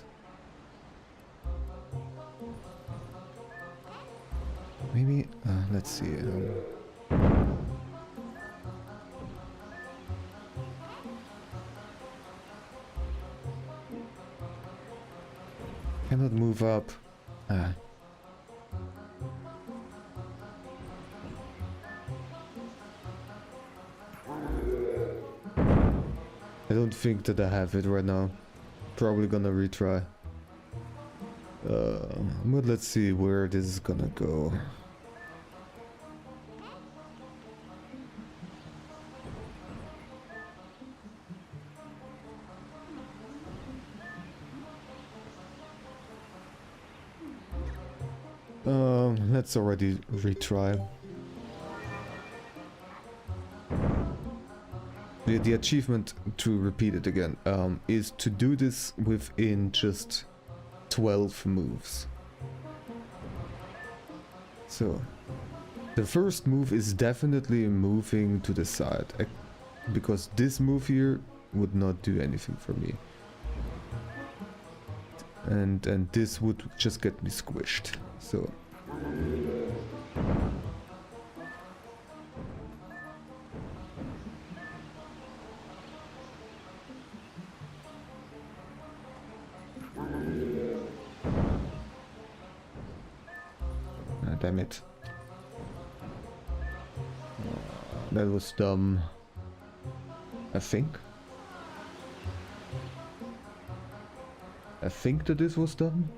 Maybe, let's see. Cannot move up. I don't think that I have it right now. Probably gonna retry. But let's see where this is gonna go. Let's already retry. The achievement, to repeat it again, is to do this within just 12 moves. So, the first move is definitely moving to the side, because this move here would not do anything for me. And this would just get me squished, so... Damn it. That was dumb. I think that this was dumb.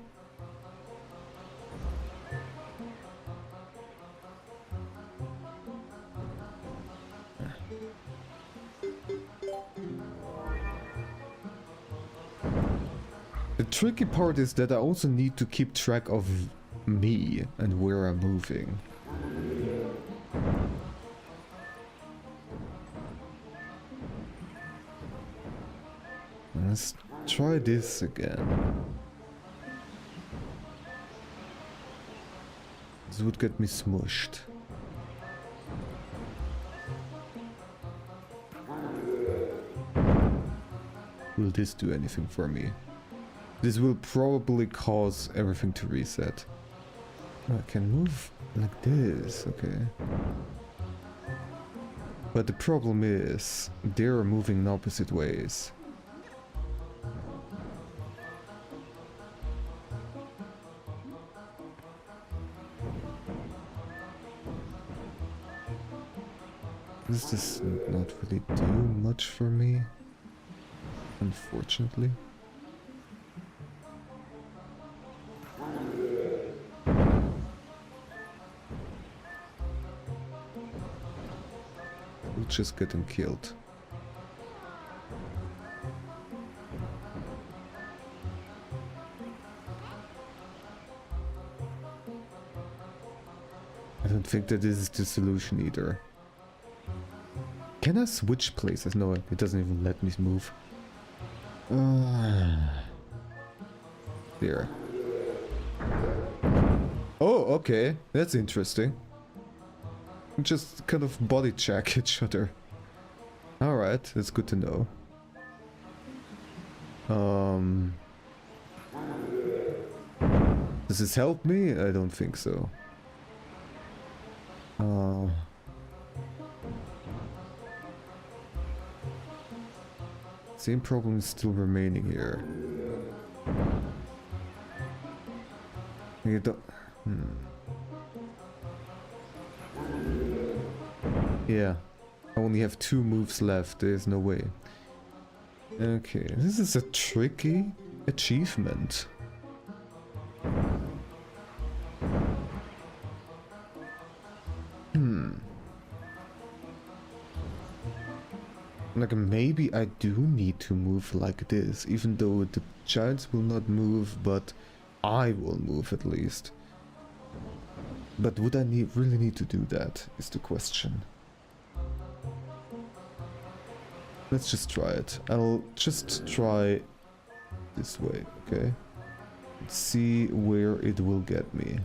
The tricky part is that I also need to keep track of me and where I'm moving. Let's try this again. This would get me smushed. Will this do anything for me? This will probably cause everything to reset. I can move like this, okay. But the problem is, they're moving in opposite ways. This does not really do much for me, unfortunately. We'll just get him killed. I don't think that this is the solution either. Can I switch places? No, it doesn't even let me move. There. Oh, okay. That's interesting. Just kind of body check each other. Alright, that's good to know. Does this help me? I don't think so. Same problem is still remaining here. You don't... Yeah. I only have 2 moves left. There's no way. Okay, this is a tricky achievement. Like, maybe I do need to move like this, even though the giants will not move, but I will move at least. But would I really need to do that, is the question. Let's just try it. I'll just try this way, okay? Let's see where it will get me.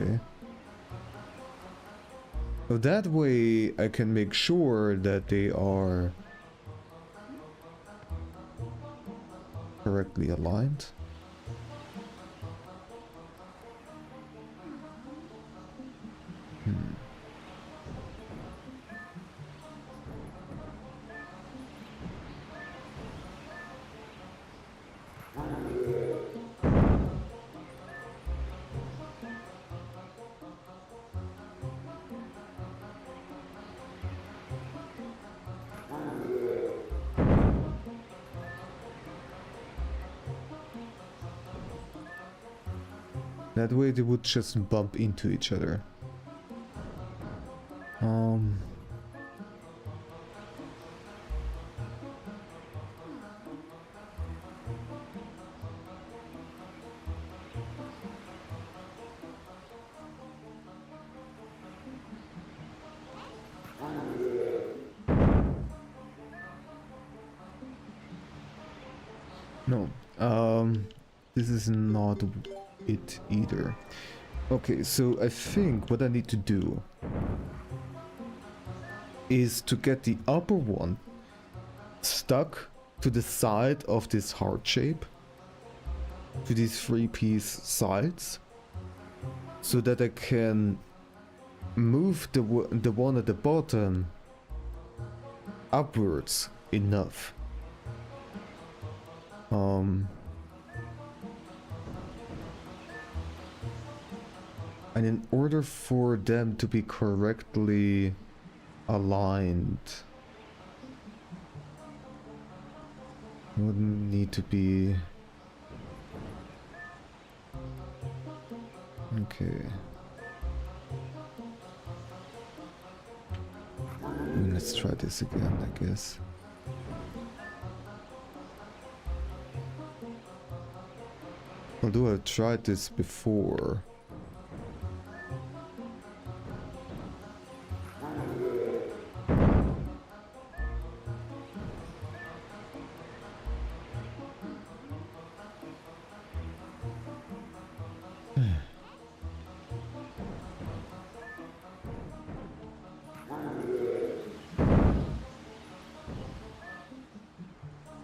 Okay. So that way I can make sure that they are correctly aligned. That way they would just bump into each other. No, this is not it either. Okay, so I think what I need to do is to get the upper one stuck to the side of this heart shape, to these 3-piece sides, so that I can move the one at the bottom upwards enough. And in order for them to be correctly aligned, would need to be... Okay. Let's try this again, I guess. Although I've tried this before.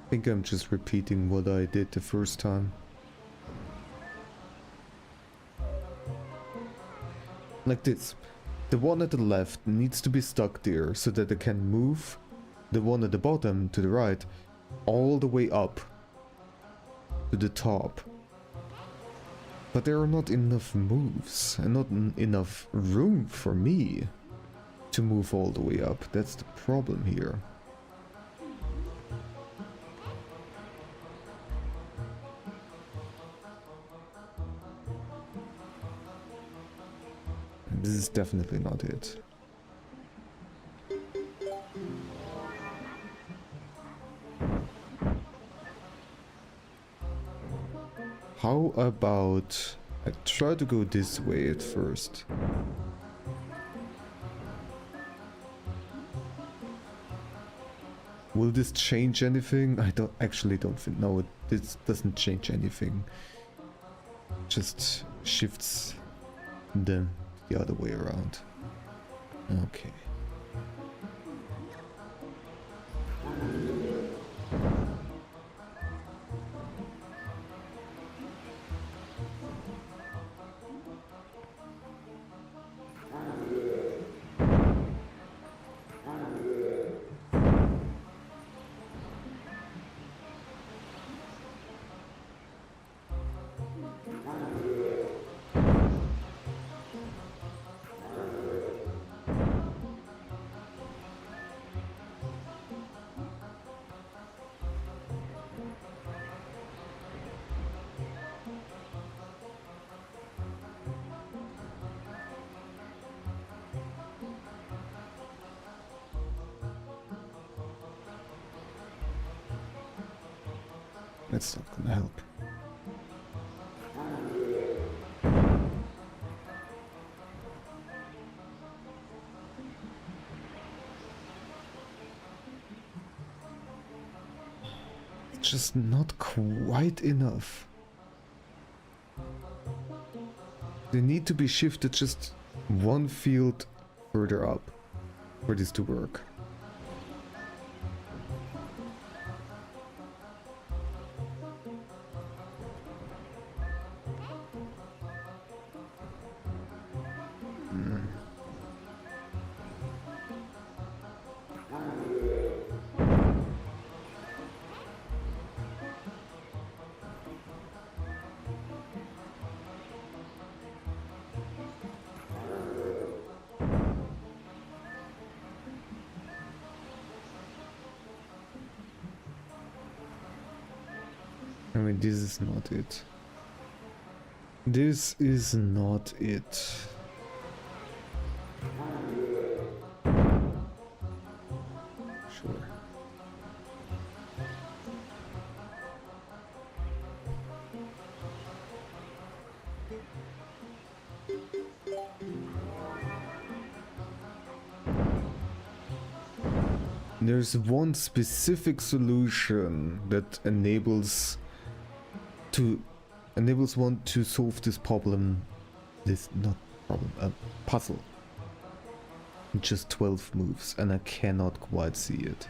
I think I'm just repeating what I did the first time. Like this. The one at the left needs to be stuck there so that I can move the one at the bottom to the right all the way up to the top. But there are not enough moves and not enough room for me to move all the way up. That's the problem here. This is definitely not it. How about I try to go this way at first? Will this change anything? I don't think. No, this doesn't change anything. Just shifts them the other way around. Okay. That's not gonna help. It's just not quite enough. They need to be shifted just one field further up for this to work. I mean, this is not it. This is not it. Sure. There's one specific solution that enables one to solve this problem, puzzle. In just 12 moves, and I cannot quite see it.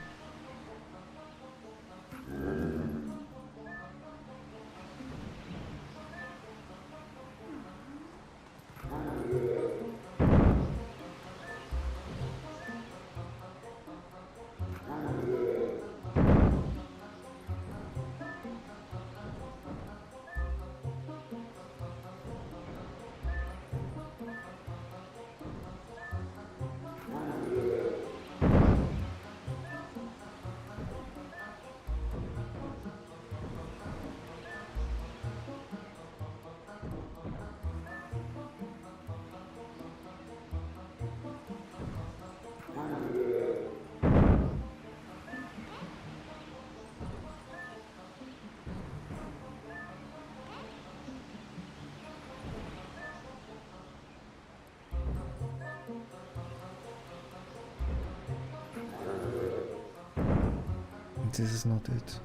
This is not it.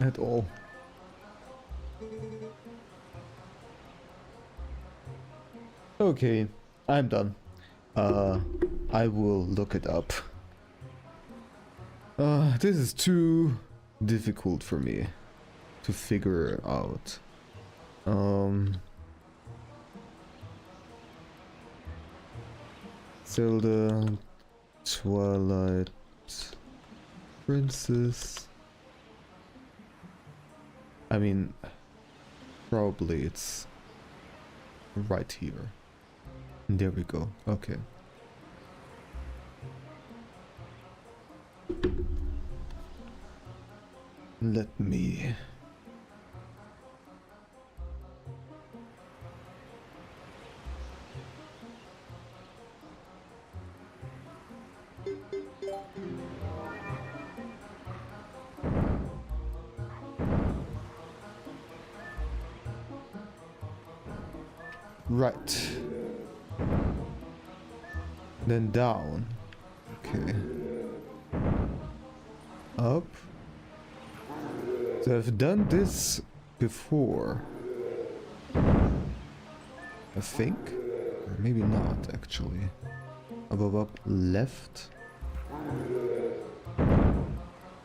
At all. Okay, I'm done. I will look it up. This is too difficult for me to figure out. Zelda, Twilight, Princess. I mean, probably it's right here. There we go. Okay. Let me... Right. Then down. Okay. Up. So I've done this before. I think. Or maybe not, actually. Up, left.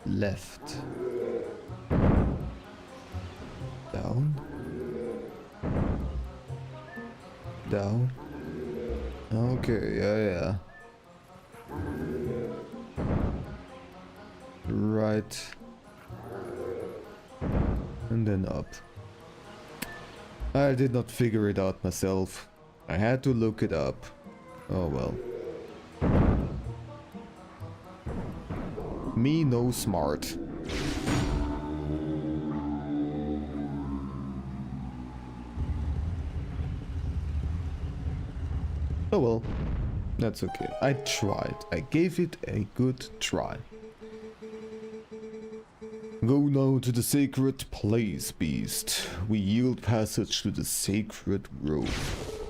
Left. Down. Down. Okay, yeah. Right. And then up. I did not figure it out myself. I had to look it up. Oh well. Me no smart. Oh well. That's okay. I tried. I gave it a good try. Go now to the sacred place, beast. We yield passage to the sacred grove.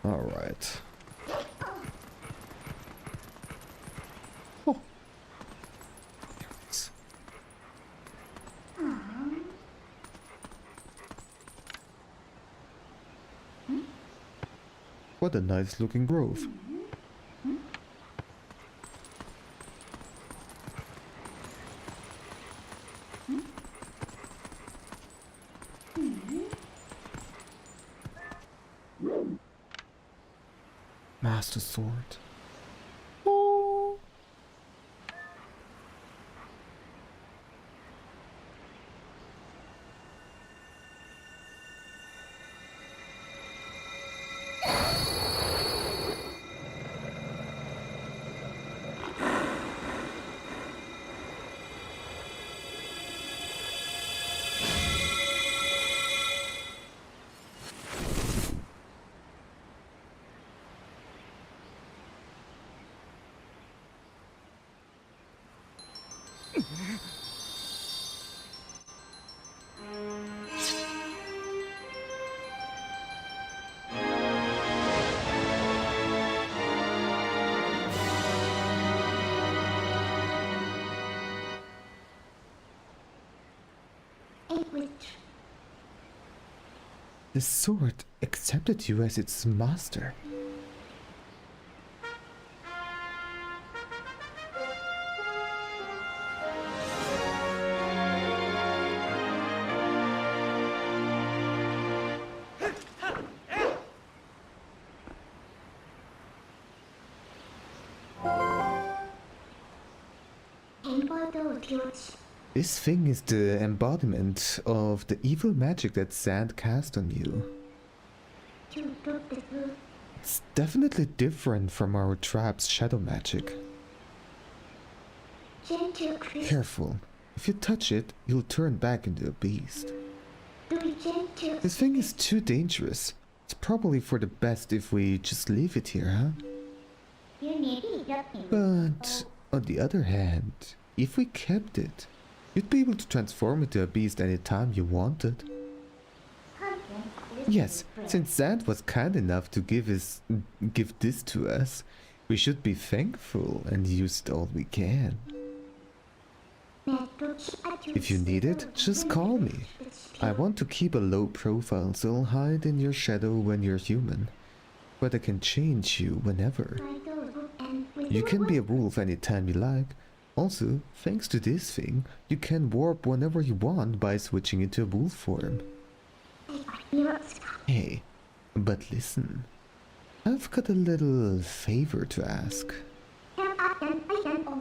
Alright. Oh. Yes. What a nice looking grove. Master sword. Oh. The sword accepted you as its master. This thing is the embodiment of the evil magic that Zand cast on you. It's definitely different from our trap's shadow magic. Careful. If you touch it, you'll turn back into a beast. This thing is too dangerous. It's probably for the best if we just leave it here, huh? But on the other hand, if we kept it, you'd be able to transform into a beast anytime you wanted. Yes, since Zand was kind enough to give this to us, we should be thankful and use it all we can. If you need it, just call me. I want to keep a low profile, so I'll hide in your shadow when you're human. But I can change you whenever. You can be a wolf anytime you like. Also, thanks to this thing, you can warp whenever you want by switching into a wolf form. Hey, but listen. I've got a little favor to ask.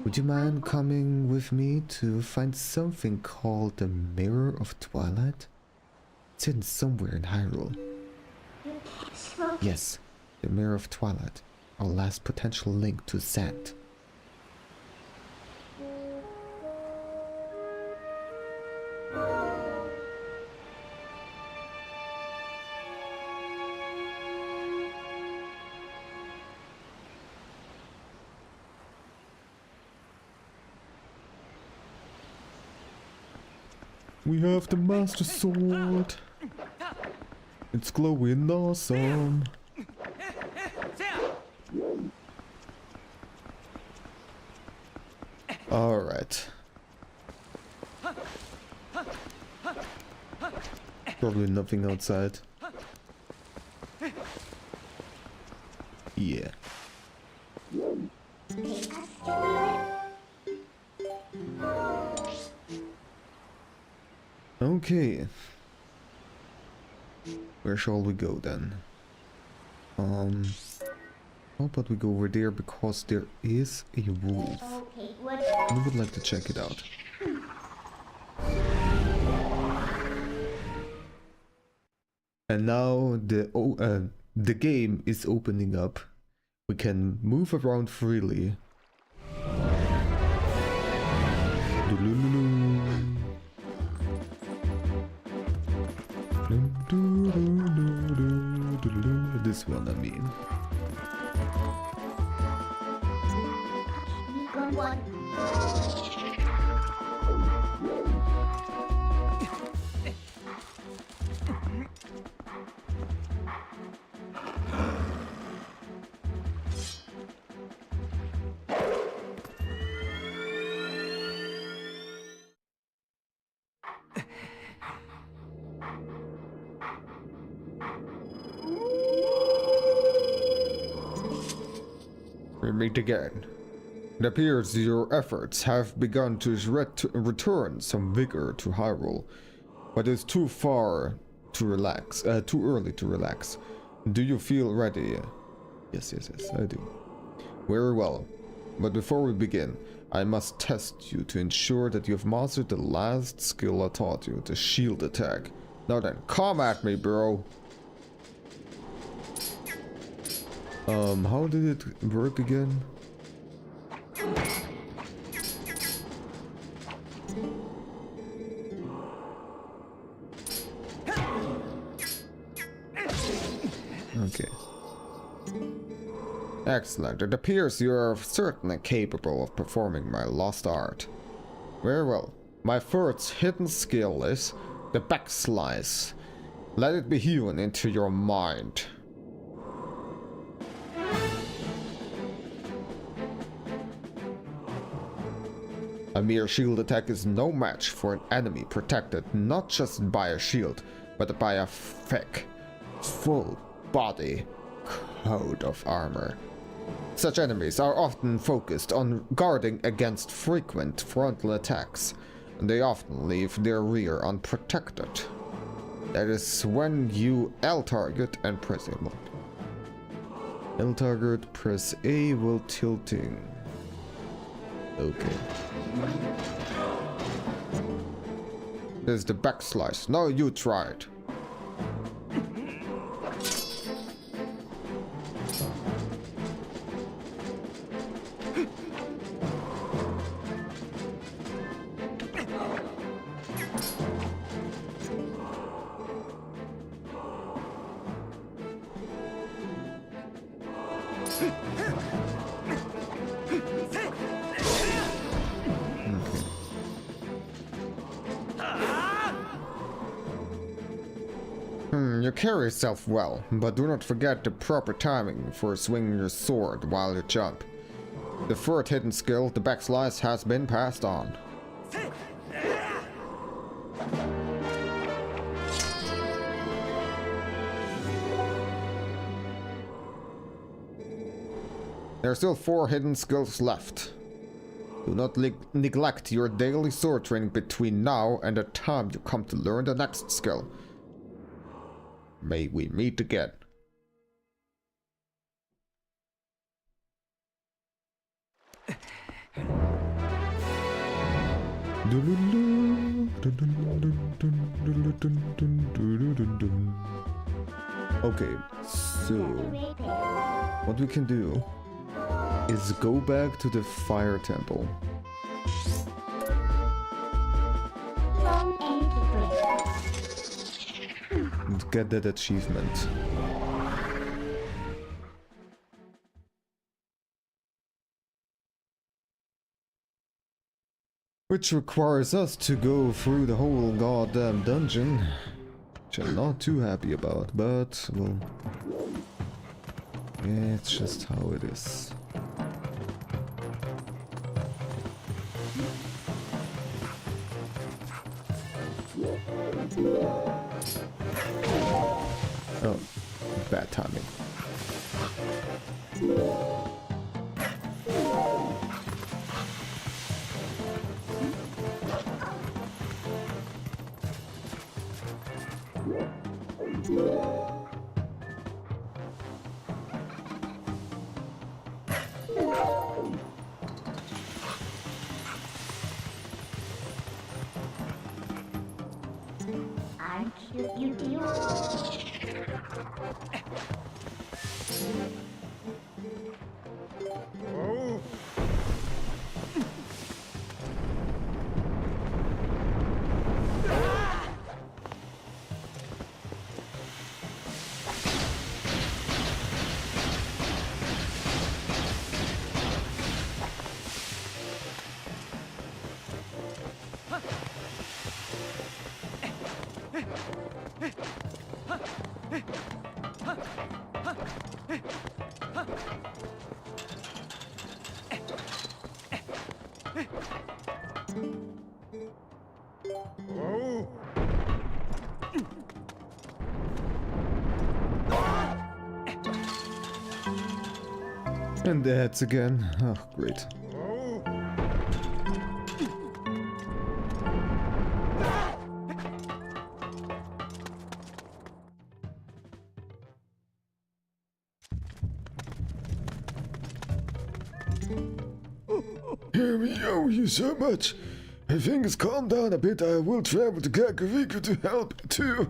Would you mind coming with me to find something called the Mirror of Twilight? It's hidden somewhere in Hyrule. Yes, the Mirror of Twilight, our last potential link to Zand. We have the Master Sword. It's glowing awesome. Alright. Probably nothing outside. Yeah. Okay. Where shall we go then? How about we go over there because there is a wolf. I would like to check it out. And now the game is opening up. We can move around freely. This one, I mean. We meet again. It appears your efforts have begun to return some vigor to Hyrule, but it's too early to relax. Do you feel ready? Yes, I do. Very well. But before we begin, I must test you to ensure that you've mastered the last skill I taught you, the shield attack. Now then, come at me, bro! How did it work again? Okay. Excellent. It appears you are certainly capable of performing my lost art. Very well. My first hidden skill is the backslice. Let it be hewn into your mind. A mere shield attack is no match for an enemy protected not just by a shield, but by a thick, full-body coat of armor. Such enemies are often focused on guarding against frequent frontal attacks, and they often leave their rear unprotected. That is when you L-target and press A mode. L-target, press A while tilting. Okay. There's the backslice. Now you try it. You carry yourself well, but do not forget the proper timing for swinging your sword while you jump. The third hidden skill, the backslice, has been passed on. There are still 4 hidden skills left. Do not neglect your daily sword training between now and the time you come to learn the next skill. May we meet again. Okay, so what we can do is go back to the fire temple. And get that achievement. Which requires us to go through the whole goddamn dungeon. Which I'm not too happy about, but, well... yeah, it's just how it is. Oh, bad timing. I'm cute, you do. And the heads again. Oh, great. Here we owe you so much. If things calm down a bit, I will travel to Kakariko to help too.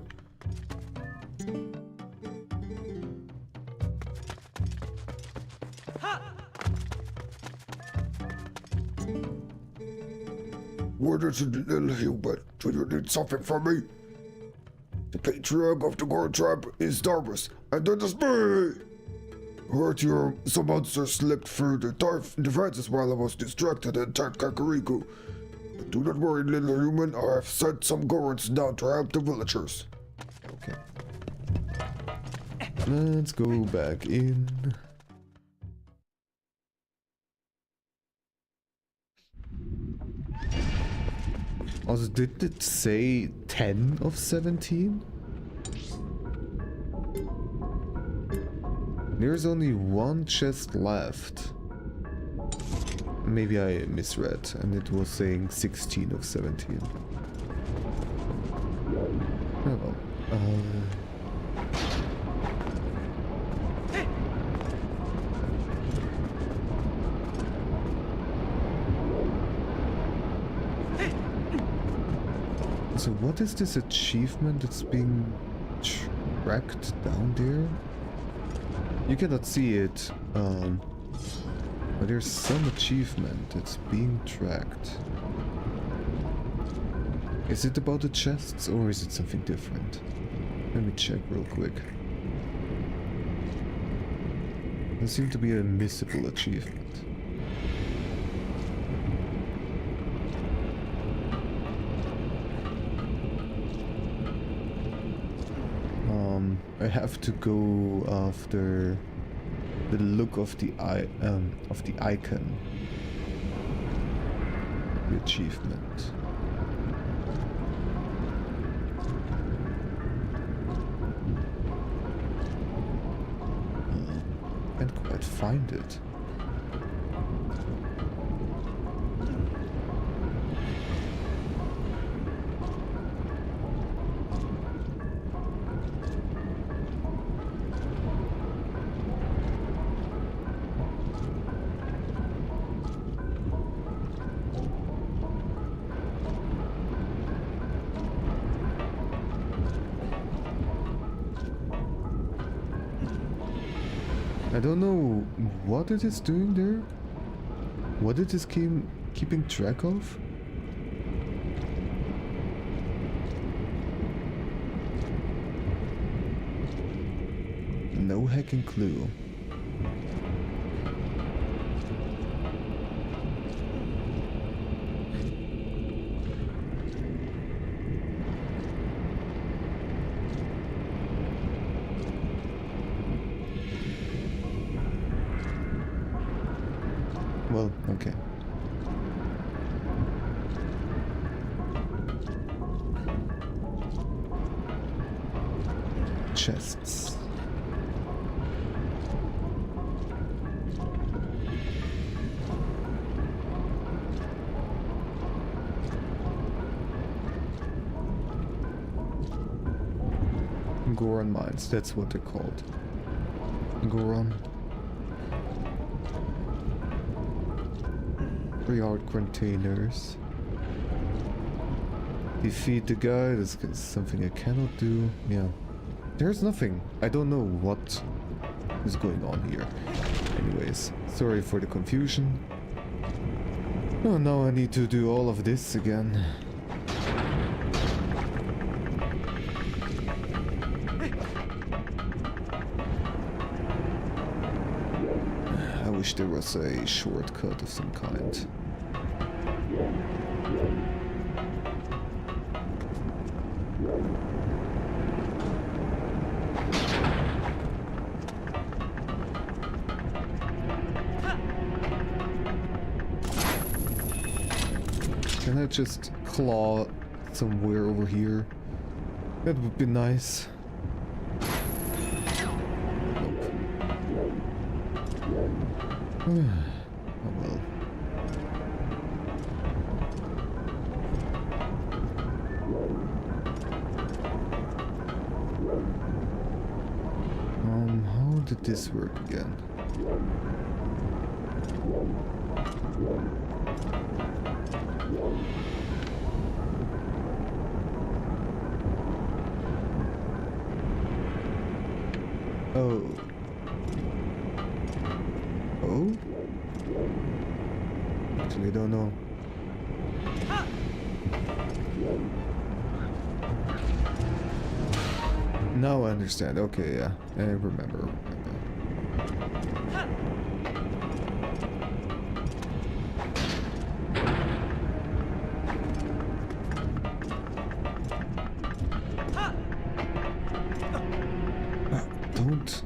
What is it, little human? Do you need something from me? The patriarch of the Gore tribe is Darmus, and that is me! Heard some monsters slipped through the defenses while I was distracted and attacked Kakariko. But do not worry, little human, I have sent some Gorons down to help the villagers. Okay. Let's go back in. Also, did it say 10 of 17? There's only one chest left. Maybe I misread and it was saying 16 of 17. Oh well. So what is this achievement that's being tracked down there? You cannot see it, but there's some achievement that's being tracked. Is it about the chests or is it something different? Let me check real quick. There seems to be a missable achievement. I have to go after the look of the icon. The achievement. Can't quite find it. I don't know what it is doing there. What it is keeping track of. No heckin' clue. Well, okay. Chests. Goron mines, that's what they're called. Goron. 3 hard containers. Defeat the guy, that's something I cannot do. Yeah. There's nothing. I don't know what is going on here. Anyways, sorry for the confusion. Oh, now I need to do all of this again. I wish there was a shortcut of some kind. Can I just claw somewhere over here? That would be nice. Oh well. How did this work again? Oh. Oh? Actually, I don't know. Now I understand. Okay, yeah. I remember. Don't.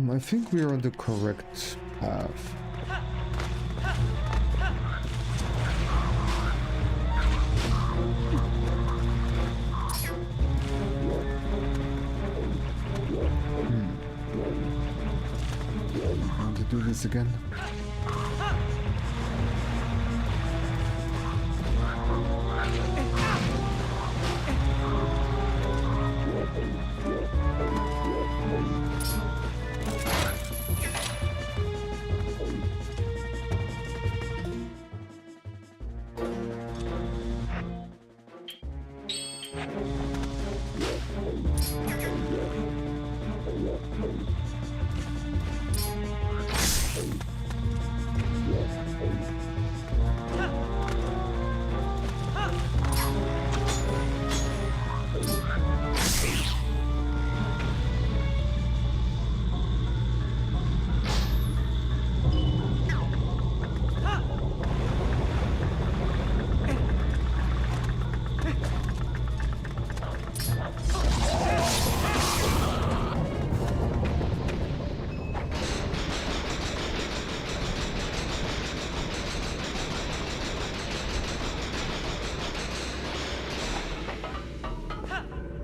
I think we are on the correct path. Want to do this again?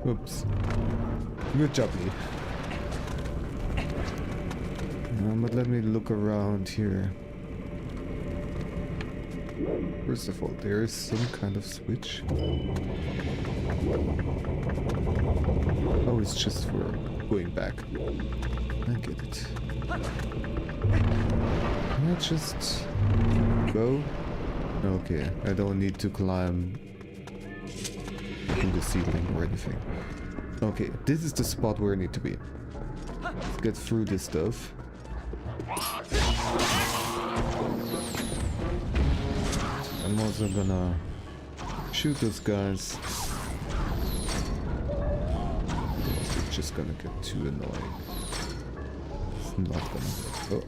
Oops. Good job, Lee. But let me look around here. First of all, there is some kind of switch. Oh, it's just for going back. I get it. Can I just go? Okay, I don't need to climb through the ceiling or anything. Okay, this is the spot where I need to be. Let's get through this stuff. I'm also gonna shoot those guys. It's just gonna get too annoying. It's not gonna. Oh.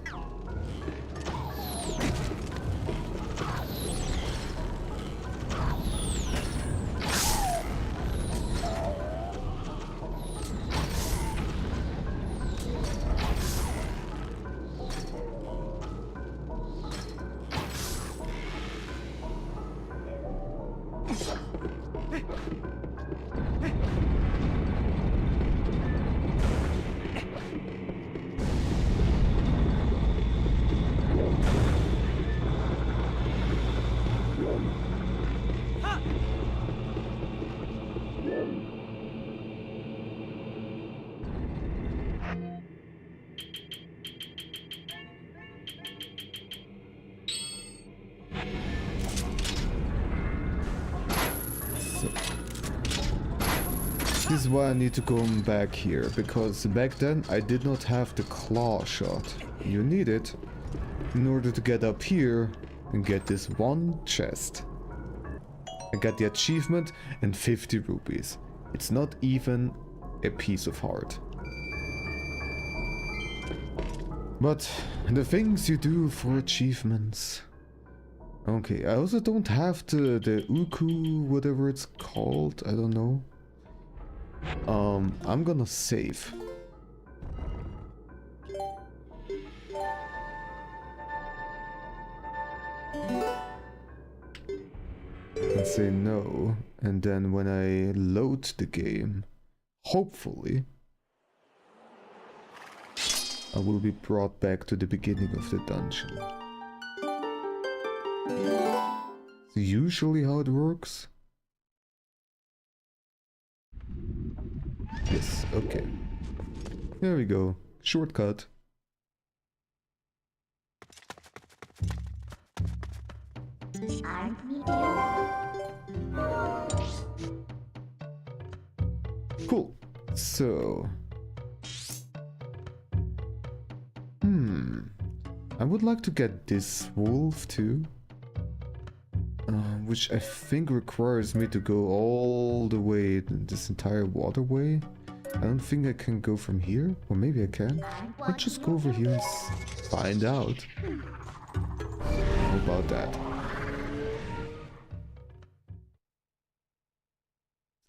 This is why I need to go back here, because back then I did not have the claw shot. You need it in order to get up here and get this one chest. I got the achievement and 50 rupees. It's not even a piece of heart. But the things you do for achievements. Okay, I also don't have the Uku, whatever it's called, I don't know. I'm gonna save. And say no, and then when I load the game, hopefully, I will be brought back to the beginning of the dungeon. It's usually how it works. Yes, okay. There we go. Shortcut. Cool. So... I would like to get this wolf too. Which I think requires me to go all the way this entire waterway. I don't think I can go from here, or maybe I can. Let's just go over here and find out. How about that?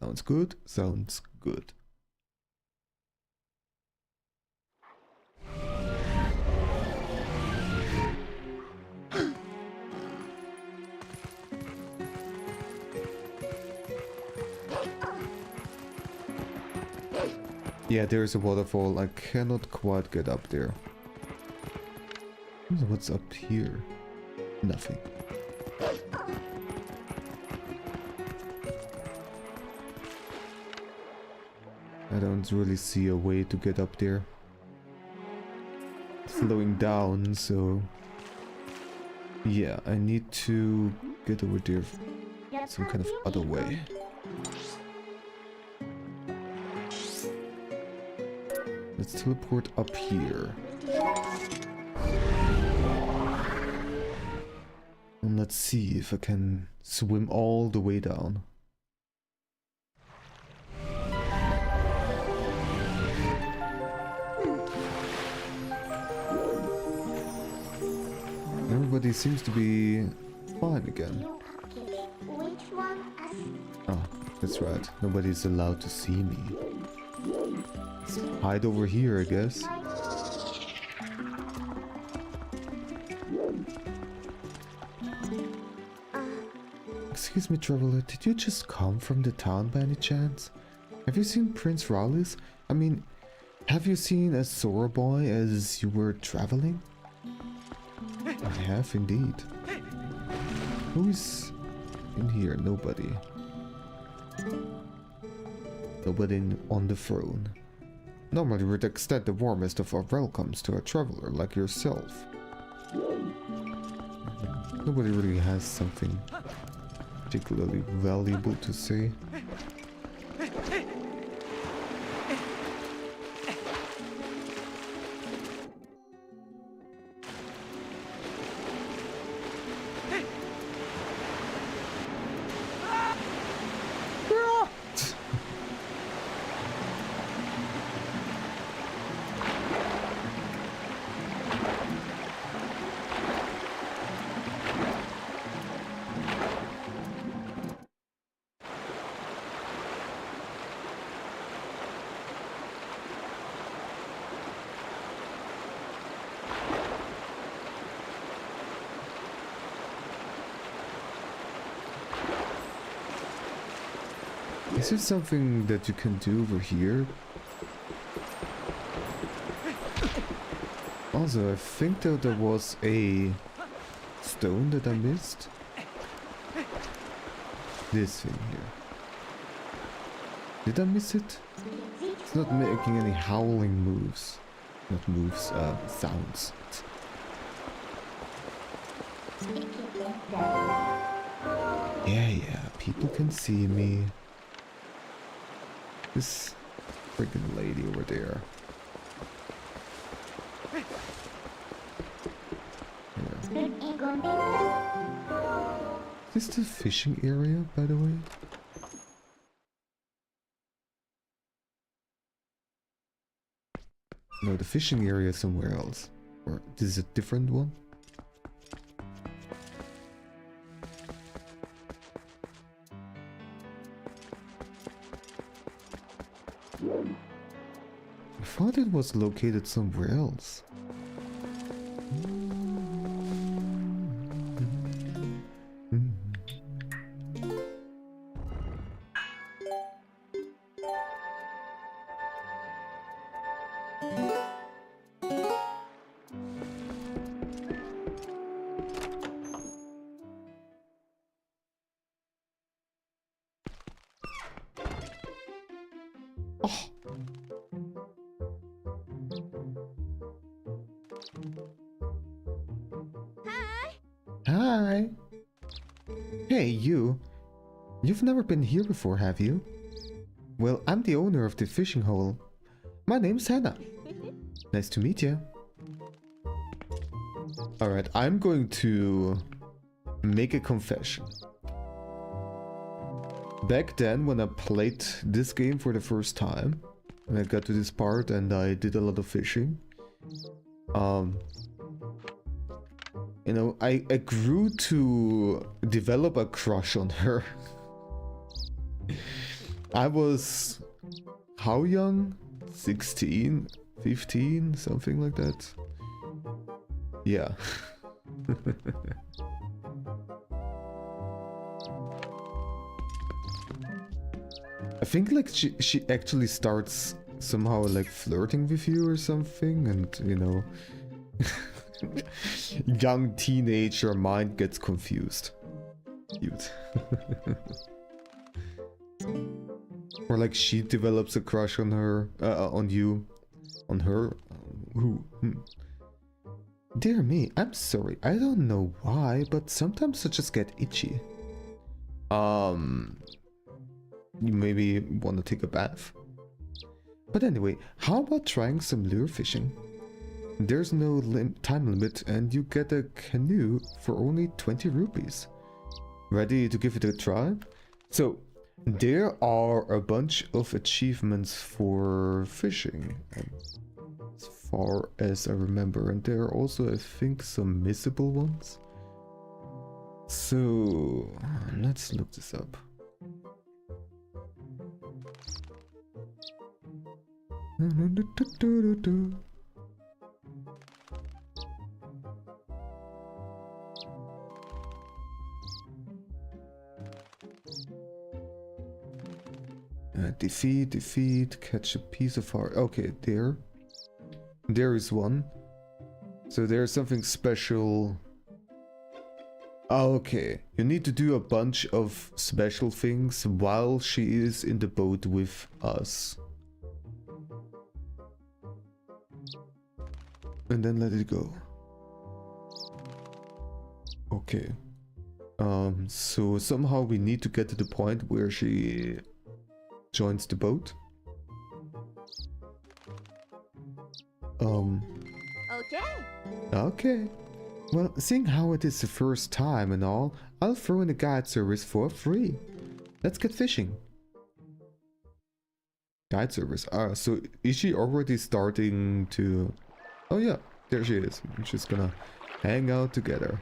Sounds good, sounds good. Yeah, there's a waterfall. I cannot quite get up there. What's up here? Nothing. I don't really see a way to get up there. Slowing down, so... Yeah, I need to get over there some kind of other way. Let's teleport up here. And let's see if I can swim all the way down. Everybody seems to be fine again. Oh, that's right. Nobody's allowed to see me. Let's hide over here, I guess. Excuse me, traveler, did you just come from the town by any chance? Have you seen Prince Raleigh? I mean, have you seen a Sora boy as you were traveling? I have indeed. Who is in here? Nobody. Nobody on the throne. Normally we'd extend the warmest of our welcomes to a traveler like yourself. Nobody really has something particularly valuable to say. Is there something that you can do over here? Also, I think that there was a stone that I missed. This thing here. Did I miss it? It's not making any howling moves. Not moves, sounds. Yeah, people can see me. This freaking lady over there. Is this the fishing area, by the way? No, the fishing area is somewhere else. Or this is a different one? I thought it was located somewhere else. Hi! Hey, you! You've never been here before, have you? Well, I'm the owner of the fishing hole. My name's Hannah. Nice to meet you. Alright, I'm going to make a confession. Back then, when I played this game for the first time, and I got to this part and I did a lot of fishing, you know, I grew to develop a crush on her. I was... how young? 16? 15? Something like that. Yeah. I think like she actually starts somehow like flirting with you or something, and you know... young teenager mind gets confused. Cute. Or like she develops a crush on her, on you. On her? Who? Dear me, I'm sorry. I don't know why, but sometimes I just get itchy. You maybe want to take a bath. But anyway, how about trying some lure fishing? There's no time limit and you get a canoe for only 20 rupees. Ready to give it a try? So, there are a bunch of achievements for fishing, as far as I remember, and there are also, I think, some missable ones. So, let's look this up. Defeat, catch a piece of heart. Okay, there is one. So there's something special. Okay, you need to do a bunch of special things while she is in the boat with us. And then let it go. Okay. So somehow we need to get to the point where she joins the boat. Okay. Well, seeing how it is the first time and all, I'll throw in a guide service for free. Let's get fishing. Guide service. So is she already starting to... Oh yeah, there she is. We're just gonna hang out together.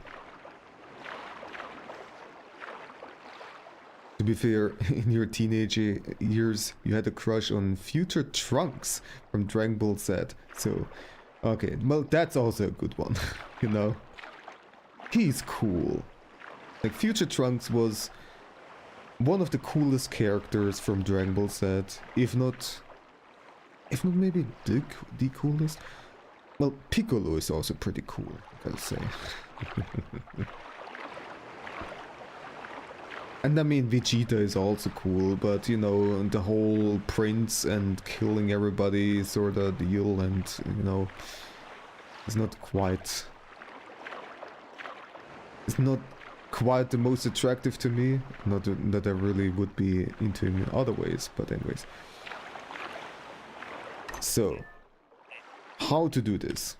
To be fair, in your teenage years, you had a crush on Future Trunks from Dragon Ball Z. So, okay, well, that's also a good one, you know? He's cool. Like, Future Trunks was one of the coolest characters from Dragon Ball Z, if not maybe the coolest. Well, Piccolo is also pretty cool, I gotta say. And I mean, Vegeta is also cool, but you know, the whole prince and killing everybody sort of deal, and you know, it's not quite the most attractive to me. Not that I really would be into him in other ways, but anyways. So, how to do this?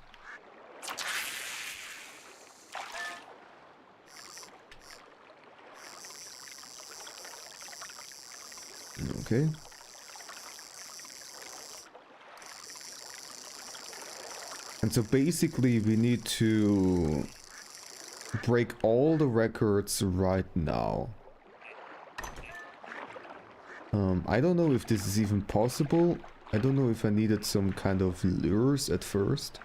Okay. And so basically we need to break all the records right now. I don't know if this is even possible. I don't know if I needed some kind of lures at first.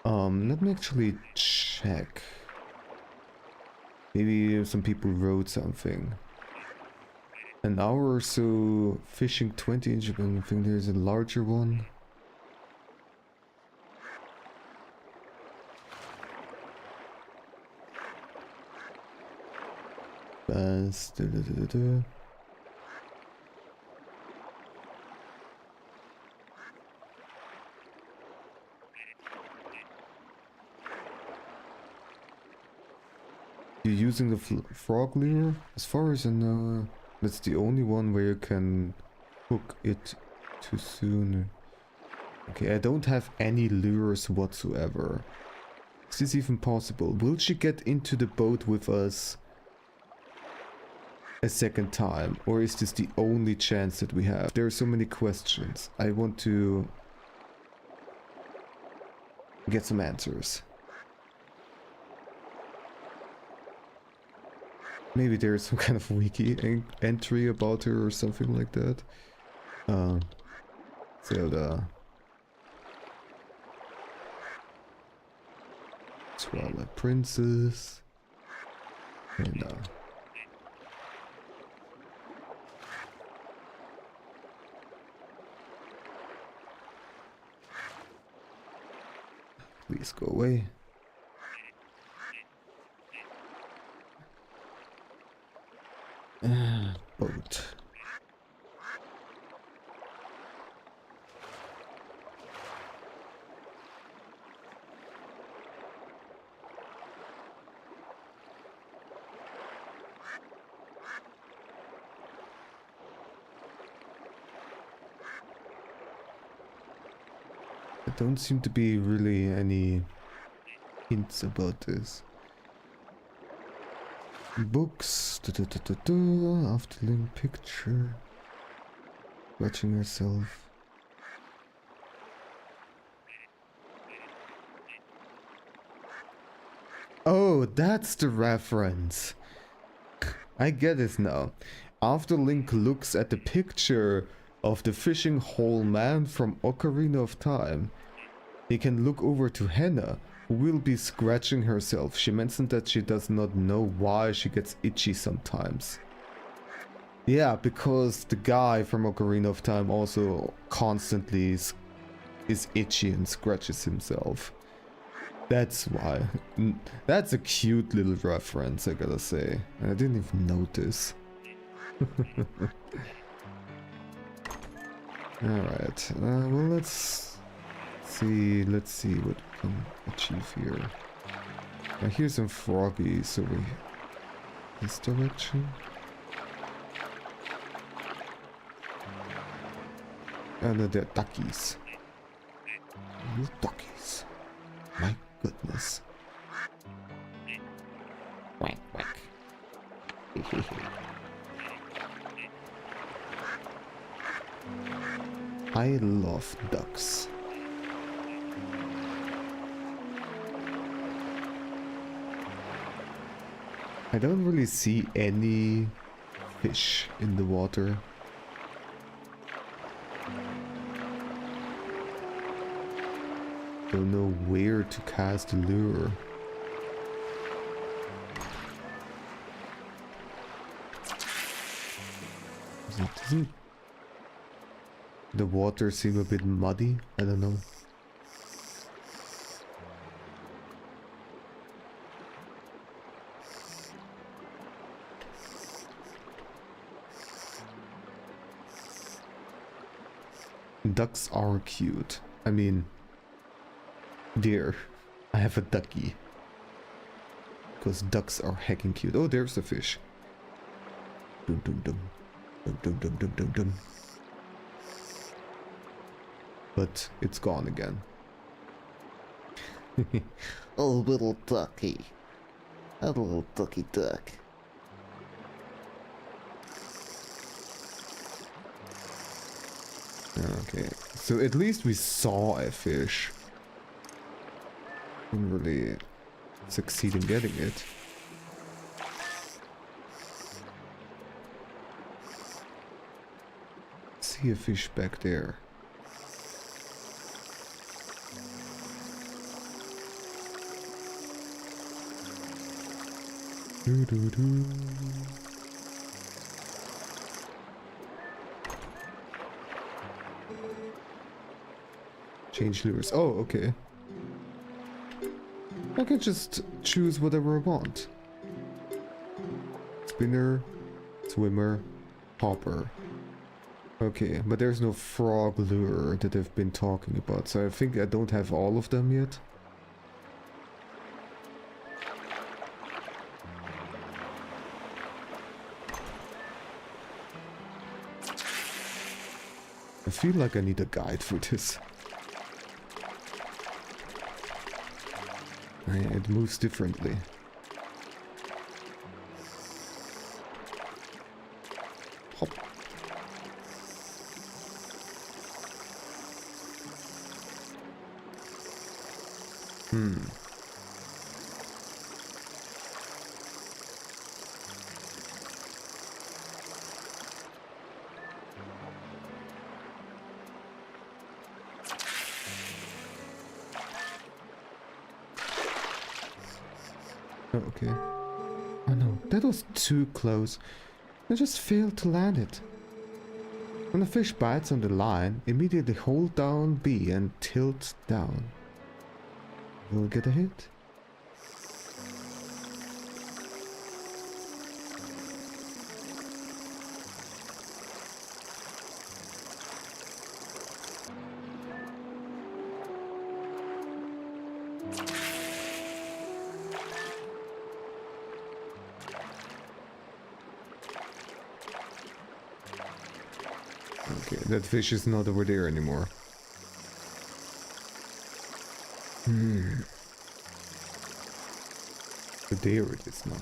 Let me actually check. Maybe some people wrote something. An hour or so fishing 20-inch. I think there's a larger one. Bass. You're using the frog lure? As far as I know, that's the only one where you can hook it too soon. Okay, I don't have any lures whatsoever. Is this even possible? Will she get into the boat with us a second time? Or is this the only chance that we have? There are so many questions. I want to get some answers. Maybe there's some kind of wiki entry about her or something like that. Zelda. Twilight Princess. And please go away. Boat. don't seem to be really any hints about this. Books. Afterlink picture. Watching herself. Oh, that's the reference. I get it now. After Link looks at the picture of the fishing hole man from Ocarina of Time, he can look over to Henna, who will be scratching herself. She mentioned that she does not know why she gets itchy sometimes. Yeah, because the guy from Ocarina of Time also constantly is itchy and scratches himself. That's why. That's a cute little reference, I gotta say. I didn't even notice. Alright, well let's see what we can achieve here. Here's some froggies, so we... this direction? And they're duckies. Little duckies. My goodness. Whack, whack. I love ducks. I don't really see any fish in the water. Don't know where to cast the lure. Doesn't the water seem a bit muddy? I don't know. Ducks are cute. I mean, dear, I have a ducky. Because ducks are heckin' cute. Oh, there's the fish. Dum dum dum. Dum dum dum dum dum dum. But it's gone again. Oh, little ducky. A little ducky duck. Okay, so at least we saw a fish. Didn't really succeed in getting it. See a fish back there. Doo -doo -doo. Change lures. Oh, okay. I can just choose whatever I want. Spinner, swimmer, hopper. Okay, but there's no frog lure that I've been talking about, so I think I don't have all of them yet. I feel like I need a guide for this. It moves differently. Hop. Oh, okay. Oh no, that was too close. I just failed to land it. When a fish bites on the line, immediately hold down B and tilt down. We'll get a hit. Okay, that fish is not over there anymore. So there it is now.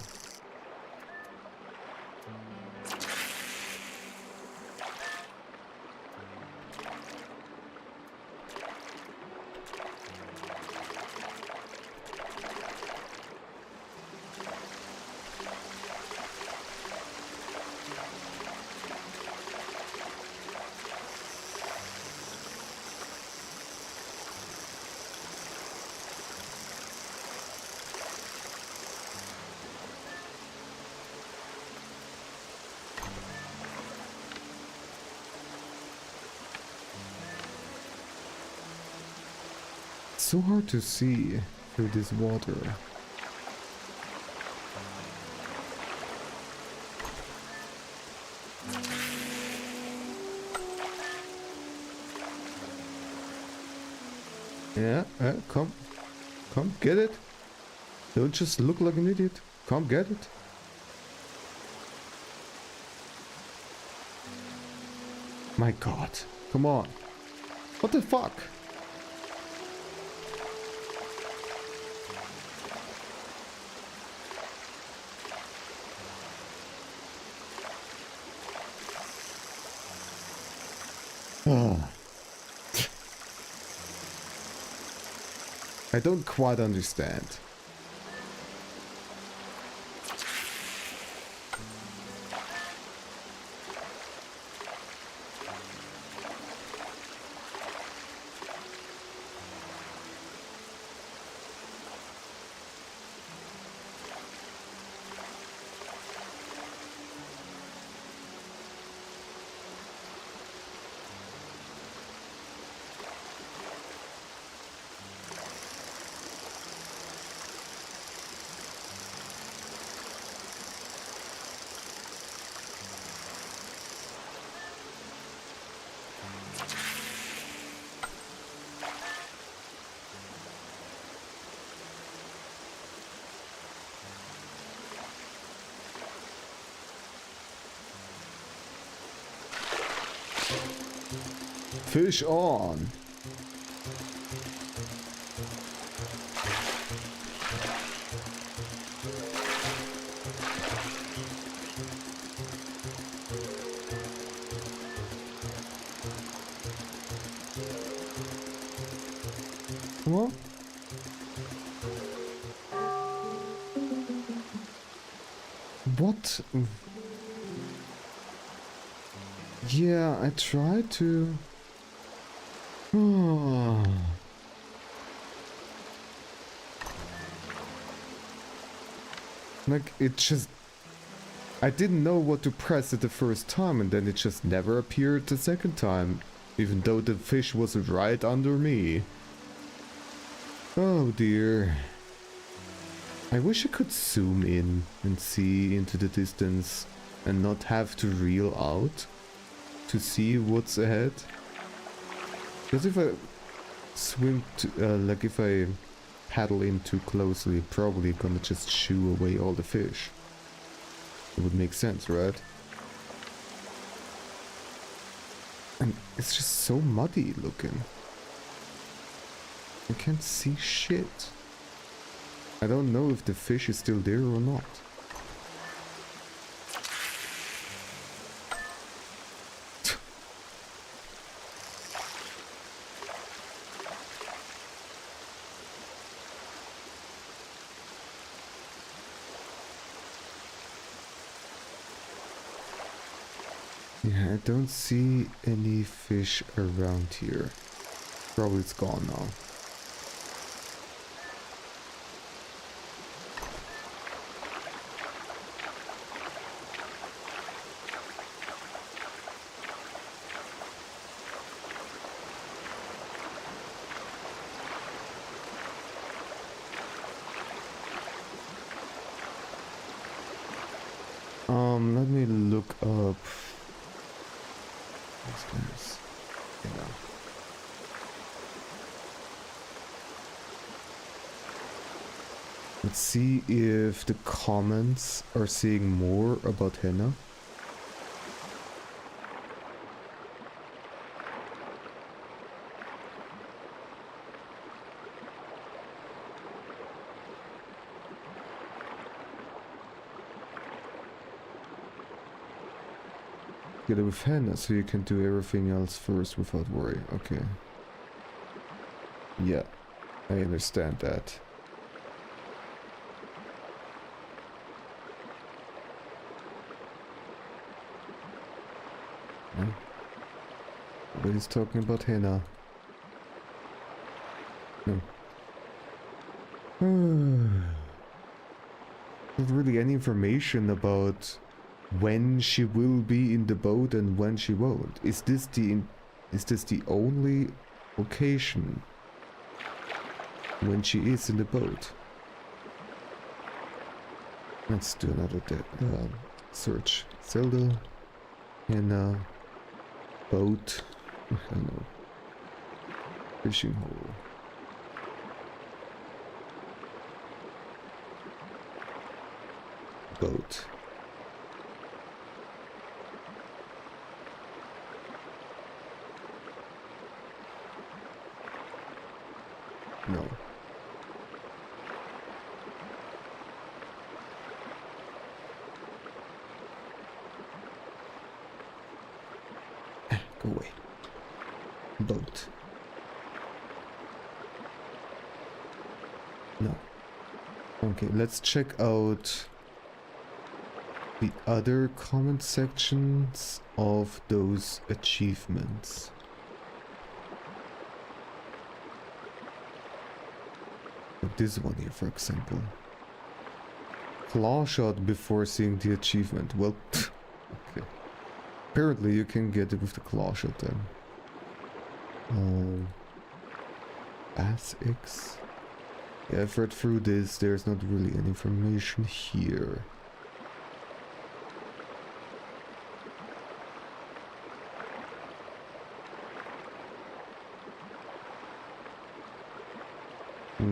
So hard to see through this water. Yeah, come, get it. Don't just look like an idiot. Come get it. My God, come on. What the fuck? Oh. I don't quite understand. Fish on. Come on. What? Yeah, I tried to... Like, it just... I didn't know what to press it the first time, and then it just never appeared the second time, even though the fish was right under me. Oh dear. I wish I could zoom in and see into the distance and not have to reel out to see what's ahead. Because if I swim, like if I paddle in too closely, probably gonna just shoo away all the fish. It would make sense, right? And it's just so muddy looking. I can't see shit. I don't know if the fish is still there or not. Yeah, I don't see any fish around here. Probably it's gone now. Let me look up these guys. Yeah. Let's see if the comments are saying more about henna. Get it with Hannah so you can do everything else first without worry. Okay. Yeah, I understand that. Nobody's talking about Hannah. No. Not really any information about when she will be in the boat and when she won't. Is this the only occasion when she is in the boat? Let's do another search. Zelda in boat. I don't know. Fishing hole. Boat. No. Go away. Boat. No. Okay, let's check out the other comment sections of those achievements. Like this one here, for example. Claw shot before seeing the achievement. Well, okay. Apparently you can get it with the claw shot then. Bass X. Yeah, I've read through this. There's not really any information here.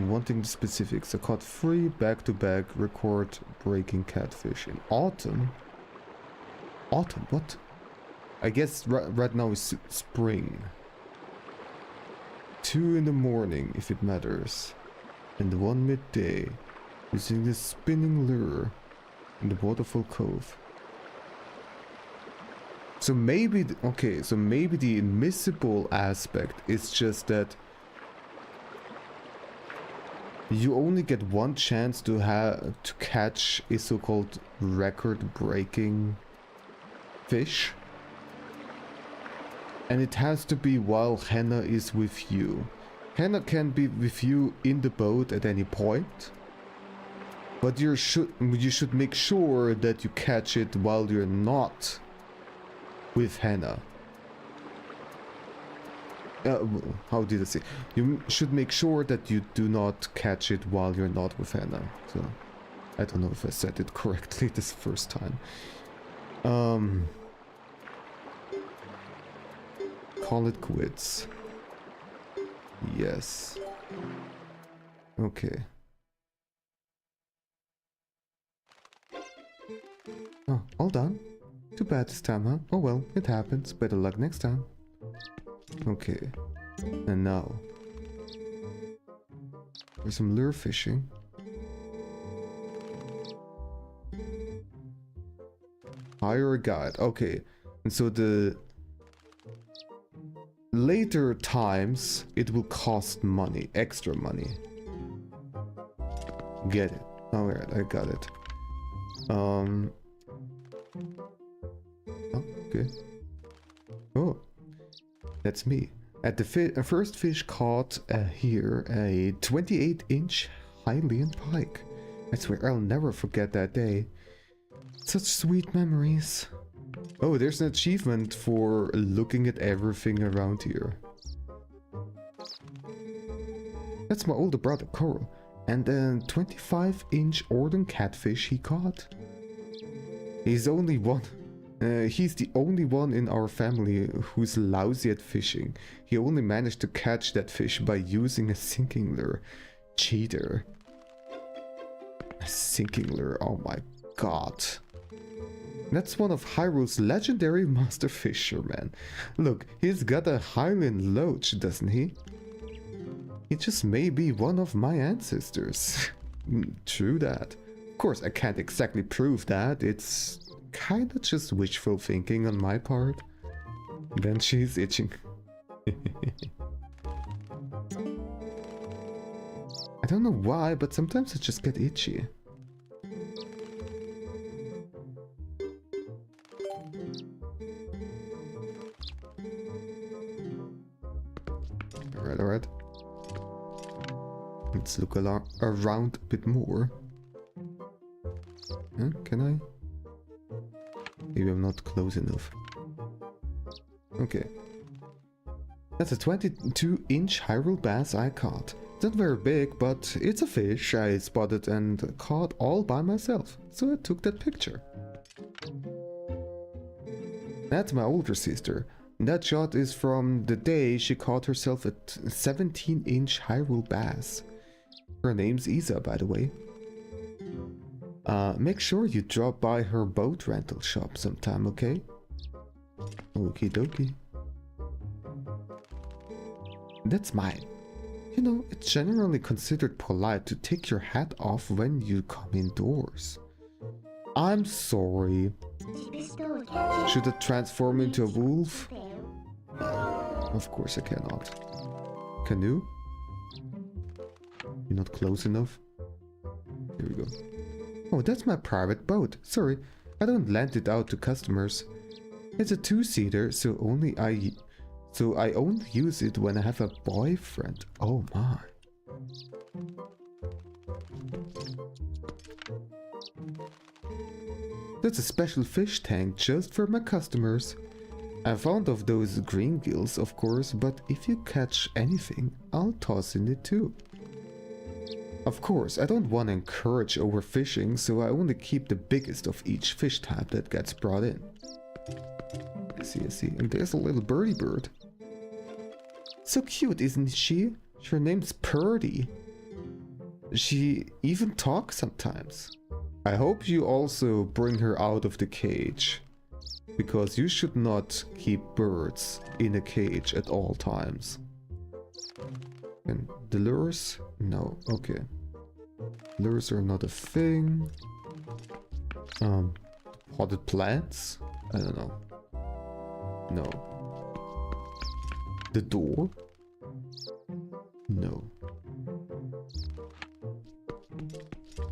Wanting the specifics, I caught 3 back-to-back record-breaking catfish in autumn. Autumn? What? I guess right now is spring. 2 in the morning, if it matters, and 1 midday, using the spinning lure in the Waterfall Cove. So maybe, so maybe the invisible aspect is just that you only get one chance to catch a so-called record-breaking fish, and it has to be while Hannah is with you. Hannah can be with you in the boat at any point, but you should make sure that you catch it while you're not with Hannah. How did I say? You should make sure that you do not catch it while you're not with Hannah. So, I don't know if I said it correctly this first time. Call it quits. Yes. Okay. Oh, all done. Too bad this time, huh? Oh well, it happens. Better luck next time. Okay, and now for some lure fishing. Hire a guide. Okay, and so the later times it will cost money, extra money. Get it? Alright, I got it. Oh, okay. Oh. That's me. At the first fish caught here, a 28-inch Hylian pike. I swear I'll never forget that day. Such sweet memories. Oh, there's an achievement for looking at everything around here. That's my older brother, Coral. And a 25-inch Orden catfish he caught. He's only one. He's the only one in our family who's lousy at fishing. He only managed to catch that fish by using a sinking lure. Cheater. A sinking lure, oh my god. That's one of Hyrule's legendary master fishermen. Look, he's got a Hylian loach, doesn't he? He just may be one of my ancestors. True that. Of course, I can't exactly prove that. It's kinda just wishful thinking on my part. Then she's itching. I don't know why, but sometimes I just get itchy. Alright. Let's look around a bit more. Huh? Can I? Maybe I'm not close enough. Okay. That's a 22-inch Hyrule bass I caught. It's not very big, but it's a fish I spotted and caught all by myself, so I took that picture. That's my older sister. That shot is from the day she caught herself a 17-inch Hyrule bass. Her name's Isa, by the way. Make sure you drop by her boat rental shop sometime, okay? Okie dokie. That's mine. You know, it's generally considered polite to take your hat off when you come indoors. I'm sorry. Should I transform into a wolf? Of course I cannot. Canoe? You're not close enough? Here we go. Oh, that's my private boat. Sorry, I don't lend it out to customers. It's a two-seater, so I only use it when I have a boyfriend. Oh my. That's a special fish tank just for my customers. I'm fond of those green gills, of course, but if you catch anything, I'll toss in it too. Of course, I don't want to encourage overfishing, so I only keep the biggest of each fish type that gets brought in. I see. And there's a little birdie bird. So cute, isn't she? Her name's Purdy. She even talks sometimes. I hope you also bring her out of the cage. Because you should not keep birds in a cage at all times. And the lures? No, okay. Lures are not a thing. Potted plants? I don't know. No. The door? No.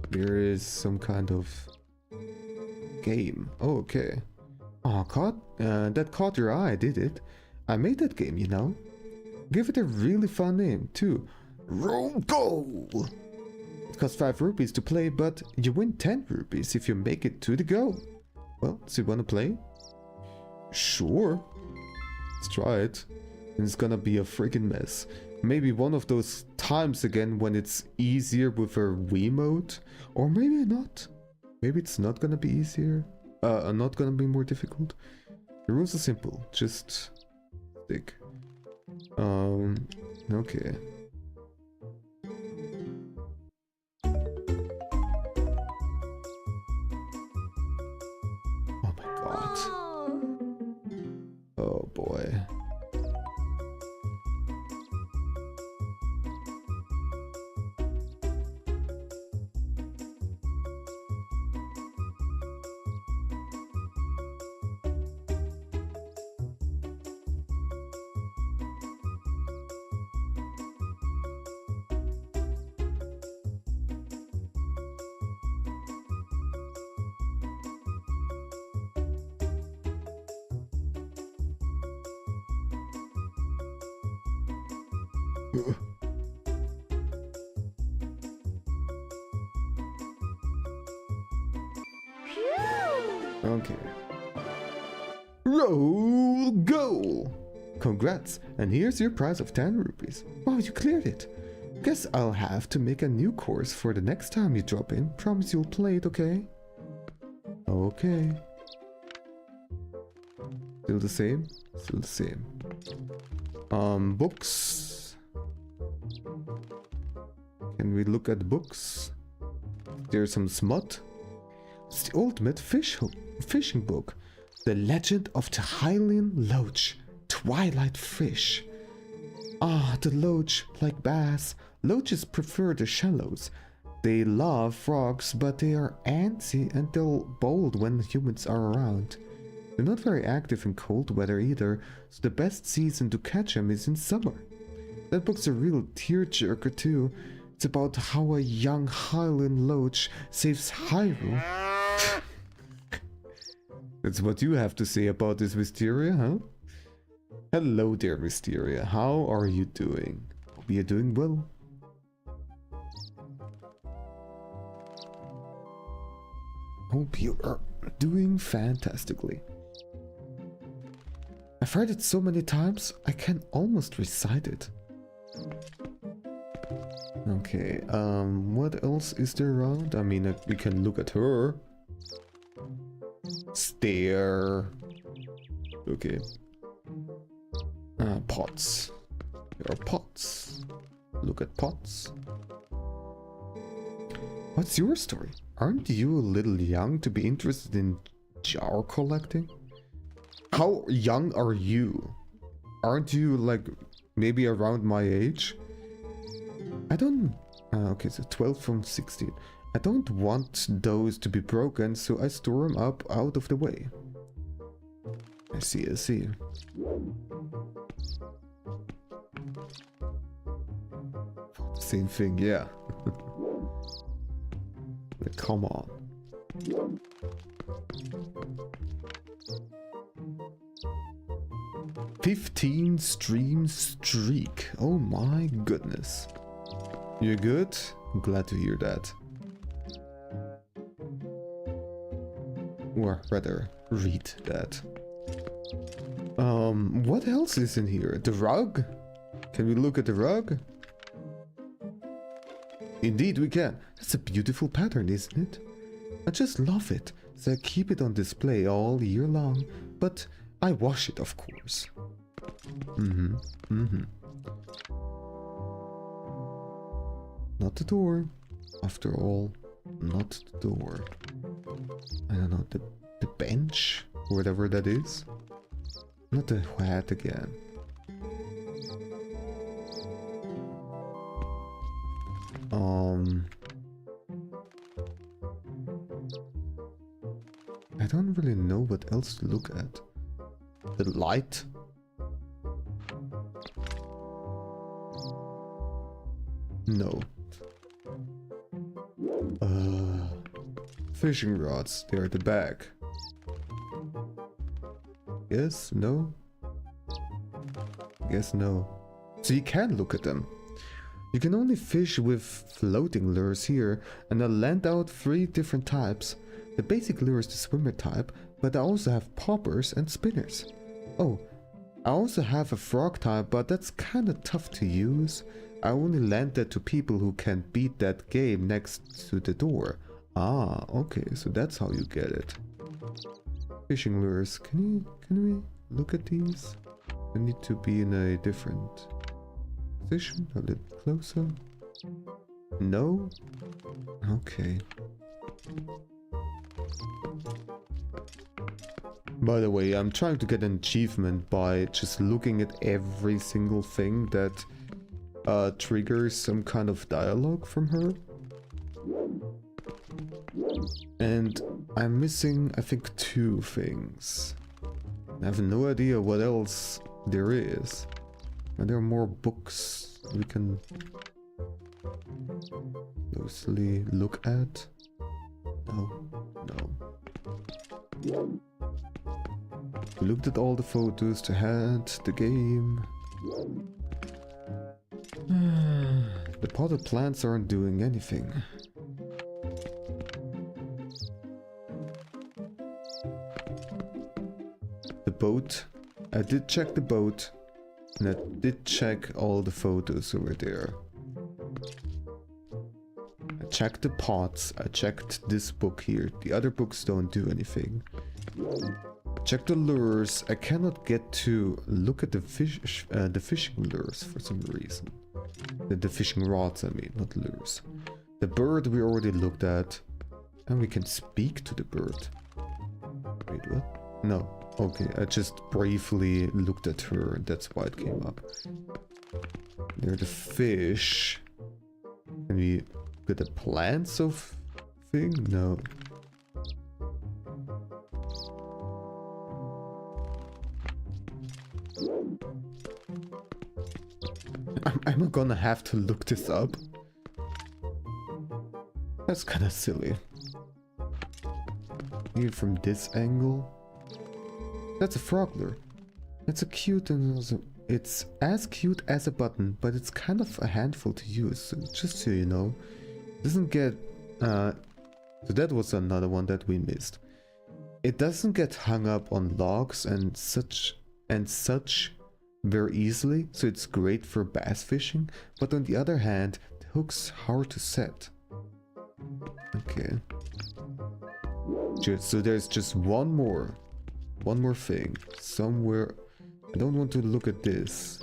There is some kind of game. Oh, okay. Oh, that caught your eye, did it? I made that game, you know. Give it a really fun name, too. Roll Go! It costs 5 rupees to play, but you win 10 rupees if you make it to the goal. Well, so you wanna play? Sure. Let's try it. And it's gonna be a freaking mess. Maybe one of those times again when it's easier with a Wiimote. Or maybe not. Maybe it's not gonna be easier. Not gonna be more difficult. The rules are simple. Just stick. Okay. Oh my god. Oh boy. Okay. Roll goal! Congrats, and here's your prize of 10 rupees. Wow, you cleared it. Guess I'll have to make a new course for the next time you drop in. Promise you'll play it, okay? Okay. Still the same? Still the same. Books. Can we look at books? There's some smut. It's the ultimate fishing book. The Legend of the Hylian Loach. Twilight Fish. Ah, the loach, like bass. Loaches prefer the shallows. They love frogs, but they are antsy and they'll bolt when humans are around. They're not very active in cold weather either, so the best season to catch them is in summer. That book's a real tearjerker too. It's about how a young Highland Loach saves Hyrule. That's what you have to say about this, Mysteria, huh? Hello there, Mysteria. How are you doing? Hope you're doing well. Hope you are doing fantastically. I've read it so many times, I can almost recite it. Okay, what else is there around? I mean, we can look at her. Stare. Okay. Pots. There are pots. Look at pots. What's your story? Aren't you a little young to be interested in jar collecting? How young are you? Aren't you like maybe around my age? I don't... okay, so 12 from 16. I don't want those to be broken, so I store them up out of the way. I see, I see. Same thing, yeah. Come on. "15 stream streak. Oh my goodness. You're good? I'm glad to hear that. Or rather, read that. What else is in here? The rug? Can we look at the rug? Indeed we can. That's a beautiful pattern, isn't it? I just love it, so I keep it on display all year long, but I wash it, of course. Not the door. After all, not the door. I don't know, the bench? Or whatever that is. Not the hat again. I don't really know what else to look at. The light? No. Fishing rods, they're at the back. Yes? No? Guess no. So you can look at them. You can only fish with floating lures here, and I lent out 3 different types. The basic lure is the swimmer type, but I also have poppers and spinners. Oh, I also have a frog type, but that's kinda tough to use. I only lent that to people who can beat that game next to the door. Ah, okay, so that's how you get it. Fishing lures, can we look at these? I need to be in a different position, a little closer. No? Okay. By the way, I'm trying to get an achievement by just looking at every single thing that triggers some kind of dialogue from her. And I'm missing, I think, 2 things. I have no idea what else there is. Are there more books we can closely look at? No, no. We looked at all the photos, the hat, the game. The potted plants aren't doing anything. The boat. I did check the boat. And I did check all the photos over there. I checked the pots. I checked this book here. The other books don't do anything. Check the lures. I cannot get to look at the fishing lures for some reason. The fishing rods, I mean, not lures. The bird we already looked at. And we can speak to the bird. Wait, what? No. Okay, I just briefly looked at her and that's why it came up. There are the fish. Can we look at the plants of thing? No. I'm gonna have to look this up. That's kind of silly. Here from this angle. That's a Frogler. It's a cute and also it's as cute as a button, but it's kind of a handful to use. So just so you know, doesn't get. So that was another one that we missed. It doesn't get hung up on logs and such very easily, so it's great for bass fishing. But on the other hand, the hook's hard to set. Okay. So there's just one more thing somewhere. I don't want to look at this.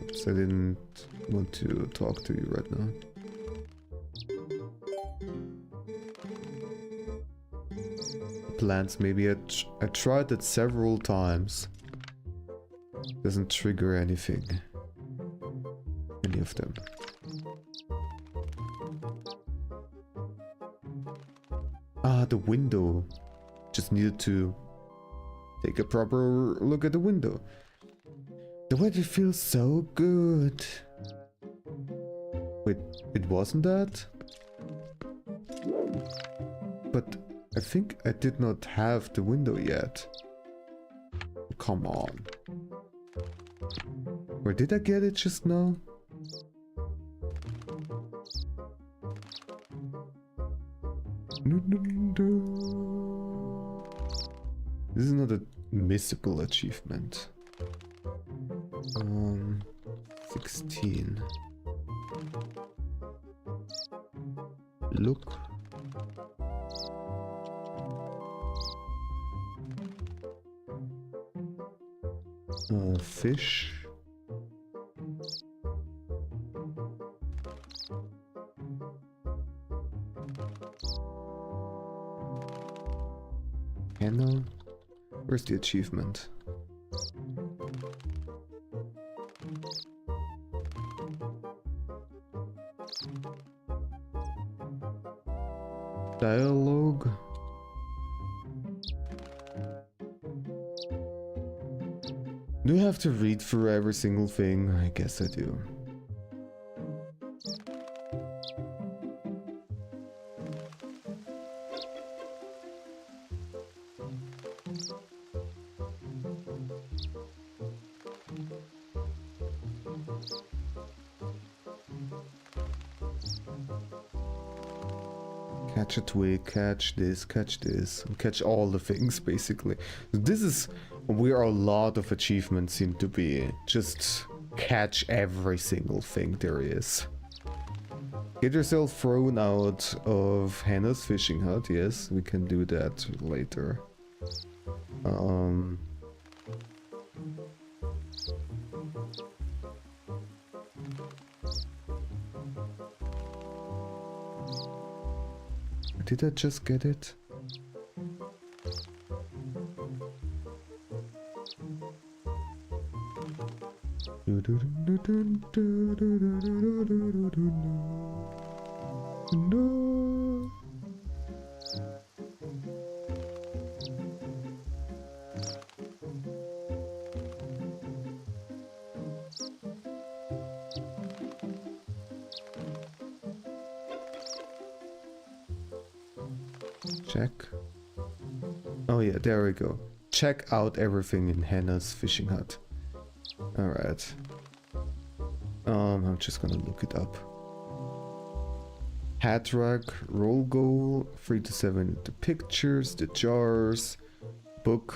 Oops, I didn't want to talk to you right now. Plants, maybe I tried it several times. Doesn't trigger anything. Any of them. Ah, the window. Just needed to take a proper look at the window. The weather feels so good. Wait, it wasn't that? But I think I did not have the window yet. Come on. Or did I get it just now? This is not a missable achievement. 16. Look. Fish. Henna. Where's the achievement? Dialogue. Do I have to read through every single thing? I guess I do. Catch a twig, catch this, and catch all the things basically. This is where a lot of achievements seem to be. Just catch every single thing there is. Get yourself thrown out of Hannah's fishing hut. Yes, we can do that later. Did I just get it? No. Check. Oh yeah, there we go. Check out everything in Hannah's fishing hut. Alright. I'm just gonna look it up. Hat rack, roll goal, 3 to 7 the pictures, the jars, book,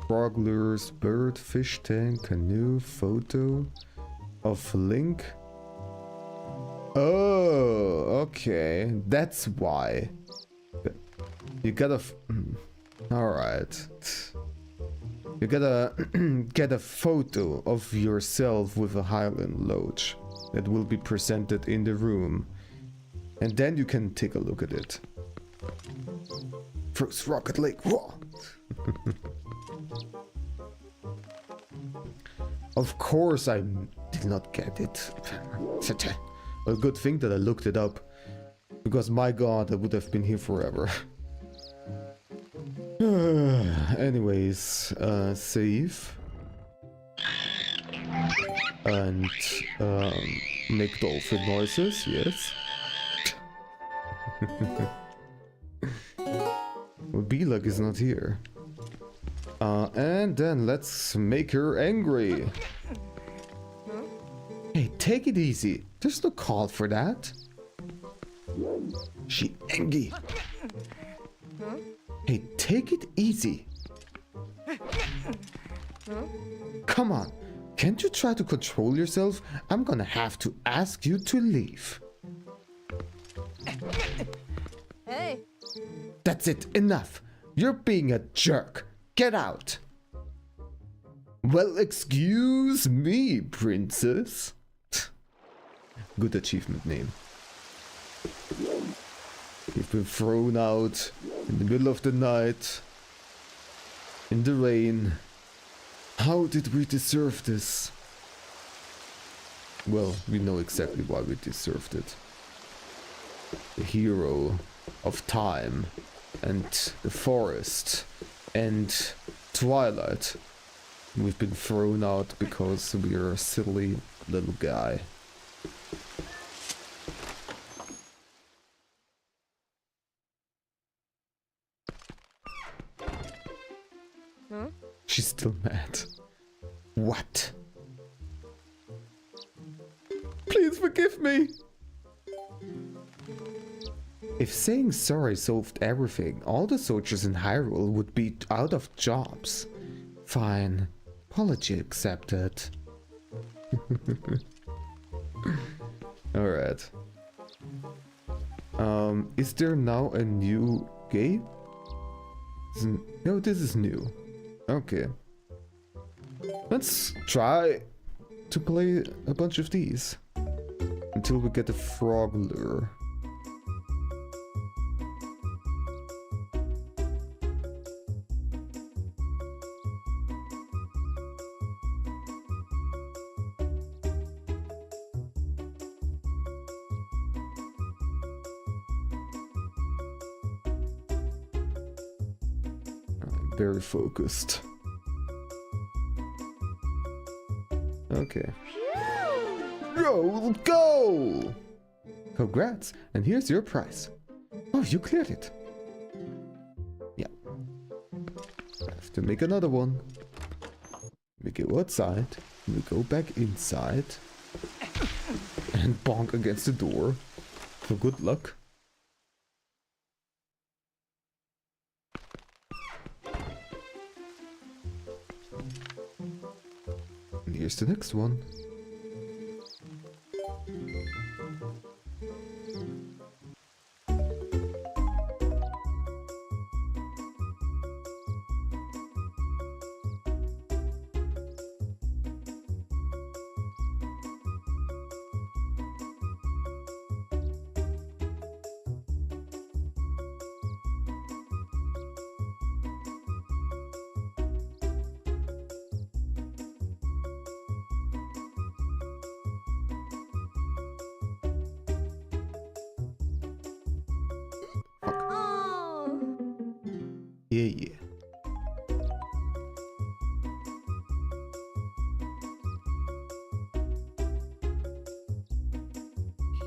frog lures, bird, fish tank, canoe, photo of link. Oh, okay. That's why. You gotta... Alright. You gotta get a photo of yourself with a Highland Loach that will be presented in the room. And then you can take a look at it. First Rocket League. Whoa. Of course I did not get it. A good thing that I looked it up. Because my god, I would have been here forever. Anyways, save. And make dolphin noises, yes. Well, Belug is not here. And then let's make her angry. Hey, take it easy. There's no call for that. She angry. Hey, take it easy. Come on. Can't you try to control yourself? I'm gonna have to ask you to leave. Hey. That's it. Enough. You're being a jerk. Get out. Well, excuse me, princess. Good achievement name. You've been thrown out in the middle of the night, in the rain. How did we deserve this? Well, we know exactly why we deserved it. The hero of time and the forest and Twilight. We've been thrown out because we're a silly little guy. She's still mad. What? Please forgive me! If saying sorry solved everything, all the soldiers in Hyrule would be out of jobs. Fine. Apology accepted. Alright. Is there now a new game? No, this is new. Okay. Let's try to play a bunch of these until we get the frog lure. I'm very focused. Okay. Go! Congrats, and here's your prize. Oh, you cleared it. Yeah. I have to make another one. We go outside, we go back inside, and bonk against the door. For good luck. And here's the next one. Yeah.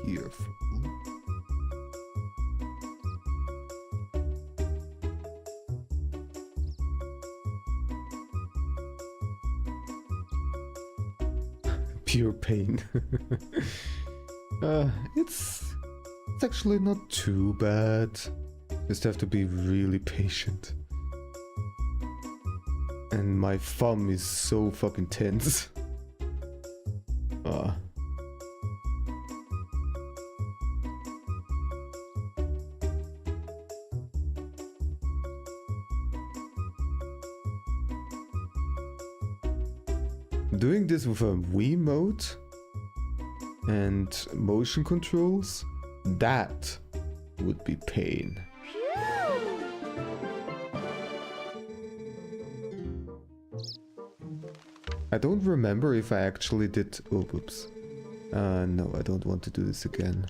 Careful. Pure pain. It's actually not too bad. Just have to be really patient. And my thumb is so fucking tense. Doing this with a Wiimote and motion controls, that would be pain. I don't remember if I actually did... Oh, whoops. No, I don't want to do this again.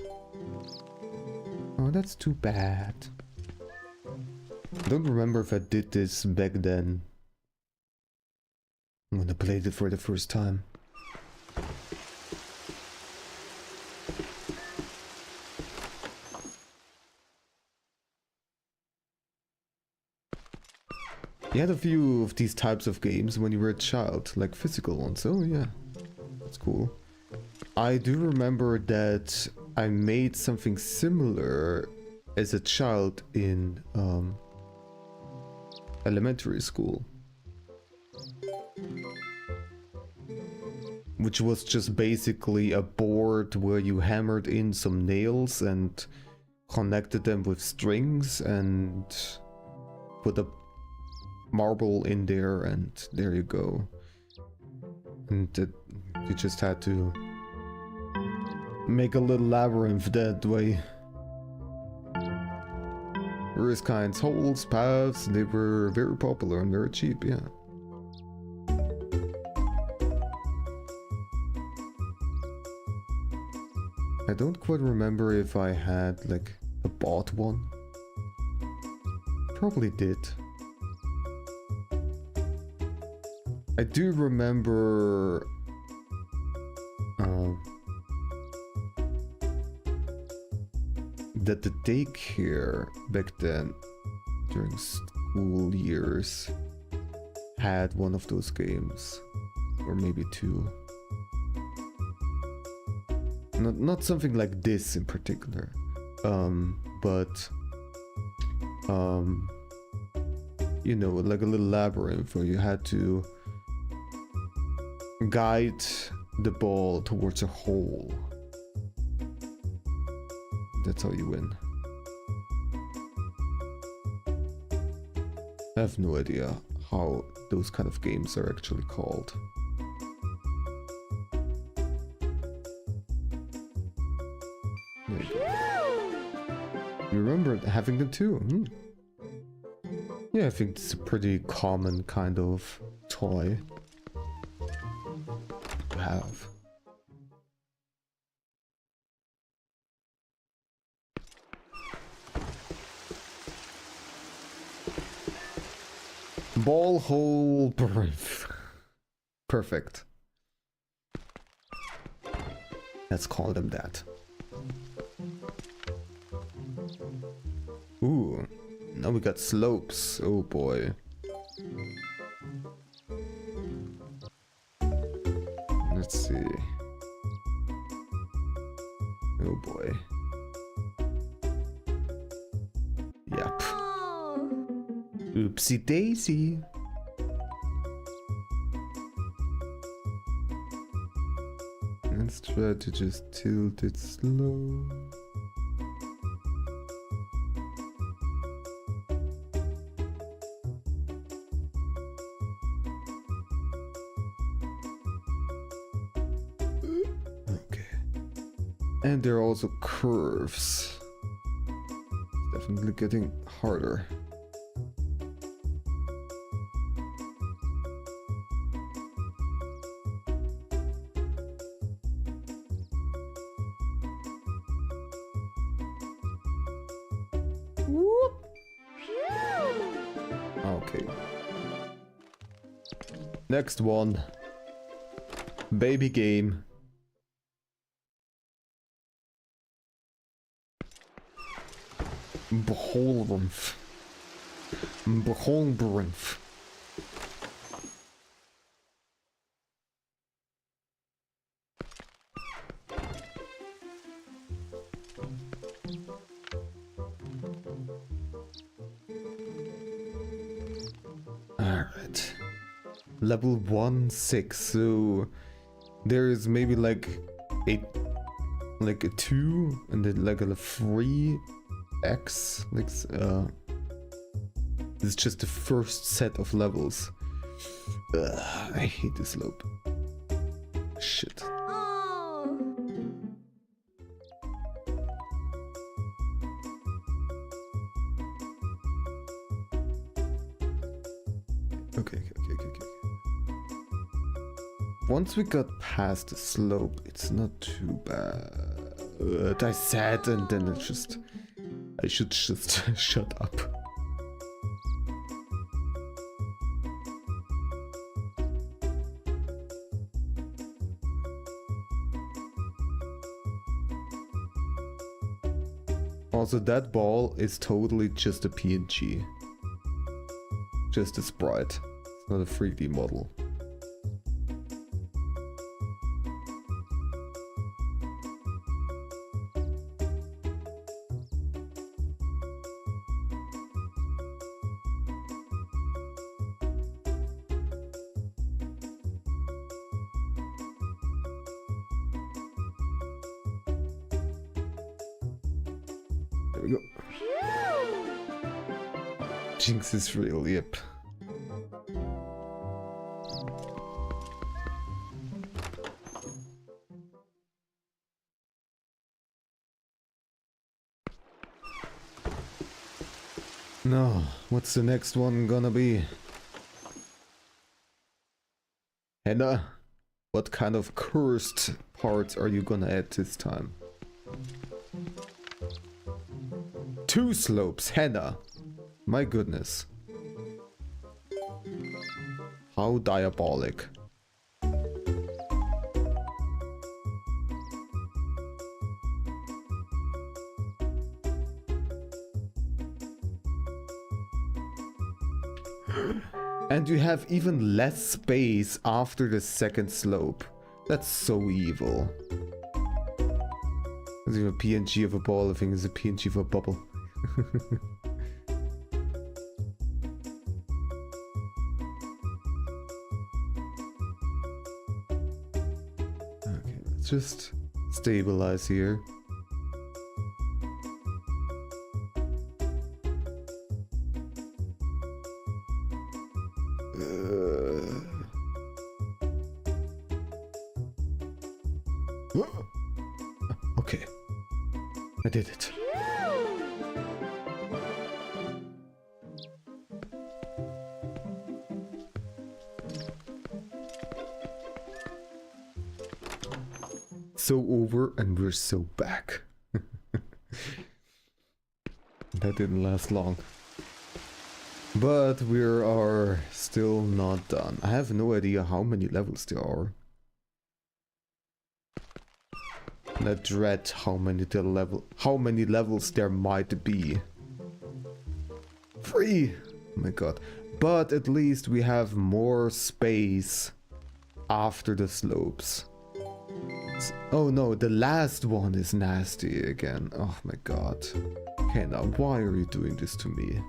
Oh, that's too bad. I don't remember if I did this back then, when I played it for the first time. You had a few of these types of games when you were a child, like physical ones. Oh yeah, that's cool. I do remember that I made something similar as a child in elementary school, which was just basically a board where you hammered in some nails and connected them with strings and put a marble in there, and there you go. And you just had to make a little labyrinth that way. Various kinds, holes, paths, they were very popular and very cheap, yeah. I don't quite remember if I had like a bought one. Probably did. I do remember that the daycare back then, during school years, had one of those games, or maybe two. Not something like this in particular, but you know, like a little labyrinth where you had to guide the ball towards a hole. That's how you win. I have no idea how those kind of games are actually called. There you go. You remember having them too? Hmm. Yeah, I think it's a pretty common kind of toy to have. Ball hole brief. Perfect. Let's call them that. Ooh, now we got slopes. Oh boy. Let's see. Oh boy. Yep. Oopsie daisy. Let's try to just tilt it slow. Okay. And there are also curves. It's definitely getting harder. Okay. Next one. Baby game. Beholrenf. Beholrenf. Alright. Level 1-6, so there is maybe like a 2 and then like a 3x, like this is just the first set of levels. I hate this slope. Shit. Okay. once we got past the slope, it's not too bad. I said, and then it just... I should just shut up. Also, that ball is totally just a PNG. Just a sprite. It's not a 3D model. There we go. Jinx is real, yep. No, what's the next one gonna be? Henna, what kind of cursed parts are you gonna add this time? 2 slopes, Henna. My goodness. How diabolic. And you have even less space after the second slope. That's so evil. Is a PNG of a ball, I think it's a PNG of a bubble. Okay, let's just stabilize here. Okay, I did it. So over and we're so back. That didn't last long. But we are still not done. I have no idea how many levels there are. And I dread how many levels there might be. 3! Oh my god. But at least we have more space after the slopes. Oh no, the last one is nasty again. Oh my god. Okay, now why are you doing this to me?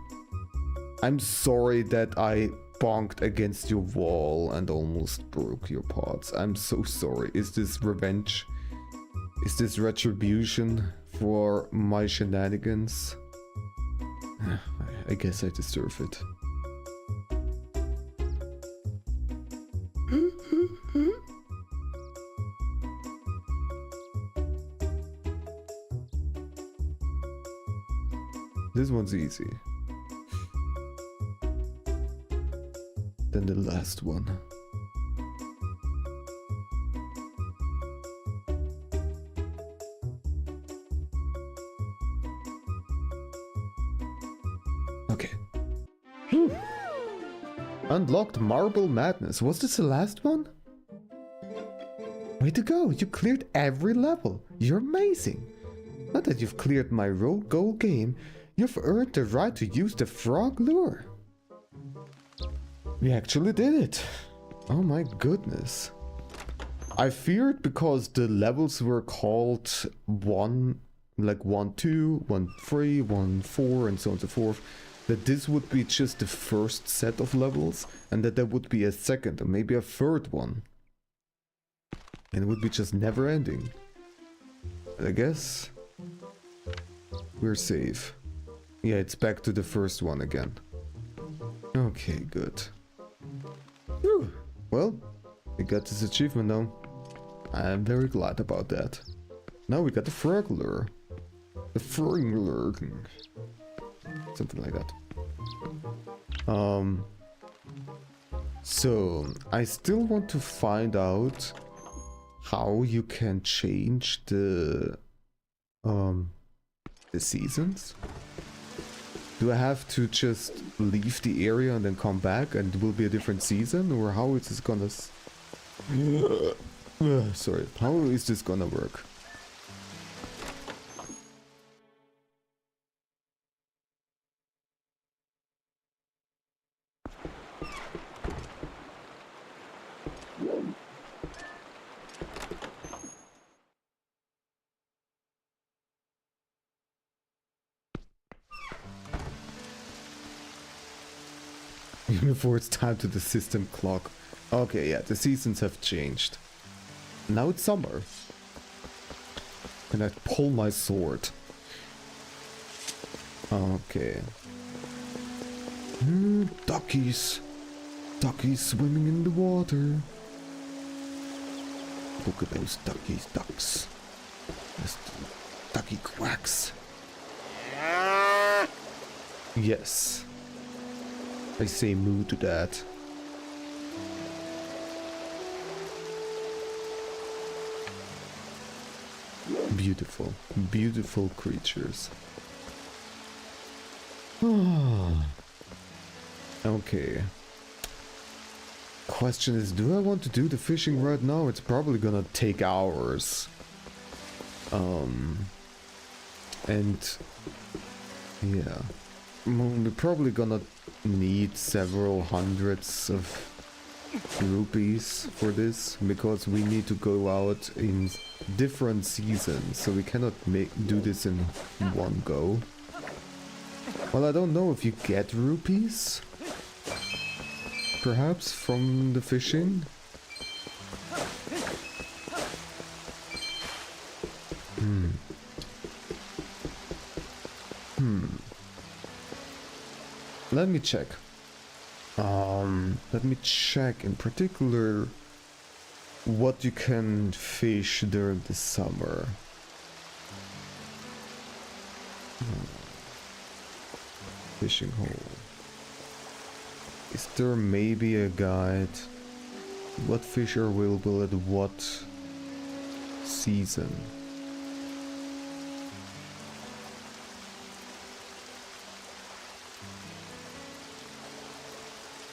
I'm sorry that I bonked against your wall and almost broke your pots. I'm so sorry. Is this revenge? Is this retribution for my shenanigans? I guess I deserve it. This one's easy. Then the last one. Okay. Whew. Unlocked Marble Madness. Was this the last one? Way to go! You cleared every level. You're amazing. Now that you've cleared my goal game, you've earned the right to use the frog lure. We actually did it. Oh my goodness. I feared because the levels were called 1, like 1, 2, 1, 3, 1, 4, and so on and so forth, that this would be just the first set of levels, and that there would be a second or maybe a third one. And it would be just never ending. But I guess we're safe. Yeah, it's back to the first one again. Okay, good. Whew. Well, we got this achievement now. I'm very glad about that. Now we got the frog lure. The frog lure. Something like that. So, I still want to find out how you can change the seasons. Do I have to just leave the area and then come back and it will be a different season, or how is this gonna sorry, how is this gonna work? Before it's time to the system clock. Okay, yeah, the seasons have changed. Now it's summer. And I pull my sword. Okay. Duckies. Duckies swimming in the water. Look at those duckies, ducks. Those ducky quacks. Yes. I say moo to that. Beautiful, beautiful creatures. Okay. Question is, do I want to do the fishing right now? It's probably gonna take hours. And yeah, we're probably gonna need several hundreds of rupees for this, because we need to go out in different seasons, so we cannot do this in one go. Well, I don't know if you get rupees, perhaps, from the fishing. Let me check. Let me check in particular what you can fish during the summer. Fishing hole. Is there maybe a guide? What fish are available at what season?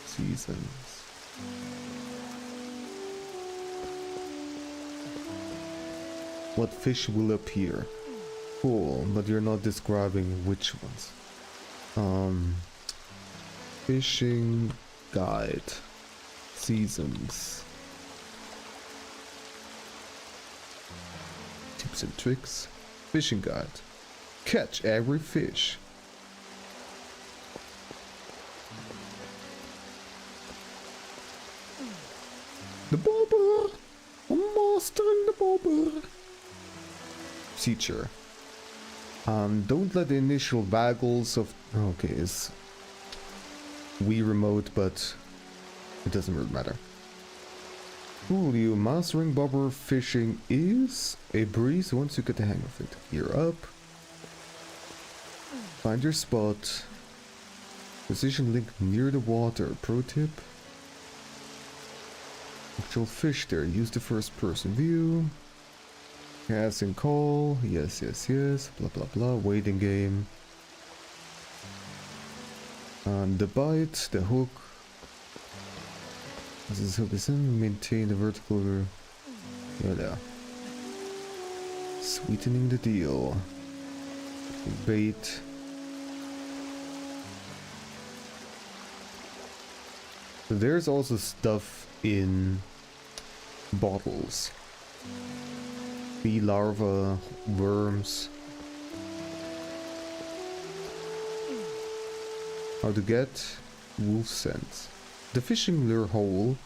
Seasons. What fish will appear? Cool, but you're not describing which ones. Fishing guide. Seasons. Tips and tricks. Fishing guide. Catch every fish. The bobber! I'm mastering the bobber! Teacher. Don't let the initial waggles of... Okay, it's Wii remote, but it doesn't really matter. Cool, you mastering bobber fishing is a breeze once you get the hang of it. Gear up. Find your spot. Position link near the water. Pro tip. Actual fish there. Use the first person view. Cast and call. Yes, yes, yes. Blah, blah, blah. Waiting game. And the bite, the hook. As this hook is in, maintain the vertical. Yeah. Sweetening the deal. Bait. There's also stuff in bottles. Bee larvae, worms. How to get wolf scent. The fishing lure hole,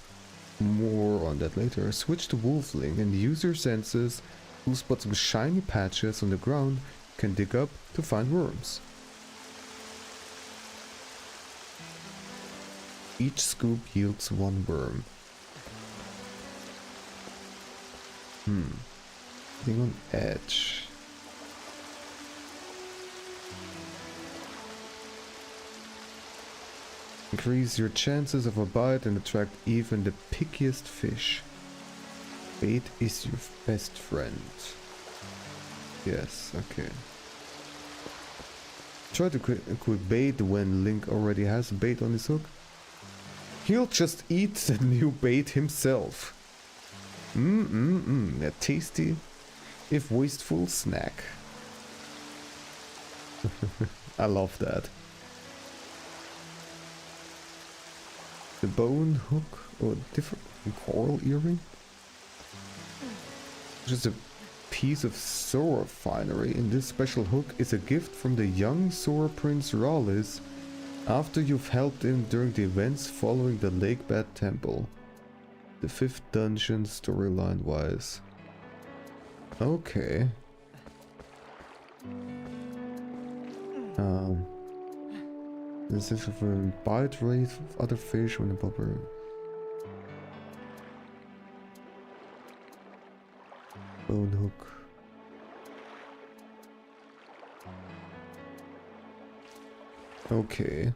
more on that later. Switch to wolfling and use your senses. You'll spot some shiny patches on the ground you can dig up to find worms. Each scoop yields one worm. Thing on edge. Increase your chances of a bite and attract even the pickiest fish. Bait is your best friend. Yes, okay. Try to equip bait when Link already has bait on his hook. He'll just eat the new bait himself. A tasty, if wasteful snack. I love that. The bone hook or different coral earring? Just a piece of Sora finery, and this special hook is a gift from the young Sora Prince Rallis after you've helped him during the events following the Lake Bat Temple. The 5th dungeon storyline wise. Okay. This is for a bite rate of other fish when a bobber. Bone hook. Okay.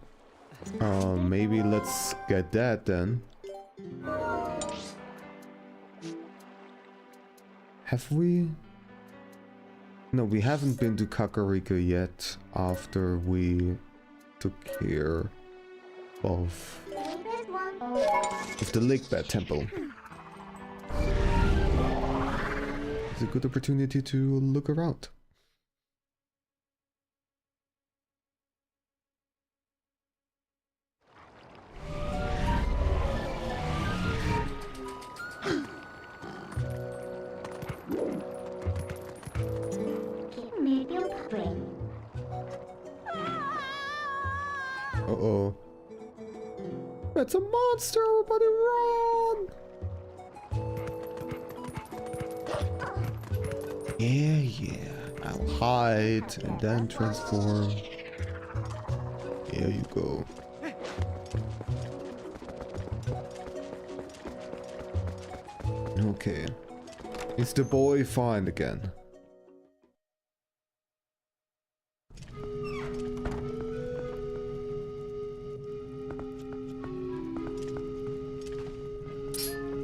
Maybe let's get that then. Have we? No, we haven't been to Kakariko yet after we took care of the Lake Bat Temple. It's a good opportunity to look around. Uh-oh. It's a monster! Everybody run! Yeah. I'll hide and then transform. There you go. Okay. Is the boy fine again?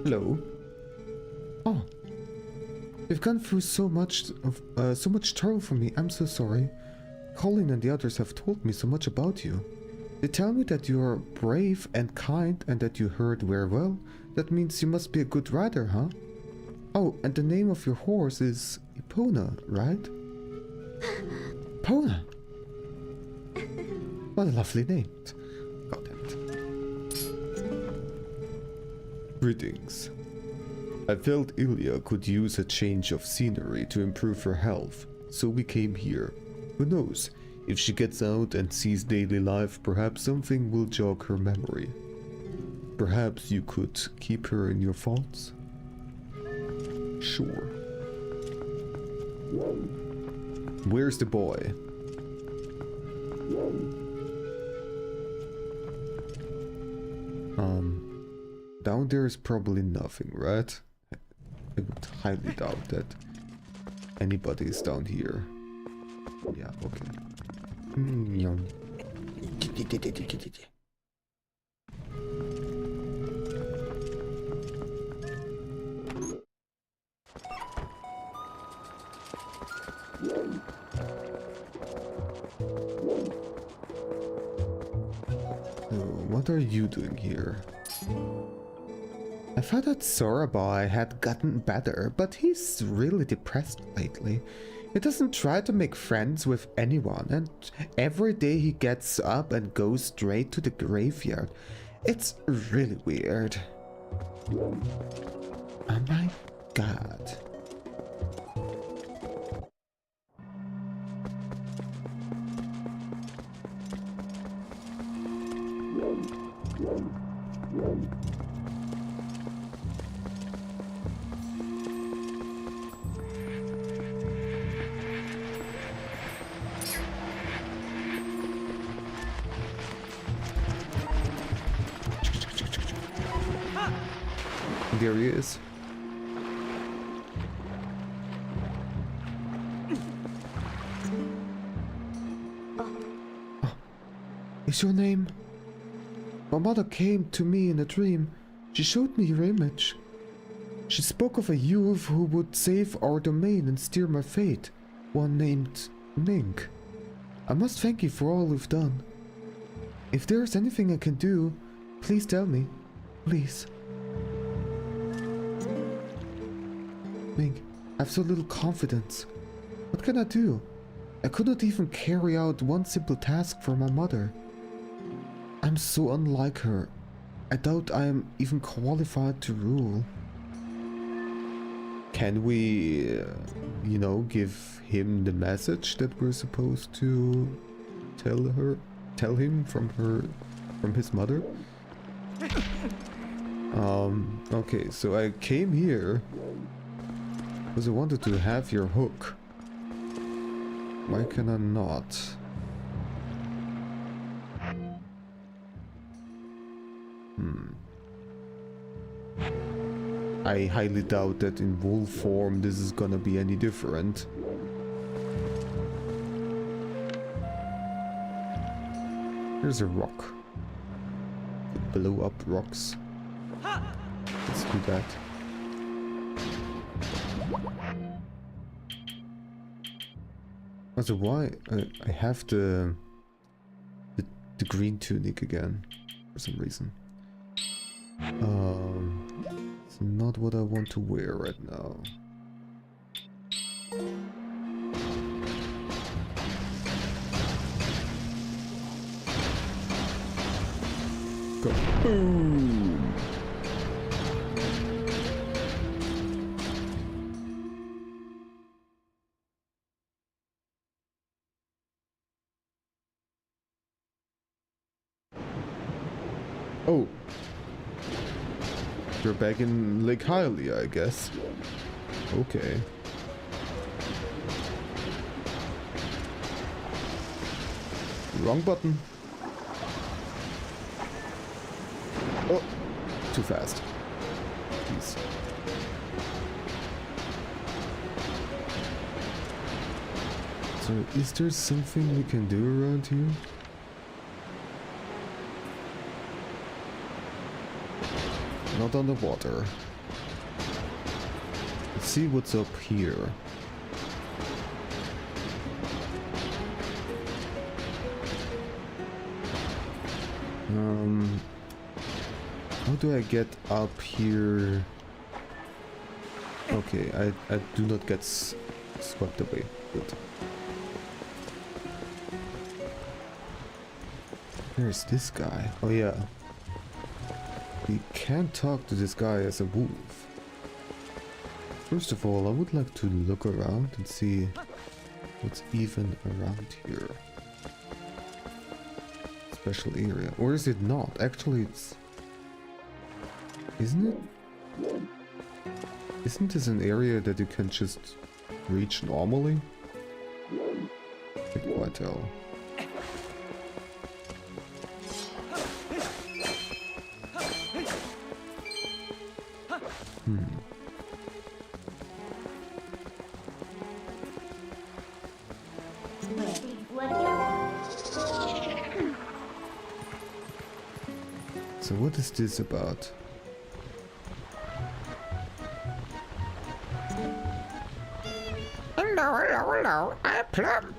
Hello. Oh, you've gone through so much trouble for me. I'm so sorry. Colin and the others have told me so much about you. They tell me that you are brave and kind and that you herd very well. That means you must be a good rider, huh? Oh, and the name of your horse is Epona, right? Epona. What a lovely name. God damn it. Greetings. I felt Ilya could use a change of scenery to improve her health, so we came here. Who knows, if she gets out and sees daily life, perhaps something will jog her memory. Perhaps you could keep her in your thoughts? Sure. Where's the boy? Down there is probably nothing, right? I would highly doubt that anybody is down here. Yeah, okay. So, what are you doing here? I thought that Sora boy had gotten better, but he's really depressed lately. He doesn't try to make friends with anyone, and every day he gets up and goes straight to the graveyard. It's really weird. Oh my god. There he is. Oh. Is your name? My mother came to me in a dream. She showed me your image. She spoke of a youth who would save our domain and steer my fate, one named Mink. I must thank you for all you've done. If there's anything I can do, please tell me. Please. Mink, I have so little confidence. What can I do? I could not even carry out one simple task for my mother. I'm so unlike her. I doubt I am even qualified to rule. Can we, you know, give him the message that we're supposed to tell him from his mother? Okay, so I came here because I wanted to have your hook. Why can I not? I highly doubt that in wolf form this is gonna be any different. Here's a rock. Blow up rocks. Let's do that. Also, why I have the green tunic again for some reason. It's not what I want to wear right now. Go. Boom! Oh. You're back in Lake Hylia, I guess. Okay. Wrong button. Oh, too fast. Please. So, is there something we can do around here? Not on the water. Let's see what's up here. How do I get up here? Okay, I do not get swept away. Good. Where's this guy? Oh yeah. We can't talk to this guy as a wolf. First of all, I would like to look around and see what's even around here. Special area. Or is it not? Actually, it's... Isn't it? Isn't this an area that you can just reach normally? I can't quite tell. So what is this about? Hello, I'm Plum.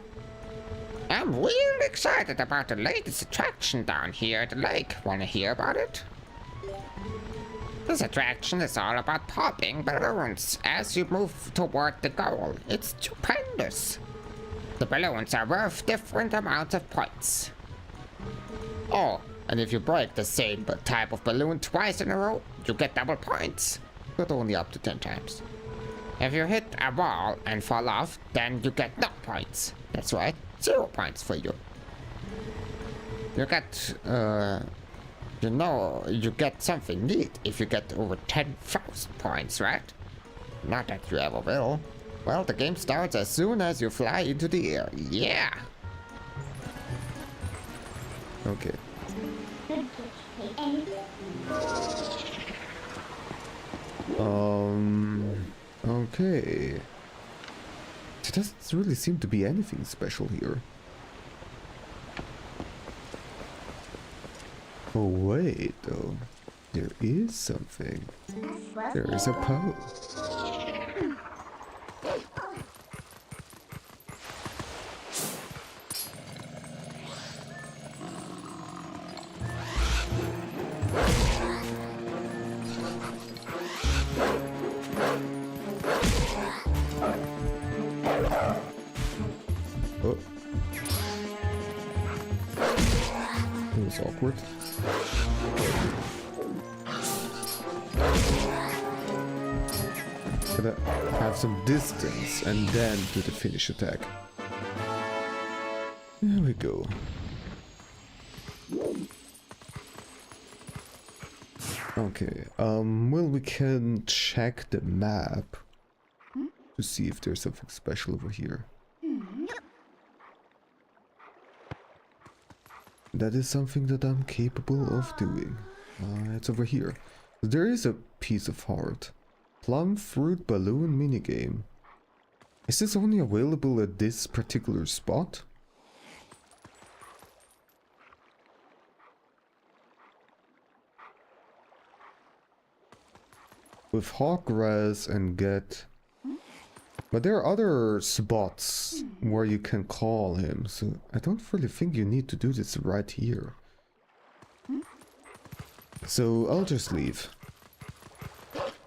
I'm really excited about the latest attraction down here at the lake. Wanna hear about it? This attraction is all about popping balloons as you move toward the goal. It's stupendous. The balloons are worth different amounts of points. Oh, and if you break the same type of balloon twice in a row, you get double points, but only up to 10 times. If you hit a wall and fall off, then you get no points. That's right, 0 points for you. You get, you know, you get something neat if you get over 10,000 points, right? Not that you ever will. Well, the game starts as soon as you fly into the air. Yeah! Okay. Okay. There doesn't really seem to be anything special here. Oh wait, though. There is something. There is a pole. Oh. That was awkward. Gotta have some distance and then do the finish attack. There we go. Okay, well, we can check the map to see if there's something special over here. That is something that I'm capable of doing. It's over here. There is a piece of heart. Plum fruit balloon minigame. Is this only available at this particular spot? With Hawkgrass and get... But there are other spots where you can call him, so I don't really think you need to do this right here. So I'll just leave.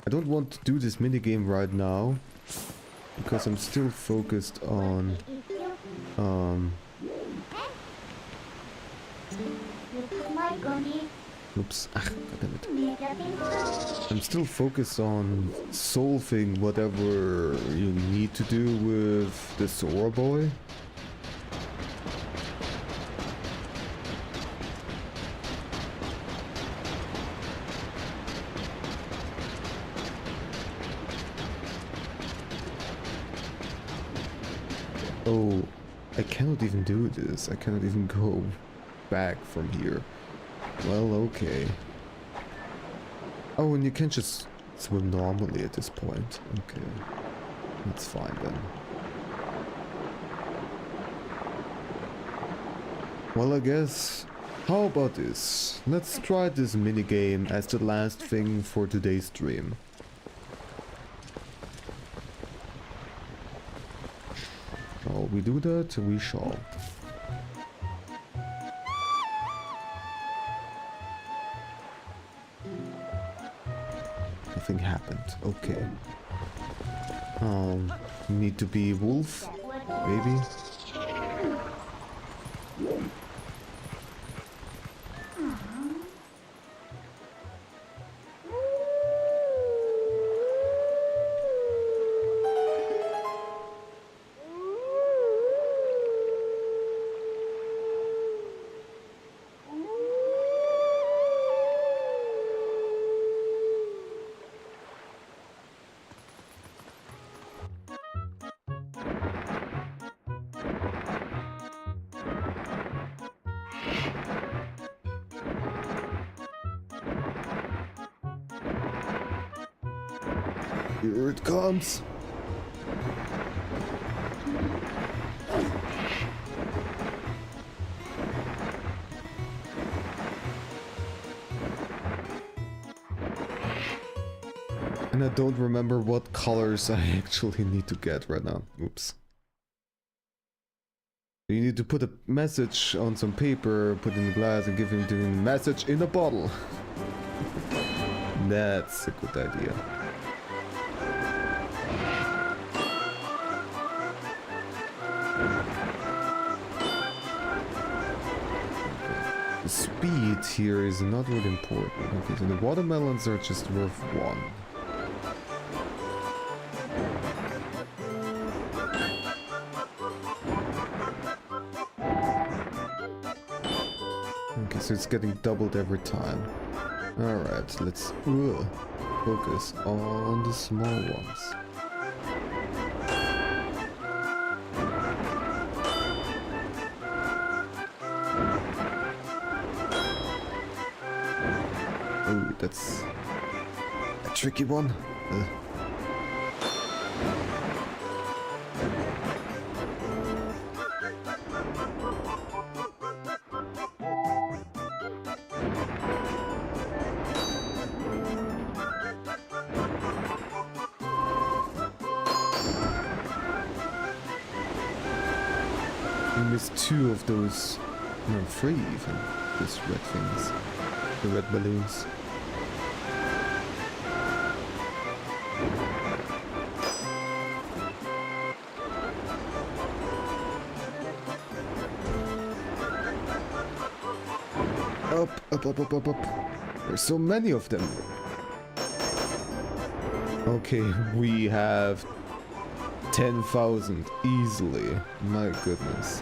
I don't want to do this minigame right now, because I'm still focused on... Oops, goddammit. I'm still focused on solving whatever you need to do with the Sora boy. Oh, I cannot even do this. I cannot even go back from here. Well, okay. Oh, and you can just swim normally at this point. Okay. That's fine then. Well, I guess... How about this? Let's try this minigame as the last thing for today's stream. Shall we do that? We shall. Nothing happened. Okay. Need to be wolf, maybe. Here it comes. And I don't remember what colors I actually need to get right now. Oops. You need to put a message on some paper, put it in a glass, and give him the message in a bottle. That's a good idea. The speed here is not really important. Okay, so the watermelons are just worth 1. Okay, so it's getting doubled every time. Alright, let's focus on the small ones. Oh, that's a tricky one. missed 2 of those, no, 3 even, these red things, the red balloons. Up. There's so many of them. Okay, we have 10,000 easily. My goodness.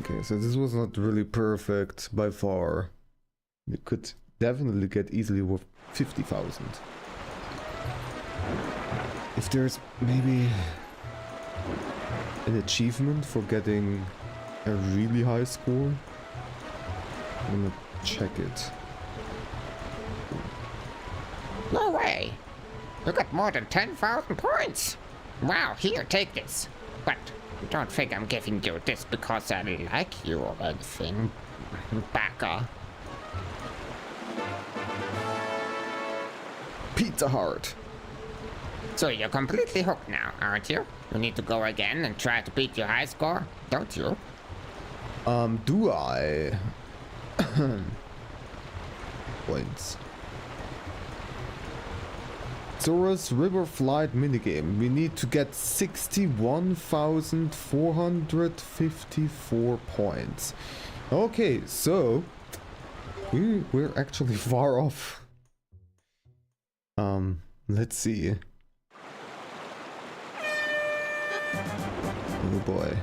Okay, so this was not really perfect by far. You could definitely get easily with 50,000. If there's maybe an achievement for getting a really high score, I'm gonna check it. No way! You got more than 10,000 points! Wow, here, take this. But don't think I'm giving you this because I like you or anything, Baka. Pizza Heart. So you're completely hooked now, aren't you? You need to go again and try to beat your high score, don't you? Do I? Points. Zora's River Flight minigame. We need to get 61,454 points. Okay, so we're actually far off. Let's see. Oh boy.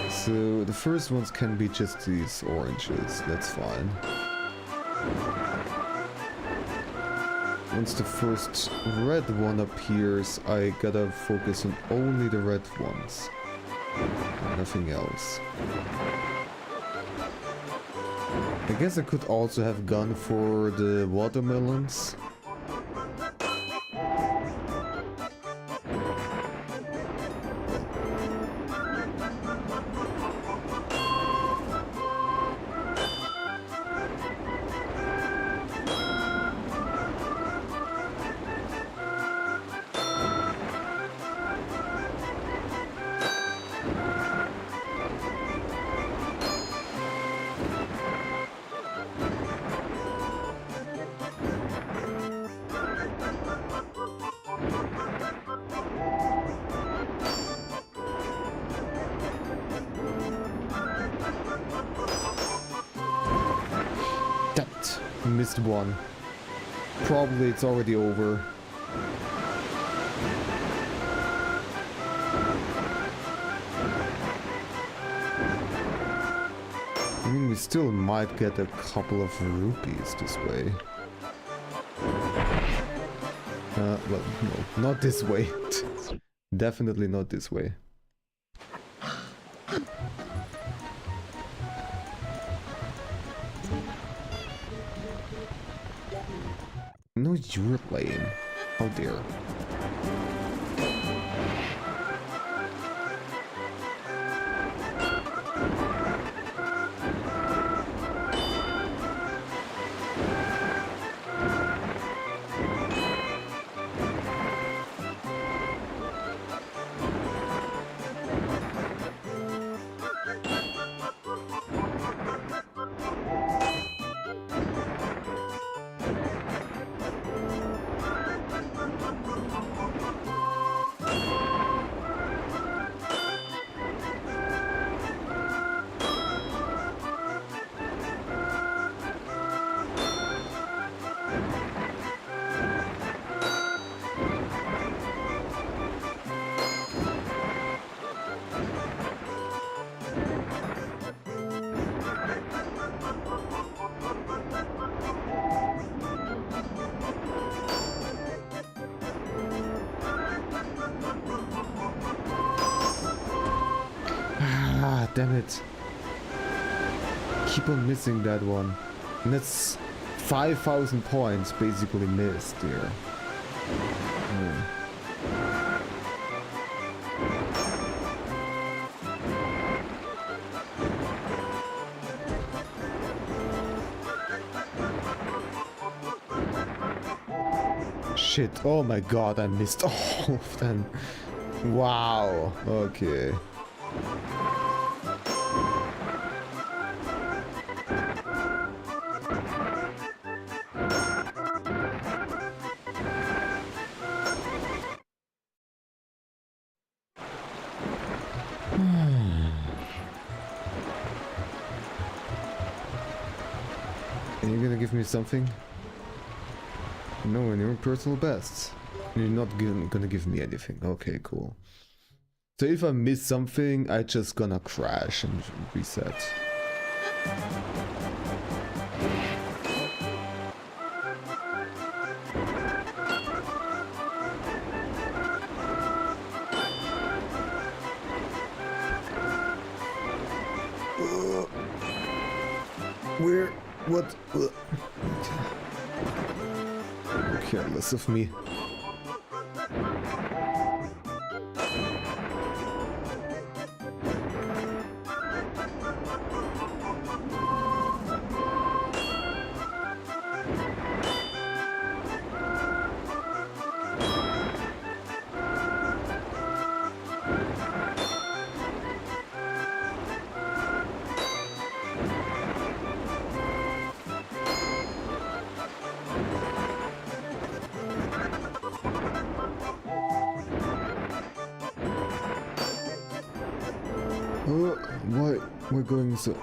So the first ones can be just these oranges, that's fine. Once the first red one appears, I gotta focus on only the red ones. Nothing else. I guess I could also have gone for the watermelons. Missed one. Probably it's already over. I mean, we still might get a couple of rupees this way. Well, no, not this way. Definitely not this way. No, you're lame. Oh dear. Damn it. Keep on missing that one. And that's 5,000 points basically missed here. shit. Oh my god, I missed all of them. Wow. Okay. Are you gonna give me something? No, in your personal bests. You're not gonna give me anything. Okay, cool. So if I miss something, I just gonna crash and reset. Where? What? Careless of me. Why we're going so...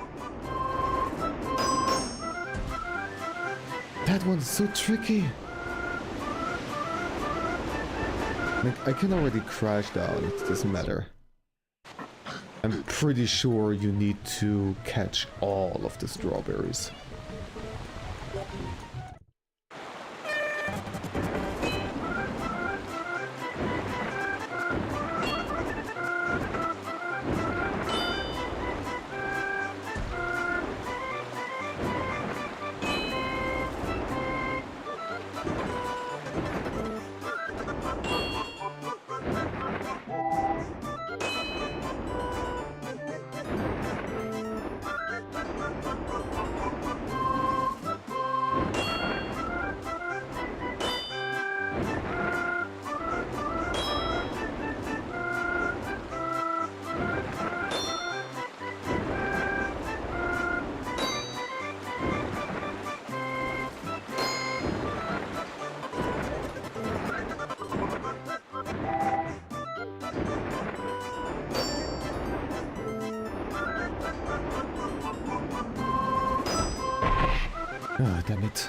That one's so tricky. Like, I can already crash down, it doesn't matter. I'm pretty sure you need to catch all of the strawberries. Ah, damn it.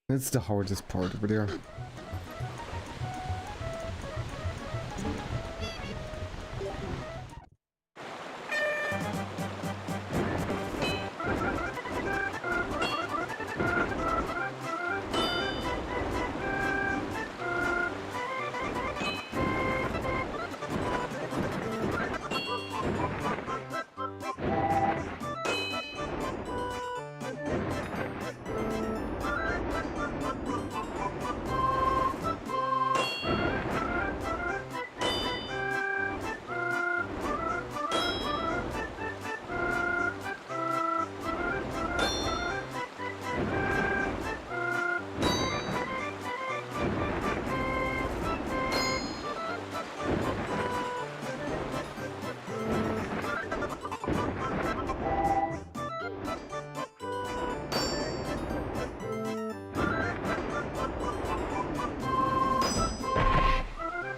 That's the hardest part over there.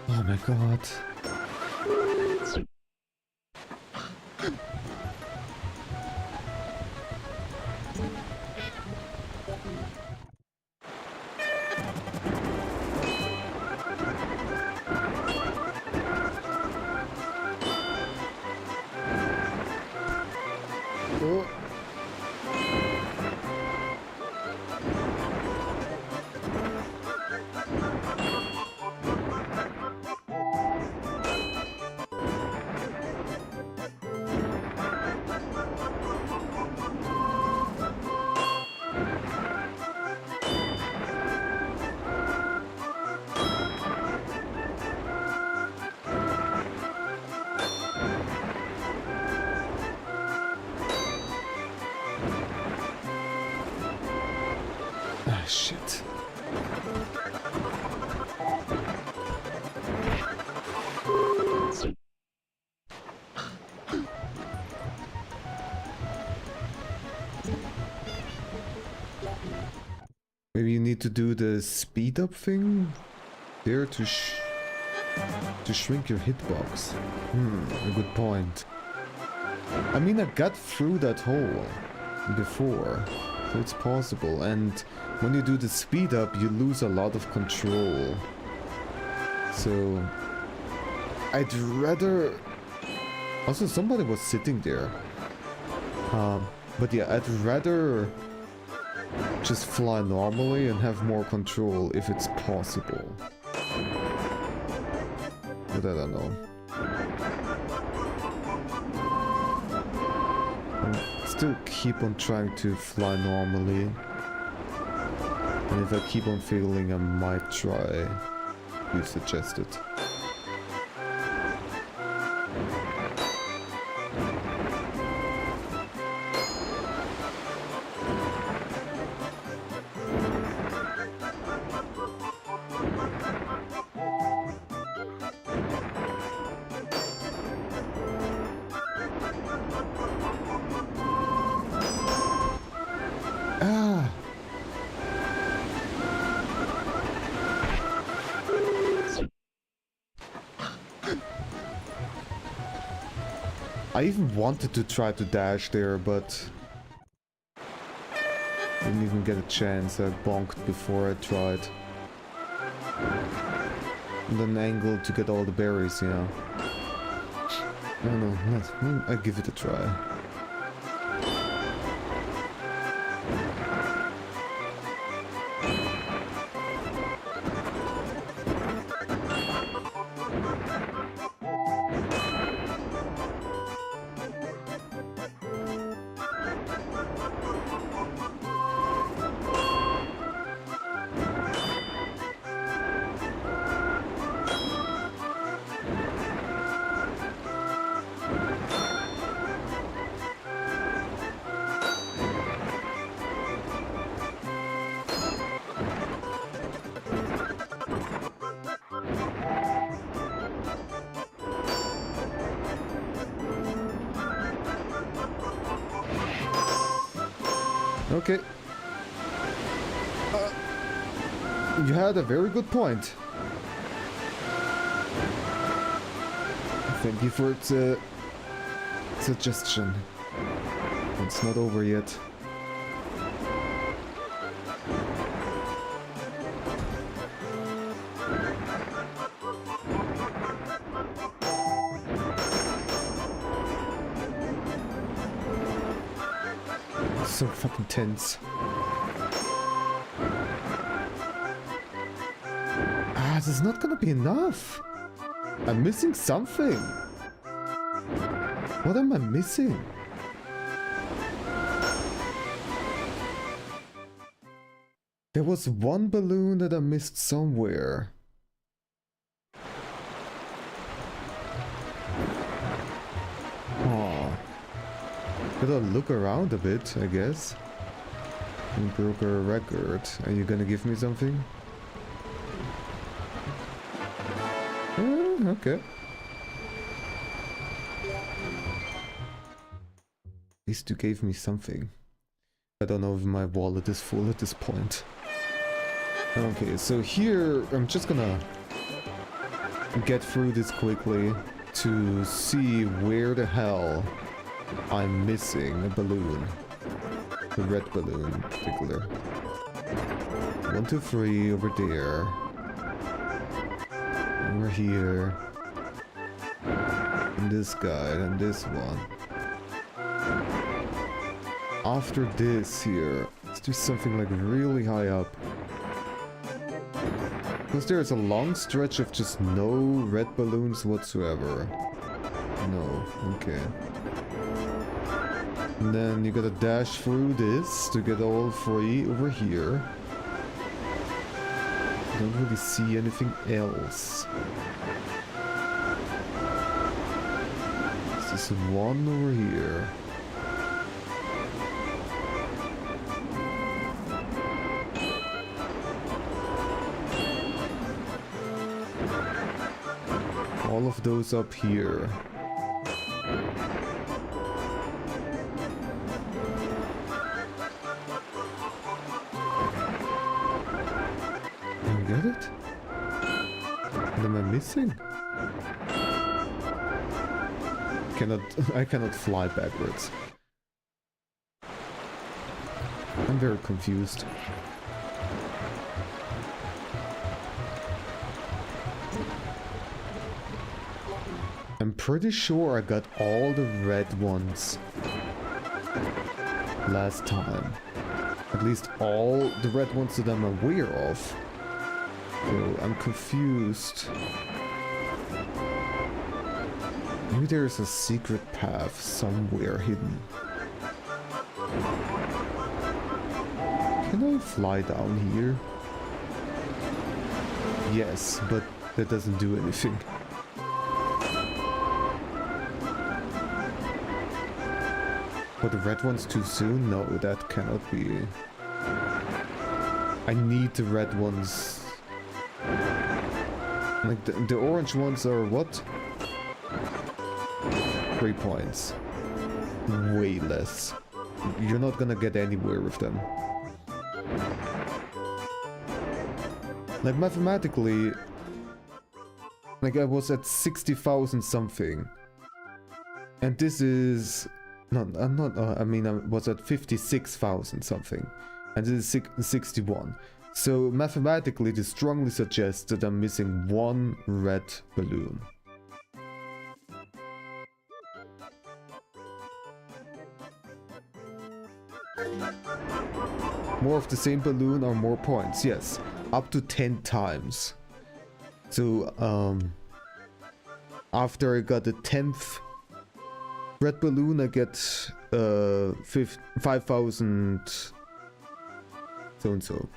Oh my god. Oh. Ah, shit. to do the speed up thing there to shrink your hitbox. A good point. I mean, I got through that hole before, so it's possible. And when you do the speed up, you lose a lot of control. So I'd rather... Also, somebody was sitting there. But yeah, I'd rather just fly normally and have more control if it's possible. But I don't know. I still keep on trying to fly normally. And if I keep on failing, I might try you suggested. I even wanted to try to dash there, but didn't even get a chance. I bonked before I tried. And an angle to get all the berries, you know. I don't know, I give it a try. Okay. You had a very good point. Thank you for the suggestion. It's not over yet. So fucking tense. This is not gonna be enough. I'm missing something. What am I missing? There was one balloon that I missed somewhere. Oh. Gotta look around a bit, I guess. You broke a record. Are you gonna give me something? Okay. At least you gave me something. I don't know if my wallet is full at this point. Okay, so here I'm just gonna get through this quickly to see where the hell I'm missing a balloon. The red balloon in particular. 1, 2, 3 over there. Over here. And this guy and this one. After this here, let's do something like really high up. Because there's a long stretch of just no red balloons whatsoever. No, okay. And then you gotta dash through this to get all 3 over here. Don't really see anything else. This is 1 over here. All of those up here. get it? What am I missing? I cannot fly backwards. I'm very confused. I'm pretty sure I got all the red ones last time. At least all the red ones that I'm aware of. So I'm confused. Maybe there's a secret path somewhere hidden. Can I fly down here? Yes, but that doesn't do anything. But the red ones too soon? No, that cannot be. I need the red ones. Like the orange ones are what? 3 points. Way less. You're not gonna get anywhere with them. Like mathematically, like I was at 60,000 something. And this is... No, I'm not... I mean, I was at 56,000 something. And this is 61. So mathematically, this strongly suggests that I'm missing one red balloon. More of the same balloon or more points, yes. Up to 10 times. So, after I got the 10th red balloon, I get 5,000 so and so.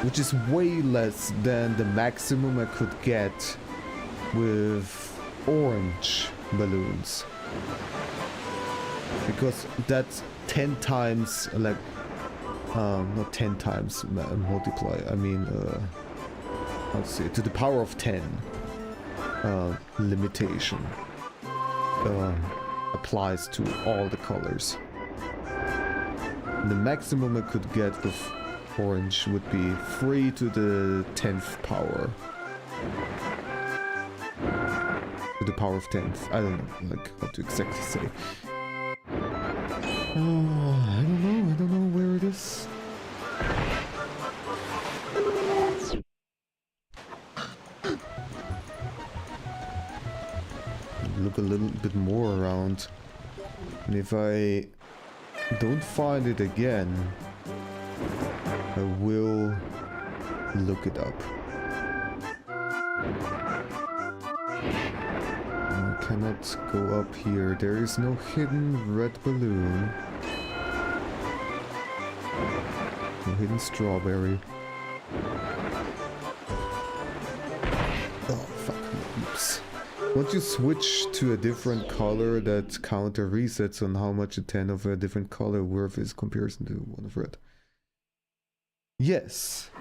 Which is way less than the maximum I could get with orange balloons. Because that's 10 times, like, not 10 times multiply, I mean, let's see, to the power of 10 limitation applies to all the colors. The maximum I could get with orange would be 3 to the 10th power. To the power of 10th. I don't know, like, how to exactly say. I don't know where it is. Look a little bit more around. And if I don't find it again, I will look it up. I cannot go up here. There is no hidden red balloon. No hidden strawberry. Oh, fuck. Oops. Once you switch to a different color, that counter resets on how much a 10 of a different color worth is comparison to one of red. Yes.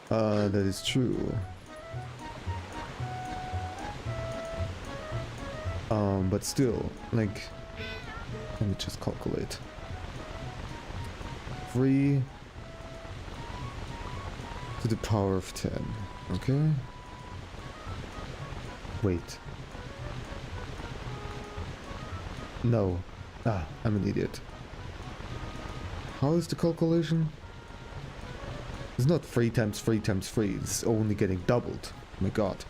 That is true. But still, like, let me just calculate. 3 to the power of 10, okay? Wait. No. Ah, I'm an idiot. How is the calculation? It's not 3 times 3 times 3, it's only getting doubled. Oh my god.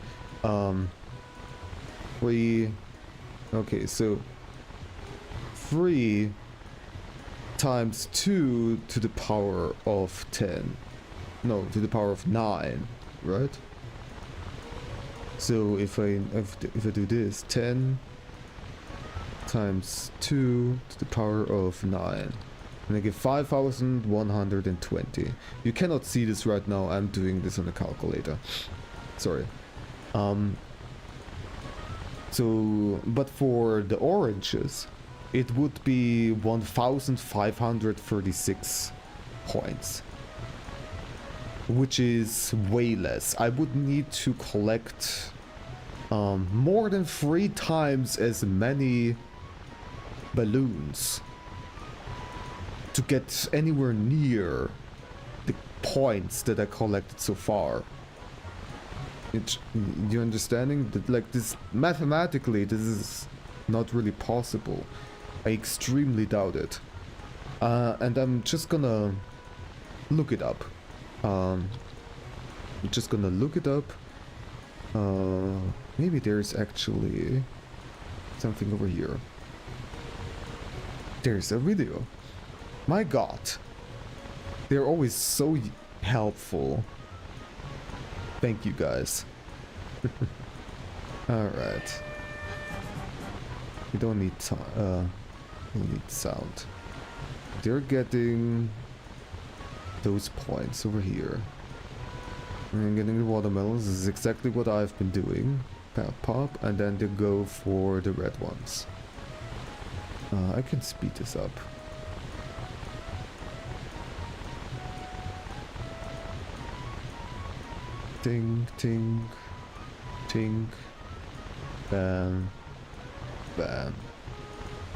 3... Okay, so 3 times 2 to the power of 10. No, to the power of 9, right? So if I do this, 10 times 2 to the power of 9. And I get 5,120. You cannot see this right now, I'm doing this on a calculator. Sorry. So, but for the oranges, it would be 1,536 points. Which is way less. I would need to collect more than 3 times as many balloons to get anywhere near the points that I collected so far. You understanding that, like, this mathematically this is not really possible. I extremely doubt it. And I'm just gonna look it up. I'm just gonna look it up. Maybe there's actually something over here. There's a video. My god. They're always so helpful. Thank you guys. Alright. We don't need we need sound. They're getting those points over here. And getting the watermelons is exactly what I've been doing. Pop, and then they go for the red ones. I can speed this up. Ting, ting, ting, bam, bam.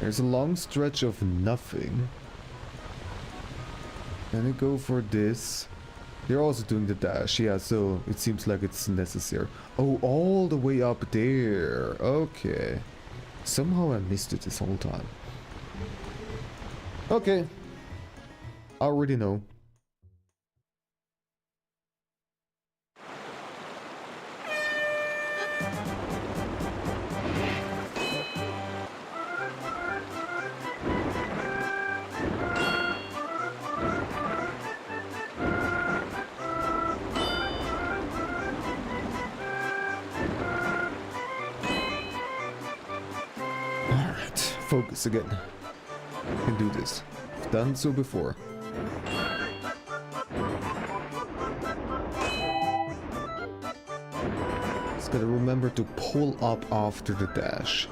There's a long stretch of nothing. And they go for this. They're also doing the dash, yeah, so it seems like it's necessary. Oh, all the way up there. Okay. Somehow I missed it this whole time. Okay. I already know. Focus again. I can do this. I've done so before. Just gotta remember to pull up after the dash.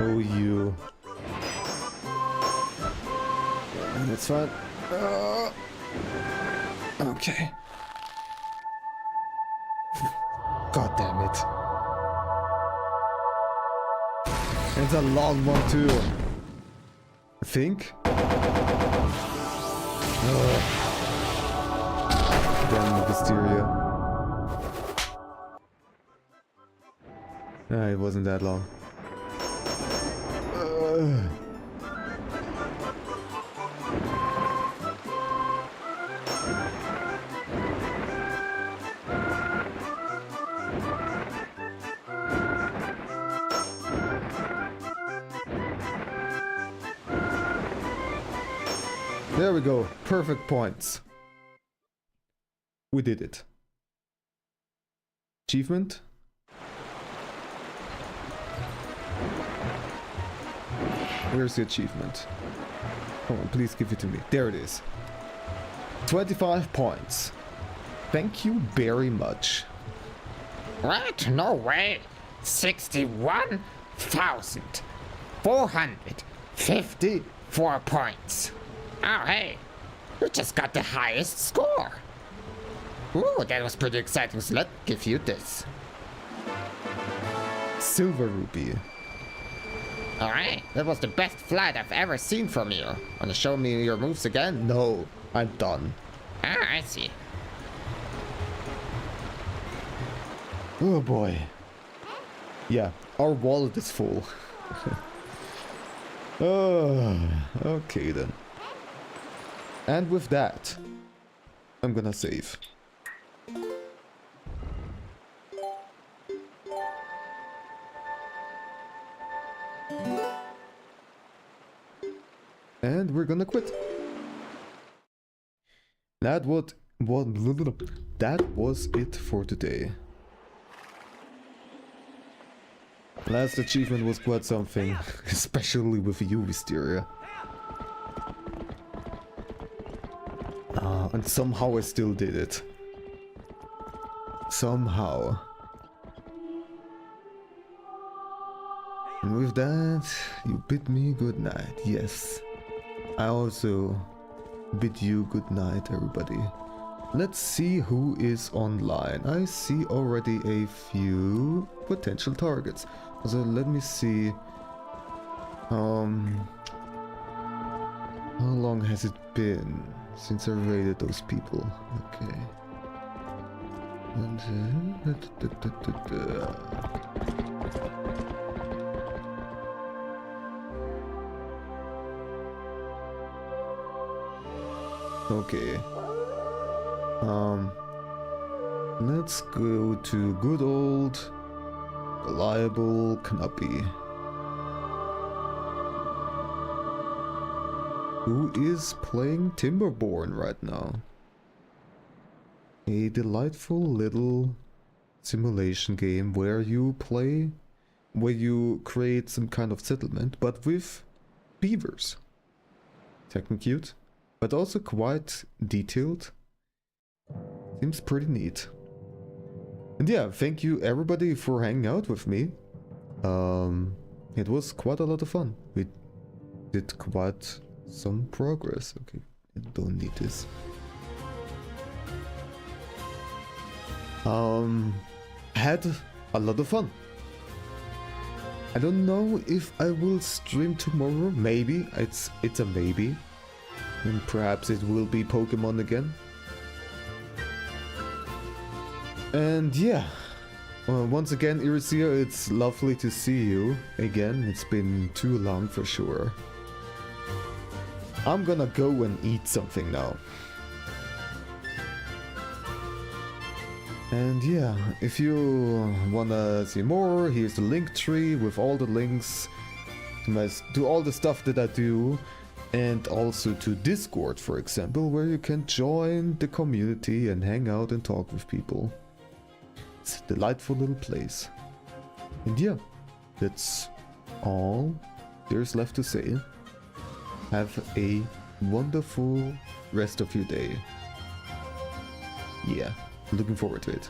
Oh, you. And it's fine. Okay. God damn it. It's a long one too. I think. Damn the hysteria. It wasn't that long. There we go. Perfect points. We did it. Achievement. Where's the achievement? Come on, please give it to me. There it is. 25 points. Thank you very much. What? No way. 61,454 points. Oh, hey. You just got the highest score. Ooh, that was pretty exciting. So let's give you this. Silver rupee. Alright, that was the best flight I've ever seen from you. Wanna show me your moves again? No, I'm done. Ah, I see. Oh boy. Yeah, our wallet is full. Okay then. And with that, I'm gonna save. And we're gonna quit. That was it for today. Last achievement was quite something, especially with you, Wisteria. And somehow I still did it. Somehow. And with that, you bid me good night. Yes. I also bid you good night, everybody. Let's see who is online. I see already a few potential targets. So let me see. How long has it been since I raided those people? Okay. And okay. Let's go to good old reliable Knappy. Who is playing Timberborn right now? A delightful little simulation game where you create some kind of settlement, but with beavers. Technically cute, but also quite detailed. Seems pretty neat. And yeah, thank you everybody for hanging out with me. It was quite a lot of fun. We did quite some progress. Okay, I don't need this. Had a lot of fun. I don't know if I will stream tomorrow. Maybe. It's a maybe. And perhaps it will be Pokemon again. And yeah. Once again, Irisia, it's lovely to see you again. It's been too long for sure. I'm gonna go and eat something now. And yeah, if you wanna see more, here's the link tree with all the links to all the stuff that I do, and also to Discord, for example, where you can join the community and hang out and talk with people. It's a delightful little place. And yeah, that's all there's left to say. Have a wonderful rest of your day. Yeah. Looking forward to it.